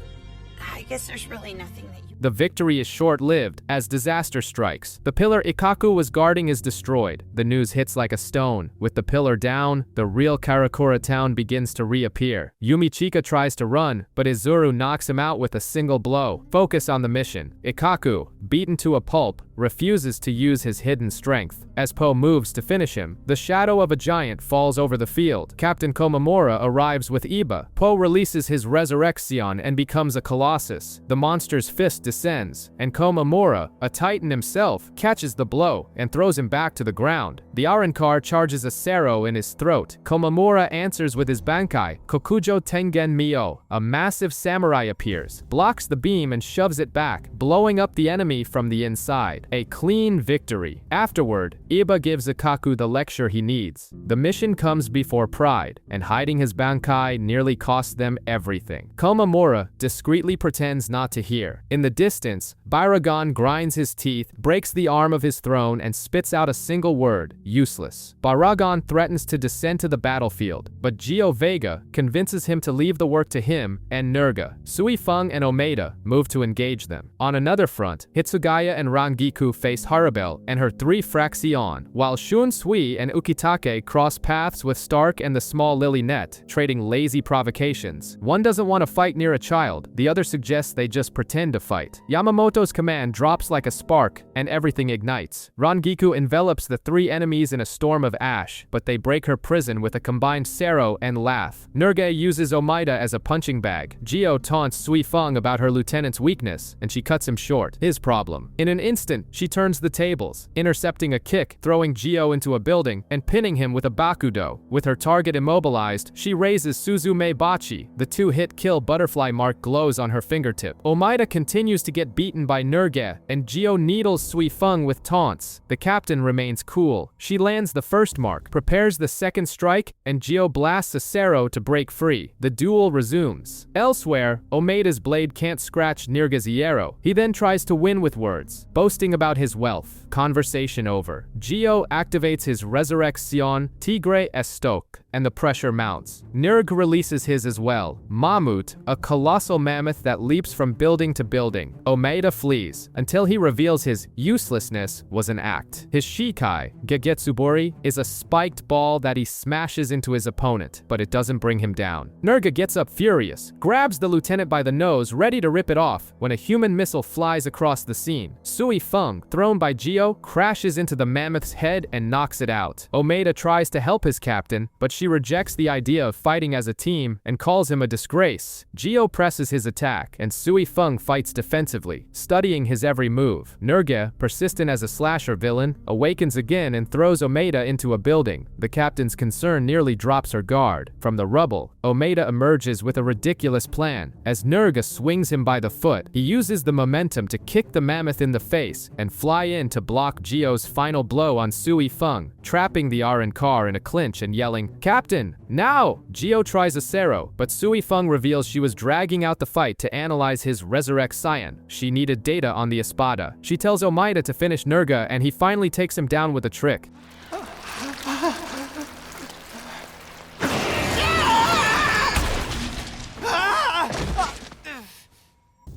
I guess there's really nothing that you The victory is short-lived as disaster strikes. The pillar Ikkaku was guarding is destroyed. The news hits like a stone. With the pillar down, the real Karakura town begins to reappear. Yumichika tries to run, but Izuru knocks him out with a single blow. Focus on the mission. Ikkaku, beaten to a pulp, refuses to use his hidden strength. As Po moves to finish him, the shadow of a giant falls over the field. Captain Komamura arrives with Iba. Po releases his resurrection and becomes a colossus. The monster's fist descends, and Komamura, a titan himself, catches the blow and throws him back to the ground. The Arrancar charges a Sero in his throat. Komamura answers with his Bankai, Kokujo Tengen Mio. A massive samurai appears, blocks the beam and shoves it back, blowing up the enemy from the inside. A clean victory. Afterward, Iba gives Ikkaku the lecture he needs. The mission comes before pride, and hiding his Bankai nearly costs them everything. Komamura discreetly pretends not to hear. In the distance, Baragon grinds his teeth, breaks the arm of his throne, and spits out a single word: useless. Baragon threatens to descend to the battlefield, but Gio Vega convinces him to leave the work to him and Nerga. Sui Feng and Omeda move to engage them. On another front, Hitsugaya and Rangiku face Harabel and her 3 Fraxion, while Shun Sui and Ukitake cross paths with Stark and the small Lily Net, trading lazy provocations. One doesn't want to fight near a child, the other suggests they just pretend to fight. Yamamoto's command drops like a spark, and everything ignites. Rangiku envelops the 3 enemies in a storm of ash, but they break her prison with a combined Sero and Lath. Nerge uses Omaida as a punching bag. Gio taunts Sui Feng about her lieutenant's weakness, and she cuts him short. His problem. In an instant, she turns the tables, intercepting a kick, throwing Gio into a building, and pinning him with a Bakudo. With her target immobilized, she raises Suzume Bachi. The 2-hit kill butterfly mark glows on her fingertip. Omaida continues to get beaten by Nerge, and Gio needles Sui Feng with taunts. The captain remains cool. She lands the first mark, prepares the second strike, and Gio blasts a Sero to break free. The duel resumes. Elsewhere, Omeida's blade can't scratch Nerge's Iero. He then tries to win with words, boasting about his wealth. Conversation over. Gio activates his Resurrection, Tigre Estok, and the pressure mounts. Nerg releases his as well. Mammut, a colossal mammoth that leaps from building to building. Omeida flees, until he reveals his uselessness was an act. His Shikai, Gegetsubori, is a spiked ball that he smashes into his opponent, but it doesn't bring him down. Nerga gets up furious, grabs the lieutenant by the nose, ready to rip it off, when a human missile flies across the scene. Sui Feng, thrown by Gio, crashes into the mammoth's head and knocks it out. Omeida tries to help his captain, but she rejects the idea of fighting as a team and calls him a disgrace. Gio presses his attack, and Sui Feng fights defensively, studying his every move. Nerge, persistent as a slasher villain, awakens again and throws Omeida into a building. The captain's concern nearly drops her guard. From the rubble, Omeida emerges with a ridiculous plan. As Nerge swings him by the foot, he uses the momentum to kick the mammoth in the face and fly in to block Gio's final blow on Sui Feng, trapping the Arrancar in a clinch and yelling, "Captain, now!" Gio tries a Sero, but Sui Feng reveals she was dragging out the fight to analyze his Resurrect Scion. She needed data on the Espada. She tells Omaida to finish Nerga, and he finally takes him down with a trick.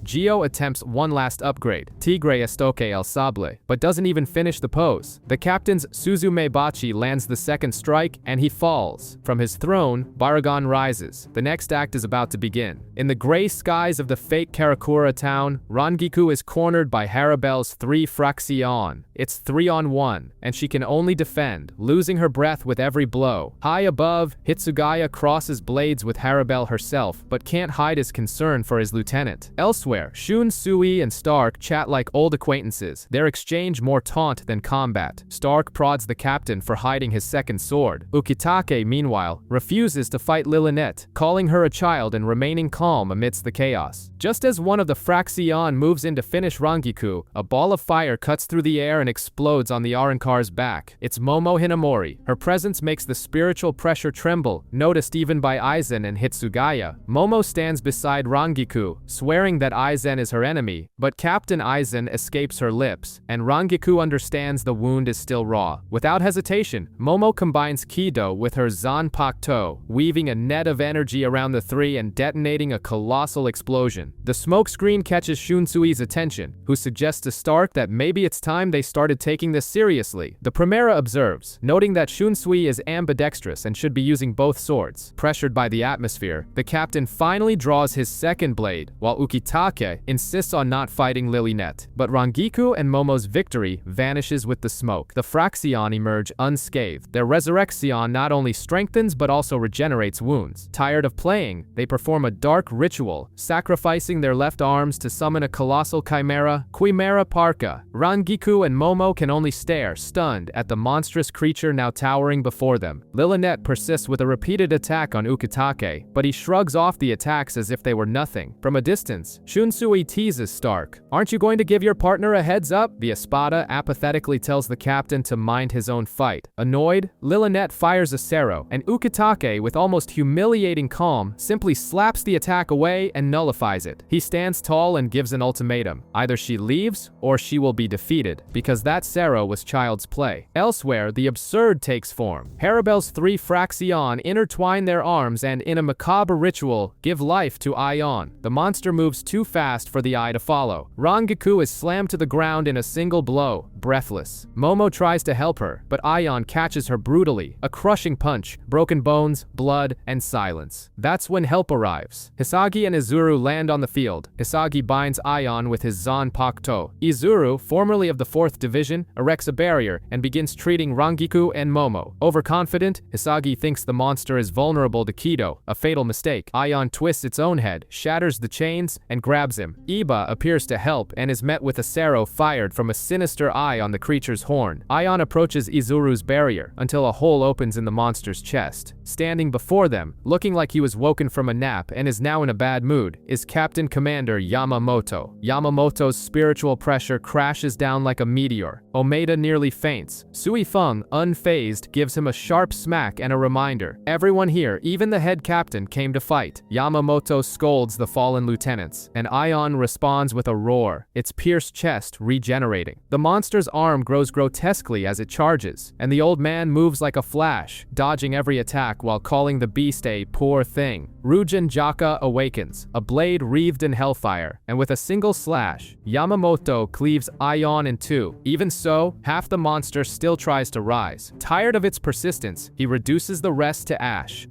Gio attempts one last upgrade, Tigre Estoque El Sable, but doesn't even finish the pose. The captain's Suzume Bachi lands the second strike, and he falls. From his throne, Baragon rises. The next act is about to begin. In the gray skies of the fake Karakura town, Rangiku is cornered by Harabel's 3 Fraxion. It's 3-on-1, and she can only defend, losing her breath with every blow. High above, Hitsugaya crosses blades with Harabel herself, but can't hide his concern for his lieutenant. Elsewhere, Shun Sui and Stark chat like old acquaintances, their exchange more taunt than combat. Stark prods the captain for hiding his second sword. Ukitake, meanwhile, refuses to fight Lilinette, calling her a child and remaining calm amidst the chaos. Just as one of the Fraxion moves in to finish Rangiku, a ball of fire cuts through the air and explodes on the Arrancar's back. It's Momo Hinamori. Her presence makes the spiritual pressure tremble, noticed even by Aizen and Hitsugaya. Momo stands beside Rangiku, swearing that Aizen Aizen is her enemy, but Captain Aizen escapes her lips, and Rangiku understands the wound is still raw. Without hesitation, Momo combines Kido with her Zanpakuto, weaving a net of energy around the three and detonating a colossal explosion. The smokescreen catches Shunsui's attention, who suggests to Stark that maybe it's time they started taking this seriously. The Primera observes, noting that Shunsui is ambidextrous and should be using both swords. Pressured by the atmosphere, the captain finally draws his second blade, while Ukitake insists on not fighting Lilynet. But Rangiku and Momo's victory vanishes with the smoke. The Fraxion emerge unscathed. Their resurrection not only strengthens but also regenerates wounds. Tired of playing, they perform a dark ritual, sacrificing their left arms to summon a colossal chimera, Quimera Parka. Rangiku and Momo can only stare, stunned, at the monstrous creature now towering before them. Lilynet persists with a repeated attack on Ukitake, but he shrugs off the attacks as if they were nothing. From a distance, Shunsui teases Stark. "Aren't you going to give your partner a heads up?" The Espada apathetically tells the captain to mind his own fight. Annoyed, Lilynet fires a Sero, and Ukitake, with almost humiliating calm, simply slaps the attack away and nullifies it. He stands tall and gives an ultimatum. Either she leaves, or she will be defeated, because that Sero was child's play. Elsewhere, the absurd takes form. Harabel's three Fraxion intertwine their arms and, in a macabre ritual, give life to Aion. The monster moves too fast for the eye to follow. Rangiku is slammed to the ground in a single blow, breathless. Momo tries to help her, but Aion catches her brutally. A crushing punch, broken bones, blood, and silence. That's when help arrives. Hisagi and Izuru land on the field. Hisagi binds Aion with his Zanpakuto. Izuru, formerly of the 4th Division, erects a barrier and begins treating Rangiku and Momo. Overconfident, Hisagi thinks the monster is vulnerable to Kido, a fatal mistake. Aion twists its own head, shatters the chains, and grabs him. Iba appears to help and is met with a Sero fired from a sinister eye on the creature's horn. Aion approaches Izuru's barrier until a hole opens in the monster's chest. Standing before them, looking like he was woken from a nap and is now in a bad mood, is Captain Commander Yamamoto. Yamamoto's spiritual pressure crashes down like a meteor. Omeda nearly faints. Sui Feng, unfazed, gives him a sharp smack and a reminder. Everyone here, even the head captain, came to fight. Yamamoto scolds the fallen lieutenants, and Aion responds with a roar, its pierced chest regenerating. The monster's arm grows grotesquely as it charges, and the old man moves like a flash, dodging every attack while calling the beast a poor thing. Rujin Jaka awakens, a blade wreathed in hellfire, and with a single slash, Yamamoto cleaves Aion in two. Even so, half the monster still tries to rise. Tired of its persistence, he reduces the rest to ash.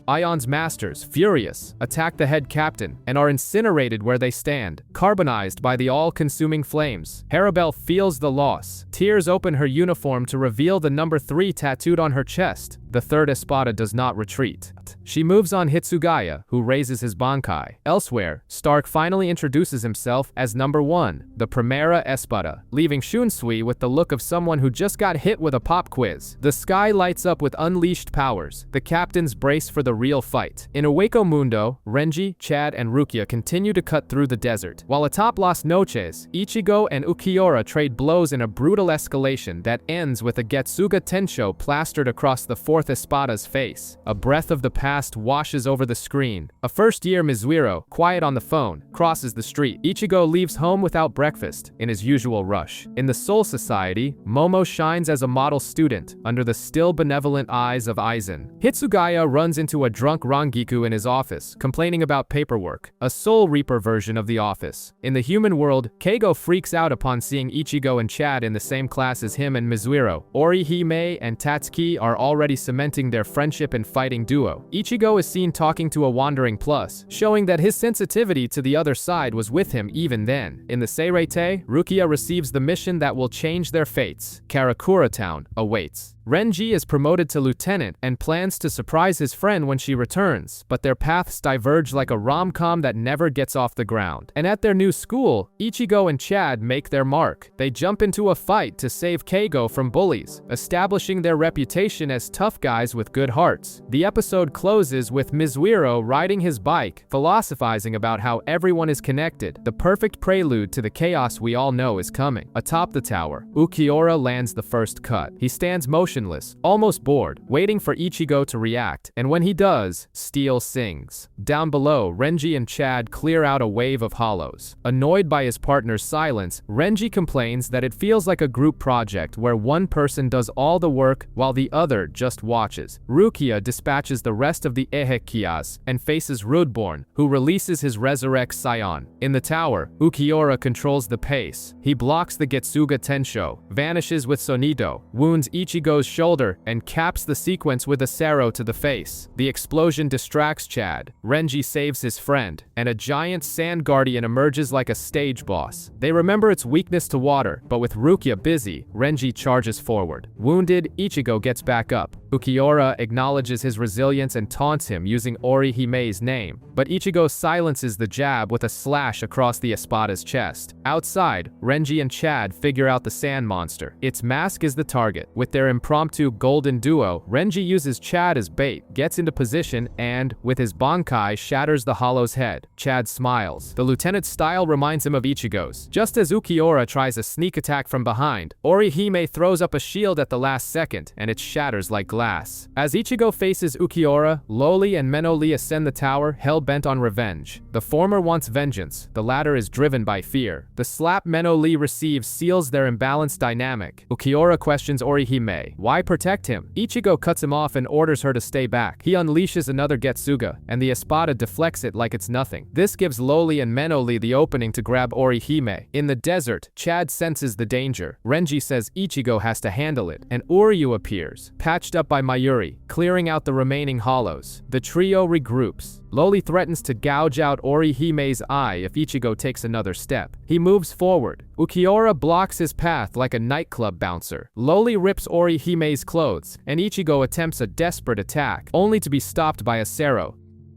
Aion's masters, furious, attack the head captain and are incinerated where they stand, carbonized by the all-consuming flames. Harabel feels the loss. Tears open her uniform to reveal the number 3 tattooed on her chest. The third Espada does not retreat. She moves on Hitsugaya, who raises his Bankai. Elsewhere, Stark finally introduces himself as number 1, the Primera Espada, leaving Shunsui with the look of someone who just got hit with a pop quiz. The sky lights up with unleashed powers. The captains brace for the real fight. In Ueko Mundo, Renji, Chad, and Rukia continue to cut through the desert. While atop Las Noches, Ichigo and Ukiura trade blows in a brutal escalation that ends with a Getsuga Tensho plastered across the 4th Espada's face. A breath of the past washes over the screen. A first-year Mizuiro, quiet on the phone, crosses the street. Ichigo leaves home without breakfast, in his usual rush. In the Soul Society, Momo shines as a model student, under the still benevolent eyes of Aizen. Hitsugaya runs into a drunk Rangiku in his office, complaining about paperwork, a Soul Reaper version of the office. In the human world, Keigo freaks out upon seeing Ichigo and Chad in the same class as him and Mizuiro. Orihime and Tatsuki are already cementing their friendship and fighting duo. Ichigo is seen talking to a wandering plus, showing that his sensitivity to the other side was with him even then. In the Seirete, Rukia receives the mission that will change their fates. Karakura Town awaits. Renji is promoted to lieutenant and plans to surprise his friend when she returns, but their paths diverge like a rom-com that never gets off the ground. And at their new school, Ichigo and Chad make their mark. They jump into a fight to save Keigo from bullies, establishing their reputation as tough guys with good hearts. The episode closes with Mizuiro riding his bike, philosophizing about how everyone is connected, the perfect prelude to the chaos we all know is coming. Atop the tower, Ukiura lands the first cut. He stands motionless motionless, almost bored, waiting for Ichigo to react, and when he does, steel sings. Down below, Renji and Chad clear out a wave of hollows. Annoyed by his partner's silence, Renji complains that it feels like a group project where one person does all the work while the other just watches. Rukia dispatches the rest of the Ehekias and faces Rudborn, who releases his Resurrect Scion. In the tower, Ukiura controls the pace. He blocks the Getsuga Tensho, vanishes with Sonito, wounds Ichigo's shoulder, and caps the sequence with a Sero to the face. The explosion distracts Chad. Renji saves his friend, and a giant sand guardian emerges like a stage boss. They remember its weakness to water, but with Rukia busy, Renji charges forward. Wounded, Ichigo gets back up. Ukiura acknowledges his resilience and taunts him using Orihimei's name, but Ichigo silences the jab with a slash across the Espada's chest. Outside, Renji and Chad figure out the sand monster. Its mask is the target. With their impromptu golden duo, Renji uses Chad as bait, gets into position, and, with his Bankai, shatters the hollow's head. Chad smiles. The lieutenant's style reminds him of Ichigo's. Just as Ukiura tries a sneak attack from behind, Orihime throws up a shield at the last second, and it shatters like glass. As Ichigo faces Ukiura, Loli and Menoli ascend the tower, hell-bent on revenge. The former wants vengeance, the latter is driven by fear. The slap Menoli receives seals their imbalanced dynamic. Ukiura questions Orihime. Why protect him? Ichigo cuts him off and orders her to stay back. He unleashes another Getsuga, and the Espada deflects it like it's nothing. This gives Loli and Menoli the opening to grab Orihime. In the desert, Chad senses the danger. Renji says Ichigo has to handle it, and Uryu appears, patched up by Mayuri, clearing out the remaining hollows. The trio regroups. Loli threatens to gouge out Orihimei's eye if Ichigo takes another step. He moves forward. Ukiura blocks his path like a nightclub bouncer. Loli rips Orihimei's clothes, and Ichigo attempts a desperate attack, only to be stopped by a Sero.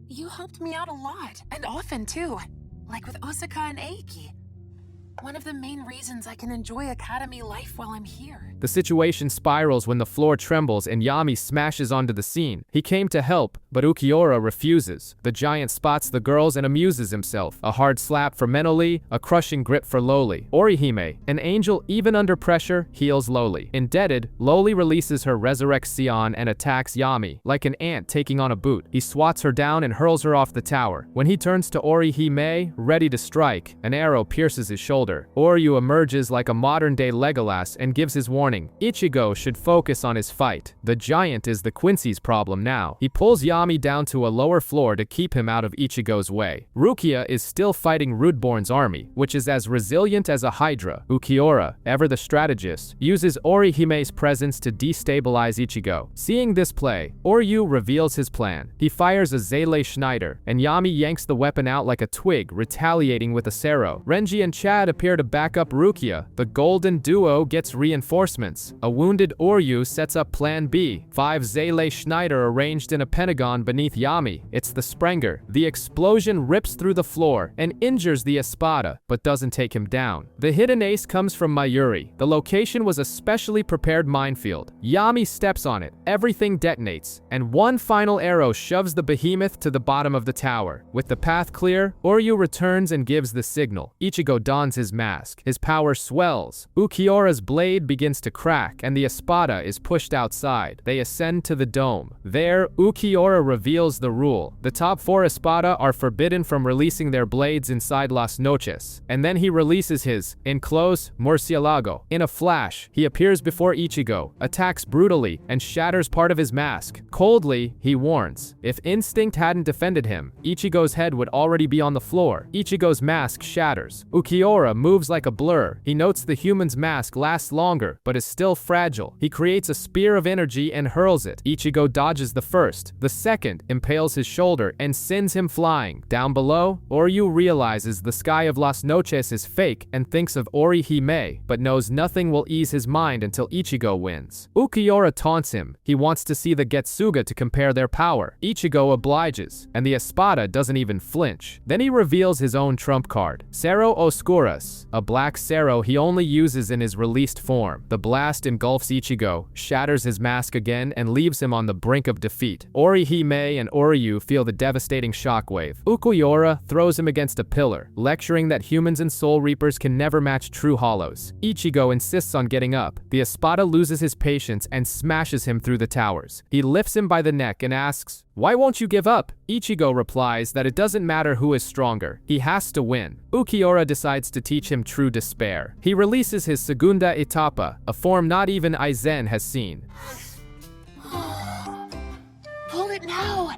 You helped me out a lot, and often too. Like with Osaka and Eiki. One of the main reasons I can enjoy academy life while I'm here. The situation spirals when the floor trembles and Yami smashes onto the scene. He came to help, but Ukiura refuses. The giant spots the girls and amuses himself. A hard slap for Menoli, a crushing grip for Loli. Orihime, an angel even under pressure, heals Loli. Indebted, Loli releases her Resurrect Scion and attacks Yami, like an ant taking on a boot. He swats her down and hurls her off the tower. When he turns to Orihime, ready to strike, an arrow pierces his shoulder. Oryu emerges like a modern-day Legolas and gives his warning. Ichigo should focus on his fight. The giant is the Quincy's problem now. He pulls Yami down to a lower floor to keep him out of Ichigo's way. Rukia is still fighting Rudborn's army, which is as resilient as a Hydra. Ukiura, ever the strategist, uses Orihimei's presence to destabilize Ichigo. Seeing this play, Oryu reveals his plan. He fires a Zele Schneider, and Yami yanks the weapon out like a twig, retaliating with a Sero. Renji and Chad appear to back up Rukia. The golden duo gets reinforcements. A wounded Oryu sets up Plan B. 5 Zele Schneider arranged in a pentagon beneath Yami. It's the Sprenger. The explosion rips through the floor and injures the Espada, but doesn't take him down. The hidden ace comes from Mayuri. The location was a specially prepared minefield. Yami steps on it. Everything detonates, and one final arrow shoves the behemoth to the bottom of the tower. With the path clear, Oryu returns and gives the signal. Ichigo dons his mask. His power swells. Ukiura's blade begins to crack, and the Espada is pushed outside. They ascend to the dome. There, Ukiura reveals the rule. The top 4 Espada are forbidden from releasing their blades inside Las Noches. And then he releases his, in close, Murcielago. In a flash, he appears before Ichigo, attacks brutally, and shatters part of his mask. Coldly, he warns. If instinct hadn't defended him, Ichigo's head would already be on the floor. Ichigo's mask shatters. Ukiura moves like a blur. He notes the human's mask lasts longer, but is still fragile. He creates a spear of energy and hurls it. Ichigo dodges the first. The second impales his shoulder and sends him flying. Down below, Oryu realizes the sky of Las Noches is fake and thinks of Orihime, but knows nothing will ease his mind until Ichigo wins. Ukiura taunts him. He wants to see the Getsuga to compare their power. Ichigo obliges, and the Espada doesn't even flinch. Then he reveals his own trump card, Sero Oscuras. Oscuras, a black Sero he only uses in his released form. The blast engulfs Ichigo, shatters his mask again, and leaves him on the brink of defeat. Orihime and Oryu feel the devastating shockwave. Ukiura throws him against a pillar, lecturing that humans and Soul Reapers can never match true hollows. Ichigo insists on getting up. The Espada loses his patience and smashes him through the towers. He lifts him by the neck and asks, "Why won't you give up?" Ichigo replies that it doesn't matter who is stronger, he has to win. Ukiura decides to teach him true despair. He releases his Segunda Etapa, a form not even Aizen has seen. Pull it now!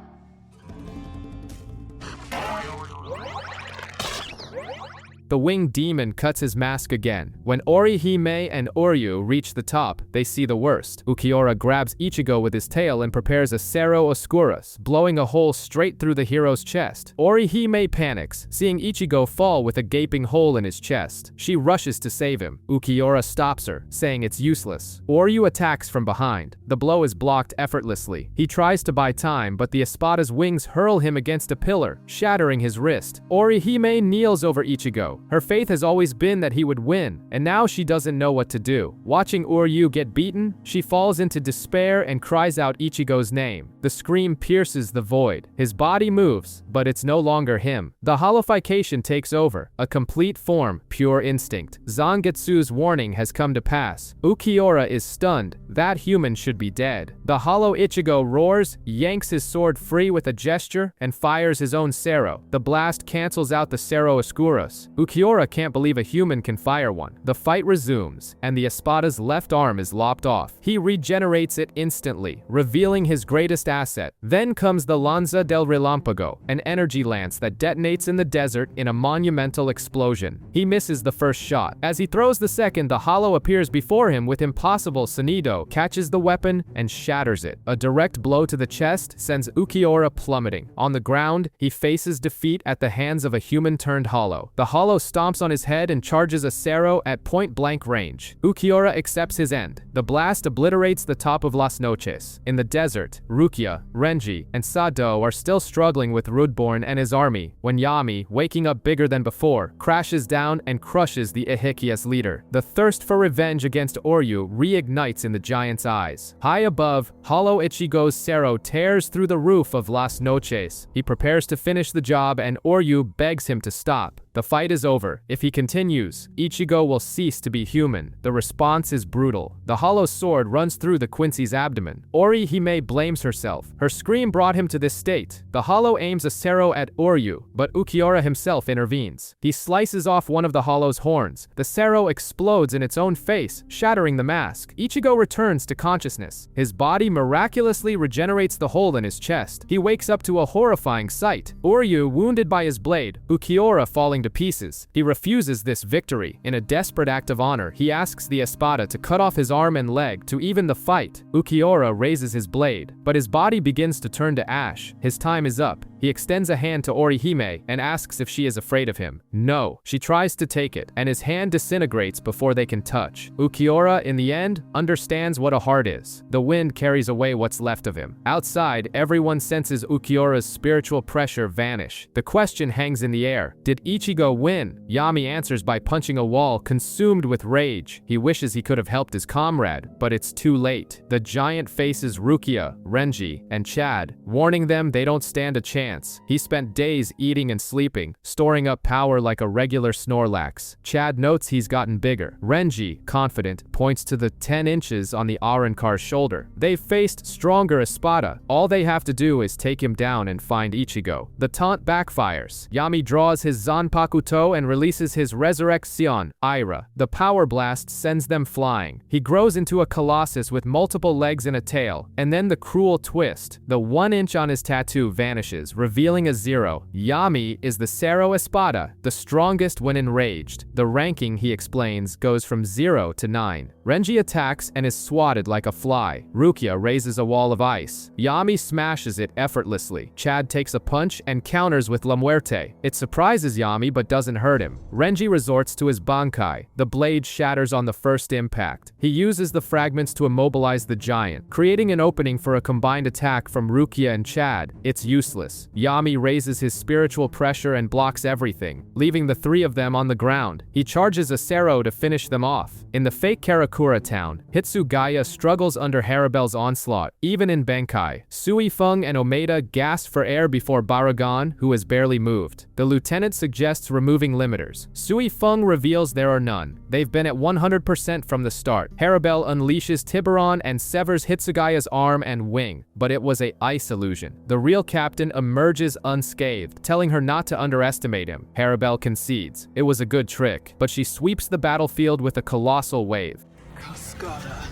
The winged demon cuts his mask again. When Orihime and Oryu reach the top, they see the worst. Ukiura grabs Ichigo with his tail and prepares a Sero Oscuras, blowing a hole straight through the hero's chest. Orihime panics, seeing Ichigo fall with a gaping hole in his chest. She rushes to save him. Ukiura stops her, saying it's useless. Oryu attacks from behind. The blow is blocked effortlessly. He tries to buy time, but the Espada's wings hurl him against a pillar, shattering his wrist. Orihime kneels over Ichigo. Her faith has always been that he would win, and now she doesn't know what to do. Watching Oryu get beaten, she falls into despair and cries out Ichigo's name. The scream pierces the void. His body moves, but it's no longer him. The holification takes over, a complete form, pure instinct. Zangetsu's warning has come to pass. Ukiura is stunned. That human should be dead. The hollow Ichigo roars, yanks his sword free with a gesture, and fires his own Sero. The blast cancels out the Sero Oscuras. Ukiura can't believe a human can fire one. The fight resumes, and the Espada's left arm is lopped off. He regenerates it instantly, revealing his greatest asset. Then comes the Lanza del Relampago, an energy lance that detonates in the desert in a monumental explosion. He misses the first shot. As he throws the second, the hollow appears before him with impossible sonido, catches the weapon, and shatters it. A direct blow to the chest sends Ukiura plummeting. On the ground, he faces defeat at the hands of a human-turned hollow. The hollow stomps on his head and charges a Sero at point-blank range. Ukiura accepts his end. The blast obliterates the top of Las Noches. In the desert, Rukia, Renji, and Sado are still struggling with Rudborn and his army, when Yami, waking up bigger than before, crashes down and crushes the Ehikia's leader. The thirst for revenge against Oryu reignites in the giant's eyes. High above, hollow Ichigo's Sero tears through the roof of Las Noches. He prepares to finish the job, and Oryu begs him to stop. The fight is over. If he continues, Ichigo will cease to be human. The response is brutal. The hollow sword runs through the Quincy's abdomen. Orihime blames herself. Her scream brought him to this state. The hollow aims a Sero at Oryu, but Ukiura himself intervenes. He slices off one of the hollow's horns. The Sero explodes in its own face, shattering the mask. Ichigo returns to consciousness. His body miraculously regenerates the hole in his chest. He wakes up to a horrifying sight. Oryu wounded by his blade, Ukiura falling to pieces. He refuses this victory. In a desperate act of honor, he asks the Espada to cut off his arm and leg to even the fight. Ukiura raises his blade, but his body begins to turn to ash. His time is up. He extends a hand to Orihime and asks if she is afraid of him. No. She tries to take it, and his hand disintegrates before they can touch. Ukiura, in the end, understands what a heart is. The wind carries away what's left of him. Outside, everyone senses Ukiura's spiritual pressure vanish. The question hangs in the air. Did Ichigo win? Yami answers by punching a wall, consumed with rage. He wishes he could have helped his comrade, but it's too late. The giant faces Rukia, Renji, and Chad, warning them they don't stand a chance. He spent days eating and sleeping, storing up power like a regular Snorlax. Chad notes he's gotten bigger. Renji, confident, points to the 10 inches on the Arrancar's shoulder. They've faced stronger Espada. All they have to do is take him down and find Ichigo. The taunt backfires. Yami draws his Zanpakuto and releases his Resurrection, Ira. The power blast sends them flying. He grows into a colossus with multiple legs and a tail, and then the cruel twist. The 1 inch on his tattoo vanishes, revealing a 0. Yami is the Sero Espada, the strongest when enraged. The ranking, he explains, goes from 0 to 9. Renji attacks and is swatted like a fly. Rukia raises a wall of ice. Yami smashes it effortlessly. Chad takes a punch and counters with La Muerte. It surprises Yami Yami but doesn't hurt him. Renji resorts to his Bankai. The blade shatters on the first impact. He uses the fragments to immobilize the giant, creating an opening for a combined attack from Rukia and Chad. It's useless. Yami raises his spiritual pressure and blocks everything, leaving the three of them on the ground. He charges a Sero to finish them off. In the fake Karakura town, Hitsugaya struggles under Haribel's onslaught. Even in Benkai, Sui Feng and Omeda gasp for air before Baragon, who has barely moved. The lieutenant suggests removing limiters. Sui Feng reveals there are none. They've been at 100% from the start. Haribel unleashes Tiburon and severs Hitsugaya's arm and wing, but it was a ice illusion. The real captain emerges unscathed, telling her not to underestimate him. Haribel concedes. It was a good trick, but she sweeps the battlefield with a colossal wave. Cascada.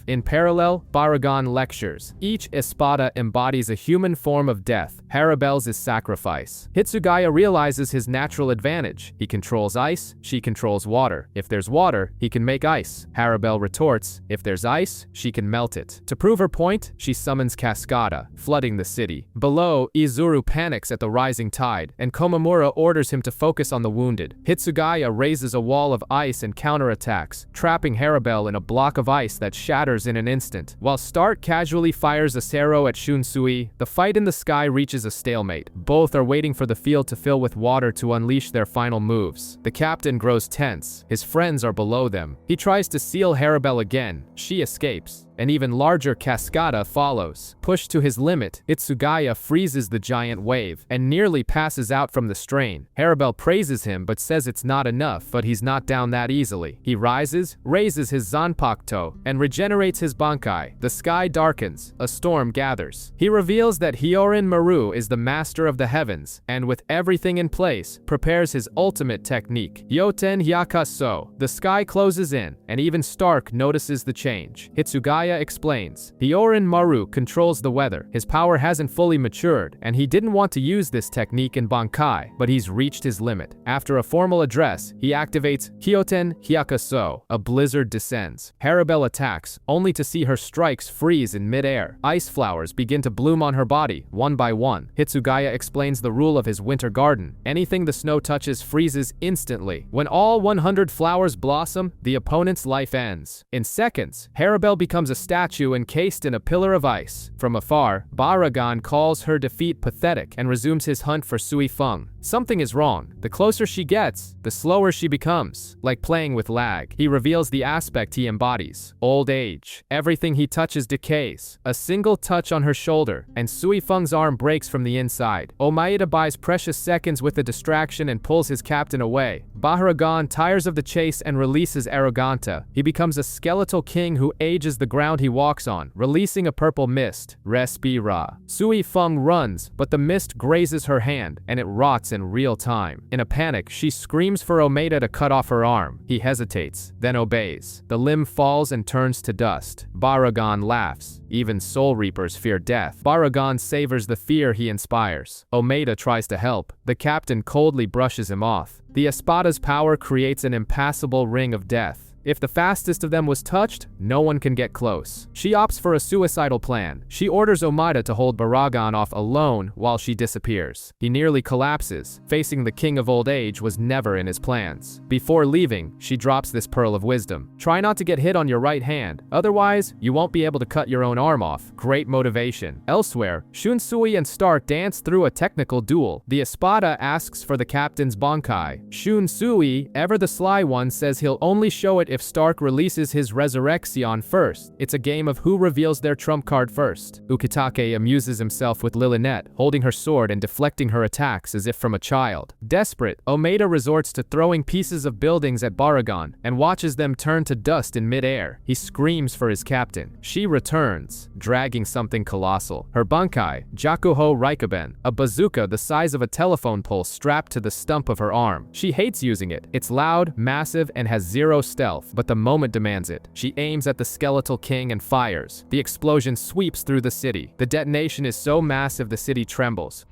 In parallel, Baragon lectures. Each espada embodies a human form of death. Haribel's is sacrifice. Hitsugaya realizes his natural advantage. He controls ice, she controls water. If there's water, he can make ice. Haribel retorts, if there's ice, she can melt it. To prove her point, she summons Cascada, flooding the city. Below, Izuru panics at the rising tide, and Komamura orders him to focus on the wounded. Hitsugaya raises a wall of ice and counterattacks, trapping Haribel in a block of ice that shatters in an instant. While Stark casually fires a Sero at Shunsui, the fight in the sky reaches a stalemate. Both are waiting for the field to fill with water to unleash their final moves. The captain grows tense. His friends are below them. He tries to seal Haribel again. She escapes. An even larger Cascada follows. Pushed to his limit, Hitsugaya freezes the giant wave and nearly passes out from the strain. Haribel praises him but says it's not enough, but he's not down that easily. He rises, raises his Zanpakuto, and regenerates his Bankai. The sky darkens. A storm gathers. He reveals that Hyorin Maru is the master of the heavens, and with everything in place, prepares his ultimate technique. Yoten Hyakaso. The sky closes in, and even Stark notices the change. Hitsugaya explains, Hyorin Maru controls the weather. His power hasn't fully matured, and he didn't want to use this technique in Bankai, but he's reached his limit. After a formal address, he activates Hyoten Hyakaso. A blizzard descends. Haribel attacks, only to see her strikes freeze in midair. Ice flowers begin to bloom on her body, one by one. Hitsugaya explains the rule of his winter garden. Anything the snow touches freezes instantly. When all 100 flowers blossom, the opponent's life ends. In seconds, Haribel becomes a statue encased in a pillar of ice. From afar, Baragon calls her defeat pathetic and resumes his hunt for Sui Feng. Something is wrong. The closer she gets, the slower she becomes, like playing with lag. He reveals the aspect he embodies. Old age. Everything he touches decays. A single touch on her shoulder, and Sui Feng's arm breaks from the inside. Omaeda buys precious seconds with a distraction and pulls his captain away. Baragon tires of the chase and releases Arroganta. He becomes a skeletal king who ages the ground he walks on, releasing a purple mist. Respira. Sui Feng runs, but the mist grazes her hand, and it rots in real time. In a panic, she screams for Omeda to cut off her arm. He hesitates, then obeys. The limb falls and turns to dust. Baragon laughs. Even Soul Reapers fear death. Baragon savors the fear he inspires. Omeda tries to help. The captain coldly brushes him off. The Espada's power creates an impassable ring of death. If the fastest of them was touched, no one can get close. She opts for a suicidal plan. She orders Omada to hold Baragon off alone while she disappears. He nearly collapses. Facing the king of old age was never in his plans. Before leaving, she drops this pearl of wisdom. Try not to get hit on your right hand. Otherwise, you won't be able to cut your own arm off. Great motivation. Elsewhere, Shunsui and Stark dance through a technical duel. The Espada asks for the captain's Bankai. Shunsui, ever the sly one, says he'll only show it if Stark releases his Resurrection first. It's a game of who reveals their trump card first. Ukitake amuses himself with Lilinette, holding her sword and deflecting her attacks as if from a child. Desperate, Omeda resorts to throwing pieces of buildings at Baragon and watches them turn to dust in midair. He screams for his captain. She returns, dragging something colossal. Her Bankai, Jakuho Raikuben, a bazooka the size of a telephone pole strapped to the stump of her arm. She hates using it. It's loud, massive, and has zero stealth, but the moment demands it. She aims at the skeletal king and fires. The explosion sweeps through the city. The detonation is so massive the city trembles.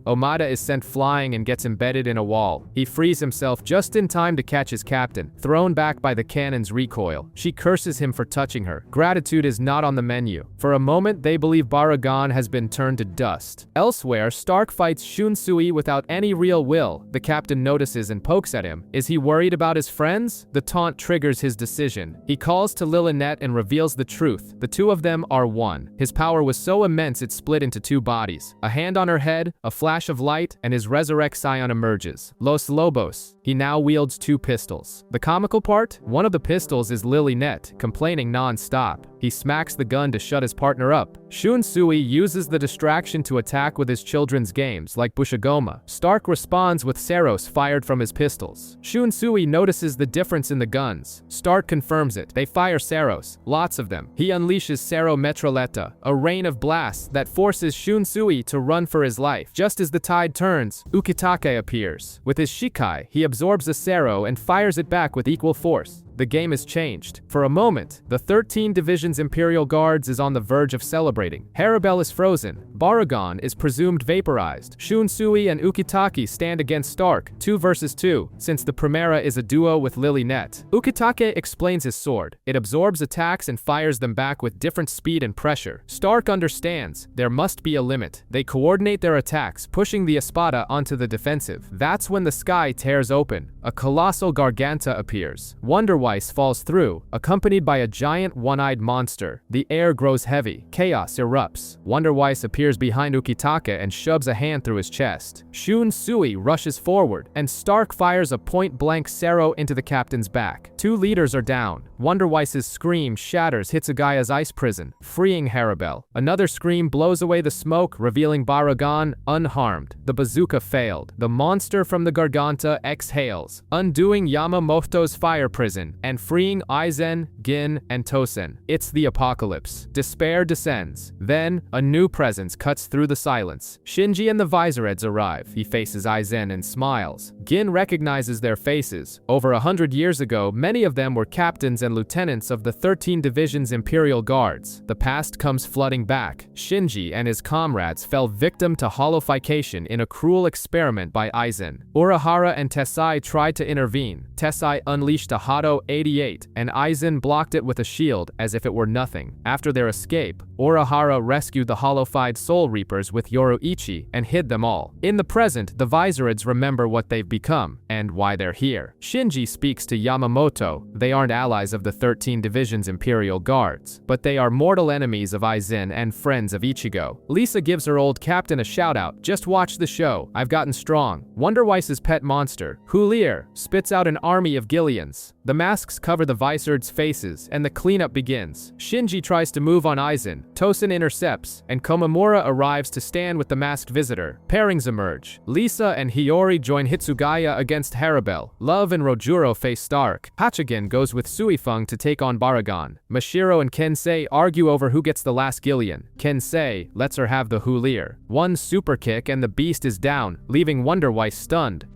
Omada is sent flying and gets embedded in a wall. He frees himself just in time to catch his captain, thrown back by the cannon's recoil. She curses him for touching her. Gratitude is not on the menu. For a moment, they believe Baragon has been turned to dust. Elsewhere, Stark fights Shunsui without any real will. The captain notices and pokes at him. Is he worried about his friends? The taunt triggers his decision. He calls to Lilynette and reveals the truth. The two of them are one. His power was so immense it split into two bodies. A hand on her head, a flash of light, and his resurrect scion emerges. Los Lobos. He now wields two pistols. The comical part? One of the pistols is Lilynette, complaining non-stop. He smacks the gun to shut his partner up. Shunsui uses the distraction to attack with his children's games, like Bushigoma. Stark responds with Seros fired from his pistols. Shunsui notices the difference in the guns. Stark confirms it. They fire Seros, lots of them. He unleashes Sero Metroletta, a rain of blasts that forces Shunsui to run for his life. Just as the tide turns, Ukitake appears. With his Shikai, he absorbs a Sero and fires it back with equal force. The game is changed. For a moment, the 13 Division's Imperial Guards is on the verge of celebrating. Haribel is frozen. Baragon is presumed vaporized. Shunsui and Ukitake stand against Stark, 2 versus 2, since the Primera is a duo with Lilynette. Ukitake explains his sword. It absorbs attacks and fires them back with different speed and pressure. Stark understands there must be a limit. They coordinate their attacks, pushing the Espada onto the defensive. That's when the sky tears open. A colossal Garganta appears. Wonderweiss falls through, accompanied by a giant one-eyed monster. The air grows heavy. Chaos erupts. Wonderweiss appears behind Ukitake and shoves a hand through his chest. Shunsui rushes forward, and Stark fires a point-blank Sero into the captain's back. 2 leaders are down. Wonderweiss's scream shatters Hitsugaya's ice prison, freeing Haribel. Another scream blows away the smoke, revealing Baragon unharmed. The bazooka failed. The monster from the Garganta exhales, undoing Yamamoto's fire prison and freeing Aizen, Gin, and Tosen. It's the apocalypse. Despair descends. Then, a new presence cuts through the silence. Shinji and the Visoreds arrive. He faces Aizen and smiles. Gin recognizes their faces. Over 100 years ago, many of them were captains and lieutenants of the 13 Division's Imperial Guards. The past comes flooding back. Shinji and his comrades fell victim to holification in a cruel experiment by Aizen. Urahara and Tessai tried to intervene. Tessai unleashed a Hado 88, and Aizen blocked it with a shield as if it were nothing. After their escape, Urahara rescued the holified Soul Reapers with Yoruichi and hid them all. In the present, the Visoreds remember what they've become and why they're here. Shinji speaks to Yamamoto. They aren't allies of the 13 Division's Imperial Guards, but they are mortal enemies of Aizen and friends of Ichigo. Lisa gives her old captain a shout-out. Just watch the show. I've gotten strong. Wonderweiss's pet monster, Hulir, spits out an army of Gillians. The masks cover the Visoreds' faces, and the cleanup begins. Shinji tries to move on Aizen. Tosen intercepts, and Komamura arrives to stand with the masked visitor. Pairings emerge. Lisa and Hiyori join Hitsugaya against Haribel. Love and Rojuro face Stark. Hachigen goes with Suifeng to take on Baragon. Mashiro and Kensei argue over who gets the last Gillian. Kensei lets her have the Hulir. One super kick and the beast is down, leaving Wonderweiss stunned.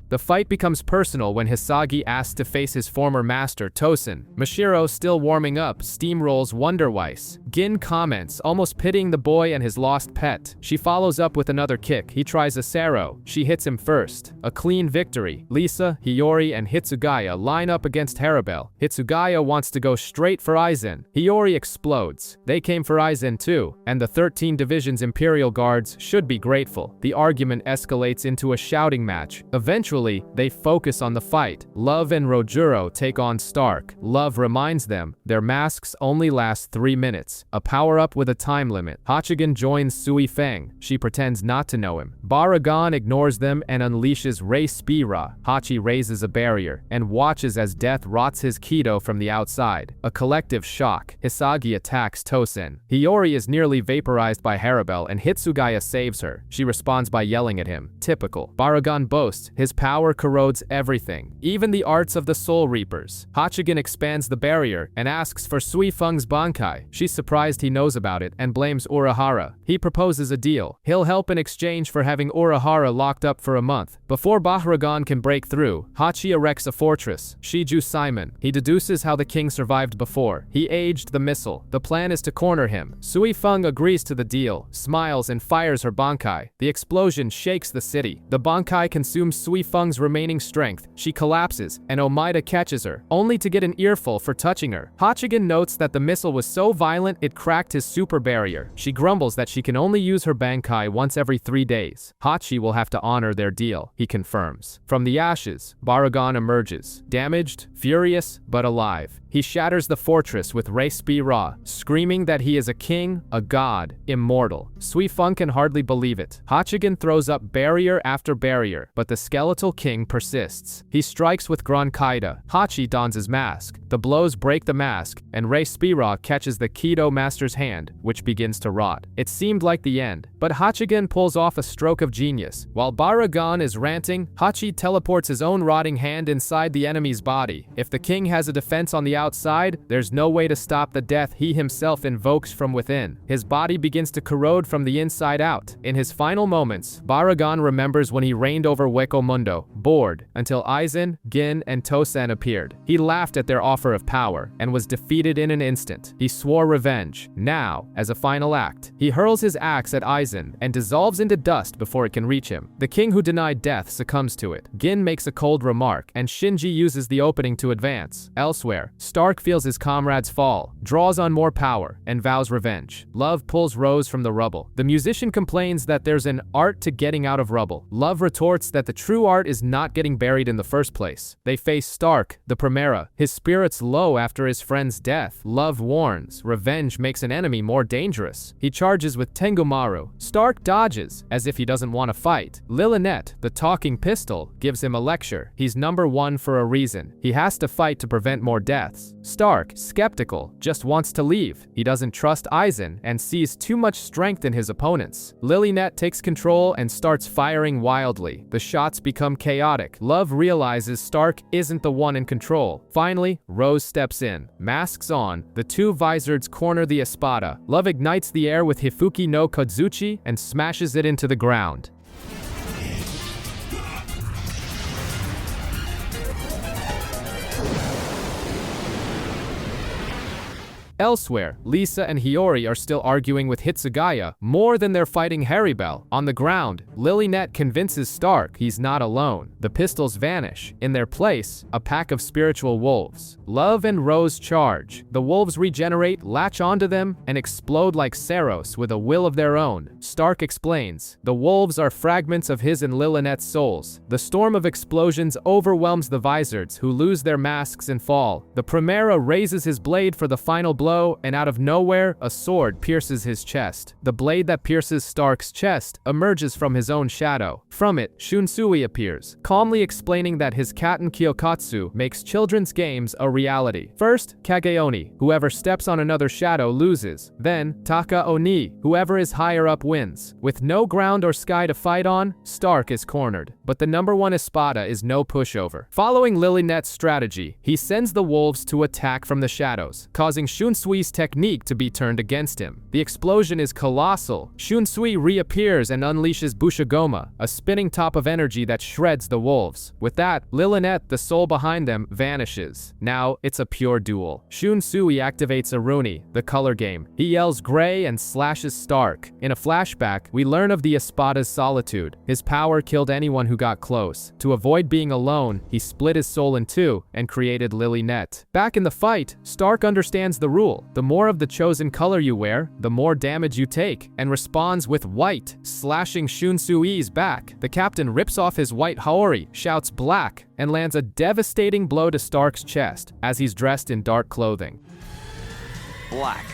The fight becomes personal when Hisagi asks to face his former master, Tosen. Mashiro, still warming up, steamrolls Wonderweiss. Gin comments, almost pitying the boy and his lost pet. She follows up with another kick. He tries a Sero. She hits him first. A clean victory. Lisa, Hiyori, and Hitsugaya line up against Haribel. Hitsugaya wants to go straight for Aizen. Hiyori explodes. They came for Aizen too, and the 13 Division's Imperial Guards should be grateful. The argument escalates into a shouting match. Eventually, they focus on the fight. Love and Rojuro take on Stark. Love reminds them their masks only last 3 minutes, a power-up with a time limit. Hachigen joins Sui Feng. She pretends not to know him. Baragon ignores them and unleashes Rei Spira. Hachi raises a barrier and watches as death rots his Kido from the outside. A collective shock. Hisagi attacks Tosen. Hiyori is nearly vaporized by Haribel and Hitsugaya saves her. She responds by yelling at him. Typical. Baragon boasts his power power corrodes everything, even the arts of the Soul Reapers. Hachigen expands the barrier and asks for Sui Feng's Bankai. She's surprised he knows about it and blames Urahara. He proposes a deal. He'll help in exchange for having Urahara locked up for a month. Before Bahragan can break through, Hachi erects a fortress. Shiju Simon. He deduces how the king survived before. He aged the missile. The plan is to corner him. Sui Feng agrees to the deal, smiles and fires her Bankai. The explosion shakes the city. The Bankai consumes Sui Feng's remaining strength. She collapses, and Omaida catches her, only to get an earful for touching her. Hachigen notes that the missile was so violent it cracked his super barrier. She grumbles that she can only use her Bankai once every 3 days. Hachi will have to honor their deal, he confirms. From the ashes, Baragon emerges, damaged, furious, but alive. He shatters the fortress with Re-Spi-Ra, screaming that he is a king, a god, immortal. Sui Feng can hardly believe it. Hachigen throws up barrier after barrier, but the skeletal king persists. He strikes with Gran Kaida. Hachi dons his mask. The blows break the mask, and Re-Spi-Ra catches the Kido master's hand, which begins to rot. It seemed like the end, but Hachigen pulls off a stroke of genius. While Baragon is ranting, Hachi teleports his own rotting hand inside the enemy's body. If the king has a defense on the outside, there's no way to stop the death he himself invokes from within. His body begins to corrode from the inside out. In his final moments, Baragon remembers when he reigned over Hueco Mundo, bored, until Aizen, Gin, and Tosen appeared. He laughed at their offer of power, and was defeated in an instant. He swore revenge. Now, as a final act, he hurls his axe at Aizen, and dissolves into dust before it can reach him. The king who denied death succumbs to it. Gin makes a cold remark, and Shinji uses the opening to advance. Elsewhere, Stark feels his comrades fall, draws on more power, and vows revenge. Love pulls Rose from the rubble. The musician complains that there's an art to getting out of rubble. Love retorts that the true art is not getting buried in the first place. They face Stark, the Primera. His spirit's low after his friend's death. Love warns, revenge makes an enemy more dangerous. He charges with Tengumaru. Stark dodges, as if he doesn't want to fight. Lilinette, the talking pistol, gives him a lecture. He's number one for a reason. He has to fight to prevent more deaths. Stark, skeptical, just wants to leave. He doesn't trust Aizen and sees too much strength in his opponents. Lilinette takes control and starts firing wildly. The shots become chaotic. Love realizes Stark isn't the one in control. Finally, Rose steps in. Masks on, the two Vizards corner the Espada. Love ignites the air with Hifuki no Kodzuchi and smashes it into the ground. Elsewhere, Lisa and Hiyori are still arguing with Hitsugaya more than they're fighting Haribel. On the ground, Lilinette convinces Stark he's not alone. The pistols vanish. In their place, a pack of spiritual wolves. Love and Rose charge. The wolves regenerate, latch onto them, and explode like Saros with a will of their own. Stark explains, the wolves are fragments of his and Lilinette's souls. The storm of explosions overwhelms the Vizards, who lose their masks and fall. The Primera raises his blade for the final blow, and out of nowhere, a sword pierces his chest. The blade that pierces Stark's chest emerges from his own shadow. From it, Shunsui appears, calmly explaining that his Katen Kyokatsu makes children's games a reality. First, Kageoni, whoever steps on another shadow loses. Then, Taka Oni, whoever is higher up wins. With no ground or sky to fight on, Stark is cornered. But the number one Espada is no pushover. Following Lilinette's strategy, he sends the wolves to attack from the shadows, causing Shunsui's technique to be turned against him. The explosion is colossal. Shunsui reappears and unleashes Bushigoma, a spinning top of energy that shreds the wolves. With that, Lilinette, the soul behind them, vanishes. Now, it's a pure duel. Shunsui activates Aruni, the color game. He yells gray and slashes Stark. In a flashback, we learn of the Espada's solitude. His power killed anyone who got close. To avoid being alone, he split his soul in two and created Lilinette. Back in the fight, Stark understands the rule. The more of the chosen color you wear, the more damage you take, and responds with white, slashing Shunsui's back. The captain rips off his white Haori, shouts black, and lands a devastating blow to Stark's chest as he's dressed in dark clothing. Black.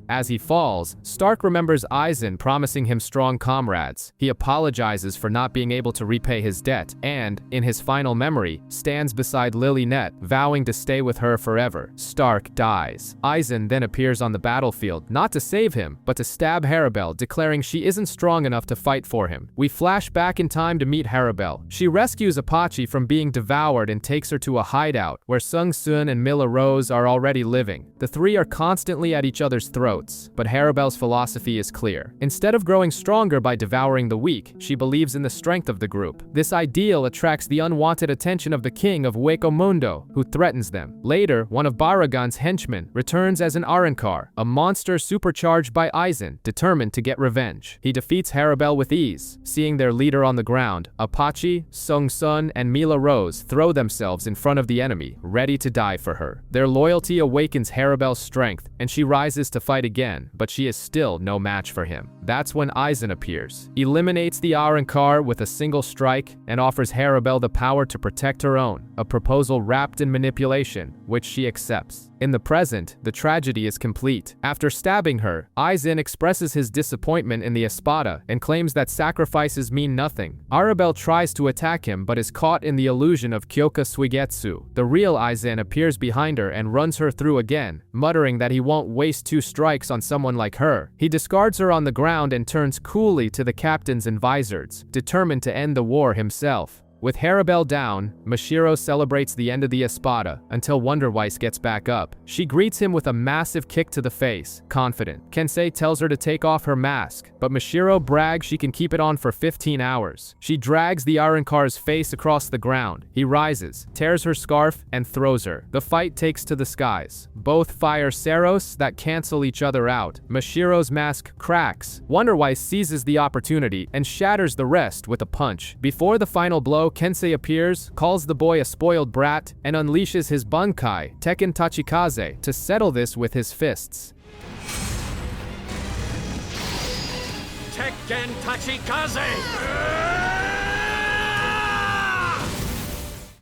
As he falls, Stark remembers Aizen promising him strong comrades. He apologizes for not being able to repay his debt and, in his final memory, stands beside Lily Net, vowing to stay with her forever. Stark dies. Aizen then appears on the battlefield, not to save him, but to stab Harabel, declaring she isn't strong enough to fight for him. We flash back in time to meet Harabel. She rescues Apache from being devoured and takes her to a hideout, where Sung Soon and Mila Rose are already living. The three are constantly at each other's throats, but Harabel's philosophy is clear. Instead of growing stronger by devouring the weak, she believes in the strength of the group. This ideal attracts the unwanted attention of the king of Hueco Mundo, who threatens them. Later, one of Baragan's henchmen returns as an Arrancar, a monster supercharged by Aizen, determined to get revenge. He defeats Harabel with ease. Seeing their leader on the ground, Apache, Sung Sun, and Mila Rose throw themselves in front of the enemy, ready to die for her. Their loyalty awakens Harabel's strength, and she rises to fight again, but she is still no match for him. That's when Aizen appears, eliminates the Arrancar with a single strike, and offers Harabel the power to protect her own, a proposal wrapped in manipulation, which she accepts. In the present, the tragedy is complete. After stabbing her, Aizen expresses his disappointment in the Espada and claims that sacrifices mean nothing. Arabelle tries to attack him but is caught in the illusion of Kyoka Suigetsu. The real Aizen appears behind her and runs her through again, muttering that he won't waste 2 strikes on someone like her. He discards her on the ground and turns coolly to the captains and vizards, determined to end the war himself. With Harabel down, Mashiro celebrates the end of the Espada until Wonderweiss gets back up. She greets him with a massive kick to the face, confident. Kensei tells her to take off her mask, but Mashiro brags she can keep it on for 15 hours. She drags the Arrancar's face across the ground. He rises, tears her scarf, and throws her. The fight takes to the skies. Both fire Ceros that cancel each other out. Mashiro's mask cracks. Wonderweiss seizes the opportunity and shatters the rest with a punch. Before the final blow, Kensei appears, calls the boy a spoiled brat, and unleashes his Bunkai, Tekken Tachikaze, to settle this with his fists. Tekken Tachikaze!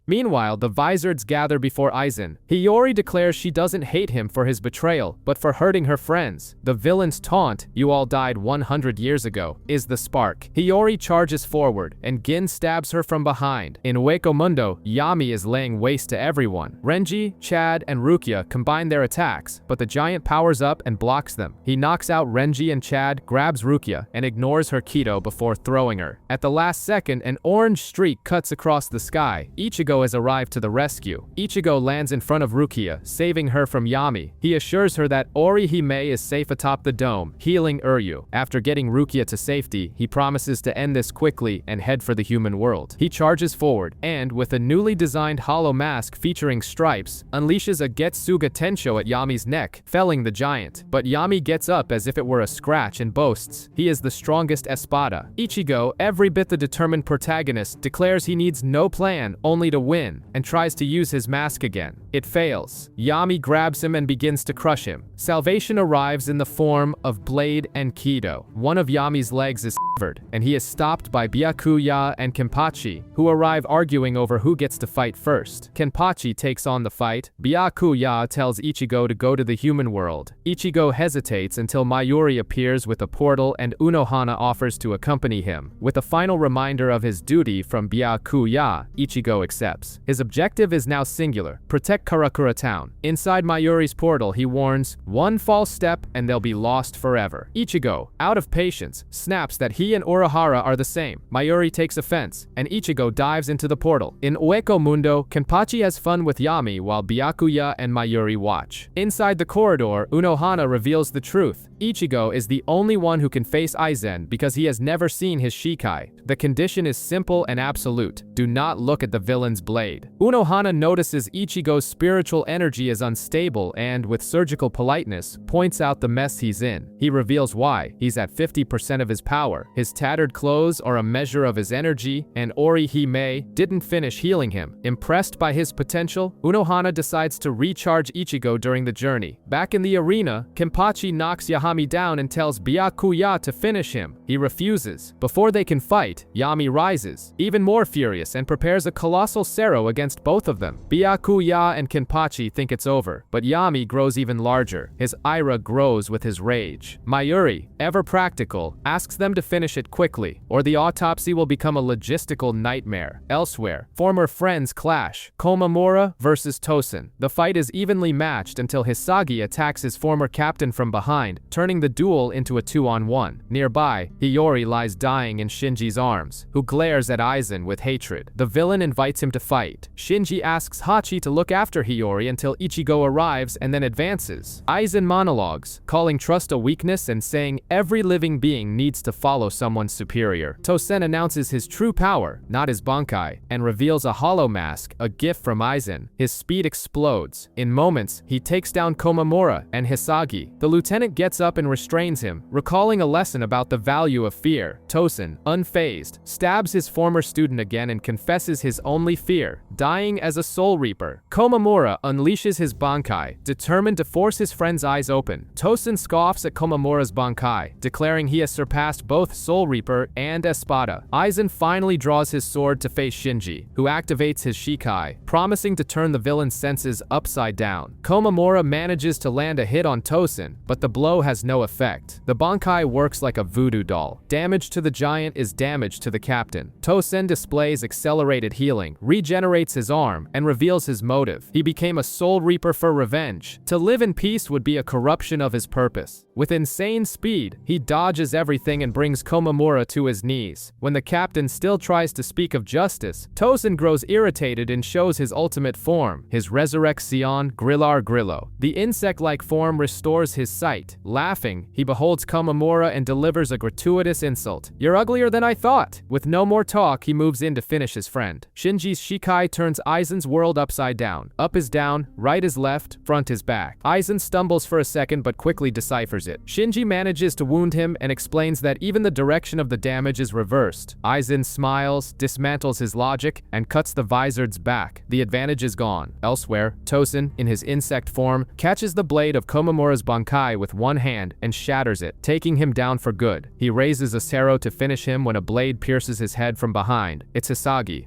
Meanwhile, the Vizards gather before Aizen. Hiyori declares she doesn't hate him for his betrayal, but for hurting her friends. The villain's taunt, "You all died 100 years ago," is the spark. Hiyori charges forward, and Gin stabs her from behind. In Hueco Mundo, Yami is laying waste to everyone. Renji, Chad, and Rukia combine their attacks, but the giant powers up and blocks them. He knocks out Renji and Chad, grabs Rukia, and ignores her Kido before throwing her. At the last second, an orange streak cuts across the sky. Ichigo has arrived to the rescue. Ichigo lands in front of Rukia, saving her from Yami. He assures her that Orihime is safe atop the dome, healing Uryu. After getting Rukia to safety, he promises to end this quickly and head for the human world. He charges forward, and with a newly designed hollow mask featuring stripes, unleashes a Getsuga Tensho at Yami's neck, felling the giant. But Yami gets up as if it were a scratch and boasts he is the strongest Espada. Ichigo, every bit the determined protagonist, declares he needs no plan, only to win, and tries to use his mask again. It fails. Yami grabs him and begins to crush him. Salvation arrives in the form of Blade and Kido. One of Yami's legs is severed, and he is stopped by Byakuya and Kenpachi, who arrive arguing over who gets to fight first. Kenpachi takes on the fight. Byakuya tells Ichigo to go to the human world. Ichigo hesitates until Mayuri appears with a portal and Unohana offers to accompany him. With a final reminder of his duty from Byakuya, Ichigo accepts. His objective is now singular: protect Karakura town. Inside Mayuri's portal, he warns, one false step and they'll be lost forever. Ichigo, out of patience, snaps that he and Urahara are the same. Mayuri takes offense, and Ichigo dives into the portal. In Hueco Mundo, Kenpachi has fun with Yami while Byakuya and Mayuri watch. Inside the corridor, Unohana reveals the truth. Ichigo is the only one who can face Aizen because he has never seen his Shikai. The condition is simple and absolute: do not look at the villain's blade. Unohana notices Ichigo's spiritual energy is unstable and, with surgical politeness, points out the mess he's in. He reveals why. He's at 50% of his power. His tattered clothes are a measure of his energy, and Orihime didn't finish healing him. Impressed by his potential, Unohana decides to recharge Ichigo during the journey. Back in the arena, Kenpachi knocks Yahami down and tells Byakuya to finish him. He refuses. Before they can fight, Yami rises, even more furious, and prepares a colossal Sero against both of them. Byakuya and Kenpachi think it's over, but Yami grows even larger. His ira grows with his rage. Mayuri, ever practical, asks them to finish it quickly, or the autopsy will become a logistical nightmare. Elsewhere, former friends clash. Komamura versus Tosen. The fight is evenly matched until Hisagi attacks his former captain from behind, turning the duel into a 2-on-1. Nearby, Hiyori lies dying in Shinji's arms, who glares at Aizen with hatred. The villain invites him to fight. Shinji asks Hachi to look after Hiyori until Ichigo arrives and then advances. Aizen monologues, calling trust a weakness and saying every living being needs to follow someone superior. Tosen announces his true power, not his Bankai, and reveals a hollow mask, a gift from Aizen. His speed explodes. In moments, he takes down Komamura and Hisagi. The lieutenant gets up and restrains him, recalling a lesson about the value of fear. Tosen, unfazed, stabs his former student again and confesses his only fear, dying as a Soul Reaper. Komamura unleashes his Bankai, determined to force his friend's eyes open. Tosen scoffs at Komamura's Bankai, declaring he has surpassed both Soul Reaper and Espada. Aizen finally draws his sword to face Shinji, who activates his Shikai, promising to turn the villain's senses upside down. Komamura manages to land a hit on Tosen, but the blow has no effect. The Bankai works like a voodoo doll. Damage to the giant is damage to the captain. Tosen displays accelerated healing, regenerates his arm, and reveals his motive. He became a Soul Reaper for revenge. To live in peace would be a corruption of his purpose. With insane speed, he dodges everything and brings Komamura to his knees. When the captain still tries to speak of justice, Tosen grows irritated and shows his ultimate form, his Resurrection Grillar Grillo. The insect-like form restores his sight. Laughing, he beholds Komamura and delivers a gratuitous insult. "You're uglier than I thought." With no more talk, he moves in to finish his friend. Shinji's Shikai turns Aizen's world upside down. Up is down, right is left, front is back. Aizen stumbles for a second but quickly deciphers it. Shinji manages to wound him and explains that even the direction of the damage is reversed. Aizen smiles, dismantles his logic, and cuts the Vizard's back. The advantage is gone. Elsewhere, Tosen, in his insect form, catches the blade of Komamura's Bankai with one hand and shatters it, taking him down for good. He raises a Sero to finish him when a blade pierces his head from behind. It's Hisagi.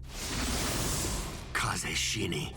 Kaze Shini.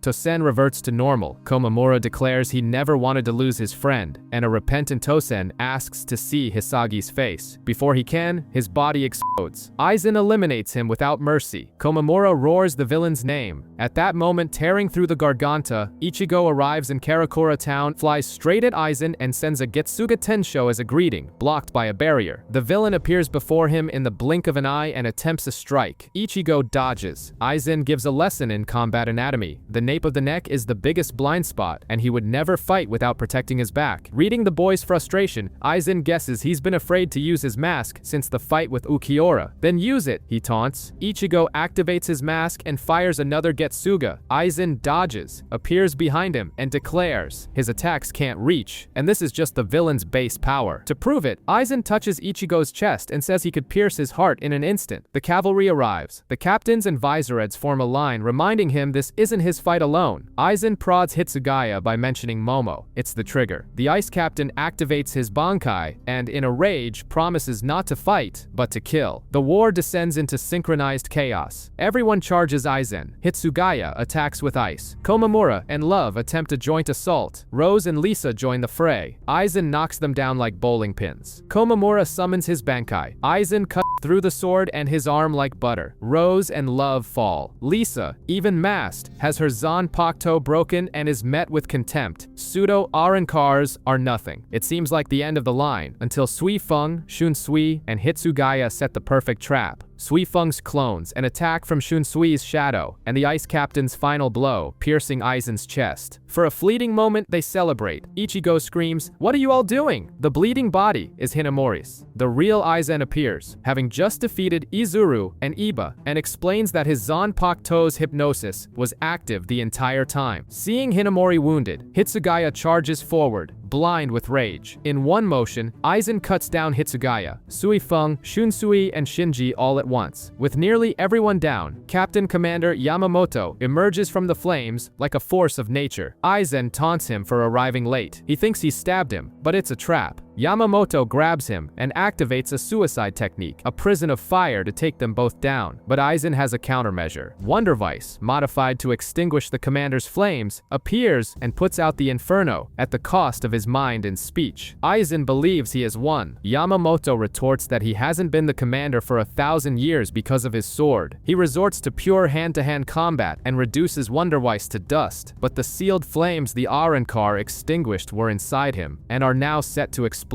Tosen reverts to normal. Komamura declares he never wanted to lose his friend, and a repentant Tosen asks to see Hisagi's face. Before he can, his body explodes. Aizen eliminates him without mercy. Komamura roars the villain's name. At that moment, tearing through the Garganta, Ichigo arrives in Karakura town, flies straight at Aizen, and sends a Getsuga Tensho as a greeting, blocked by a barrier. The villain appears before him in the blink of an eye and attempts a strike. Ichigo dodges. Aizen gives a lesson in combat anatomy. The nape of the neck is the biggest blind spot, and he would never fight without protecting his back. Reading the boy's frustration, Aizen guesses he's been afraid to use his mask since the fight with Ukiura. "Then use it," he taunts. Ichigo activates his mask and fires another Getsuga. Aizen dodges, appears behind him, and declares his attacks can't reach, and this is just the villain's base power. To prove it, Aizen touches Ichigo's chest and says he could pierce his heart in an instant. The cavalry arrives. The captains and Vizareds form a line, reminding him this isn't his fight alone. Aizen prods Hitsugaya by mentioning Momo. It's the trigger. The ice captain activates his Bankai and, in a rage, promises not to fight, but to kill. The war descends into synchronized chaos. Everyone charges Aizen. Hitsugaya attacks with ice. Komamura and Love attempt a joint assault. Rose and Lisa join the fray. Aizen knocks them down like bowling pins. Komamura summons his Bankai. Aizen cuts through the sword and his arm like butter. Rose and Love fall. Lisa, even masked, has her Zanpakuto broken and is met with contempt. Pseudo Arankars are nothing. It seems like the end of the line, until Sui Feng, Shun Sui, and Hitsugaya set the perfect trap. Sui Feng's clones, an attack from Shun Sui's shadow, and the Ice Captain's final blow, piercing Aizen's chest. For a fleeting moment, they celebrate. Ichigo screams, "What are you all doing?" The bleeding body is Hinamori's. The real Aizen appears, having just defeated Izuru and Iba, and explains that his Zanpakuto's hypnosis was active the entire time. Seeing Hinamori wounded, Hitsugaya charges forward, blind with rage. In one motion, Aizen cuts down Hitsugaya, Sui Feng, Shun Sui, and Shinji all at once. With nearly everyone down, Captain Commander Yamamoto emerges from the flames like a force of nature. Aizen taunts him for arriving late. He thinks he stabbed him, but it's a trap. Yamamoto grabs him and activates a suicide technique, a prison of fire to take them both down. But Aizen has a countermeasure. Wonder Vice, modified to extinguish the commander's flames, appears and puts out the inferno at the cost of his mind and speech. Aizen believes he has won. Yamamoto retorts that he hasn't been the commander for 1,000 years because of his sword. He resorts to pure hand-to-hand combat and reduces Wonder Vice to dust, but the sealed flames the Arrancar extinguished were inside him and are now set to explode.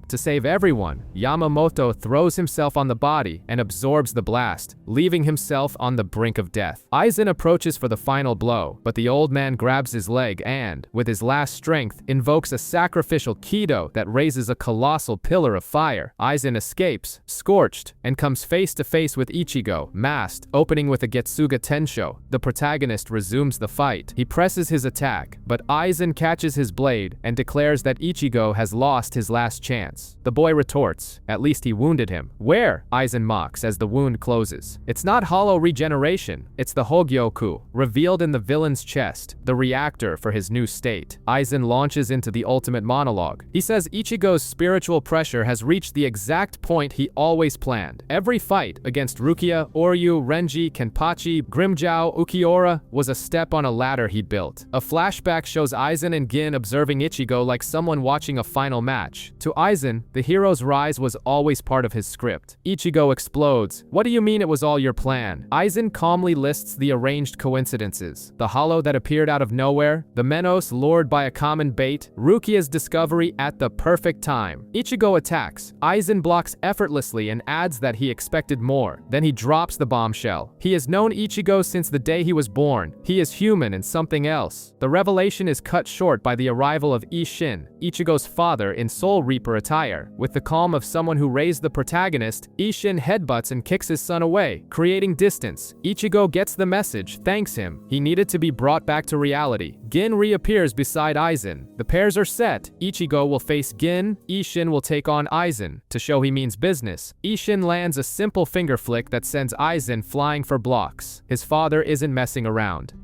To save everyone, Yamamoto throws himself on the body and absorbs the blast, leaving himself on the brink of death. Aizen approaches for the final blow, but the old man grabs his leg and, with his last strength, invokes a sacrificial Kido that raises a colossal pillar of fire. Aizen escapes, scorched, and comes face to face with Ichigo, masked, opening with a Getsuga Tensho. The protagonist resumes the fight. He presses his attack, but Aizen catches his blade and declares that Ichigo has lost his last chance. The boy retorts, at least he wounded him. Where? Aizen mocks as the wound closes. It's not hollow regeneration, it's the Hogyoku, revealed in the villain's chest, the reactor for his new state. Aizen launches into the ultimate monologue. He says Ichigo's spiritual pressure has reached the exact point he always planned. Every fight against Rukia, Oryu, Renji, Kenpachi, Grimmjow, Ukiura was a step on a ladder he'd built. A flashback shows Aizen and Gin observing Ichigo like someone watching a final match. To Aizen, the hero's rise was always part of his script. Ichigo explodes. What do you mean it was all your plan? Aizen calmly lists the arranged coincidences. The hollow that appeared out of nowhere, the Menos lured by a common bait, Rukia's discovery at the perfect time. Ichigo attacks. Aizen blocks effortlessly and adds that he expected more. Then he drops the bombshell. He has known Ichigo since the day he was born. He is human and something else. The revelation is cut short by the arrival of Ishin, Ichigo's father in Soul Reaper attire. With the calm of someone who raised the protagonist, Ishin headbutts and kicks his son away, creating distance. Ichigo gets the message, thanks him. He needed to be brought back to reality. Gin reappears beside Aizen. The pairs are set. Ichigo will face Gin, Ishin will take on Aizen. To show he means business, Ishin lands a simple finger flick that sends Aizen flying for blocks. His father isn't messing around.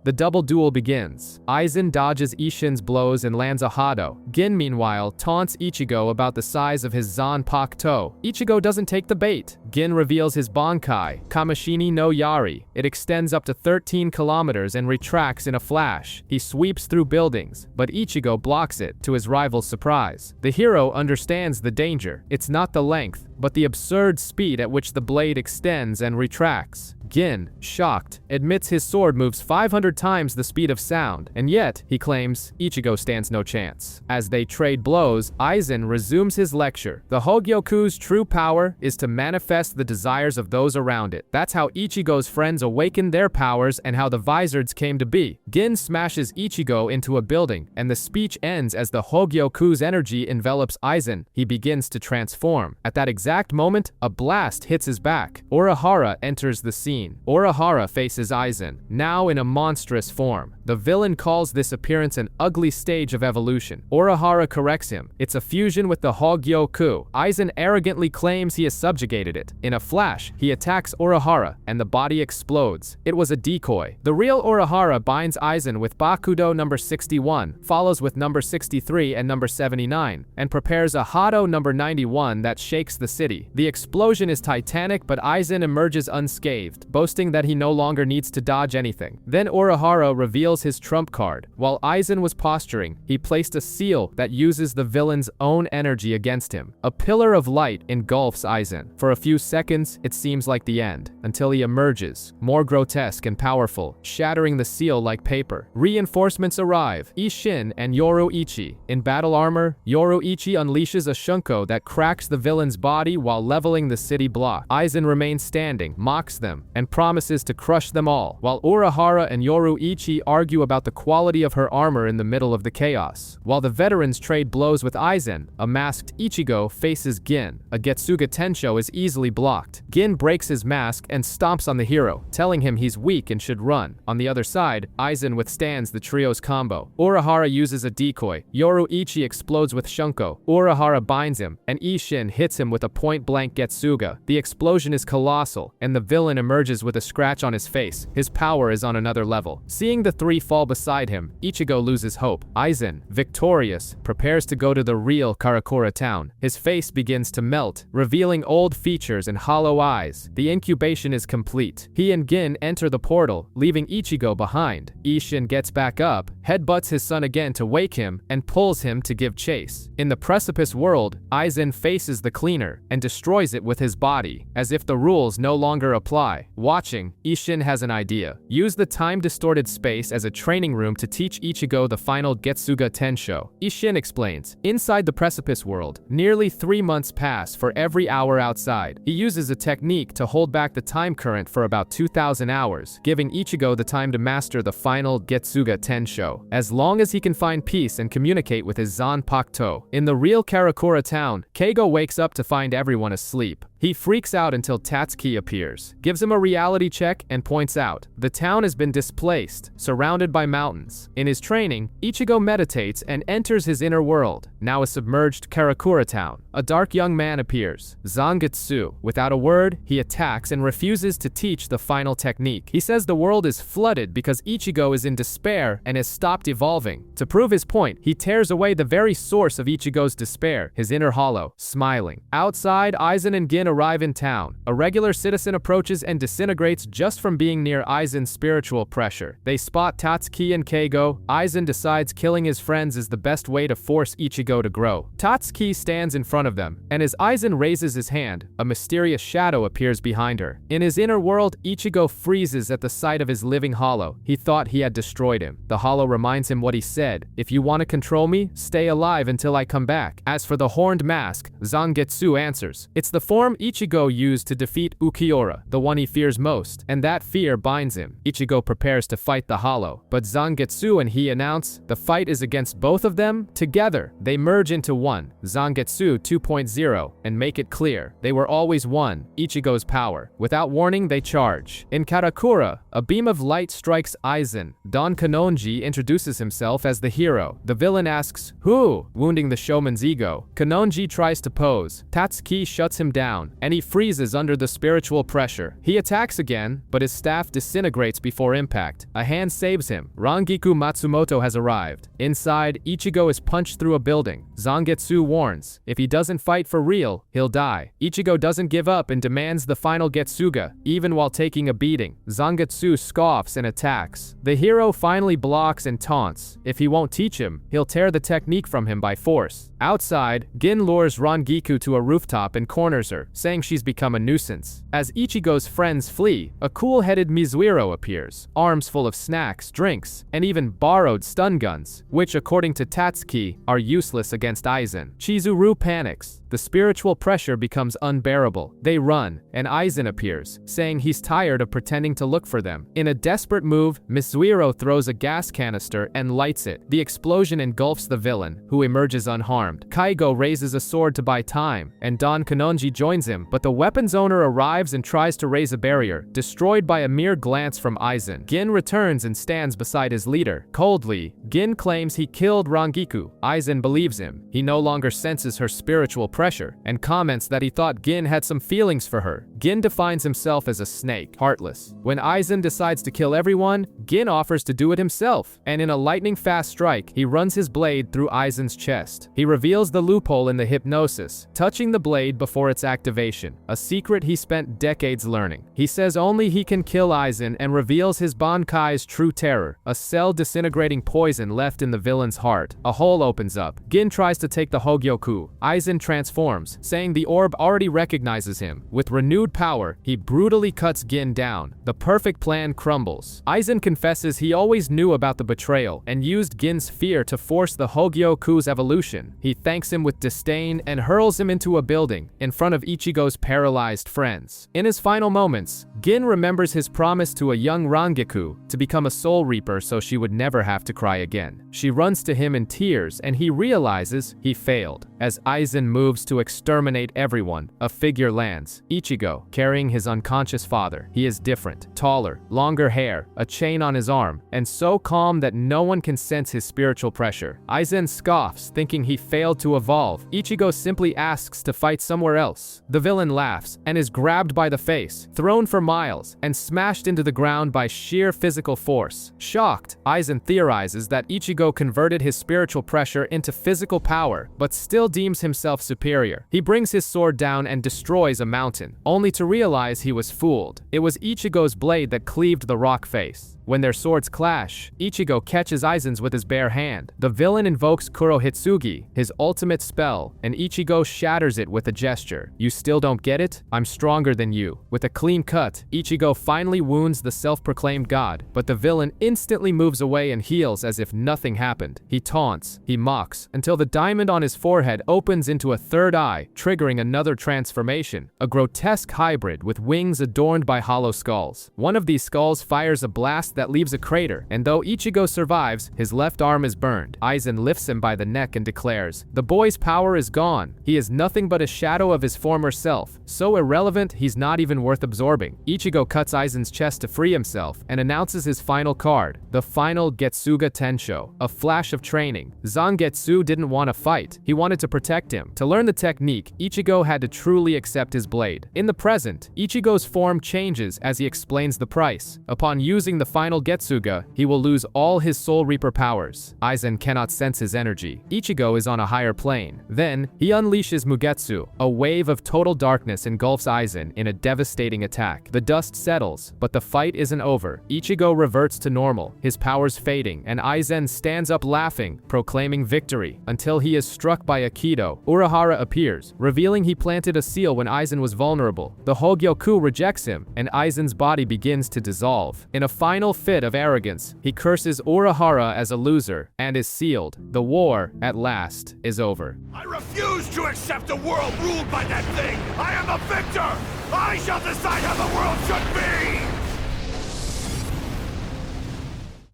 The double duel begins. Aizen dodges Ishin's blows and lands a Hado. Gin, meanwhile, taunts Ichigo about the size of his Zanpakuto. Ichigo doesn't take the bait. Gin reveals his Bankai, Kamishini no Yari. It extends up to 13 kilometers and retracts in a flash. He sweeps through buildings, but Ichigo blocks it, to his rival's surprise. The hero understands the danger. It's not the length, but the absurd speed at which the blade extends and retracts. Gin, shocked, admits his sword moves 500 times the speed of sound, and yet, he claims, Ichigo stands no chance. As they trade blows, Aizen resumes his lecture. The Hogyoku's true power is to manifest the desires of those around it. That's how Ichigo's friends awakened their powers and how the Vizards came to be. Gin smashes Ichigo into a building, and the speech ends as the Hogyoku's energy envelops Aizen. He begins to transform. At that exact moment, a blast hits his back. Urahara enters the scene. Urahara faces Aizen, now in a monstrous form. The villain calls this appearance an ugly stage of evolution. Urahara corrects him. It's a fusion with the Hogyoku. Aizen arrogantly claims he has subjugated it. In a flash, he attacks Urahara, and the body explodes. It was a decoy. The real Urahara binds Aizen with Bakudo number 61, follows with number 63 and number 79, and prepares a Hado number 91 that shakes the city. The explosion is titanic, but Aizen emerges unscathed, boasting that he no longer needs to dodge anything. Then Urahara reveals his trump card. While Aizen was posturing, he placed a seal that uses the villain's own energy against him. A pillar of light engulfs Aizen. For a few seconds, it seems like the end, until he emerges, more grotesque and powerful, shattering the seal like paper. Reinforcements arrive, Ishin and Yoruichi. In battle armor, Yoruichi unleashes a Shunko that cracks the villain's body while leveling the city block. Aizen remains standing, mocks them, and promises to crush them all, while Urahara and Yoruichi argue about the quality of her armor in the middle of the chaos. While the veterans trade blows with Aizen, a masked Ichigo faces Gin. A Getsuga Tensho is easily blocked. Gin breaks his mask and stomps on the hero, telling him he's weak and should run. On the other side, Aizen withstands the trio's combo. Urahara uses a decoy. Yoruichi explodes with Shunko. Urahara binds him, and Ishin hits him with a point-blank Getsuga. The explosion is colossal, and the villain emerges emerges with a scratch on his face. His power is on another level. Seeing the three fall beside him, Ichigo loses hope. Aizen, victorious, prepares to go to the real Karakura town. His face begins to melt, revealing old features and hollow eyes. The incubation is complete. He and Gin enter the portal, leaving Ichigo behind. Ishin gets back up, headbutts his son again to wake him, and pulls him to give chase. In the precipice world, Aizen faces the cleaner and destroys it with his body, as if the rules no longer apply. Watching, Ishin has an idea. Use the time-distorted space as a training room to teach Ichigo the final Getsuga Tensho. Ishin explains, inside the precipice world, nearly 3 months pass for every hour outside. He uses a technique to hold back the time current for about 2,000 hours, giving Ichigo the time to master the final Getsuga Tensho, as long as he can find peace and communicate with his Zanpakuto. In the real Karakura town, Keigo wakes up to find everyone asleep. He freaks out until Tatsuki appears, gives him a reality check, and points out, the town has been displaced, surrounded by mountains. In his training, Ichigo meditates and enters his inner world, now a submerged Karakura town. A dark young man appears, Zangetsu. Without a word, he attacks and refuses to teach the final technique. He says the world is flooded because Ichigo is in despair and has stopped evolving. To prove his point, he tears away the very source of Ichigo's despair, his inner hollow, smiling. Outside, Aizen and Gin arrive in town. A regular citizen approaches and disintegrates just from being near Aizen's spiritual pressure. They spot Tatsuki and Keigo. Aizen decides killing his friends is the best way to force Ichigo to grow. Tatsuki stands in front of them, and as Aizen raises his hand, a mysterious shadow appears behind her. In his inner world, Ichigo freezes at the sight of his living hollow. He thought he had destroyed him. The hollow reminds him what he said, "If you want to control me, stay alive until I come back." As for the horned mask, Zangetsu answers, it's the form Ichigo used to defeat Ukiura, the one he fears most, and that fear binds him. Ichigo prepares to fight the hollow, but Zangetsu and he announce the fight is against both of them. Together, they merge into one, Zangetsu 2.0, and make it clear, they were always one, Ichigo's power. Without warning, they charge. In Karakura, a beam of light strikes Aizen. Don Kanonji introduces himself as the hero. The villain asks, "Who?" wounding the showman's ego. Kanonji tries to pose. Tatsuki shuts him down, and he freezes under the spiritual pressure. He attacks again, but his staff disintegrates before impact. A hand saves him. Rangiku Matsumoto has arrived. Inside, Ichigo is punched through a building. Zangetsu warns, if he doesn't fight for real, he'll die. Ichigo doesn't give up and demands the final Getsuga, even while taking a beating. Zangetsu scoffs and attacks. The hero finally blocks and taunts. If he won't teach him, he'll tear the technique from him by force. Outside, Gin lures Rangiku to a rooftop and corners her, saying she's become a nuisance. As Ichigo's friends flee, a cool-headed Mizuiro appears, arms full of snacks, drinks, and even borrowed stun guns, which, according to Tatsuki, are useless against Aizen. Chizuru panics. The spiritual pressure becomes unbearable. They run, and Aizen appears, saying he's tired of pretending to look for them. In a desperate move, Mizuiro throws a gas canister and lights it. The explosion engulfs the villain, who emerges unharmed. Keigo raises a sword to buy time, and Don Kanonji joins him, but the weapon's owner arrives and tries to raise a barrier, destroyed by a mere glance from Aizen. Gin returns and stands beside his leader. Coldly, Gin claims he killed Rangiku. Aizen believes him. He no longer senses her spiritual pressure, and comments that he thought Gin had some feelings for her. Gin defines himself as a snake, heartless. When Aizen decides to kill everyone, Gin offers to do it himself, and in a lightning-fast strike, he runs his blade through Aizen's chest. He reveals the loophole in the hypnosis, touching the blade before its activation, a secret he spent decades learning. He says only he can kill Aizen and reveals his Bankai's true terror, a cell-disintegrating poison left in the villain's heart. A hole opens up. Gin tries to take the Hogyoku. Aizen transforms, saying the orb already recognizes him. With renewed power, he brutally cuts Gin down. The perfect plan crumbles. Aizen confesses he always knew about the betrayal and used Gin's fear to force the Hogyoku's evolution. He thanks him with disdain and hurls him into a building in front of Ichigo's paralyzed friends. In his final moments, Gin remembers his promise to a young Rangiku to become a soul reaper so she would never have to cry again. She runs to him in tears and he realizes he failed. As Aizen moves to exterminate everyone, a figure lands. Ichigo, carrying his unconscious father. He is different, taller, longer hair, a chain on his arm, and so calm that no one can sense his spiritual pressure. Aizen scoffs, thinking he failed to evolve. Ichigo simply asks to fight somewhere else. The villain laughs and is grabbed by the face, thrown for miles, and smashed into the ground by sheer physical force. Shocked, Aizen theorizes that Ichigo converted his spiritual pressure into physical power, but still deems himself superior. He brings his sword down and destroys a mountain, only to realize he was fooled. It was Ichigo's blade that cleaved the rock face. When their swords clash, Ichigo catches Aizen's with his bare hand. The villain invokes Kurohitsugi, his ultimate spell, and Ichigo shatters it with a gesture. You still don't get it? I'm stronger than you. With a clean cut, Ichigo finally wounds the self-proclaimed god, but the villain instantly moves away and heals as if nothing happened. He taunts, he mocks, until the diamond on his forehead opens into a third eye, triggering another transformation, a grotesque hybrid with wings adorned by hollow skulls. One of these skulls fires a blast that leaves a crater, and though Ichigo survives, his left arm is burned. Aizen lifts him by the neck and declares, "The boy's power is gone. He is nothing but a shadow of his former self, so irrelevant he's not even worth absorbing." Ichigo cuts Aizen's chest to free himself and announces his final card, the final Getsuga Tensho, a flash of training. Zangetsu didn't want to fight. He wanted to protect him. To learn the technique, Ichigo had to truly accept his blade. In the present, Ichigo's form changes as he explains the price. Upon using the final Getsuga, he will lose all his Soul Reaper powers. Aizen cannot sense his energy. Ichigo is on a higher plane. Then, he unleashes Mugetsu. A wave of total darkness engulfs Aizen in a devastating attack. The dust settles, but the fight isn't over. Ichigo reverts to normal, his powers fading, and Aizen stands up laughing, proclaiming victory, until he is struck by a Kido. Urahara appears, revealing he planted a seal when Aizen was vulnerable. The Hogyoku rejects him, and Aizen's body begins to dissolve. In a final fit of arrogance, he curses Urahara as a loser, and is sealed. The war, at last, is over. I refuse to accept a world ruled by that thing! I am a victor! I shall decide how the world should be!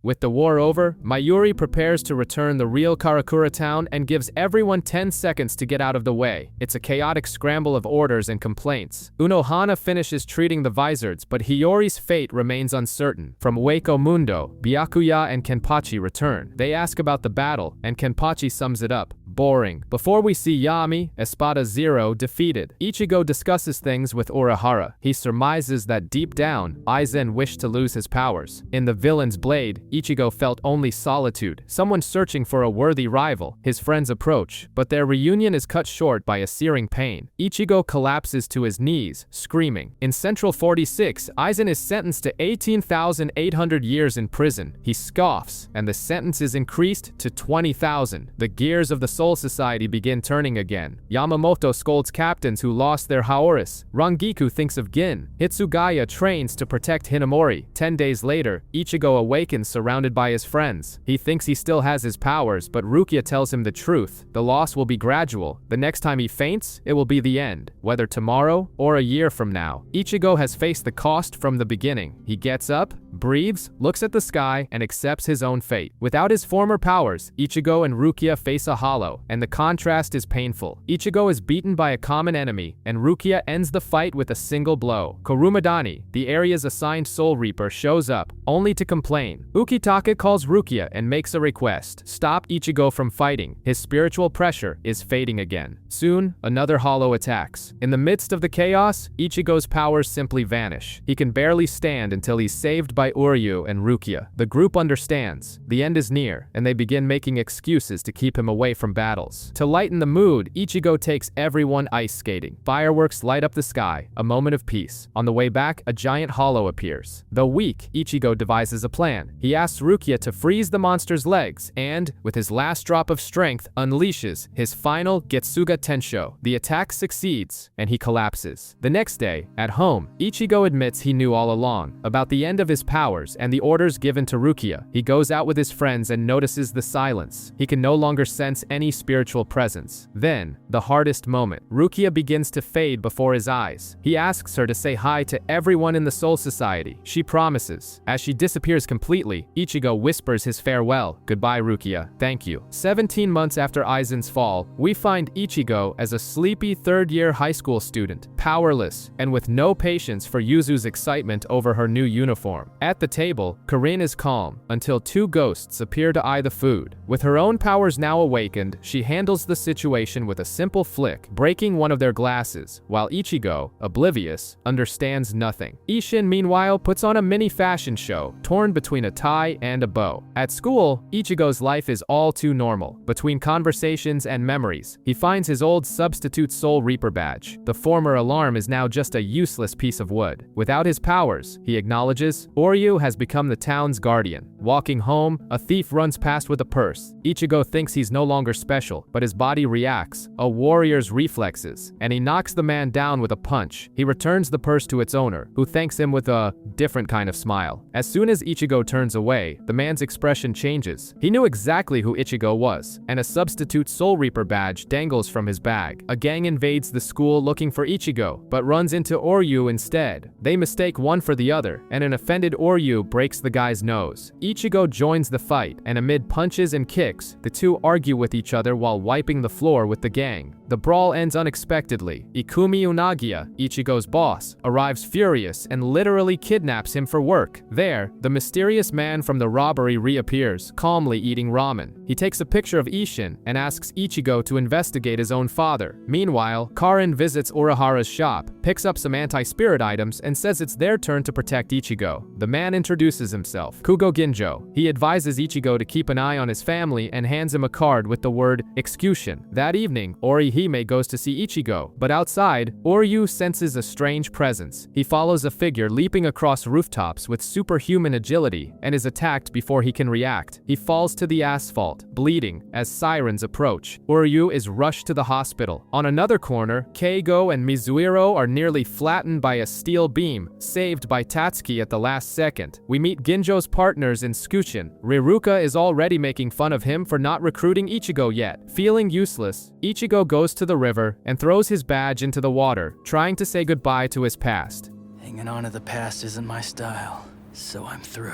With the war over, Mayuri prepares to return the real Karakura town and gives everyone 10 seconds to get out of the way. It's a chaotic scramble of orders and complaints. Unohana finishes treating the Vizards, but Hiyori's fate remains uncertain. From Waco Mundo, Byakuya and Kenpachi return. They ask about the battle, and Kenpachi sums it up. Boring. Before we see Yami, Espada Zero defeated. Ichigo discusses things with Urahara. He surmises that deep down, Aizen wished to lose his powers. In the villain's blade, Ichigo felt only solitude, someone searching for a worthy rival. His friends approach, but their reunion is cut short by a searing pain. Ichigo collapses to his knees, screaming. In Central 46, Aizen is sentenced to 18,800 years in prison. He scoffs, and the sentence is increased to 20,000. The gears of the Soul Society begin turning again. Yamamoto scolds captains who lost their Haoris. Rangiku thinks of Gin. Hitsugaya trains to protect Hinamori. 10 days later, Ichigo awakens surrounded by his friends. He thinks he still has his powers, but Rukia tells him the truth. The loss will be gradual. The next time he faints, it will be the end, whether tomorrow or a year from now. Ichigo has faced the cost from the beginning. He gets up, breathes, looks at the sky, and accepts his own fate. Without his former powers, Ichigo and Rukia face a hollow, and the contrast is painful. Ichigo is beaten by a common enemy, and Rukia ends the fight with a single blow. Kurumadani, the area's assigned Soul Reaper, shows up, only to complain. Ukitake calls Rukia and makes a request. Stop Ichigo from fighting. His spiritual pressure is fading again. Soon, another hollow attacks. In the midst of the chaos, Ichigo's powers simply vanish. He can barely stand until he's saved by Uryu and Rukia. The group understands. The end is near, and they begin making excuses to keep him away from battles. To lighten the mood, Ichigo takes everyone ice skating. Fireworks light up the sky, a moment of peace. On the way back, a giant hollow appears. Though weak, Ichigo devises a plan. He asks Rukia to freeze the monster's legs and, with his last drop of strength, unleashes his final Getsuga Tensho. The attack succeeds, and he collapses. The next day, at home, Ichigo admits he knew all along about the end of his powers and the orders given to Rukia. He goes out with his friends and notices the silence. He can no longer sense any spiritual presence. Then, the hardest moment. Rukia begins to fade before his eyes. He asks her to say hi to everyone in the Soul Society. She promises. As she disappears completely, Ichigo whispers his farewell. Goodbye, Rukia. Thank you. 17 months after Aizen's fall, we find Ichigo as a sleepy third-year high school student, powerless, and with no patience for Yuzu's excitement over her new uniform. At the table, Corinne is calm, until two ghosts appear to eye the food. With her own powers now awakened, she handles the situation with a simple flick, breaking one of their glasses, while Ichigo, oblivious, understands nothing. Ishin, meanwhile, puts on a mini fashion show, torn between a tie and a bow. At school, Ichigo's life is all too normal. Between conversations and memories, he finds his old substitute Soul Reaper badge. The former alarm is now just a useless piece of wood. Without his powers, he acknowledges, Oryu has become the town's guardian. Walking home, a thief runs past with a purse. Ichigo thinks he's no longer special, but his body reacts, a warrior's reflexes, and he knocks the man down with a punch. He returns the purse to its owner, who thanks him with a different kind of smile. As soon as Ichigo turns away, the man's expression changes. He knew exactly who Ichigo was, and a substitute Soul Reaper badge dangles from his bag. A gang invades the school looking for Ichigo, but runs into Oryu instead. They mistake one for the other, and an offended Oryu breaks the guy's nose. Ichigo joins the fight, and amid punches and kicks, the two argue with each other while wiping the floor with the gang. The brawl ends unexpectedly. Ikumi Unagia, Ichigo's boss, arrives furious and literally kidnaps him for work. There, the mysterious man from the robbery reappears, calmly eating ramen. He takes a picture of Ishin and asks Ichigo to investigate his own father. Meanwhile, Karin visits Urahara's shop, picks up some anti-spirit items, and says it's their turn to protect Ichigo. The man introduces himself, Kugo Ginjo. He advises Ichigo to keep an eye on his family and hands him a card with the word execution. That evening, Orihime goes to see Ichigo, but outside, Oryu senses a strange presence. He follows a figure leaping across rooftops with superhuman agility and is attacked before he can react. He falls to the asphalt, bleeding, as sirens approach. Oryu is rushed to the hospital. On another corner, Keigo and Mizuhiro are nearly flattened by a steel beam, saved by Tatsuki at the last second. We meet Ginjo's partners in Tsukushin. Riruka is already making fun of him for not recruiting Ichigo yet. Feeling useless, Ichigo goes to the river and throws his badge into the water, trying to say goodbye to his past. Hanging on to the past isn't my style, so I'm through.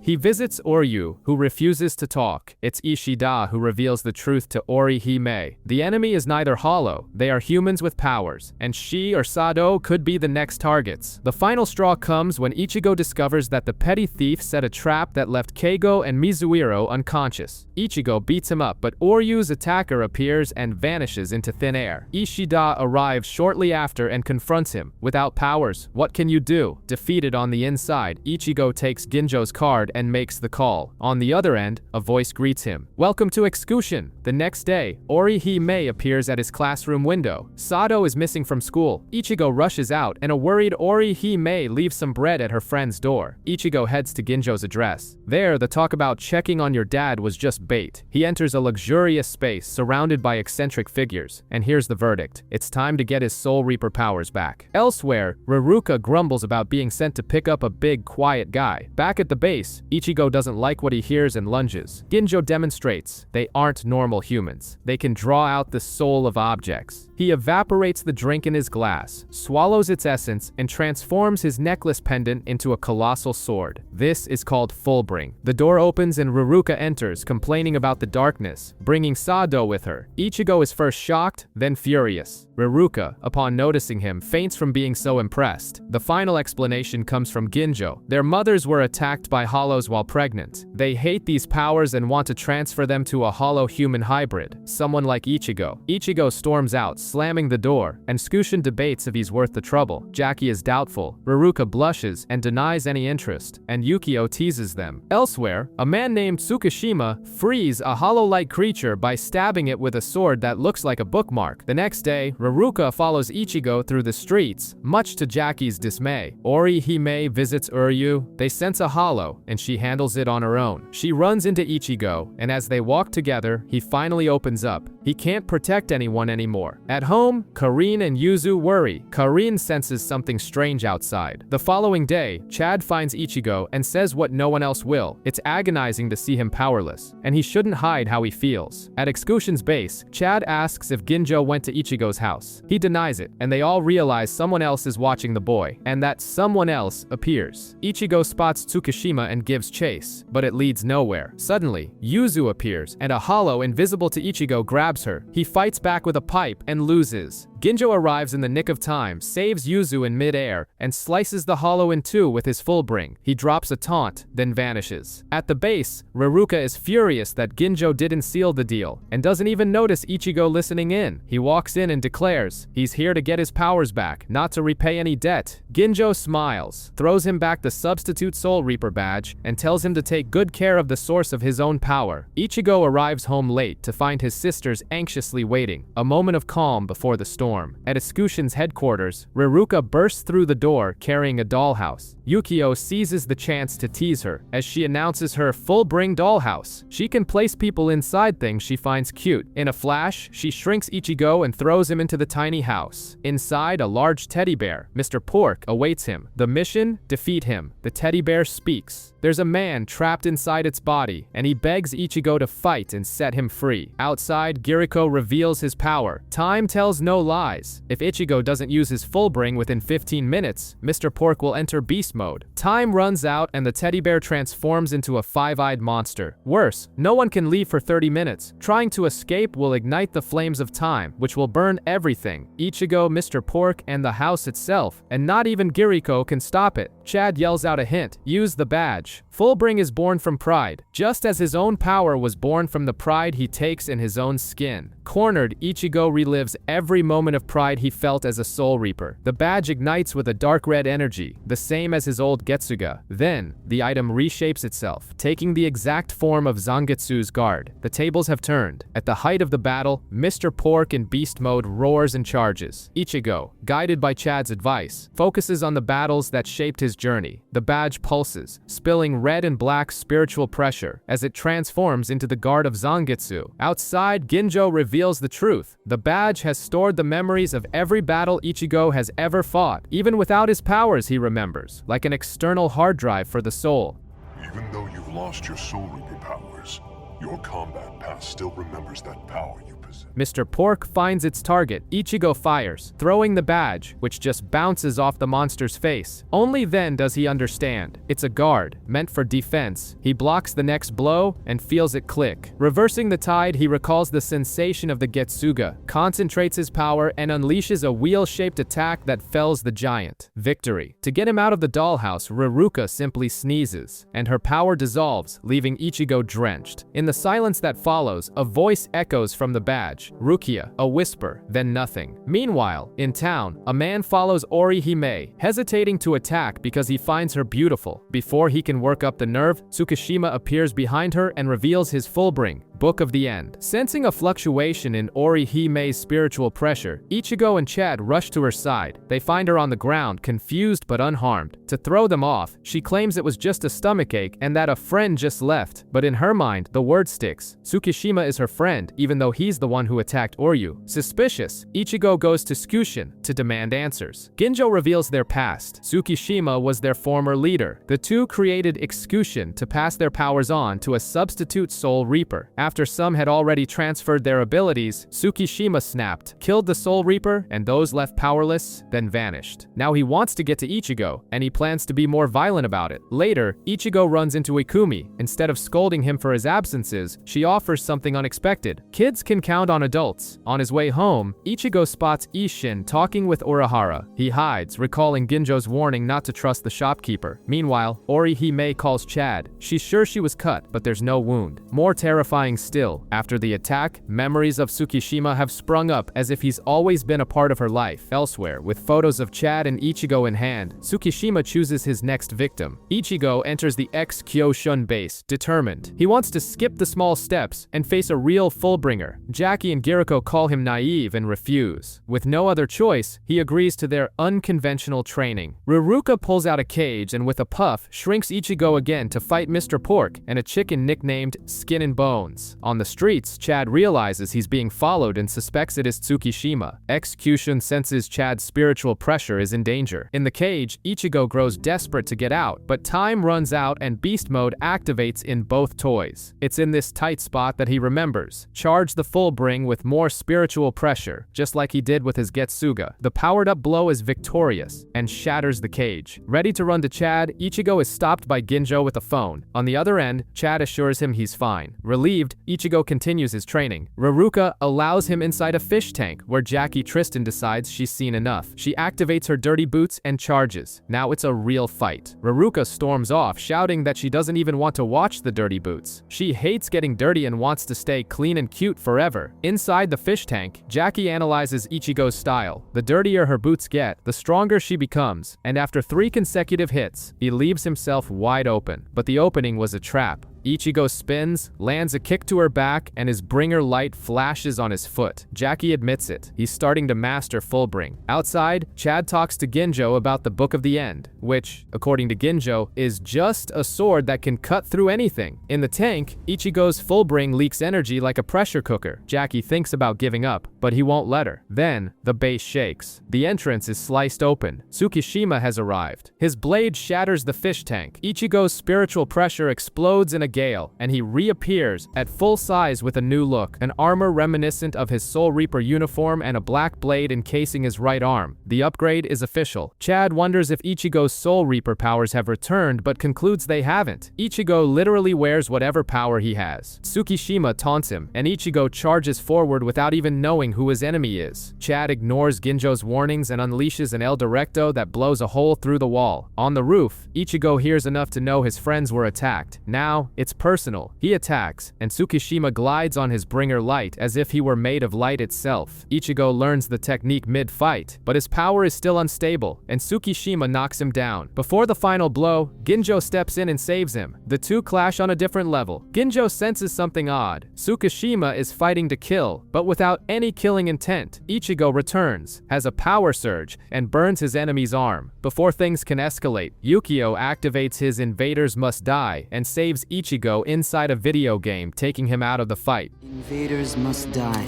He visits Oryu, who refuses to talk. It's Ishida who reveals the truth to Orihime. The enemy is neither hollow, they are humans with powers, and she or Sado could be the next targets. The final straw comes when Ichigo discovers that the petty thief set a trap that left Keigo and Mizuhiro unconscious. Ichigo beats him up, but Oryu's attacker appears and vanishes into thin air. Ishida arrives shortly after and confronts him. Without powers, what can you do? Defeated on the inside, Ichigo takes Ginjo's card and makes the call. On the other end, a voice greets him. Welcome to Execution. The next day, Orihime appears at his classroom window. Sado is missing from school. Ichigo rushes out, and a worried Orihime leaves some bread at her friend's door. Ichigo heads to Ginjo's address. There, the talk about checking on your dad was just bait. He enters a luxurious space surrounded by eccentric figures, and here's the verdict. It's time to get his Soul Reaper powers back. Elsewhere, Riruka grumbles about being sent to pick up a big, quiet guy. Back at the base, Ichigo doesn't like what he hears and lunges. Ginjo demonstrates they aren't normal humans. They can draw out the soul of objects. He evaporates the drink in his glass, swallows its essence, and transforms his necklace pendant into a colossal sword. This is called Fullbring. The door opens and Riruka enters, complaining about the darkness, bringing Sado with her. Ichigo is first shocked, then furious. Riruka, upon noticing him, faints from being so impressed. The final explanation comes from Ginjo. Their mothers were attacked by hollows while pregnant. They hate these powers and want to transfer them to a hollow human hybrid, someone like Ichigo. Ichigo storms out, slamming the door, and Tsukushin debates if he's worth the trouble. Jackie is doubtful. Riruka blushes and denies any interest, and Yukio teases them. Elsewhere, a man named Tsukishima frees a hollow-like creature by stabbing it with a sword that looks like a bookmark. The next day, Riruka follows Ichigo through the streets, much to Jackie's dismay. Orihime visits Uryu. They sense a hollow, and she she handles it on her own. She runs into Ichigo, and as they walk together, he finally opens up. He can't protect anyone anymore. At home, Karin and Yuzu worry. Karin senses something strange outside. The following day, Chad finds Ichigo and says what no one else will. It's agonizing to see him powerless, and he shouldn't hide how he feels. At Excushin's base, Chad asks if Ginjo went to Ichigo's house. He denies it, and they all realize someone else is watching the boy, and that someone else appears. Ichigo spots Tsukishima and gives chase, but it leads nowhere. Suddenly, Yuzu appears, and a hollow invisible to Ichigo grabs her. He fights back with a pipe and loses. Ginjo arrives in the nick of time, saves Yuzu in mid-air, and slices the hollow in two with his full bring. He drops a taunt, then vanishes. At the base, Raruka is furious that Ginjo didn't seal the deal, and doesn't even notice Ichigo listening in. He walks in and declares he's here to get his powers back, not to repay any debt. Ginjo smiles, throws him back the substitute Soul Reaper badge, and tells him to take good care of the source of his own power. Ichigo arrives home late to find his sisters anxiously waiting, a moment of calm before the storm. At Excushin's headquarters, Raruka bursts through the door carrying a dollhouse. Yukio seizes the chance to tease her as she announces her full-bring dollhouse. She can place people inside things she finds cute. In a flash, she shrinks Ichigo and throws him into the tiny house. Inside, a large teddy bear, Mr. Pork, awaits him. The mission? Defeat him. The teddy bear speaks. There's a man trapped inside its body, and he begs Ichigo to fight and set him free. Outside, Giriko reveals his power. Time tells no lies. If Ichigo doesn't use his full bring within 15 minutes, Mr. Pork will enter beast mode. Time runs out and the teddy bear transforms into a five-eyed monster. Worse, no one can leave for 30 minutes. Trying to escape will ignite the flames of time, which will burn everything. Ichigo, Mr. Pork, and the house itself, and not even Giriko can stop it. Chad yells out a hint, use the badge. Fullbring is born from pride, just as his own power was born from the pride he takes in his own skin. Cornered, Ichigo relives every moment of pride he felt as a Soul Reaper. The badge ignites with a dark red energy, the same as his old Getsuga. Then, the item reshapes itself, taking the exact form of Zangetsu's guard. The tables have turned. At the height of the battle, Mr. Pork in beast mode roars and charges. Ichigo, guided by Chad's advice, focuses on the battles that shaped his journey. The badge pulses, spilling red and black spiritual pressure as it transforms into the guard of Zangetsu. Outside, Ginjo reveals the truth. The badge has stored the memories of every battle Ichigo has ever fought. Even without his powers, he remembers, like an external hard drive for the soul. Even though you've lost your Soul Reaper powers, your combat past still remembers that power you possess. Mr. Pork finds its target. Ichigo fires, throwing the badge, which just bounces off the monster's face. Only then does he understand. It's a guard, meant for defense. He blocks the next blow and feels it click. Reversing the tide, he recalls the sensation of the Getsuga, concentrates his power, and unleashes a wheel-shaped attack that fells the giant. Victory. To get him out of the dollhouse, Raruka simply sneezes, and her power dissolves, leaving Ichigo drenched. In the silence that follows, a voice echoes from the badge. Rukia, a whisper, then nothing. Meanwhile, in town, a man follows Orihime, hesitating to attack because he finds her beautiful. Before he can work up the nerve, Tsukishima appears behind her and reveals his fullbring, Book of the End. Sensing a fluctuation in Orihime's spiritual pressure, Ichigo and Chad rush to her side. They find her on the ground, confused but unharmed. To throw them off, she claims it was just a stomachache and that a friend just left, but in her mind, the word sticks. Tsukishima is her friend, even though he's the one who attacked Oryu. Suspicious, Ichigo goes to Excushin to demand answers. Ginjo reveals their past. Tsukishima was their former leader. The two created Excushin to pass their powers on to a substitute Soul Reaper. After some had already transferred their abilities, Tsukishima snapped, killed the Soul Reaper, and those left powerless, then vanished. Now he wants to get to Ichigo, and he plans to be more violent about it. Later, Ichigo runs into Ikumi. Instead of scolding him for his absences, she offers something unexpected. Kids can count on adults. On his way home, Ichigo spots Isshin talking with Urahara. He hides, recalling Ginjo's warning not to trust the shopkeeper. Meanwhile, Orihime calls Chad. She's sure she was cut, but there's no wound. More terrifying still. After the attack, memories of Tsukishima have sprung up as if he's always been a part of her life. Elsewhere, with photos of Chad and Ichigo in hand, Tsukishima chooses his next victim. Ichigo enters the ex-Kyoshun base, determined. He wants to skip the small steps and face a real Fullbringer. Jackie and Giriko call him naive and refuse. With no other choice, he agrees to their unconventional training. Ruruka pulls out a cage and with a puff, shrinks Ichigo again to fight Mr. Pork and a chicken nicknamed Skin and Bones. On the streets, Chad realizes he's being followed and suspects it is Tsukishima. Ex-Kyushin senses Chad's spiritual pressure is in danger. In the cage, Ichigo grows desperate to get out, but time runs out and beast mode activates in both toys. It's in this tight spot that he remembers. Charge the Fullbring with more spiritual pressure, just like he did with his Getsuga. The powered-up blow is victorious and shatters the cage. Ready to run to Chad, Ichigo is stopped by Ginjo with a phone. On the other end, Chad assures him he's fine. Relieved, Ichigo continues his training. Ruruka allows him inside a fish tank, where Jackie Tristan decides she's seen enough. She activates her dirty boots and charges. Now it's a real fight. Ruruka storms off, shouting that she doesn't even want to watch the dirty boots. She hates getting dirty and wants to stay clean and cute forever. Inside the fish tank, Jackie analyzes Ichigo's style. The dirtier her boots get, the stronger she becomes, and after 3 consecutive hits, he leaves himself wide open. But the opening was a trap. Ichigo spins, lands a kick to her back, and his bringer light flashes on his foot. Jackie admits it. He's starting to master Fullbring. Outside, Chad talks to Ginjo about the Book of the End, which, according to Ginjo, is just a sword that can cut through anything. In the tank, Ichigo's Fullbring leaks energy like a pressure cooker. Jackie thinks about giving up, but he won't let her. Then, the base shakes. The entrance is sliced open. Tsukishima has arrived. His blade shatters the fish tank. Ichigo's spiritual pressure explodes in a gale, and he reappears at full size with a new look, an armor reminiscent of his Soul Reaper uniform and a black blade encasing his right arm. The upgrade is official. Chad wonders if Ichigo's Soul Reaper powers have returned, but concludes they haven't. Ichigo literally wears whatever power he has. Tsukishima taunts him, and Ichigo charges forward without even knowing who his enemy is. Chad ignores Ginjo's warnings and unleashes an El Directo that blows a hole through the wall. On the roof, Ichigo hears enough to know his friends were attacked. Now, it's personal. He attacks, and Tsukishima glides on his bringer light as if he were made of light itself. Ichigo learns the technique mid-fight, but his power is still unstable, and Tsukishima knocks him down. Before the final blow, Ginjo steps in and saves him. The two clash on a different level. Ginjo senses something odd. Tsukishima is fighting to kill, but without any killing intent. Ichigo returns, has a power surge, and burns his enemy's arm. Before things can escalate, Yukio activates his Invaders Must Die and saves Ichigo inside a video game, taking him out of the fight. Invaders must die.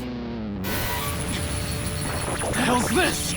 What the hell's this?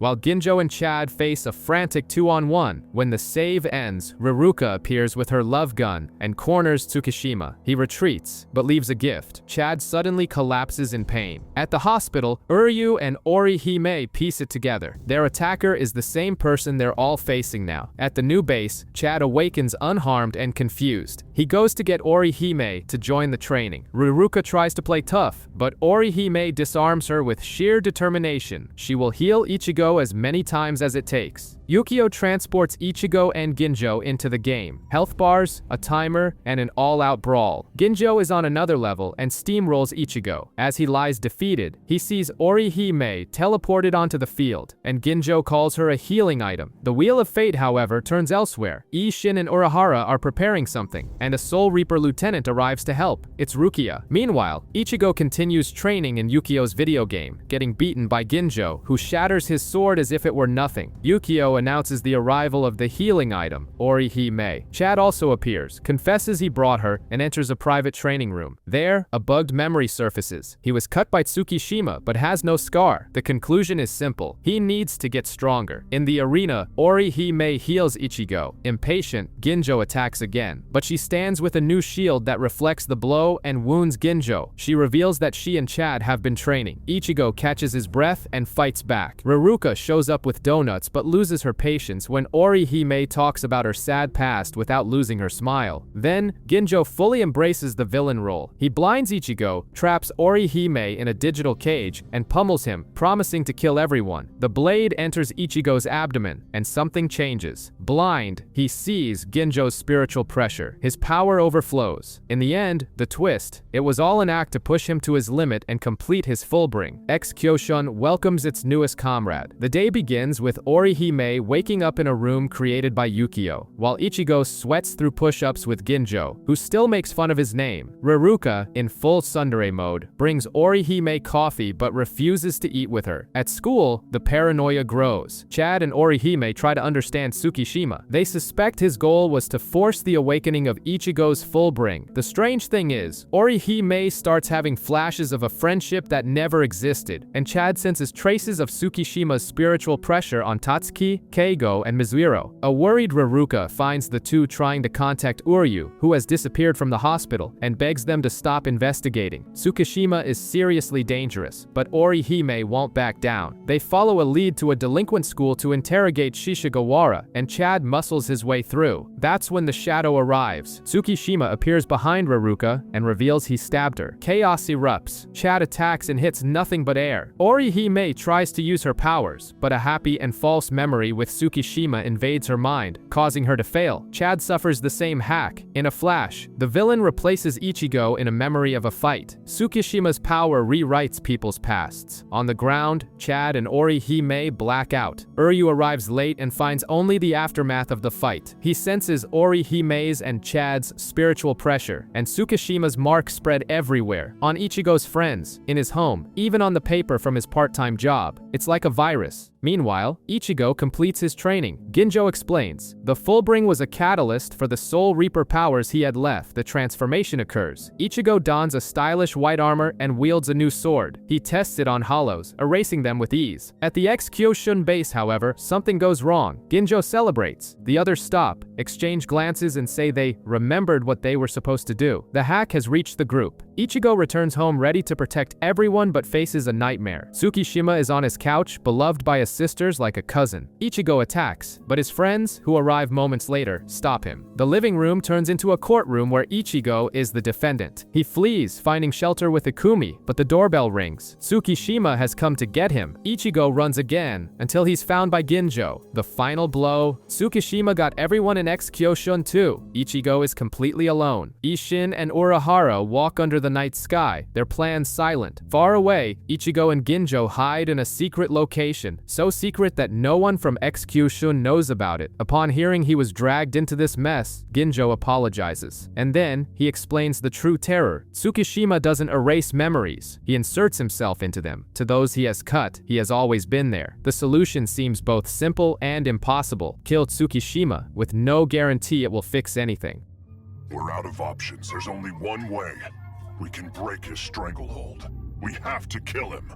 While Ginjo and Chad face a frantic 2-on-1, when the save ends, Ruruka appears with her love gun and corners Tsukishima. He retreats, but leaves a gift. Chad suddenly collapses in pain. At the hospital, Uryu and Orihime piece it together. Their attacker is the same person they're all facing now. At the new base, Chad awakens unharmed and confused. He goes to get Orihime to join the training. Ruruka tries to play tough, but Orihime disarms her with sheer determination. She will heal Ichigo as many times as it takes. Yukio transports Ichigo and Ginjo into the game. Health bars, a timer, and an all-out brawl. Ginjo is on another level and steamrolls Ichigo. As he lies defeated, he sees Orihime teleported onto the field, and Ginjo calls her a healing item. The Wheel of Fate, however, turns elsewhere. Ishin and Urahara are preparing something, and a Soul Reaper lieutenant arrives to help. It's Rukia. Meanwhile, Ichigo continues training in Yukio's video game, getting beaten by Ginjo, who shatters his sword as if it were nothing. Yukio announces the arrival of the healing item, Orihime. Chad also appears, confesses he brought her, and enters a private training room. There, a bugged memory surfaces. He was cut by Tsukishima, but has no scar. The conclusion is simple. He needs to get stronger. In the arena, Orihime heals Ichigo. Impatient, Ginjo attacks again, but she stands stands with a new shield that reflects the blow and wounds Ginjo. She reveals that she and Chad have been training. Ichigo catches his breath and fights back. Raruka shows up with donuts but loses her patience when Orihime talks about her sad past without losing her smile. Then, Ginjo fully embraces the villain role. He blinds Ichigo, traps Orihime in a digital cage, and pummels him, promising to kill everyone. The blade enters Ichigo's abdomen, and something changes. Blind, he sees Ginjo's spiritual pressure. His power overflows. In the end, the twist, it was all an act to push him to his limit and complete his fullbring. X-Kyoshun welcomes its newest comrade. The day begins with Orihime waking up in a room created by Yukio, while Ichigo sweats through push-ups with Ginjo, who still makes fun of his name. Raruka, in full tsundere mode, brings Orihime coffee but refuses to eat with her. At school, the paranoia grows. Chad and Orihime try to understand Tsukishima. They suspect his goal was to force the awakening of Ichigo's fullbring. The strange thing is, Orihime starts having flashes of a friendship that never existed, and Chad senses traces of Tsukishima's spiritual pressure on Tatsuki, Keigo, and Mizuhiro. A worried Raruka finds the two trying to contact Uryu, who has disappeared from the hospital, and begs them to stop investigating. Tsukishima is seriously dangerous, but Orihime won't back down. They follow a lead to a delinquent school to interrogate Shishigawara, and Chad muscles his way through. That's when the shadow arrives. Tsukishima appears behind Raruka and reveals he stabbed her. Chaos erupts. Chad attacks and hits nothing but air. Orihime tries to use her powers, but a happy and false memory with Tsukishima invades her mind, causing her to fail. Chad suffers the same hack. In a flash, the villain replaces Ichigo in a memory of a fight. Tsukishima's power rewrites people's pasts. On the ground, Chad and Orihime black out. Uryu arrives late and finds only the aftermath of the fight. He senses Orihime's and Chad's spiritual pressure, and Tsukishima's mark spread everywhere. On Ichigo's friends, in his home, even on the paper from his part-time job. It's like a virus. Meanwhile, Ichigo completes his training. Ginjo explains, the fullbring was a catalyst for the Soul Reaper powers he had left. The transformation occurs. Ichigo dons a stylish white armor and wields a new sword. He tests it on hollows, erasing them with ease. At the X-Kyoshun base, however, something goes wrong. Ginjo celebrates. The others stop, exchange glances and say they remembered what they were supposed to do. The hack has reached the group. Ichigo returns home ready to protect everyone but faces a nightmare. Tsukishima is on his couch, beloved by his sisters like a cousin. Ichigo attacks, but his friends, who arrive moments later, stop him. The living room turns into a courtroom where Ichigo is the defendant. He flees, finding shelter with Ikumi, but the doorbell rings. Tsukishima has come to get him. Ichigo runs again, until he's found by Ginjo. The final blow. Tsukishima got everyone in X-Kyoshun too. Ichigo is completely alone. Isshin and Urahara walk under the night sky, their plans silent. Far away, Ichigo and Ginjo hide in a secret location, so secret that no one from X-Kyoshun knows about it. Upon hearing he was dragged into this mess, Ginjo apologizes. And then, he explains the true terror. Tsukishima doesn't erase memories, he inserts himself into them. To those he has cut, he has always been there. The solution seems both simple and impossible. Kill Tsukishima, with no guarantee it will fix anything. We're out of options. There's only one way. We can break his stranglehold. We have to kill him.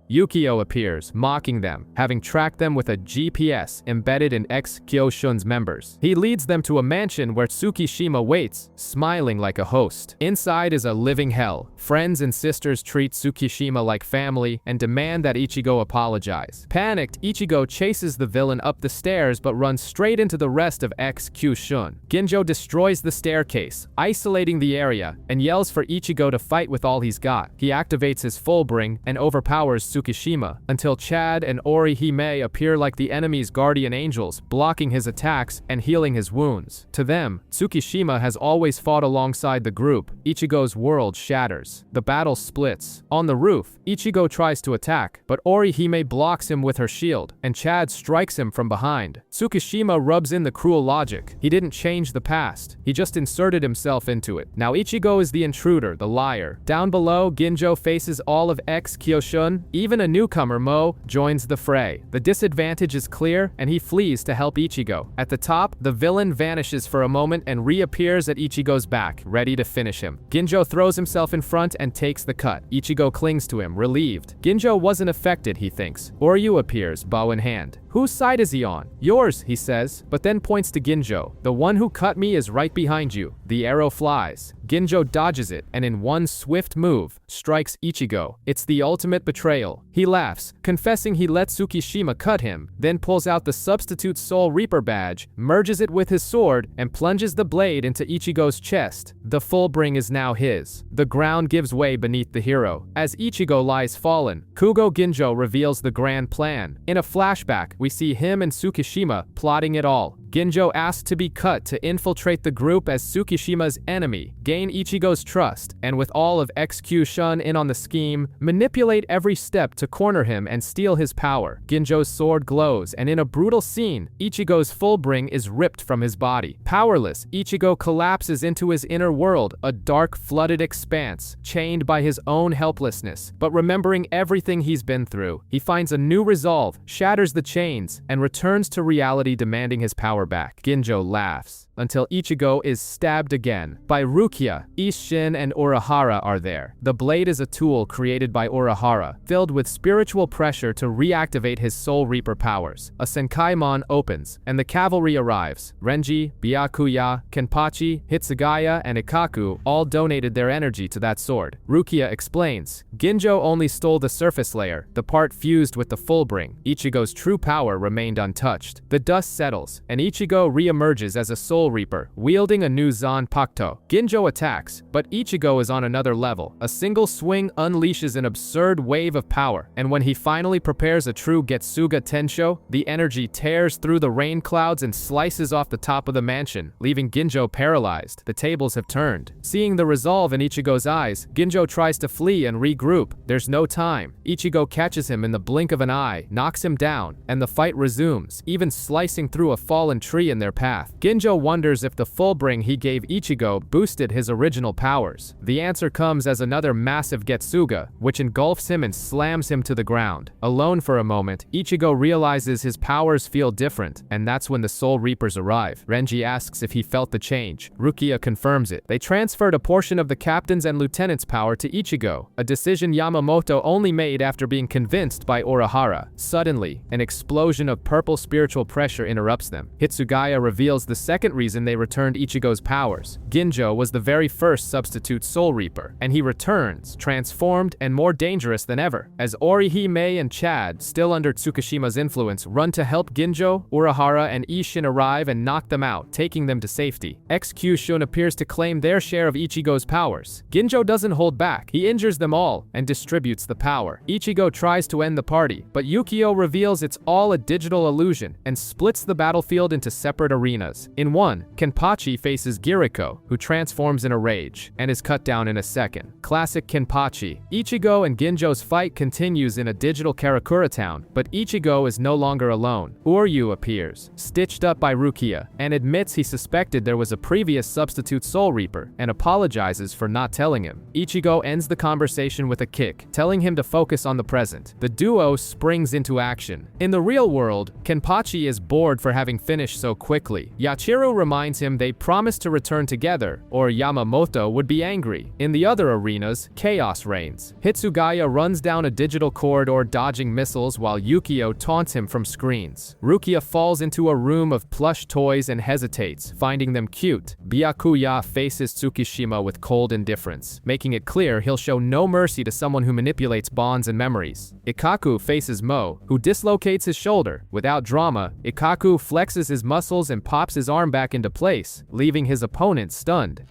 Yukio appears, mocking them, having tracked them with a GPS embedded in X-Kyoshun's members. He leads them to a mansion where Tsukishima waits, smiling like a host. Inside is a living hell. Friends and sisters treat Tsukishima like family and demand that Ichigo apologize. Panicked, Ichigo chases the villain up the stairs but runs straight into the rest of X-Kyoshun. Ginjo destroys the staircase, isolating the area, and yells for Ichigo to fight with all he's got. He activates his fullbring and overpowers Tsukishima, until Chad and Orihime appear like the enemy's guardian angels, blocking his attacks and healing his wounds. To them, Tsukishima has always fought alongside the group. Ichigo's world shatters. The battle splits. On the roof, Ichigo tries to attack, but Orihime blocks him with her shield, and Chad strikes him from behind. Tsukishima rubs in the cruel logic. He didn't change the past, he just inserted himself into it. Now Ichigo is the intruder, the liar. Down below, Ginjo faces all of X-Kyoshun, even Even a newcomer, Mo, joins the fray. The disadvantage is clear, and he flees to help Ichigo. At the top, the villain vanishes for a moment and reappears at Ichigo's back, ready to finish him. Ginjo throws himself in front and takes the cut. Ichigo clings to him, relieved. Ginjo wasn't affected, he thinks. Oryu appears, bow in hand. Whose side is he on? Yours, he says, but then points to Ginjo. The one who cut me is right behind you. The arrow flies. Ginjo dodges it, and in one swift move, strikes Ichigo. It's the ultimate betrayal. He laughs, confessing he let Tsukishima cut him, then pulls out the substitute Soul Reaper badge, merges it with his sword, and plunges the blade into Ichigo's chest. The full bring is now his. The ground gives way beneath the hero. As Ichigo lies fallen, Kugo Ginjo reveals the grand plan. In a flashback, we see him and Tsukishima plotting it all. Ginjo asks to be cut to infiltrate the group as Tsukishima's enemy, gain Ichigo's trust, and with all of XQ Shun in on the scheme, manipulate every step to corner him and steal his power. Ginjo's sword glows, and in a brutal scene, Ichigo's full bring is ripped from his body. Powerless, Ichigo collapses into his inner world, a dark, flooded expanse, chained by his own helplessness. But remembering everything he's been through, he finds a new resolve, shatters the chains, and returns to reality demanding his power back. Ginjo laughs until Ichigo is stabbed again. By Rukia, Isshin and Urahara are there. The blade is a tool created by Urahara, filled with spiritual pressure to reactivate his Soul Reaper powers. A Senkaimon opens, and the cavalry arrives. Renji, Byakuya, Kenpachi, Hitsugaya, and Ikaku all donated their energy to that sword. Rukia explains, Ginjo only stole the surface layer, the part fused with the full bring. Ichigo's true power remained untouched. The dust settles, and Ichigo re-emerges as a Soul Reaper, wielding a new Zanpakuto. Ginjo attacks, but Ichigo is on another level. A single swing unleashes an absurd wave of power, and when he finally prepares a true Getsuga Tensho, the energy tears through the rain clouds and slices off the top of the mansion, leaving Ginjo paralyzed. The tables have turned. Seeing the resolve in Ichigo's eyes, Ginjo tries to flee and regroup. There's no time. Ichigo catches him in the blink of an eye, knocks him down, and the fight resumes, even slicing through a fallen tree in their path. Ginjo wonders if the full bring he gave Ichigo boosted his original powers. The answer comes as another massive Getsuga, which engulfs him and slams him to the ground. Alone for a moment, Ichigo realizes his powers feel different, and that's when the Soul Reapers arrive. Renji asks if he felt the change. Rukia confirms it. They transferred a portion of the captain's and lieutenant's power to Ichigo, a decision Yamamoto only made after being convinced by Urahara. Suddenly, an explosion of purple spiritual pressure interrupts them. Hitsugaya reveals the second reason they returned Ichigo's powers. Ginjo was the very first substitute Soul Reaper, and he returns, transformed and more dangerous than ever. As Orihime and Chad, still under Tsukishima's influence, run to help Ginjo, Urahara and Isshin arrive and knock them out, taking them to safety. XQ Shun appears to claim their share of Ichigo's powers. Ginjo doesn't hold back. He injures them all and distributes the power. Ichigo tries to end the party, but Yukio reveals it's all a digital illusion and splits the battlefield into separate arenas. In one, Kenpachi faces Giriko, who transforms in a rage, and is cut down in a second. Classic Kenpachi. Ichigo and Ginjo's fight continues in a digital Karakura town, but Ichigo is no longer alone. Uryu appears, stitched up by Rukia, and admits he suspected there was a previous substitute Soul Reaper, and apologizes for not telling him. Ichigo ends the conversation with a kick, telling him to focus on the present. The duo springs into action. In the real world, Kenpachi is bored for having finished so quickly. Yachiru reminds him they promised to return together, or Yamamoto would be angry. In the other arenas, chaos reigns. Hitsugaya runs down a digital corridor dodging missiles while Yukio taunts him from screens. Rukia falls into a room of plush toys and hesitates, finding them cute. Byakuya faces Tsukishima with cold indifference, making it clear he'll show no mercy to someone who manipulates bonds and memories. Ikaku faces Mo, who dislocates his shoulder. Without drama, Ikaku flexes his muscles and pops his arm back into place, leaving his opponent stunned.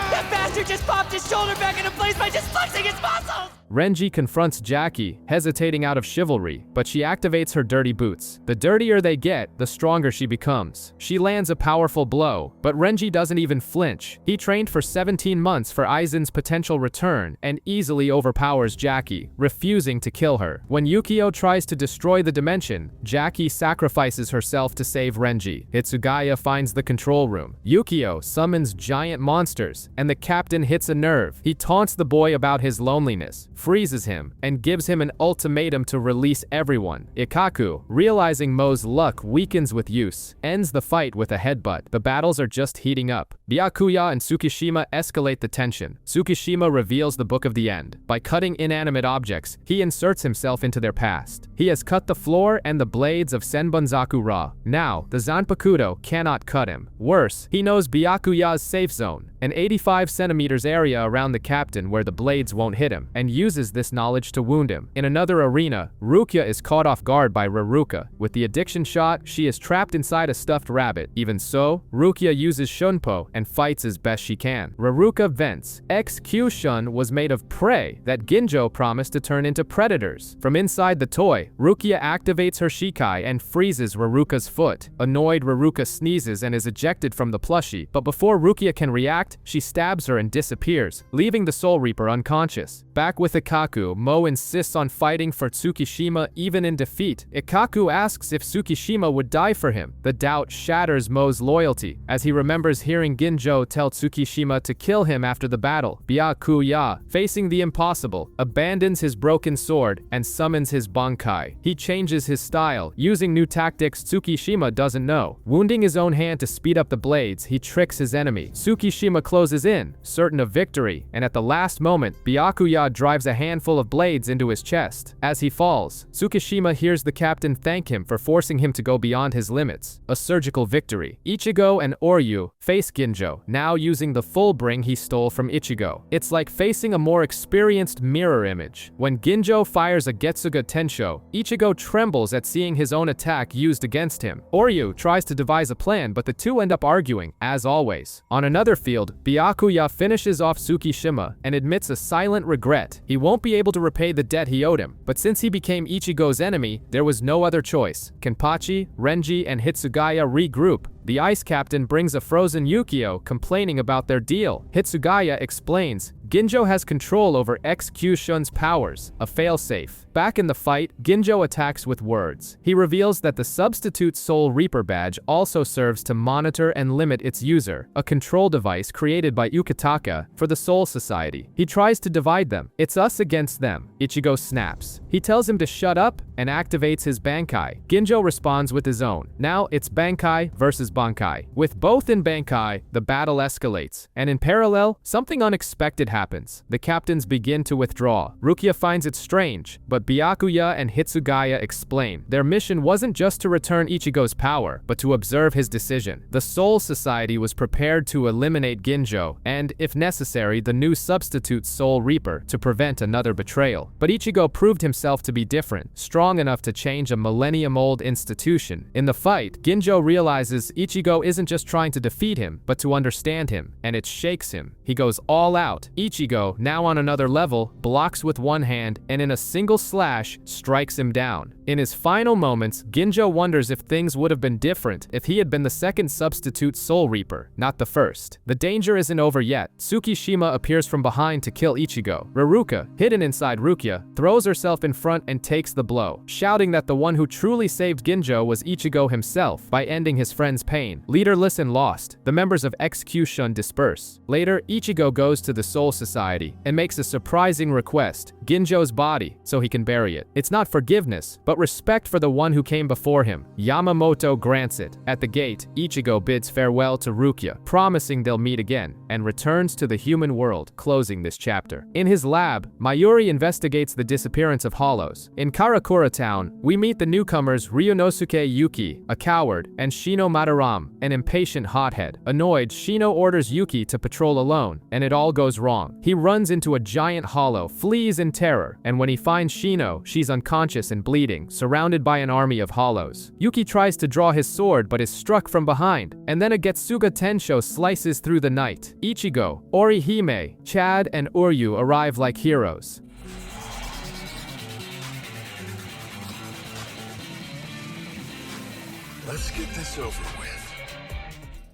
That bastard just popped his shoulder back into place by just flexing his muscles! Renji confronts Jackie, hesitating out of chivalry, but she activates her dirty boots. The dirtier they get, the stronger she becomes. She lands a powerful blow, but Renji doesn't even flinch. He trained for 17 months for Aizen's potential return and easily overpowers Jackie, refusing to kill her. When Yukio tries to destroy the dimension, Jackie sacrifices herself to save Renji. Hitsugaya finds the control room. Yukio summons giant monsters, and the captain hits a nerve. He taunts the boy about his loneliness, freezes him, and gives him an ultimatum to release everyone. Ikkaku, realizing Mo's luck weakens with use, ends the fight with a headbutt. The battles are just heating up. Byakuya and Tsukishima escalate the tension. Tsukishima reveals the Book of the End. By cutting inanimate objects, he inserts himself into their past. He has cut the floor and the blades of Senbunzaku Ra. Now, the Zanpakuto cannot cut him. Worse, he knows Byakuya's safe zone, an 85 centimeters area around the captain where the blades won't hit him, and uses this knowledge to wound him. In another arena, Rukia is caught off guard by Raruka. With the addiction shot, she is trapped inside a stuffed rabbit. Even so, Rukia uses Shunpo and fights as best she can. Raruka vents. XQ-shun was made of prey that Ginjo promised to turn into predators. From inside the toy, Rukia activates her Shikai and freezes Raruka's foot. Annoyed, Raruka sneezes and is ejected from the plushie, but before Rukia can react, she stabs her and disappears, leaving the Soul Reaper unconscious. Back with Ikkaku, Mo insists on fighting for Tsukishima even in defeat. Ikkaku asks if Tsukishima would die for him. The doubt shatters Mo's loyalty, as he remembers hearing Ginjo tell Tsukishima to kill him after the battle. Byakuya, facing the impossible, abandons his broken sword and summons his Bankai. He changes his style, using new tactics Tsukishima doesn't know. Wounding his own hand to speed up the blades, he tricks his enemy. Tsukishima closes in, certain of victory, and at the last moment, Byakuya drives a handful of blades into his chest. As he falls, Tsukishima hears the captain thank him for forcing him to go beyond his limits. A surgical victory. Ichigo and Oryu face Ginjo, now using the full bring he stole from Ichigo. It's like facing a more experienced mirror image. When Ginjo fires a Getsuga Tensho, Ichigo trembles at seeing his own attack used against him. Oryu tries to devise a plan, but the two end up arguing, as always. On another field, Byakuya finishes off Tsukishima and admits a silent regret. He won't be able to repay the debt he owed him, but since he became Ichigo's enemy, there was no other choice. Kenpachi, Renji, and Hitsugaya regroup. The ice captain brings a frozen Yukio, complaining about their deal. Hitsugaya explains, Ginjo has control over XQ-shun's powers, a failsafe. Back in the fight, Ginjo attacks with words. He reveals that the substitute Soul Reaper badge also serves to monitor and limit its user, a control device created by Ukitaka for the Soul Society. He tries to divide them. It's us against them. Ichigo snaps. He tells him to shut up and activates his Bankai. Ginjo responds with his own. Now it's Bankai versus Bankai. With both in Bankai, the battle escalates. And in parallel, something unexpected happens. The captains begin to withdraw. Rukia finds it strange, but Byakuya and Hitsugaya explain. Their mission wasn't just to return Ichigo's power, but to observe his decision. The Soul Society was prepared to eliminate Ginjo, and, if necessary, the new substitute Soul Reaper to prevent another betrayal. But Ichigo proved himself to be different, strong enough to change a millennium-old institution. In the fight, Ginjo realizes Ichigo isn't just trying to defeat him, but to understand him, and it shakes him. He goes all out. Ichigo, now on another level, blocks with one hand, and in a single slash, strikes him down. In his final moments, Ginjo wonders if things would have been different if he had been the second substitute Soul Reaper, not the first. The danger isn't over yet. Tsukishima appears from behind to kill Ichigo. Raruka, hidden inside Rukia, throws herself in front and takes the blow, shouting that the one who truly saved Ginjo was Ichigo himself by ending his friend's pain. Leaderless and lost, the members of XQ-shun disperse. Later, Ichigo goes to the Soul Society and makes a surprising request, Ginjo's body, so he can bury it. It's not forgiveness, but respect for the one who came before him. Yamamoto grants it. At the gate, Ichigo bids farewell to Rukia, promising they'll meet again, and returns to the human world, closing this chapter. In his lab, Mayuri investigates the disappearance of hollows. In Karakura town, we meet the newcomers Ryunosuke Yuki, a coward, and Shino Madaram, an impatient hothead. Annoyed, Shino orders Yuki to patrol alone, and it all goes wrong. He runs into a giant hollow, flees in terror, and when he finds Shino, she's unconscious and bleeding, surrounded by an army of hollows. Yuki tries to draw his sword but is struck from behind, and then a Getsuga Tensho slices through the night. Ichigo, Orihime, Chad, and Uryu arrive like heroes. Let's get this over with.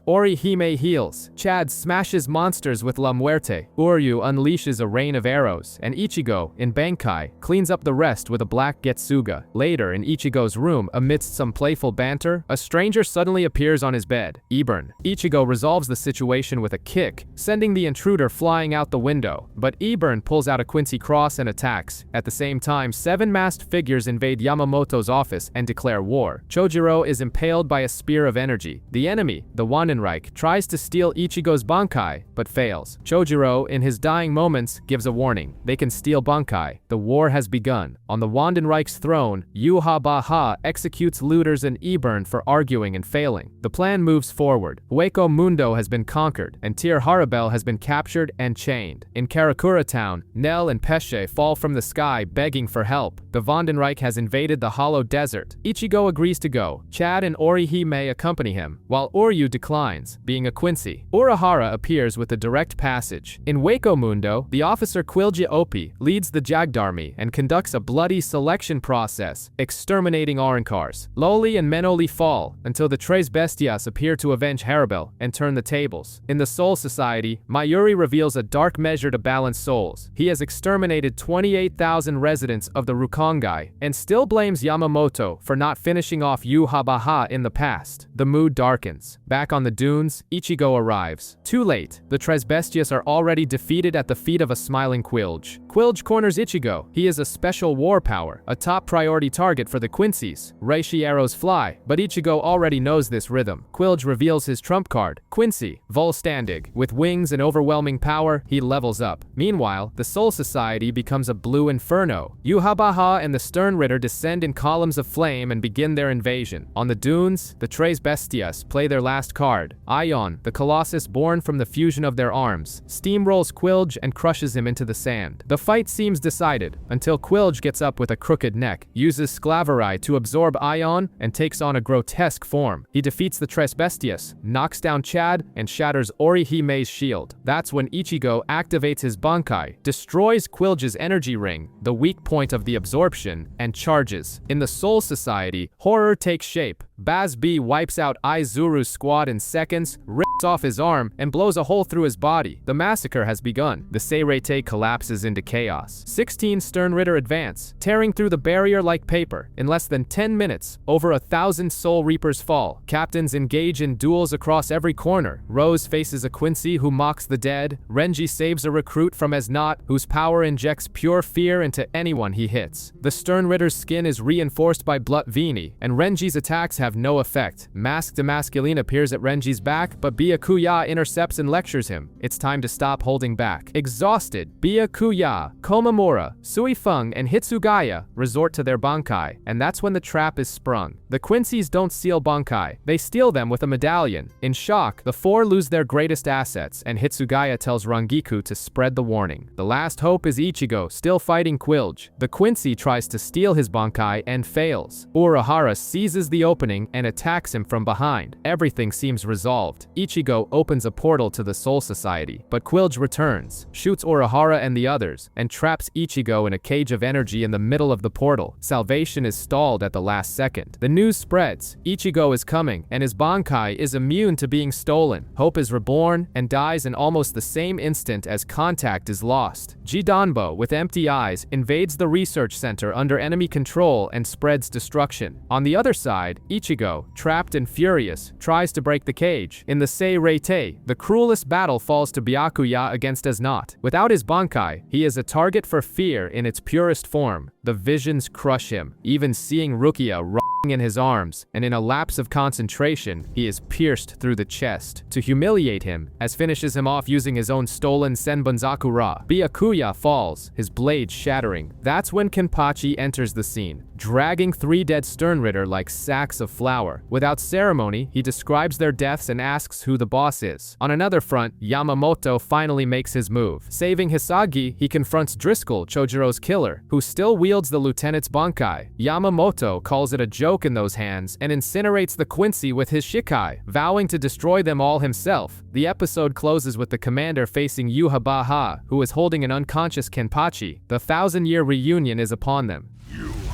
Orihime heals, Chad smashes monsters with La Muerte, Uryu unleashes a rain of arrows, and Ichigo, in Bankai, cleans up the rest with a black Getsuga. Later, in Ichigo's room, amidst some playful banter, a stranger suddenly appears on his bed, Ebern. Ichigo resolves the situation with a kick, sending the intruder flying out the window, but Ebern pulls out a Quincy cross and attacks. At the same time, 7 masked figures invade Yamamoto's office and declare war. Chojiro is impaled by a spear of energy. The enemy, the Wandenreich, tries to steal Ichigo's Bankai, but fails. Chojiro, in his dying moments, gives a warning. They can steal Bankai. The war has begun. On the Wandenreich's throne, Yuha executes looters and Ebern for arguing and failing. The plan moves forward. Hueco Mundo has been conquered, and Tyr Harabel has been captured and chained. In Karakura town, Nell and Pesce fall from the sky begging for help. The Wandenreich has invaded the Hollow Desert. Ichigo agrees to go. Chad and Orihime accompany him, while Uryu declines, being a Quincy. Urahara appears with a direct passage. In Hueco Mundo, the officer Quilja Opie leads the Jagdarmi and conducts a bloody selection process, exterminating Arankars. Loli and Menoli fall, until the Tres Bestias appear to avenge Harabel and turn the tables. In the Soul Society, Mayuri reveals a dark measure to balance souls. He has exterminated 28,000 residents of the Rukongai, and still blames Yamamoto for not finishing off Yuha in the past. The mood darkens. Back on the dunes, Ichigo arrives. Too late. The Tres Bestias are already defeated at the feet of a smiling Quilj. Quilj corners Ichigo. He is a special war power, a top priority target for the Quincies. Reishi arrows fly, but Ichigo already knows this rhythm. Quilj reveals his trump card, Quincy, Volstandig. With wings and overwhelming power, he levels up. Meanwhile, the Soul Society becomes a blue inferno. Yuha and the Stern Ritter descend in columns of flame and begin their invasion. On the dunes, the Tres Bestias play their last card. Ion, the colossus born from the fusion of their arms, steamrolls Quilj and crushes him into the sand. The fight seems decided, until Quilj gets up with a crooked neck, uses Sclaverai to absorb Ion, and takes on a grotesque form. He defeats the Tres Bestias, knocks down Chad, and shatters Orihime's shield. That's when Ichigo activates his Bankai, destroys Quilj's energy ring, the weak point of the absorption, and charges. In the Soul Society, horror takes shape. Baz B wipes out Aizuru's squad in seconds, rips off his arm, and blows a hole through his body. The massacre has begun. The Seirete collapses into chaos. 16 Stern Ritter advance, tearing through the barrier like paper. In less than 10 minutes, over 1,000 Soul Reapers fall. Captains engage in duels across every corner. Rose faces a Quincy who mocks the dead. Renji saves a recruit from Esnot, whose power injects pure fear into anyone he hits. The Stern Ritter's skin is reinforced by Blut Vini, and Renji's attacks have no effect. Masked Demasculine appears at Renji's back, but Byakuya intercepts and lectures him. It's time to stop holding back. Exhausted, Byakuya, Komamura, Suifeng, and Hitsugaya resort to their Bankai, and that's when the trap is sprung. The Quincies don't steal Bankai, they steal them with a medallion. In shock, the 4 lose their greatest assets, and Hitsugaya tells Rangiku to spread the warning. The last hope is Ichigo, still fighting Quilj. The Quincy tries to steal his Bankai and fails. Urahara seizes the opening and attacks him from behind. Everything seems resolved. Ichigo opens a portal to the Soul Society, but Quilj returns, shoots Urahara and the others, and traps Ichigo in a cage of energy in the middle of the portal. Salvation is stalled at the last second. The news spreads. Ichigo is coming, and his Bankai is immune to being stolen. Hope is reborn and dies in almost the same instant as contact is lost. Jidanbo, with empty eyes, invades the research center under enemy control and spreads destruction. On the other side, Ichigo, trapped and furious, tries to break the cage. In the Seirete, the cruelest battle falls to Byakuya against Esnot. Without his Bankai, he is a target for fear in its purest form. The visions crush him, even seeing Rukia in his arms, and in a lapse of concentration, he is pierced through the chest. To humiliate him, as finishes him off using his own stolen Senbunzaku-ra. Byakuya falls, his blade shattering. That's when Kenpachi enters the scene, dragging 3 dead Stern Ritter like sacks of flour. Without ceremony, he describes their deaths and asks who the boss is. On another front, Yamamoto finally makes his move. Saving Hisagi, he confronts Driscoll, Chojiro's killer, who still wields the lieutenant's Bankai. Yamamoto calls it a joke in those hands and incinerates the Quincy with his Shikai, vowing to destroy them all himself. The episode closes with the commander facing Yuha, who is holding an unconscious Kenpachi. The 1,000-year reunion is upon them. Yuha.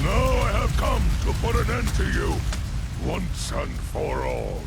Now I have come to put an end to you, once and for all.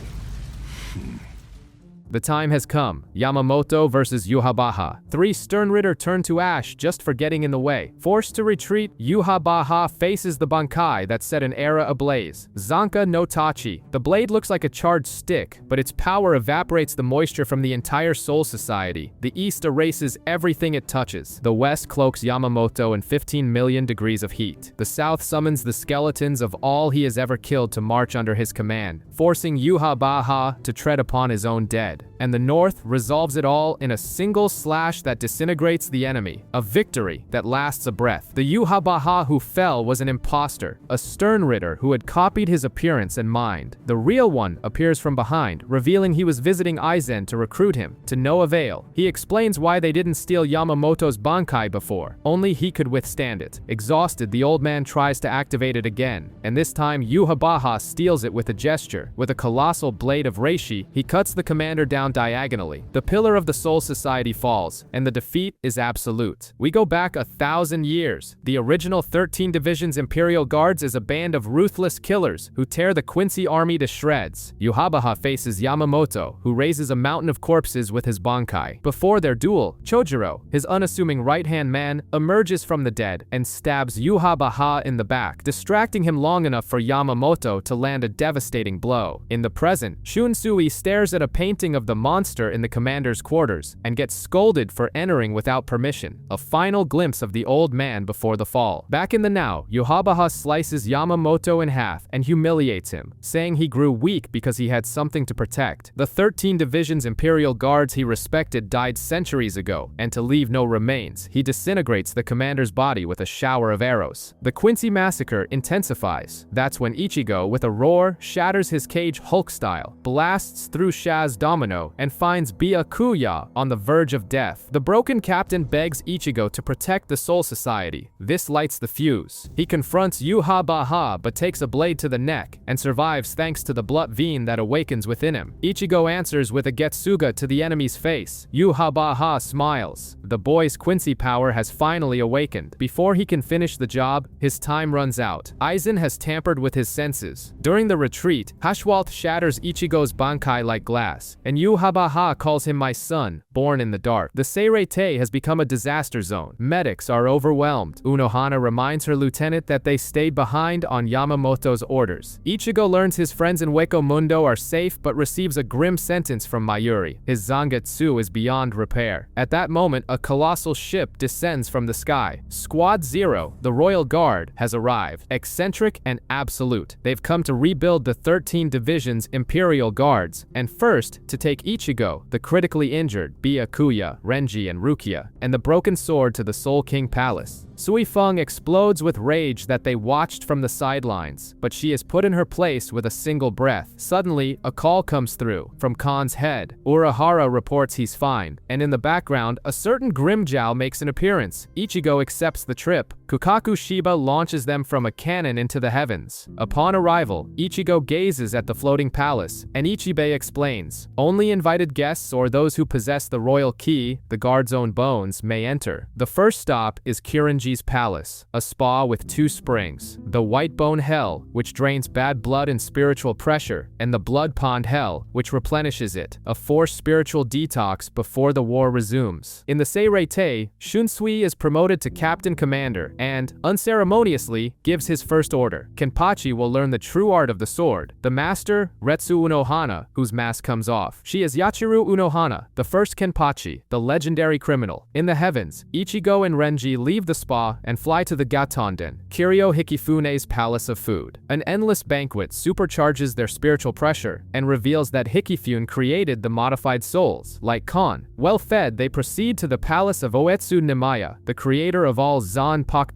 The time has come. Yamamoto versus Yhwach. 3 Sternritter turn to ash just for getting in the way. Forced to retreat, Yhwach faces the Bankai that set an era ablaze. Zanka no Tachi. The blade looks like a charred stick, but its power evaporates the moisture from the entire Soul Society. The East erases everything it touches. The West cloaks Yamamoto in 15 million degrees of heat. The South summons the skeletons of all he has ever killed to march under his command, forcing Yhwach to tread upon his own dead. And the North resolves it all in a single slash that disintegrates the enemy, a victory that lasts a breath. The Yhwach who fell was an imposter, a Sternritter who had copied his appearance and mind. The real one appears from behind, revealing he was visiting Aizen to recruit him, to no avail. He explains why they didn't steal Yamamoto's Bankai before, only he could withstand it. Exhausted, the old man tries to activate it again, and this time Yhwach steals it with a gesture. With a colossal blade of reishi, he cuts the commander down diagonally. The pillar of the Soul Society falls, and the defeat is absolute. We go back 1,000 years. The original 13 Division's Imperial Guards is a band of ruthless killers who tear the Quincy army to shreds. Yhwach faces Yamamoto, who raises a mountain of corpses with his Bankai. Before their duel, Chojiro, his unassuming right-hand man, emerges from the dead and stabs Yhwach in the back, distracting him long enough for Yamamoto to land a devastating blow. In the present, Shunsui stares at a painting of the monster in the commander's quarters and gets scolded for entering without permission, a final glimpse of the old man before the fall. Back in the now, Yhwach slices Yamamoto in half and humiliates him, saying he grew weak because he had something to protect. The 13 Division's Imperial Guards he respected died centuries ago, and to leave no remains, he disintegrates the commander's body with a shower of arrows. The Quincy massacre intensifies. That's when Ichigo, with a roar, shatters his cage Hulk-style, blasts through Shaz Domino, and finds Byakuya on the verge of death. The broken captain begs Ichigo to protect the Soul Society. This lights the fuse. He confronts Yhwach but takes a blade to the neck and survives thanks to the blood vein that awakens within him. Ichigo answers with a Getsuga to the enemy's face. Yhwach smiles. The boy's Quincy power has finally awakened. Before he can finish the job, his time runs out. Aizen has tampered with his senses. During the retreat, Hashwalt shatters Ichigo's Bankai like glass, and Yhwach calls him my son, born in the dark. The Seirei has become a disaster zone. Medics are overwhelmed. Unohana reminds her lieutenant that they stayed behind on Yamamoto's orders. Ichigo learns his friends in Hueco Mundo are safe but receives a grim sentence from Mayuri. His Zangetsu is beyond repair. At that moment, a colossal ship descends from the sky. Squad 0, the Royal Guard, has arrived. Eccentric and absolute. They've come to rebuild the 13 Division's Imperial Guards, and first, to take Ichigo, the critically injured Byakuya, Renji, and Rukia, and the broken sword to the Soul King Palace. Suifeng explodes with rage that they watched from the sidelines, but she is put in her place with a single breath. Suddenly, a call comes through from Khan's head. Urahara reports he's fine, and in the background, a certain Grimmjow makes an appearance. Ichigo accepts the trip. Kukaku Shiba launches them from a cannon into the heavens. Upon arrival, Ichigo gazes at the floating palace, and Ichibei explains, only invited guests or those who possess the royal key, the guard's own bones, may enter. The first stop is Kirinji's palace, a spa with 2 springs, the White Bone Hell, which drains bad blood and spiritual pressure, and the Blood Pond Hell, which replenishes it, a forced spiritual detox before the war resumes. In the Seirei, Shunsui is promoted to Captain Commander and, unceremoniously, gives his first order. Kenpachi will learn the true art of the sword. The master, Retsu Unohana, whose mask comes off. She is Yachiru Unohana, the first Kenpachi, the legendary criminal. In the heavens, Ichigo and Renji leave the spa and fly to the Gatonden, Kiryo Hikifune's palace of food. An endless banquet supercharges their spiritual pressure and reveals that Hikifune created the modified souls. Like Khan, well fed, they proceed to the palace of Oetsu Nimaya, the creator of all Zan Pakto.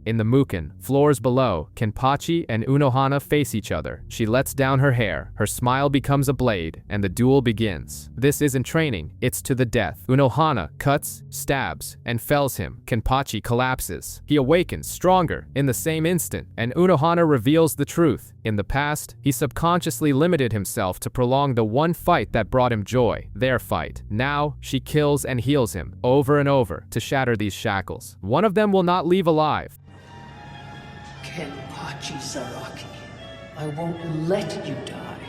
In the Muken, floors below, Kenpachi and Unohana face each other. She lets down her hair, her smile becomes a blade, and the duel begins. This isn't training, it's to the death. Unohana cuts, stabs, and fells him. Kenpachi collapses. He awakens stronger in the same instant, and Unohana reveals the truth. In the past, he subconsciously limited himself to prolong the one fight that brought him joy, their fight. Now, she kills and heals him, over and over, to shatter these shackles. One of them will not leave alive. Kenpachi Zaraki. I won't let you die.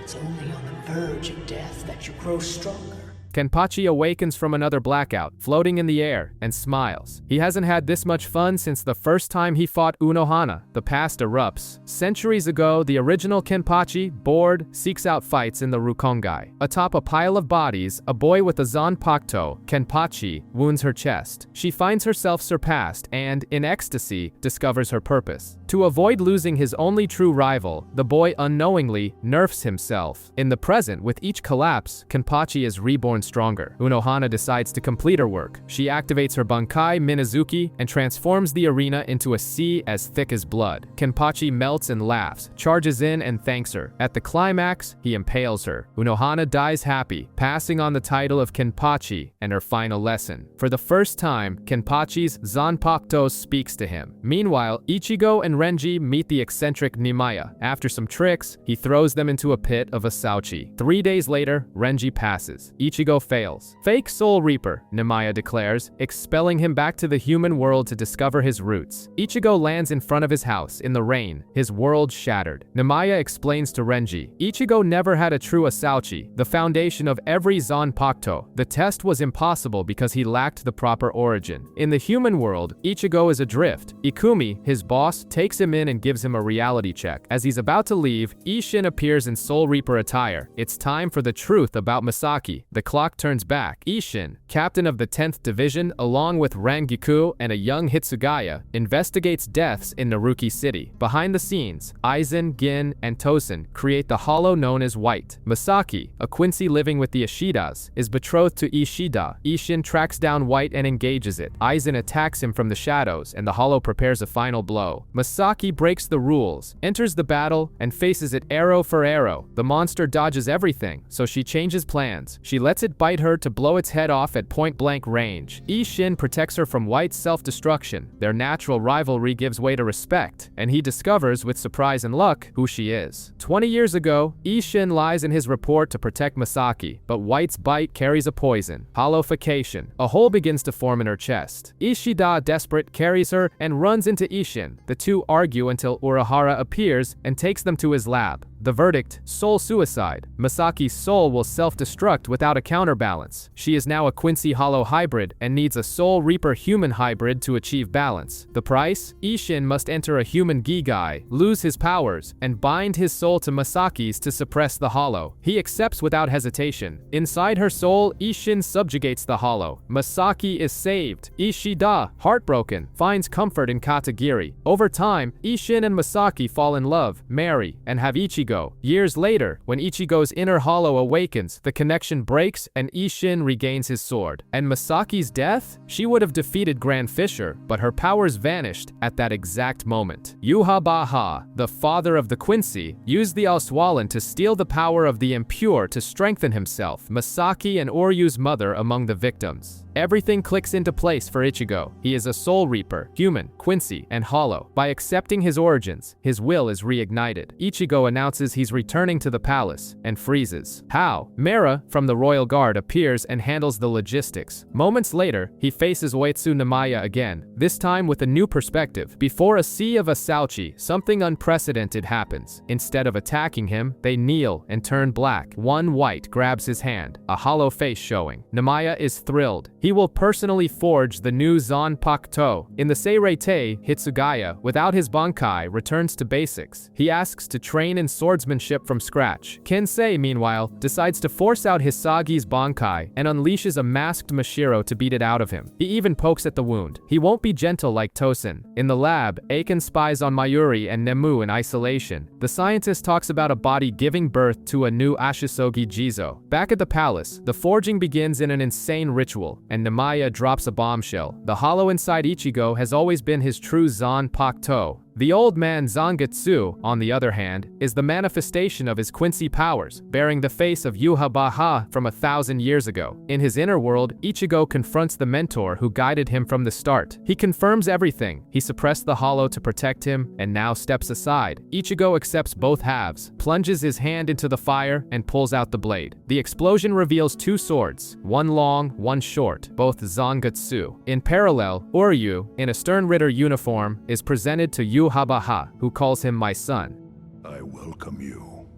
It's only on the verge of death that you grow stronger. Kenpachi awakens from another blackout, floating in the air, and smiles. He hasn't had this much fun since the first time he fought Unohana. The past erupts. Centuries ago, the original Kenpachi, bored, seeks out fights in the Rukongai. Atop a pile of bodies, a boy with a Zanpakuto, Kenpachi, wounds her chest. She finds herself surpassed and, in ecstasy, discovers her purpose. To avoid losing his only true rival, the boy unknowingly nerfs himself. In the present, with each collapse, Kenpachi is reborn stronger. Unohana decides to complete her work. She activates her Bankai Minazuki and transforms the arena into a sea as thick as blood. Kenpachi melts and laughs, charges in and thanks her. At the climax, he impales her. Unohana dies happy, passing on the title of Kenpachi and her final lesson. For the first time, Kenpachi's Zanpakuto speaks to him. Meanwhile, Ichigo and Renji meet the eccentric Nimaya. After some tricks, he throws them into a pit of Asauchi. 3 days later, Renji passes. Ichigo fails. Fake Soul Reaper, Nimaya declares, expelling him back to the human world to discover his roots. Ichigo lands in front of his house in the rain, his world shattered. Nimaya explains to Renji, Ichigo never had a true Asauchi, the foundation of every Zanpakuto. The test was impossible because he lacked the proper origin. In the human world, Ichigo is adrift. Ikumi, his boss, takes him in and gives him a reality check. As he's about to leave, Ishin appears in Soul Reaper attire. It's time for the truth about Masaki. The clock turns back. Ishin, captain of the 10th Division, along with Rangiku and a young Hitsugaya, investigates deaths in Naruki City. Behind the scenes, Aizen, Gin, and Tosen create the hollow known as White. Masaki, a Quincy living with the Ishidas, is betrothed to Ishida. Ishin tracks down White and engages it. Aizen attacks him from the shadows, and the hollow prepares a final blow. Masaki breaks the rules, enters the battle, and faces it arrow for arrow. The monster dodges everything, so she changes plans. She lets it bite her to blow its head off at point-blank range. Ishin protects her from White's self-destruction. Their natural rivalry gives way to respect, and he discovers, with surprise and luck, who she is. 20 years ago, Ishin lies in his report to protect Masaki, but White's bite carries a poison. Hollowification. A hole begins to form in her chest. Ishida, desperate, carries her and runs into Ishin. The two argue until Urahara appears and takes them to his lab. The verdict, soul suicide. Masaki's soul will self-destruct without a counterbalance. She is now a Quincy Hollow hybrid and needs a Soul Reaper human hybrid to achieve balance. The price? Ishin must enter a human Gigai, lose his powers, and bind his soul to Masaki's to suppress the Hollow. He accepts without hesitation. Inside her soul, Ishin subjugates the Hollow. Masaki is saved. Ishida, heartbroken, finds comfort in Katagiri. Over time, Ishin and Masaki fall in love, marry, and have Ichigo. Years later, when Ichigo's inner hollow awakens, the connection breaks and Ishin regains his sword. And Masaki's death? She would have defeated Grand Fisher, but her powers vanished at that exact moment. Yuha, the father of the Quincy, used the Oswalan to steal the power of the impure to strengthen himself. Masaki and Oryu's mother among the victims. Everything clicks into place for Ichigo. He is a Soul Reaper, human, Quincy, and hollow. By accepting his origins, his will is reignited. Ichigo announces he's returning to the palace, and freezes. How? Mera, from the Royal Guard, appears and handles the logistics. Moments later, he faces Uetsu Nimaya again, this time with a new perspective. Before a sea of Asauchi, something unprecedented happens. Instead of attacking him, they kneel and turn black. One White grabs his hand, a hollow face showing. Nimaya is thrilled. He will personally forge the new Zanpakuto. In the Seirei, Hitsugaya, without his Bankai, returns to basics. He asks to train in swordsmanship from scratch. Kensei, meanwhile, decides to force out Hisagi's Bankai and unleashes a masked Mashiro to beat it out of him. He even pokes at the wound. He won't be gentle like Tosen. In the lab, Aiken spies on Mayuri and Nemu in isolation. The scientist talks about a body giving birth to a new Ashisogi Jizo. Back at the palace, the forging begins in an insane ritual, and Nimaya drops a bombshell. The hollow inside Ichigo has always been his true Zanpakuto. The old man Zangetsu, on the other hand, is the manifestation of his Quincy powers, bearing the face of Yuha from 1,000 years ago. In his inner world, Ichigo confronts the mentor who guided him from the start. He confirms everything. He suppressed the hollow to protect him, and now steps aside. Ichigo accepts both halves, plunges his hand into the fire, and pulls out the blade. The explosion reveals two swords, one long, one short, both Zangetsu. In parallel, Uryu, in a Stern Ritter uniform, is presented to Yhwach, who calls him my son. I welcome you,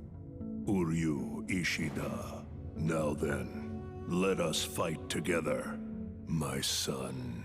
Uryu Ishida. Now then, let us fight together, my son.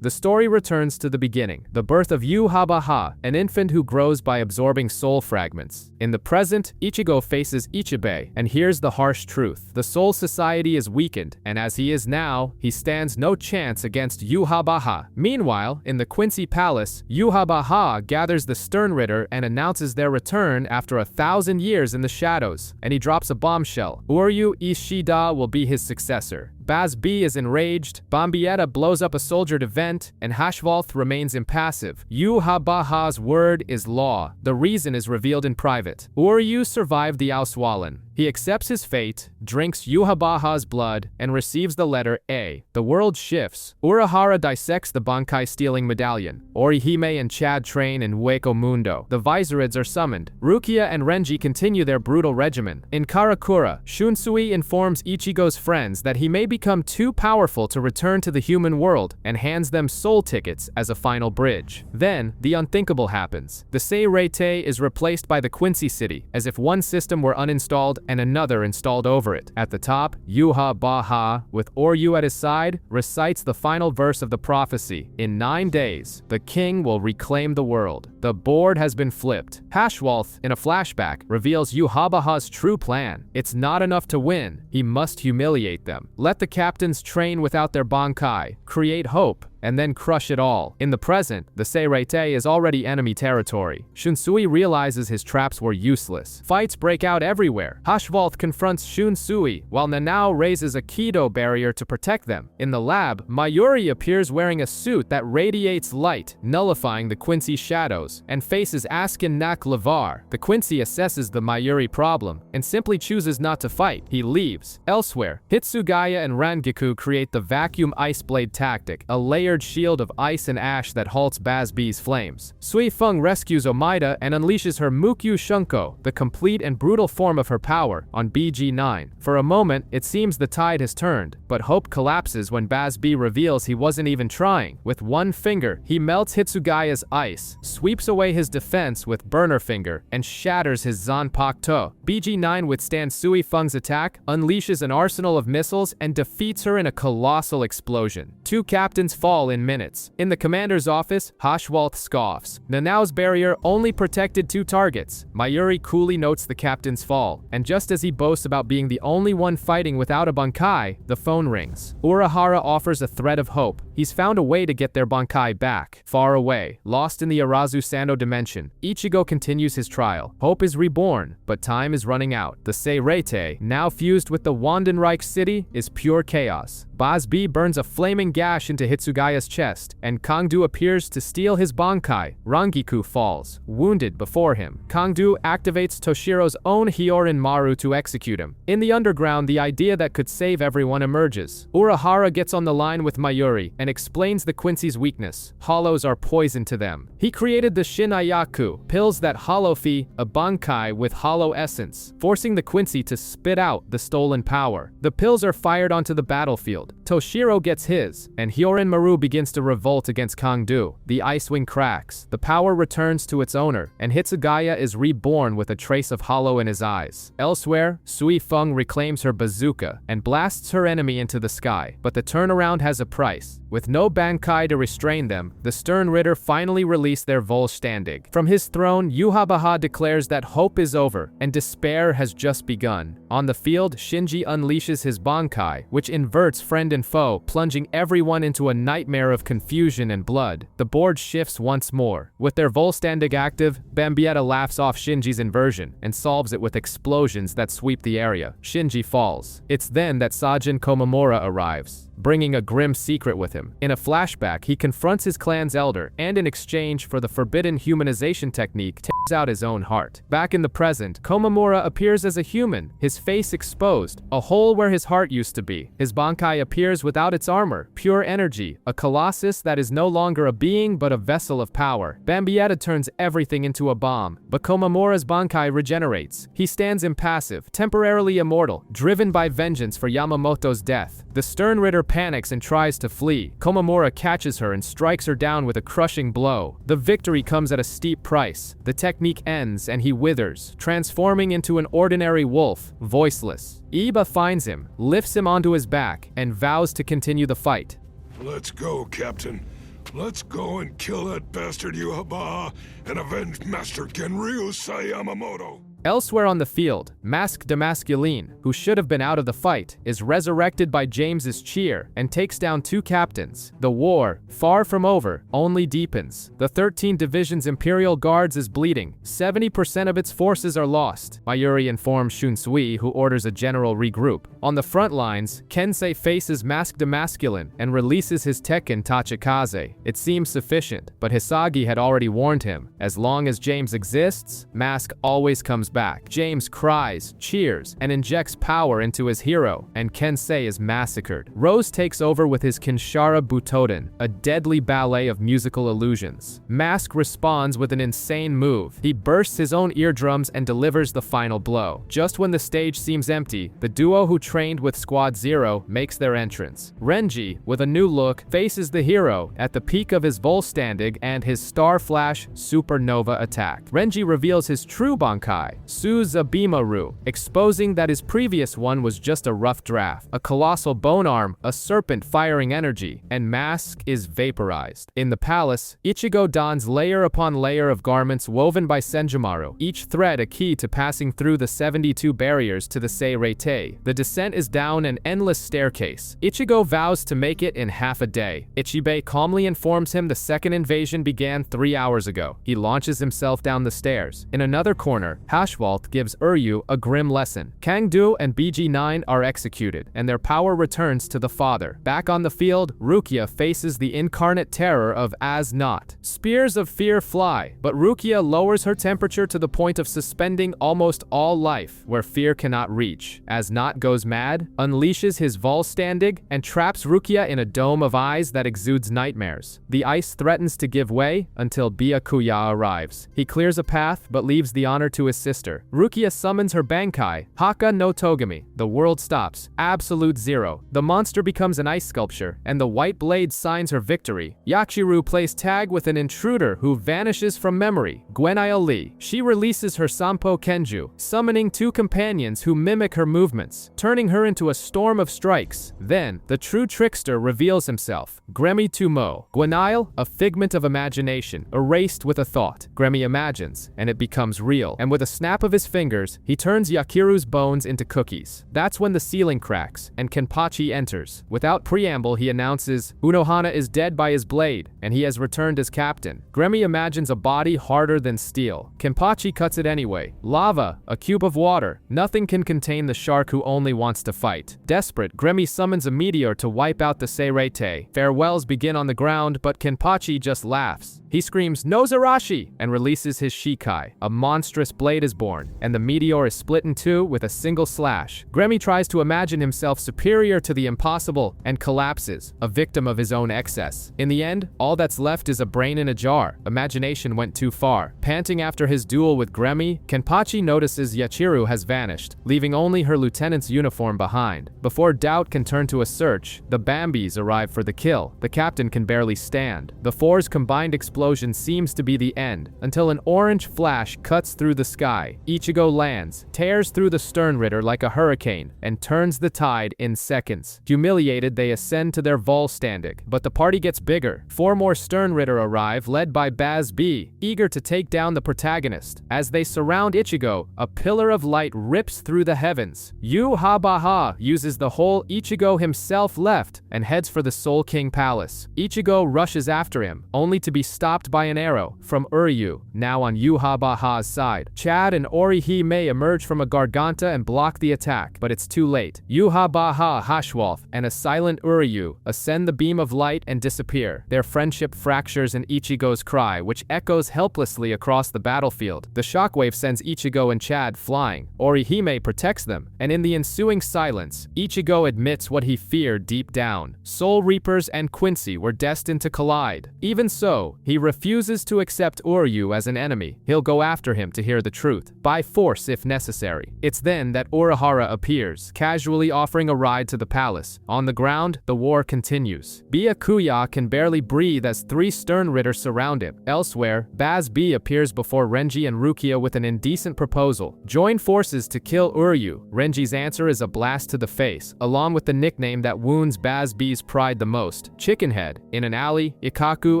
The story returns to the beginning, the birth of Yhwach, an infant who grows by absorbing soul fragments. In the present, Ichigo faces Ichibei and hears the harsh truth. The soul society is weakened, and as he is now, he stands no chance against Yhwach. Meanwhile, in the Quincy Palace, Yhwach gathers the Sternritter and announces their return after 1,000 years in the shadows, and he drops a bombshell. Uryu Ishida will be his successor. Baz B is enraged, Bombietta blows up a soldier to vent, and Hashvalth remains impassive. Yhwach's word is law. The reason is revealed in private. Uryu survived the Auswahlen. He accepts his fate, drinks Yhwach's blood, and receives the letter A. The world shifts. Urahara dissects the Bankai-stealing medallion. Orihime and Chad train in Hueco Mundo. The Viserids are summoned. Rukia and Renji continue their brutal regimen. In Karakura, Shunsui informs Ichigo's friends that he may become too powerful to return to the human world and hands them soul tickets as a final bridge. Then, the unthinkable happens. The Seirete is replaced by the Quincy City, as if one system were uninstalled and another installed over it. At the top, Yhwach, with Uryu at his side, recites the final verse of the prophecy. In 9 days, the king will reclaim the world. The board has been flipped. Hashvalth, in a flashback, reveals Yhwach's true plan. It's not enough to win. He must humiliate them. Let the captains train without their Bankai, create hope, and then crush it all. In the present, the Seirete is already enemy territory. Shunsui realizes his traps were useless. Fights break out everywhere. Hashvalth confronts Shunsui, while Nanao raises a Kido barrier to protect them. In the lab, Mayuri appears wearing a suit that radiates light, nullifying the Quincy shadows, and faces Askin Nak Lavar. The Quincy assesses the Mayuri problem, and simply chooses not to fight. He leaves. Elsewhere, Hitsugaya and Rangiku create the vacuum ice blade tactic, a layered shield of ice and ash that halts Baz B's flames. Sui Feng rescues Omaida and unleashes her Mukyu Shunko, the complete and brutal form of her power, on BG9. For a moment, it seems the tide has turned, but hope collapses when Baz B reveals he wasn't even trying. With one finger, he melts Hitsugaya's ice, sweeps away his defense with Burner Finger, and shatters his Zanpakuto. BG9 withstands Sui Feng's attack, unleashes an arsenal of missiles, and defeats her in a colossal explosion. 2 captains fall in minutes. In the commander's office, Hashvalth scoffs. Nanao's barrier only protected 2 targets. Mayuri coolly notes the captain's fall, and just as he boasts about being the only one fighting without a Bankai, the phone rings. Urahara offers a thread of hope. He's found a way to get their Bankai back. Far away, lost in the Arazu Sando dimension, Ichigo continues his trial. Hope is reborn, but time is running out. The Seirete, now fused with the Wandenreich city, is pure chaos. Baz B burns a flaming gash into Hitsugaya's chest, and Kangdu appears to steal his Bankai. Rangiku falls, wounded before him. Kangdu activates Toshiro's own Hyorin Maru to execute him. In the underground, the idea that could save everyone emerges. Urahara gets on the line with Mayuri and explains the Quincy's weakness. Hollows are poison to them. He created the Shinayaku, pills that hollow-fi a Bankai with hollow essence, forcing the Quincy to spit out the stolen power. The pills are fired onto the battlefield. Toshiro gets his, and Hyorin Maru begins to revolt against Kangdu. The Icewing cracks. The power returns to its owner, and Hitsugaya is reborn with a trace of hollow in his eyes. Elsewhere, Sui Feng reclaims her bazooka and blasts her enemy into the sky, but the turnaround has a price. With no Bankai to restrain them, the Sternritter finally release their Volständig. From his throne, Yhwach declares that hope is over, and despair has just begun. On the field, Shinji unleashes his Bankai, which inverts friend and foe, plunging everyone into a nightmare of confusion and blood. The board shifts once more. With their Volständig active, Bombietta laughs off Shinji's inversion and solves it with explosions that sweep the area. Shinji falls. It's then that Sajin Komamura arrives, bringing a grim secret with him. In a flashback, he confronts his clan's elder, and in exchange for the forbidden humanization technique, out his own heart. Back in the present, Komamura appears as a human, his face exposed, a hole where his heart used to be. His Bankai appears without its armor, pure energy, a colossus that is no longer a being but a vessel of power. Bambietta turns everything into a bomb, but Komamura's Bankai regenerates. He stands impassive, temporarily immortal, driven by vengeance for Yamamoto's death. The Stern Ritter panics and tries to flee. Komamura catches her and strikes her down with a crushing blow. The victory comes at a steep price. The technique ends and he withers, transforming into an ordinary wolf, voiceless. Iba finds him, lifts him onto his back, and vows to continue the fight. Let's go, Captain. Let's go and kill that bastard Yuhabaha and avenge Master Genryu Yamamoto. Elsewhere on the field, Mask de Masculine, who should have been out of the fight, is resurrected by James's cheer and takes down 2 captains. The war, far from over, only deepens. The 13 Division's Imperial Guards is bleeding. 70% of its forces are lost. Mayuri informs Shunsui, who orders a general regroup. On the front lines, Kensei faces Mask de Masculine and releases his Tekken Tachikaze. It seems sufficient, but Hisagi had already warned him. As long as James exists, Mask always comes back. James cries, cheers, and injects power into his hero, and Kensei is massacred. Rose takes over with his Kinshara Butoden, a deadly ballet of musical illusions. Mask responds with an insane move. He bursts his own eardrums and delivers the final blow. Just when the stage seems empty, the duo who trained with Squad Zero makes their entrance. Renji, with a new look, faces the hero at the peak of his Volstandig and his Star Flash Supernova attack. Renji reveals his true Bankai, Suzabimaru, exposing that his previous one was just a rough draft. A colossal bone arm, a serpent firing energy, and Mask is vaporized. In the palace, Ichigo dons layer upon layer of garments woven by Senjumaru, each thread a key to passing through the 72 barriers to the Seirei. The descent is down an endless staircase. Ichigo vows to make it in half a day. Ichibei calmly informs him the second invasion began 3 hours ago. He launches himself down the stairs. In another corner, Hashwalt gives Uryu a grim lesson. Kangdu and BG9 are executed, and their power returns to the father. Back on the field, Rukia faces the incarnate terror of As Not. Spears of fear fly, but Rukia lowers her temperature to the point of suspending almost all life, where fear cannot reach. As Not goes mad, unleashes his Volstandig, and traps Rukia in a dome of eyes that exudes nightmares. The ice threatens to give way until Byakuya arrives. He clears a path, but leaves the honor to his sister. Rukia summons her Bankai, Haka no Togami. The world stops. Absolute zero. The monster becomes an ice sculpture, and the white blade signs her victory. Yachiru plays tag with an intruder who vanishes from memory, Gwenail Lee. She releases her Sampo Kenju, summoning 2 companions who mimic her movements, turning her into a storm of strikes. Then, the true trickster reveals himself. Gremi Tumo. Gwenail, a figment of imagination, erased with a thought. Gremi imagines, and it becomes real, and with a snap of his fingers, he turns Yakiru's bones into cookies. That's when the ceiling cracks, and Kenpachi enters. Without preamble, he announces, Unohana is dead by his blade, and he has returned as captain. Gremi imagines a body harder than steel. Kenpachi cuts it anyway. Lava, a cube of water. Nothing can contain the shark who only wants to fight. Desperate, Gremi summons a meteor to wipe out the Seirei. Farewells begin on the ground, but Kenpachi just laughs. He screams, Nozarashi, and releases his Shikai. A monstrous blade is born, and the meteor is split in 2 with a single slash. Gremi tries to imagine himself superior to the impossible, and collapses, a victim of his own excess. In the end, all that's left is a brain in a jar. Imagination went too far. Panting after his duel with Gremi, Kenpachi notices Yachiru has vanished, leaving only her lieutenant's uniform behind. Before doubt can turn to a search, the Bambis arrive for the kill. The captain can barely stand. The 4's combined explosion seems to be the end, until an orange flash cuts through the sky. Ichigo lands, tears through the Stern Ritter like a hurricane, and turns the tide in seconds. Humiliated, they ascend to their Volstandig, but the party gets bigger. 4 more Stern Ritter arrive, led by Baz B, eager to take down the protagonist. As they surround Ichigo, a pillar of light rips through the heavens. Yu Habaha uses the whole Ichigo himself left and heads for the Soul King Palace. Ichigo rushes after him, only to be stopped by an arrow from Uryu, now on Yu Habaha's side. Chad and and Orihime emerge from a garganta and block the attack, but it's too late. Yuha-Baha Hashwolf and a silent Uryu ascend the beam of light and disappear. Their friendship fractures in Ichigo's cry, which echoes helplessly across the battlefield. The shockwave sends Ichigo and Chad flying. Orihime protects them, and in the ensuing silence, Ichigo admits what he feared deep down. Soul Reapers and Quincy were destined to collide. Even so, he refuses to accept Uryu as an enemy. He'll go after him to hear the truth, by force if necessary. It's then that Urahara appears, casually offering a ride to the palace. On the ground, the war continues. Byakuya can barely breathe as 3 Stern Ritters surround him. Elsewhere, Baz B appears before Renji and Rukia with an indecent proposal. Join forces to kill Uryu. Renji's answer is a blast to the face, along with the nickname that wounds Baz B's pride the most, Chickenhead. In an alley, Ikaku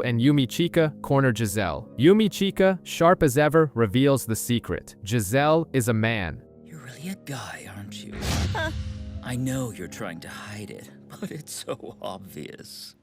and Yumichika corner Giselle. Yumichika, sharp as ever, reveals the secret. Giselle is a man. You're really a guy, aren't you? I know you're trying to hide it, but it's so obvious.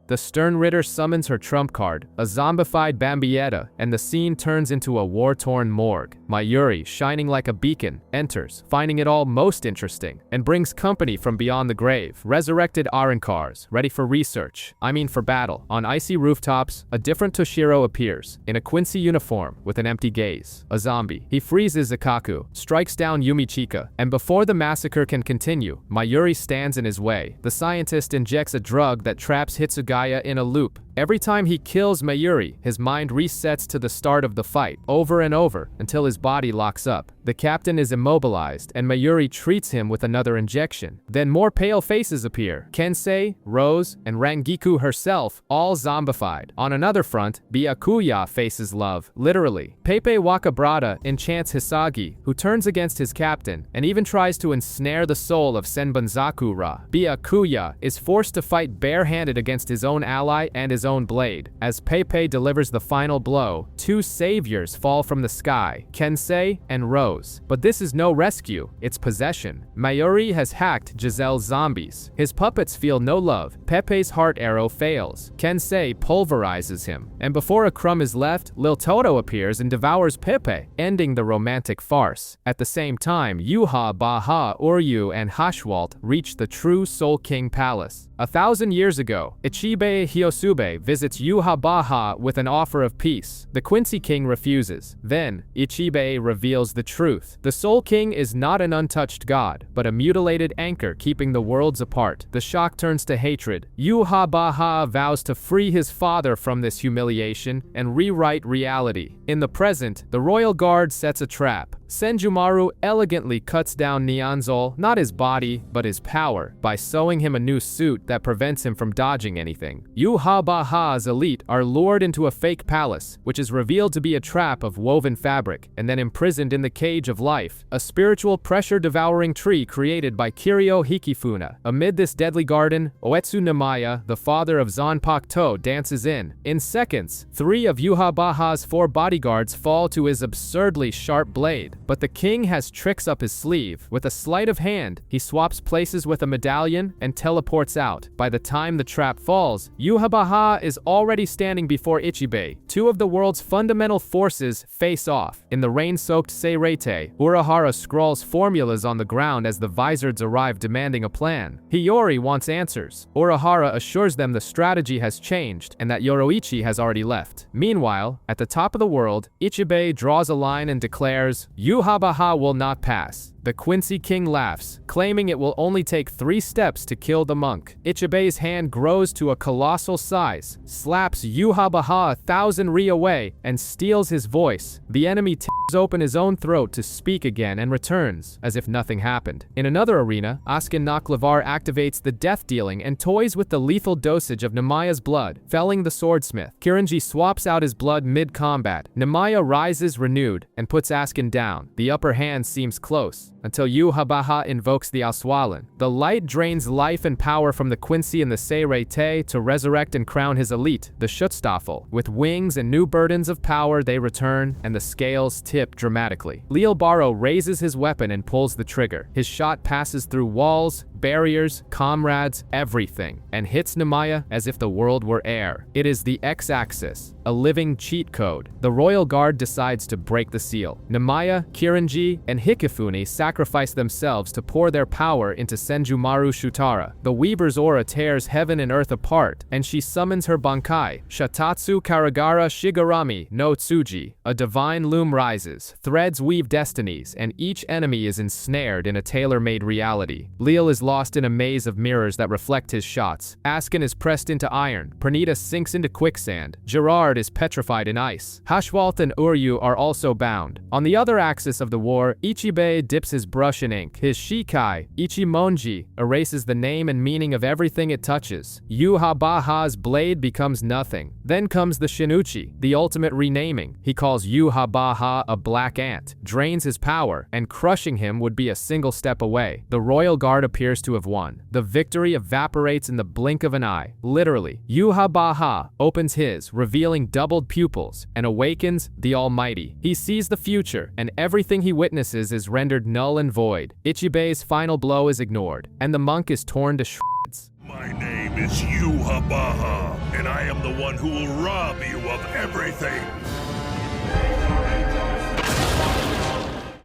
The Stern Ritter summons her trump card, a zombified Bambietta, and the scene turns into a war-torn morgue. Mayuri, shining like a beacon, enters, finding it all most interesting, and brings company from beyond the grave. Resurrected Arankars, ready for research. For battle. On icy rooftops, a different Toshiro appears, in a Quincy uniform, with an empty gaze. A zombie. He freezes Ikaku, strikes down Yumichika, and before the massacre can continue, Mayuri stands in his way. The scientist injects a drug that traps Hitsugaya in a loop. Every time he kills Mayuri, his mind resets to the start of the fight, over and over, until his body locks up. The captain is immobilized, and Mayuri treats him with another injection. Then more pale faces appear. Kensei, Rose, and Rangiku herself, all zombified. On another front, Byakuya faces love, literally. Pepe Wakabrata enchants Hisagi, who turns against his captain, and even tries to ensnare the soul of Senbunzaku-ra. Byakuya is forced to fight barehanded against his own ally and his own blade. As Pepe delivers the final blow, 2 saviors fall from the sky, Kensei and Rose. But this is no rescue, it's possession. Mayuri has hacked Giselle's zombies. His puppets feel no love. Pepe's heart arrow fails. Kensei pulverizes him. And before a crumb is left, Lil Toto appears and devours Pepe, ending the romantic farce. At the same time, Yuha, Baha, Uryu, and Hashwalt reach the true Soul King Palace. 1,000 years ago, Ichibe Hyosube visits Yuha Baha with an offer of peace. The Quincy King refuses. Then, Ichibe reveals the truth. The Soul King is not an untouched god, but a mutilated anchor keeping the worlds apart. The shock turns to hatred. Yuha Baha vows to free his father from this humiliation and rewrite reality. In the present, the royal guard sets a trap. Senjumaru elegantly cuts down Nyanzol, not his body, but his power, by sewing him a new suit that prevents him from dodging anything. Yuha Baha's elite are lured into a fake palace, which is revealed to be a trap of woven fabric, and then imprisoned in the cage of life, a spiritual pressure-devouring tree created by Kiryo Hikifuna. Amid this deadly garden, Oetsu Namaya, the father of Zanpakuto, dances in. In seconds, 3 of Yuha Baha's 4 bodyguards fall to his absurdly sharp blade. But the king has tricks up his sleeve. With a sleight of hand, he swaps places with a medallion and teleports out. By the time the trap falls, Yuha Baha is already standing before Ichibe. 2 of the world's fundamental forces face off. In the rain-soaked Seirete, Urahara scrawls formulas on the ground as the Vizards arrive demanding a plan. Hiyori wants answers. Urahara assures them the strategy has changed and that Yoroichi has already left. Meanwhile, at the top of the world, Ichibe draws a line and declares, Yuha Baha will not pass. The Quincy King laughs, claiming it will only take 3 steps to kill the monk. Ichibe's hand grows to a colossal size, slaps Yuha Baha 1,000 ri away, and steals his voice. The enemy tears open his own throat to speak again and returns, as if nothing happened. In another arena, Askin Naklavar activates the death dealing and toys with the lethal dosage of Namaya's blood, felling the swordsmith. Kiranji swaps out his blood mid-combat. Namaya rises renewed and puts Askin down. The upper hand seems close, until Yuhabaha invokes the Aswalan. The light drains life and power from the Quincy and the Seirei to resurrect and crown his elite, the Schutzstaffel. With wings and new burdens of power, they return, and the scales tip dramatically. Leelbaro raises his weapon and pulls the trigger. His shot passes through walls, barriers, comrades, everything, and hits Nemaya as if the world were air. It is the X-axis, a living cheat code. The Royal Guard decides to break the seal. Nemaya, Kiranji, and Hikifune sacrifice themselves to pour their power into Senjumaru Shutara. The Weaver's aura tears heaven and earth apart, and she summons her Bankai, Shatatsu Karagara Shigarami no Tsuji. A divine loom rises, threads weave destinies, and each enemy is ensnared in a tailor-made reality. Leel is lost in a maze of mirrors that reflect his shots. Askin is pressed into iron. Pernita sinks into quicksand. Gerard is petrified in ice. Hashwalt and Uryu are also bound. On the other axis of the war, Ichibei dips his brush in ink. His Shikai, Ichimonji, erases the name and meaning of everything it touches. Yuhabaha's blade becomes nothing. Then comes the Shinuchi, the ultimate renaming. He calls Yuhabaha a black ant, drains his power, and crushing him would be a single step away. The Royal Guard appears to have won. The victory evaporates in the blink of an eye. Literally, Yuhabaha opens his, revealing doubled pupils, and awakens the Almighty. He sees the future, and everything he witnesses is rendered null and void. Ichibei's final blow is ignored, and the monk is torn to shreds. My name is Yuhabaha, and I am the one who will rob you of everything.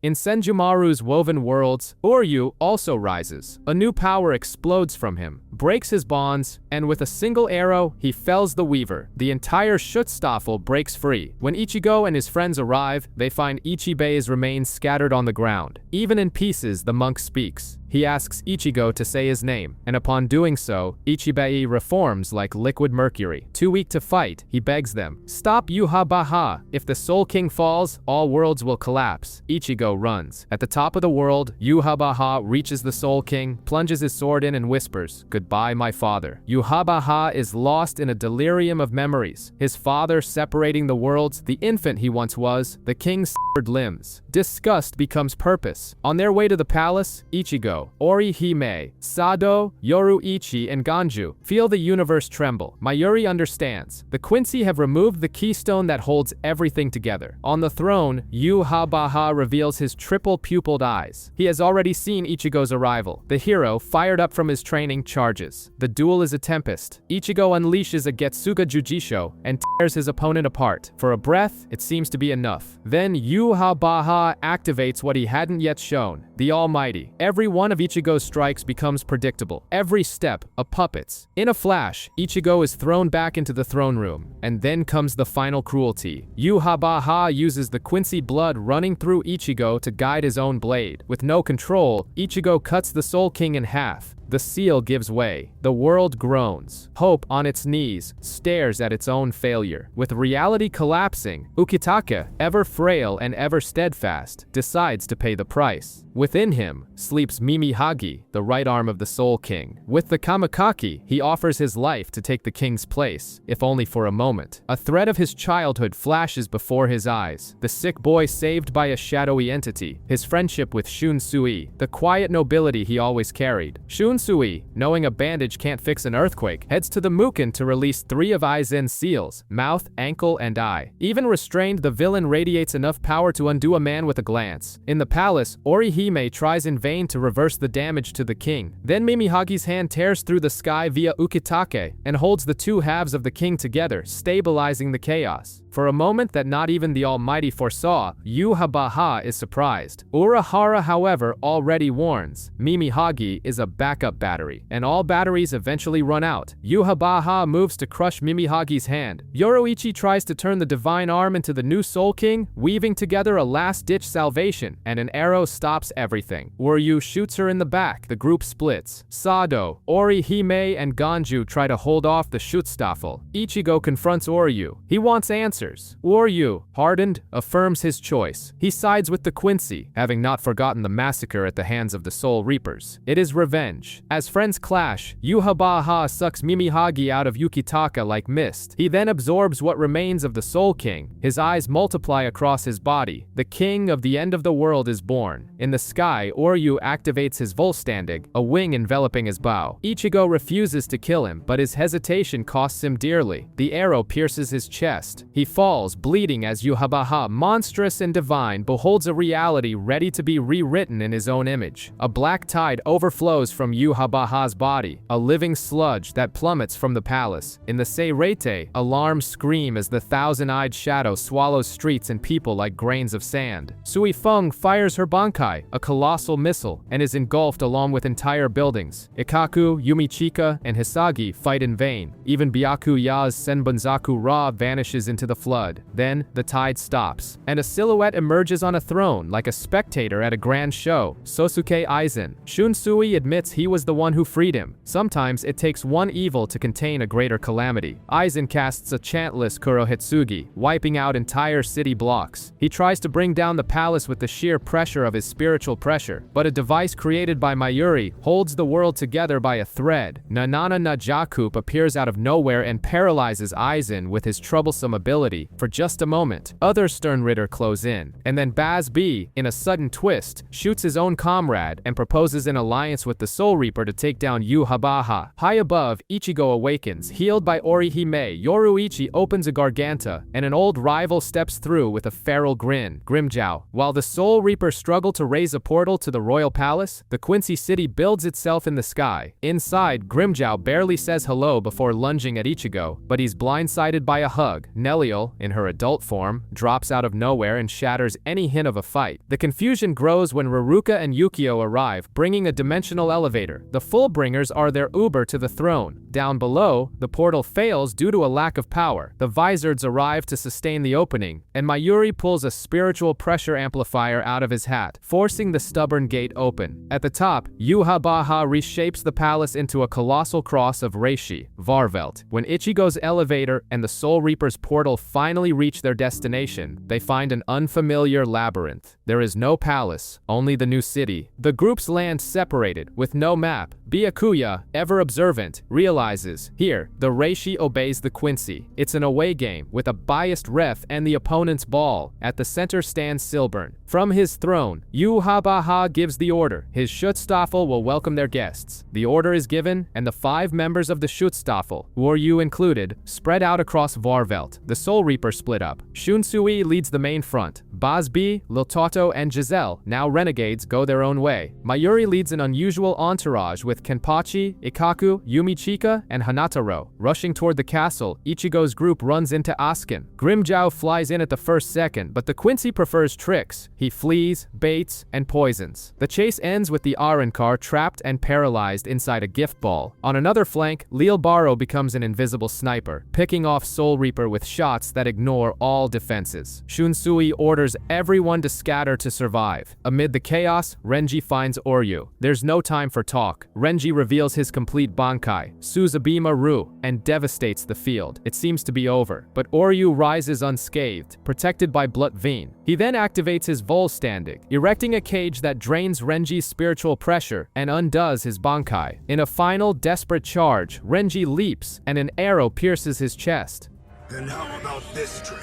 In Senjumaru's woven worlds, Uryu also rises. A new power explodes from him, breaks his bonds, and with a single arrow, he fells the Weaver. The entire Schutzstaffel breaks free. When Ichigo and his friends arrive, they find Ichibei's remains scattered on the ground. Even in pieces, the monk speaks. He asks Ichigo to say his name, and upon doing so, Ichibei reforms like liquid mercury. Too weak to fight, he begs them, "Stop Yuhabaha! If the Soul King falls, all worlds will collapse." Ichigo runs. At the top of the world, Yuhabaha reaches the Soul King, plunges his sword in and whispers, "Goodbye, my father." Yuhabaha is lost in a delirium of memories. His father separating the worlds, the infant he once was, the king's severed limbs. Disgust becomes purpose. On their way to the palace, Ichigo, Orihime, Sado, Yoruichi, and Ganju feel the universe tremble. Mayuri understands. The Quincy have removed the keystone that holds everything together. On the throne, Yuhabaha reveals his triple-pupiled eyes. He has already seen Ichigo's arrival. The hero, fired up from his training, charges. The duel is a tempest. Ichigo unleashes a Getsuga Jujisho and tears his opponent apart. For a breath, it seems to be enough. Then Yuhabaha activates what he hadn't yet shown, the Almighty. Every one of Ichigo's strikes becomes predictable. Every step, a puppet's. In a flash, Ichigo is thrown back into the throne room. And then comes the final cruelty. Yuhabaha uses the Quincy blood running through Ichigo to guide his own blade. With no control, Ichigo cuts the Soul King in half. The seal gives way. The world groans. Hope, on its knees, stares at its own failure. With reality collapsing, Ukitake, ever frail and ever steadfast, decides to pay the price. Within him sleeps Mimihagi, the right arm of the Soul King. With the Kamakaki, he offers his life to take the king's place, if only for a moment. A thread of his childhood flashes before his eyes. The sick boy saved by a shadowy entity. His friendship with Shunsui, the quiet nobility he always carried. Shunsui, knowing a bandage can't fix an earthquake, heads to the Muken to release 3 of Aizen's seals, mouth, ankle, and eye. Even restrained, the villain radiates enough power to undo a man with a glance. In the palace, Orihime tries in vain to reverse the damage to the king. Then Mimihagi's hand tears through the sky via Ukitake and holds the 2 halves of the king together, stabilizing the chaos. For a moment that not even the Almighty foresaw, Yuhabaha is surprised. Urahara, however, already warns. Mimihagi is a backup battery, and all batteries eventually run out. Yuhabaha moves to crush Mimihagi's hand. Yoruichi tries to turn the divine arm into the new Soul King, weaving together a last-ditch salvation, and an arrow stops everything. Uryu shoots her in the back. The group splits. Sado, Orihime, and Ganju try to hold off the Schutzstaffel. Ichigo confronts Uryu. He wants answers. answers. Oryu, hardened, affirms his choice. He sides with the Quincy, having not forgotten the massacre at the hands of the Soul Reapers. It is revenge. As friends clash, Yuhabaha sucks Mimihagi out of Yukitaka like mist. He then absorbs what remains of the Soul King. His eyes multiply across his body. The king of the end of the world is born. In the sky, Oryu activates his Volstandig, a wing enveloping his bow. Ichigo refuses to kill him, but his hesitation costs him dearly. The arrow pierces his chest. He falls, bleeding as Yuhabaha, monstrous and divine, beholds a reality ready to be rewritten in his own image. A black tide overflows from Yuhabaha's body, a living sludge that plummets from the palace. In the Seirete, alarms scream as the thousand-eyed shadow swallows streets and people like grains of sand. Sui Feng fires her Bankai, a colossal missile, and is engulfed along with entire buildings. Ikaku, Yumichika, and Hisagi fight in vain. Even Byakuya's Senbunzaku Ra vanishes into the flood. Then, the tide stops, and a silhouette emerges on a throne like a spectator at a grand show. Sosuke Aizen. Shunsui admits he was the one who freed him. Sometimes it takes one evil to contain a greater calamity. Aizen casts a chantless Kurohitsugi, wiping out entire city blocks. He tries to bring down the palace with the sheer pressure of his spiritual pressure, but a device created by Mayuri holds the world together by a thread. Nanana Najakup appears out of nowhere and paralyzes Aizen with his troublesome ability. For just a moment, other Sternritter close in, and then Baz B, in a sudden twist, shoots his own comrade and proposes an alliance with the Soul Reaper to take down Yuhabaha. High above, Ichigo awakens. Healed by Orihime, Yoruichi opens a Garganta, and an old rival steps through with a feral grin. Grimjow. While the Soul Reaper struggle to raise a portal to the royal palace, the Quincy city builds itself in the sky. Inside, Grimjow barely says hello before lunging at Ichigo, but he's blindsided by a hug. Neliel, in her adult form, drops out of nowhere and shatters any hint of a fight. The confusion grows when Raruka and Yukio arrive, bringing a dimensional elevator. The Fullbringers are their Uber to the throne. Down below, the portal fails due to a lack of power. The Vizards arrive to sustain the opening, and Mayuri pulls a spiritual pressure amplifier out of his hat, forcing the stubborn gate open. At the top, Yuhabaha reshapes the palace into a colossal cross of Reishi, Varvelt. When Ichigo's elevator and the Soul Reaper's portal finally reach their destination, they find an unfamiliar labyrinth. There is no palace, only the new city. The groups land separated, with no map. Byakuya, ever observant, realizes, here, the Reishi obeys the Quincy. It's an away game, with a biased ref and the opponent's ball. At the center stands Silburn. From his throne, Yuhabaha gives the order. His Schutzstaffel will welcome their guests. The order is given, and the 5 members of the Schutzstaffel, Woryu included, spread out across Varvelt. The Soul Reaper split up. Shunsui leads the main front. Bazbi, Liltoto, and Giselle, now renegades, go their own way. Mayuri leads an unusual entourage with Kenpachi, Ikaku, Yumichika, and Hanataro. Rushing toward the castle, Ichigo's group runs into Askin. Grimjow flies in at the first second, but the Quincy prefers tricks. He flees, baits, and poisons. The chase ends with the Arrancar trapped and paralyzed inside a gift ball. On another flank, Lil Baro becomes an invisible sniper, picking off Soul Reaper with shots that ignore all defenses. Shunsui orders everyone to scatter to survive. Amid the chaos, Renji finds Oryu. There's no time for talk. Renji reveals his complete Bankai, Suzabima Ru, and devastates the field. It seems to be over, but Oryu rises unscathed, protected by Blutveen. He then activates his Volstandig, erecting a cage that drains Renji's spiritual pressure and undoes his Bankai. In a final, desperate charge, Renji leaps, and an arrow pierces his chest. And how about this trick?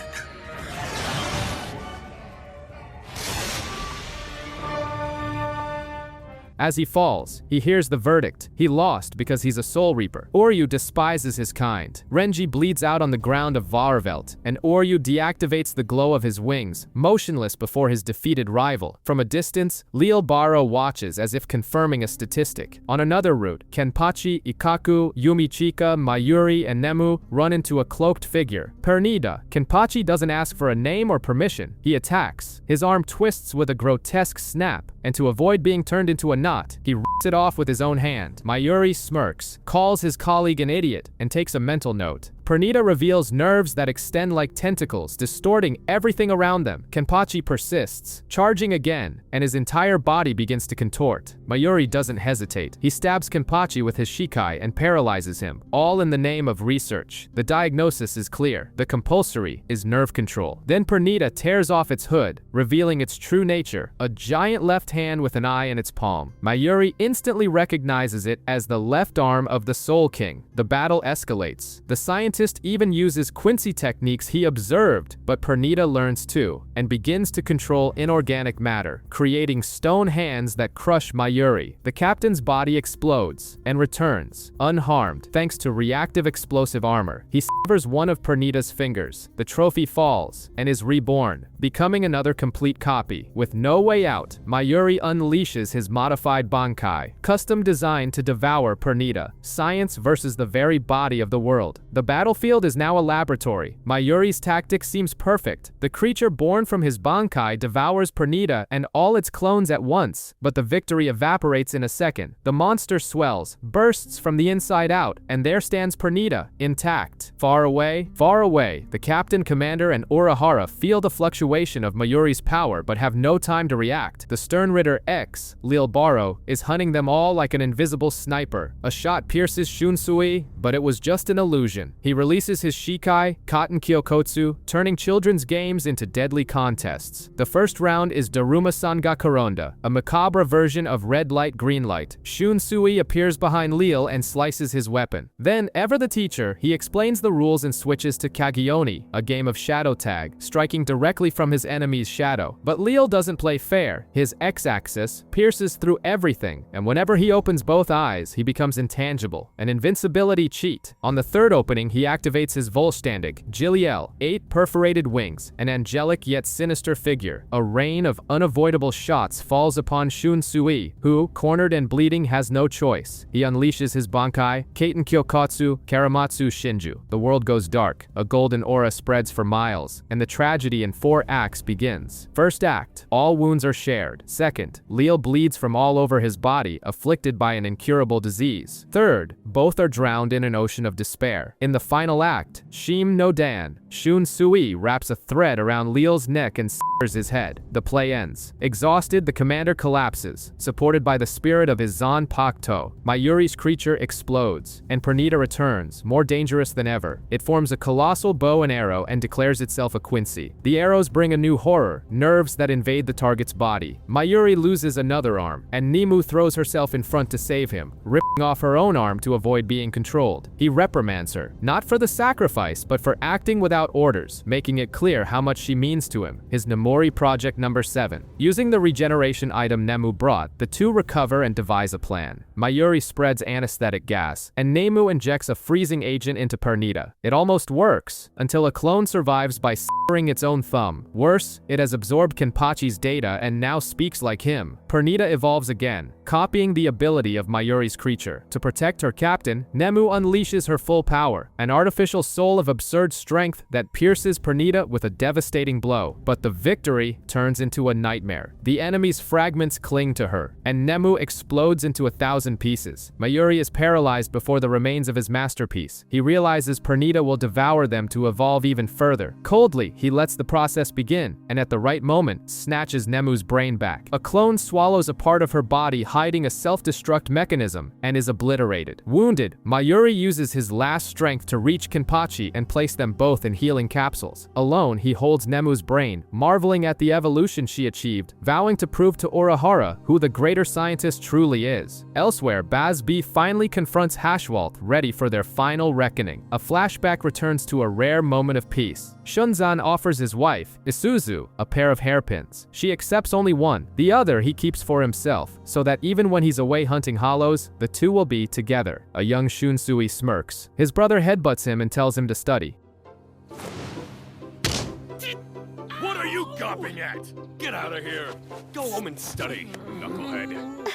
As he falls, he hears the verdict. He lost because he's a Soul Reaper. Oryu despises his kind. Renji bleeds out on the ground of Varvelt, and Oryu deactivates the glow of his wings, motionless before his defeated rival. From a distance, Lil Baro watches as if confirming a statistic. On another route, Kenpachi, Ikaku, Yumichika, Mayuri, and Nemu run into a cloaked figure, Pernida. Kenpachi doesn't ask for a name or permission. He attacks. His arm twists with a grotesque snap, and to avoid being turned into a knot, he rips it off with his own hand. Mayuri smirks, calls his colleague an idiot, and takes a mental note. Pernita reveals nerves that extend like tentacles, distorting everything around them. Kenpachi persists, charging again, and his entire body begins to contort. Mayuri doesn't hesitate. He stabs Kenpachi with his shikai and paralyzes him, all in the name of research. The diagnosis is clear. The compulsory is nerve control. Then Pernita tears off its hood, revealing its true nature, a giant left hand with an eye in its palm. Mayuri instantly recognizes it as the left arm of the Soul King. The battle escalates. The scientist even uses Quincy techniques he observed, but Pernita learns too, and begins to control inorganic matter, creating stone hands that crush Mayuri. The captain's body explodes and returns, unharmed, thanks to reactive explosive armor. He severs one of Pernita's fingers. The trophy falls and is reborn, becoming another complete copy. With no way out, Mayuri unleashes his modified Bankai, custom designed to devour Pernita. Science versus the very body of the world. The battlefield is now a laboratory. Mayuri's tactic seems perfect. The creature born from his Bankai devours Pernita and all its clones at once, but the victory evaporates in a second. The monster swells, bursts from the inside out, and there stands Pernita, intact. Far away, the captain, commander, and Urahara feel the fluctuation of Mayuri's power but have no time to react. The Sternritter X, Lil Baro, is hunting them all like an invisible sniper. A shot pierces Shunsui, but it was just an illusion. He releases his Shikai, Cotton Kyokotsu, turning children's games into deadly contests. The first round is Daruma Sangakaronda, a macabre version of red light green light. Shunsui appears behind Lil and slices his weapon. Then, ever the teacher, he explains the rules and switches to Kagioni, a game of shadow tag, striking directly from his enemy's shadow. But Lil doesn't play fair. His X-axis pierces through everything, and whenever he opens both eyes, he becomes intangible, an invincibility cheat. On the third opening, he activates his Volstandig, Jiliel, 8 perforated wings, an angelic yet sinister figure. A rain of unavoidable shots falls upon Shunsui, who, cornered and bleeding, has no choice. He unleashes his Bankai, Kaiten Kyokotsu, Karamatsu Shinju. The world goes dark, a golden aura spreads for miles, and the tragedy in 4 acts begins. First act, all wounds are shared. Second, Lil bleeds from all over his body, afflicted by an incurable disease. Third, both are drowned in an ocean of despair. In the final act, Shim no Dan, Shunsui wraps a thread around Lil's neck and severs his head. The play ends. Exhausted, the commander collapses, supported by the spirit of his Zan Pakto. Mayuri's creature explodes, and Pernita returns, more dangerous than ever. It forms a colossal bow and arrow and declares itself a Quincy. The arrows bring a new horror, nerves that invade the target's body. Mayuri loses another arm, and Nemu throws herself in front to save him, ripping off her own arm to avoid being controlled. He reprimands her, not for the sacrifice, but for acting without orders, making it clear how much she means to him. His Nemori Project number 7. Using the regeneration item Nemu brought, the two recover and devise a plan. Mayuri spreads anesthetic gas, and Nemu injects a freezing agent into Pernita. It almost works, until a clone survives by severing its own thumb. Worse, it has absorbed Kenpachi's data and now speaks like him. Pernita evolves again, copying the ability of Mayuri's creature. To protect her captain, Nemu unleashes her full power, an artificial soul of absurd strength that pierces Pernita with a devastating blow. But the victory turns into a nightmare. The enemy's fragments cling to her, and Nemu explodes into 1,000 pieces. Mayuri is paralyzed before the remains of his masterpiece. He realizes Pernita will devour them to evolve even further. Coldly, he lets the process begin, and at the right moment, snatches Nemu's brain back. A clone swallows a part of her body, hiding a self-destruct mechanism, and is obliterated. Wounded, Mayuri uses his last strength to reach Kenpachi and place them both in healing capsules. Alone, he holds Nemu's brain, marveling at the evolution she achieved, vowing to prove to Urahara who the greater scientist truly is. Elsewhere, Baz B finally confronts Hashwalt, ready for their final reckoning. A flashback returns to a rare moment of peace. Shunzan offers his wife, Isuzu, a pair of hairpins. She accepts only one. The other he keeps for himself, so that even when he's away hunting hollows, the two will be together. A young Shunsui smirks. His brother headbutts him and tells him to study. What are you gawping at? Get out of here. Go home and study, knucklehead.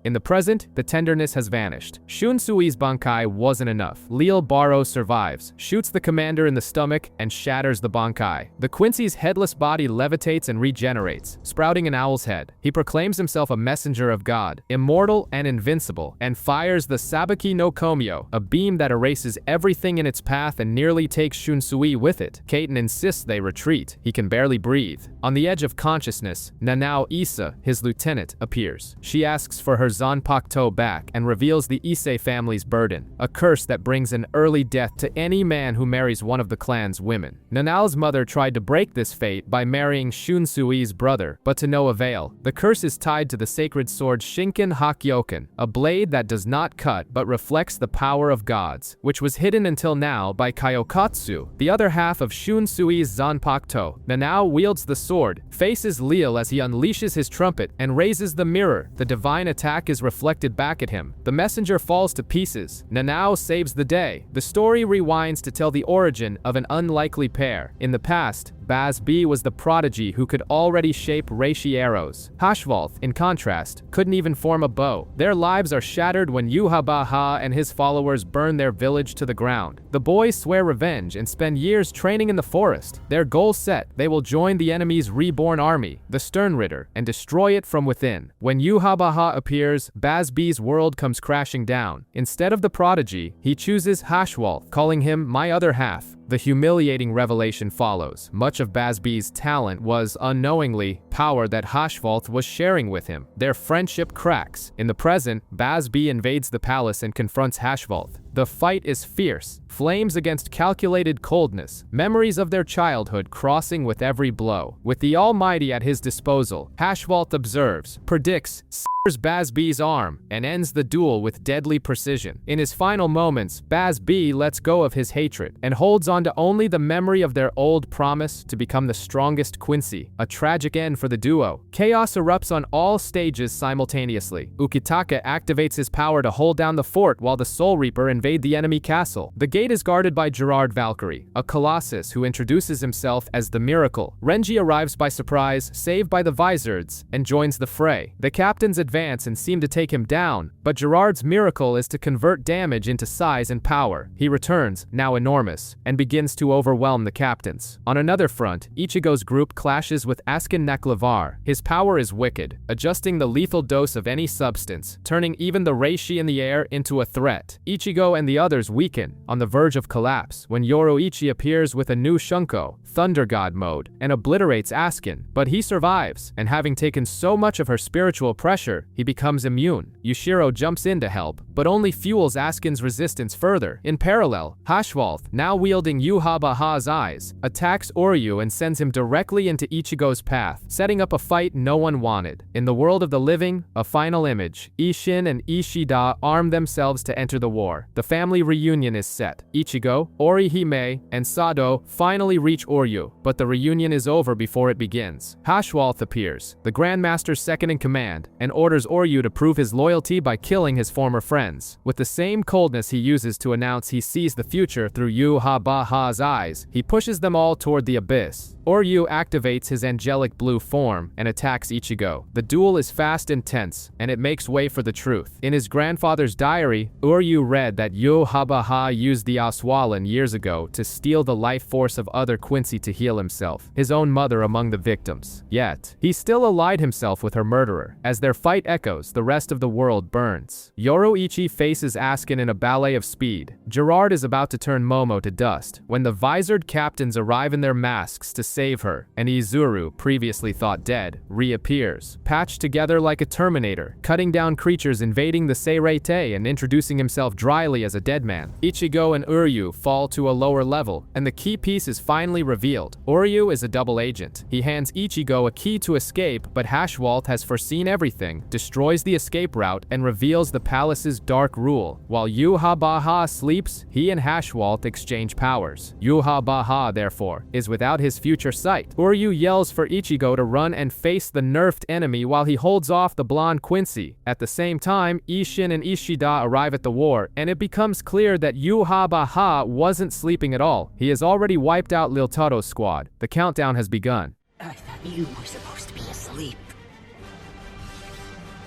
In the present, the tenderness has vanished. Shunsui's bankai wasn't enough. Lil Baro survives, shoots the commander in the stomach, and shatters the bankai. The Quincy's headless body levitates and regenerates, sprouting an owl's head. He proclaims himself a messenger of God, immortal and invincible, and fires the Sabaki no Komyo, a beam that erases everything in its path and nearly takes Shunsui with it. Kaiten insists they retreat. He can barely breathe. On the edge of consciousness, Nanao Issa, his lieutenant, appears. She asks for her Zanpakuto back and reveals the Issei family's burden, a curse that brings an early death to any man who marries one of the clan's women. Nanao's mother tried to break this fate by marrying Shunsui's brother, but to no avail. The curse is tied to the sacred sword Shinken Hakyoken, a blade that does not cut but reflects the power of gods, which was hidden until now by Kayokatsu, the other half of Shunsui's Zanpakuto. Nanao wields the sword, faces Lil as he unleashes his trumpet, and raises the mirror. The divine attack is reflected back at him. The messenger falls to pieces. Nanao saves the day. The story rewinds to tell the origin of an unlikely pair. In the past, Baz B was the prodigy who could already shape reishi arrows. Hashvalth, in contrast, couldn't even form a bow. Their lives are shattered when Yuhabaha and his followers burn their village to the ground. The boys swear revenge and spend years training in the forest. Their goal set, they will join the enemy's reborn army, the Sternritter, and destroy it from within. When Yuhabaha appears, Baz B's world comes crashing down. Instead of the prodigy, he chooses Hashvalth, calling him my other half. The humiliating revelation follows. Much of Baz B's talent was, unknowingly, power that Hashvalth was sharing with him. Their friendship cracks. In the present, Baz B invades the palace and confronts Hashvalth. The fight is fierce, flames against calculated coldness, memories of their childhood crossing with every blow. With the Almighty at his disposal, Hashvalth observes, predicts, severs Baz B's arm, and ends the duel with deadly precision. In his final moments, Baz B lets go of his hatred and holds on to only the memory of their old promise to become the strongest Quincy. A tragic end for the duo. Chaos erupts on all stages simultaneously. Ukitaka activates his power to hold down the fort while the Soul Reaper invades the enemy castle. The gate is guarded by Gerard Valkyrie, a colossus who introduces himself as the Miracle. Renji arrives by surprise, saved by the Vizards, and joins the fray. The captains advance and seem to take him down, but Gerard's miracle is to convert damage into size and power. He returns, now enormous, and begins to overwhelm the captains. On another front, Ichigo's group clashes with Askin Naklavar. His power is wicked, adjusting the lethal dose of any substance, turning even the reishi in the air into a threat. Ichigo and the others weaken, on the verge of collapse, when Yoroichi appears with a new Shunko, Thunder God mode, and obliterates Askin. But he survives, and having taken so much of her spiritual pressure, he becomes immune. Yushiro jumps in to help, but only fuels Askin's resistance further. In parallel, Hashvalth, now wielding Yuhabaha's eyes, attacks Oryu and sends him directly into Ichigo's path, setting up a fight no one wanted. In the world of the living, a final image. Isshin and Ishida arm themselves to enter the war. The family reunion is set. Ichigo, Orihime, and Sado finally reach Oryu, but the reunion is over before it begins. Hashvalth appears, the Grandmaster's second-in-command, and orders Oryu to prove his loyalty by killing his former friends. With the same coldness he uses to announce he sees the future through Yuhabaha's eyes, he pushes them all toward the abyss. Oryu activates his angelic blue form and attacks Ichigo. The duel is fast and tense, and it makes way for the truth. In his grandfather's diary, Oryu read that Yuhabaha used the Aswalan years ago to steal the life force of other Quincy to heal himself, his own mother among the victims. Yet, he still allied himself with her murderer. As their fight echoes, the rest of the world burns. Yoroichi faces Askin in a ballet of speed. Gerard is about to turn Momo to dust, when the visored captains arrive in their masks to save her, and Izuru, previously thought dead, reappears, patched together like a Terminator, cutting down creatures invading the Seirete and introducing himself dryly as a dead man. Ichigo and Uryu fall to a lower level, and the key piece is finally revealed. Uryu is a double agent. He hands Ichigo a key to escape, but Hashvalth has foreseen everything, destroys the escape route, and reveals the palace's dark rule. While Yuhabaha sleeps, he and Hashvalth exchange powers. Yuhabaha, therefore, is without his future sight. Uryu yells for Ichigo to run and face the nerfed enemy while he holds off the blonde Quincy. At the same time, Isshin and Ishida arrive at the war, and it becomes clear that Yuhabaha wasn't sleeping at all. He has already wiped out Liltaro's squad. The countdown has begun. I thought you were supposed to be asleep.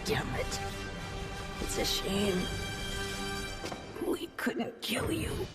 Damn it. It's a shame. We couldn't kill you.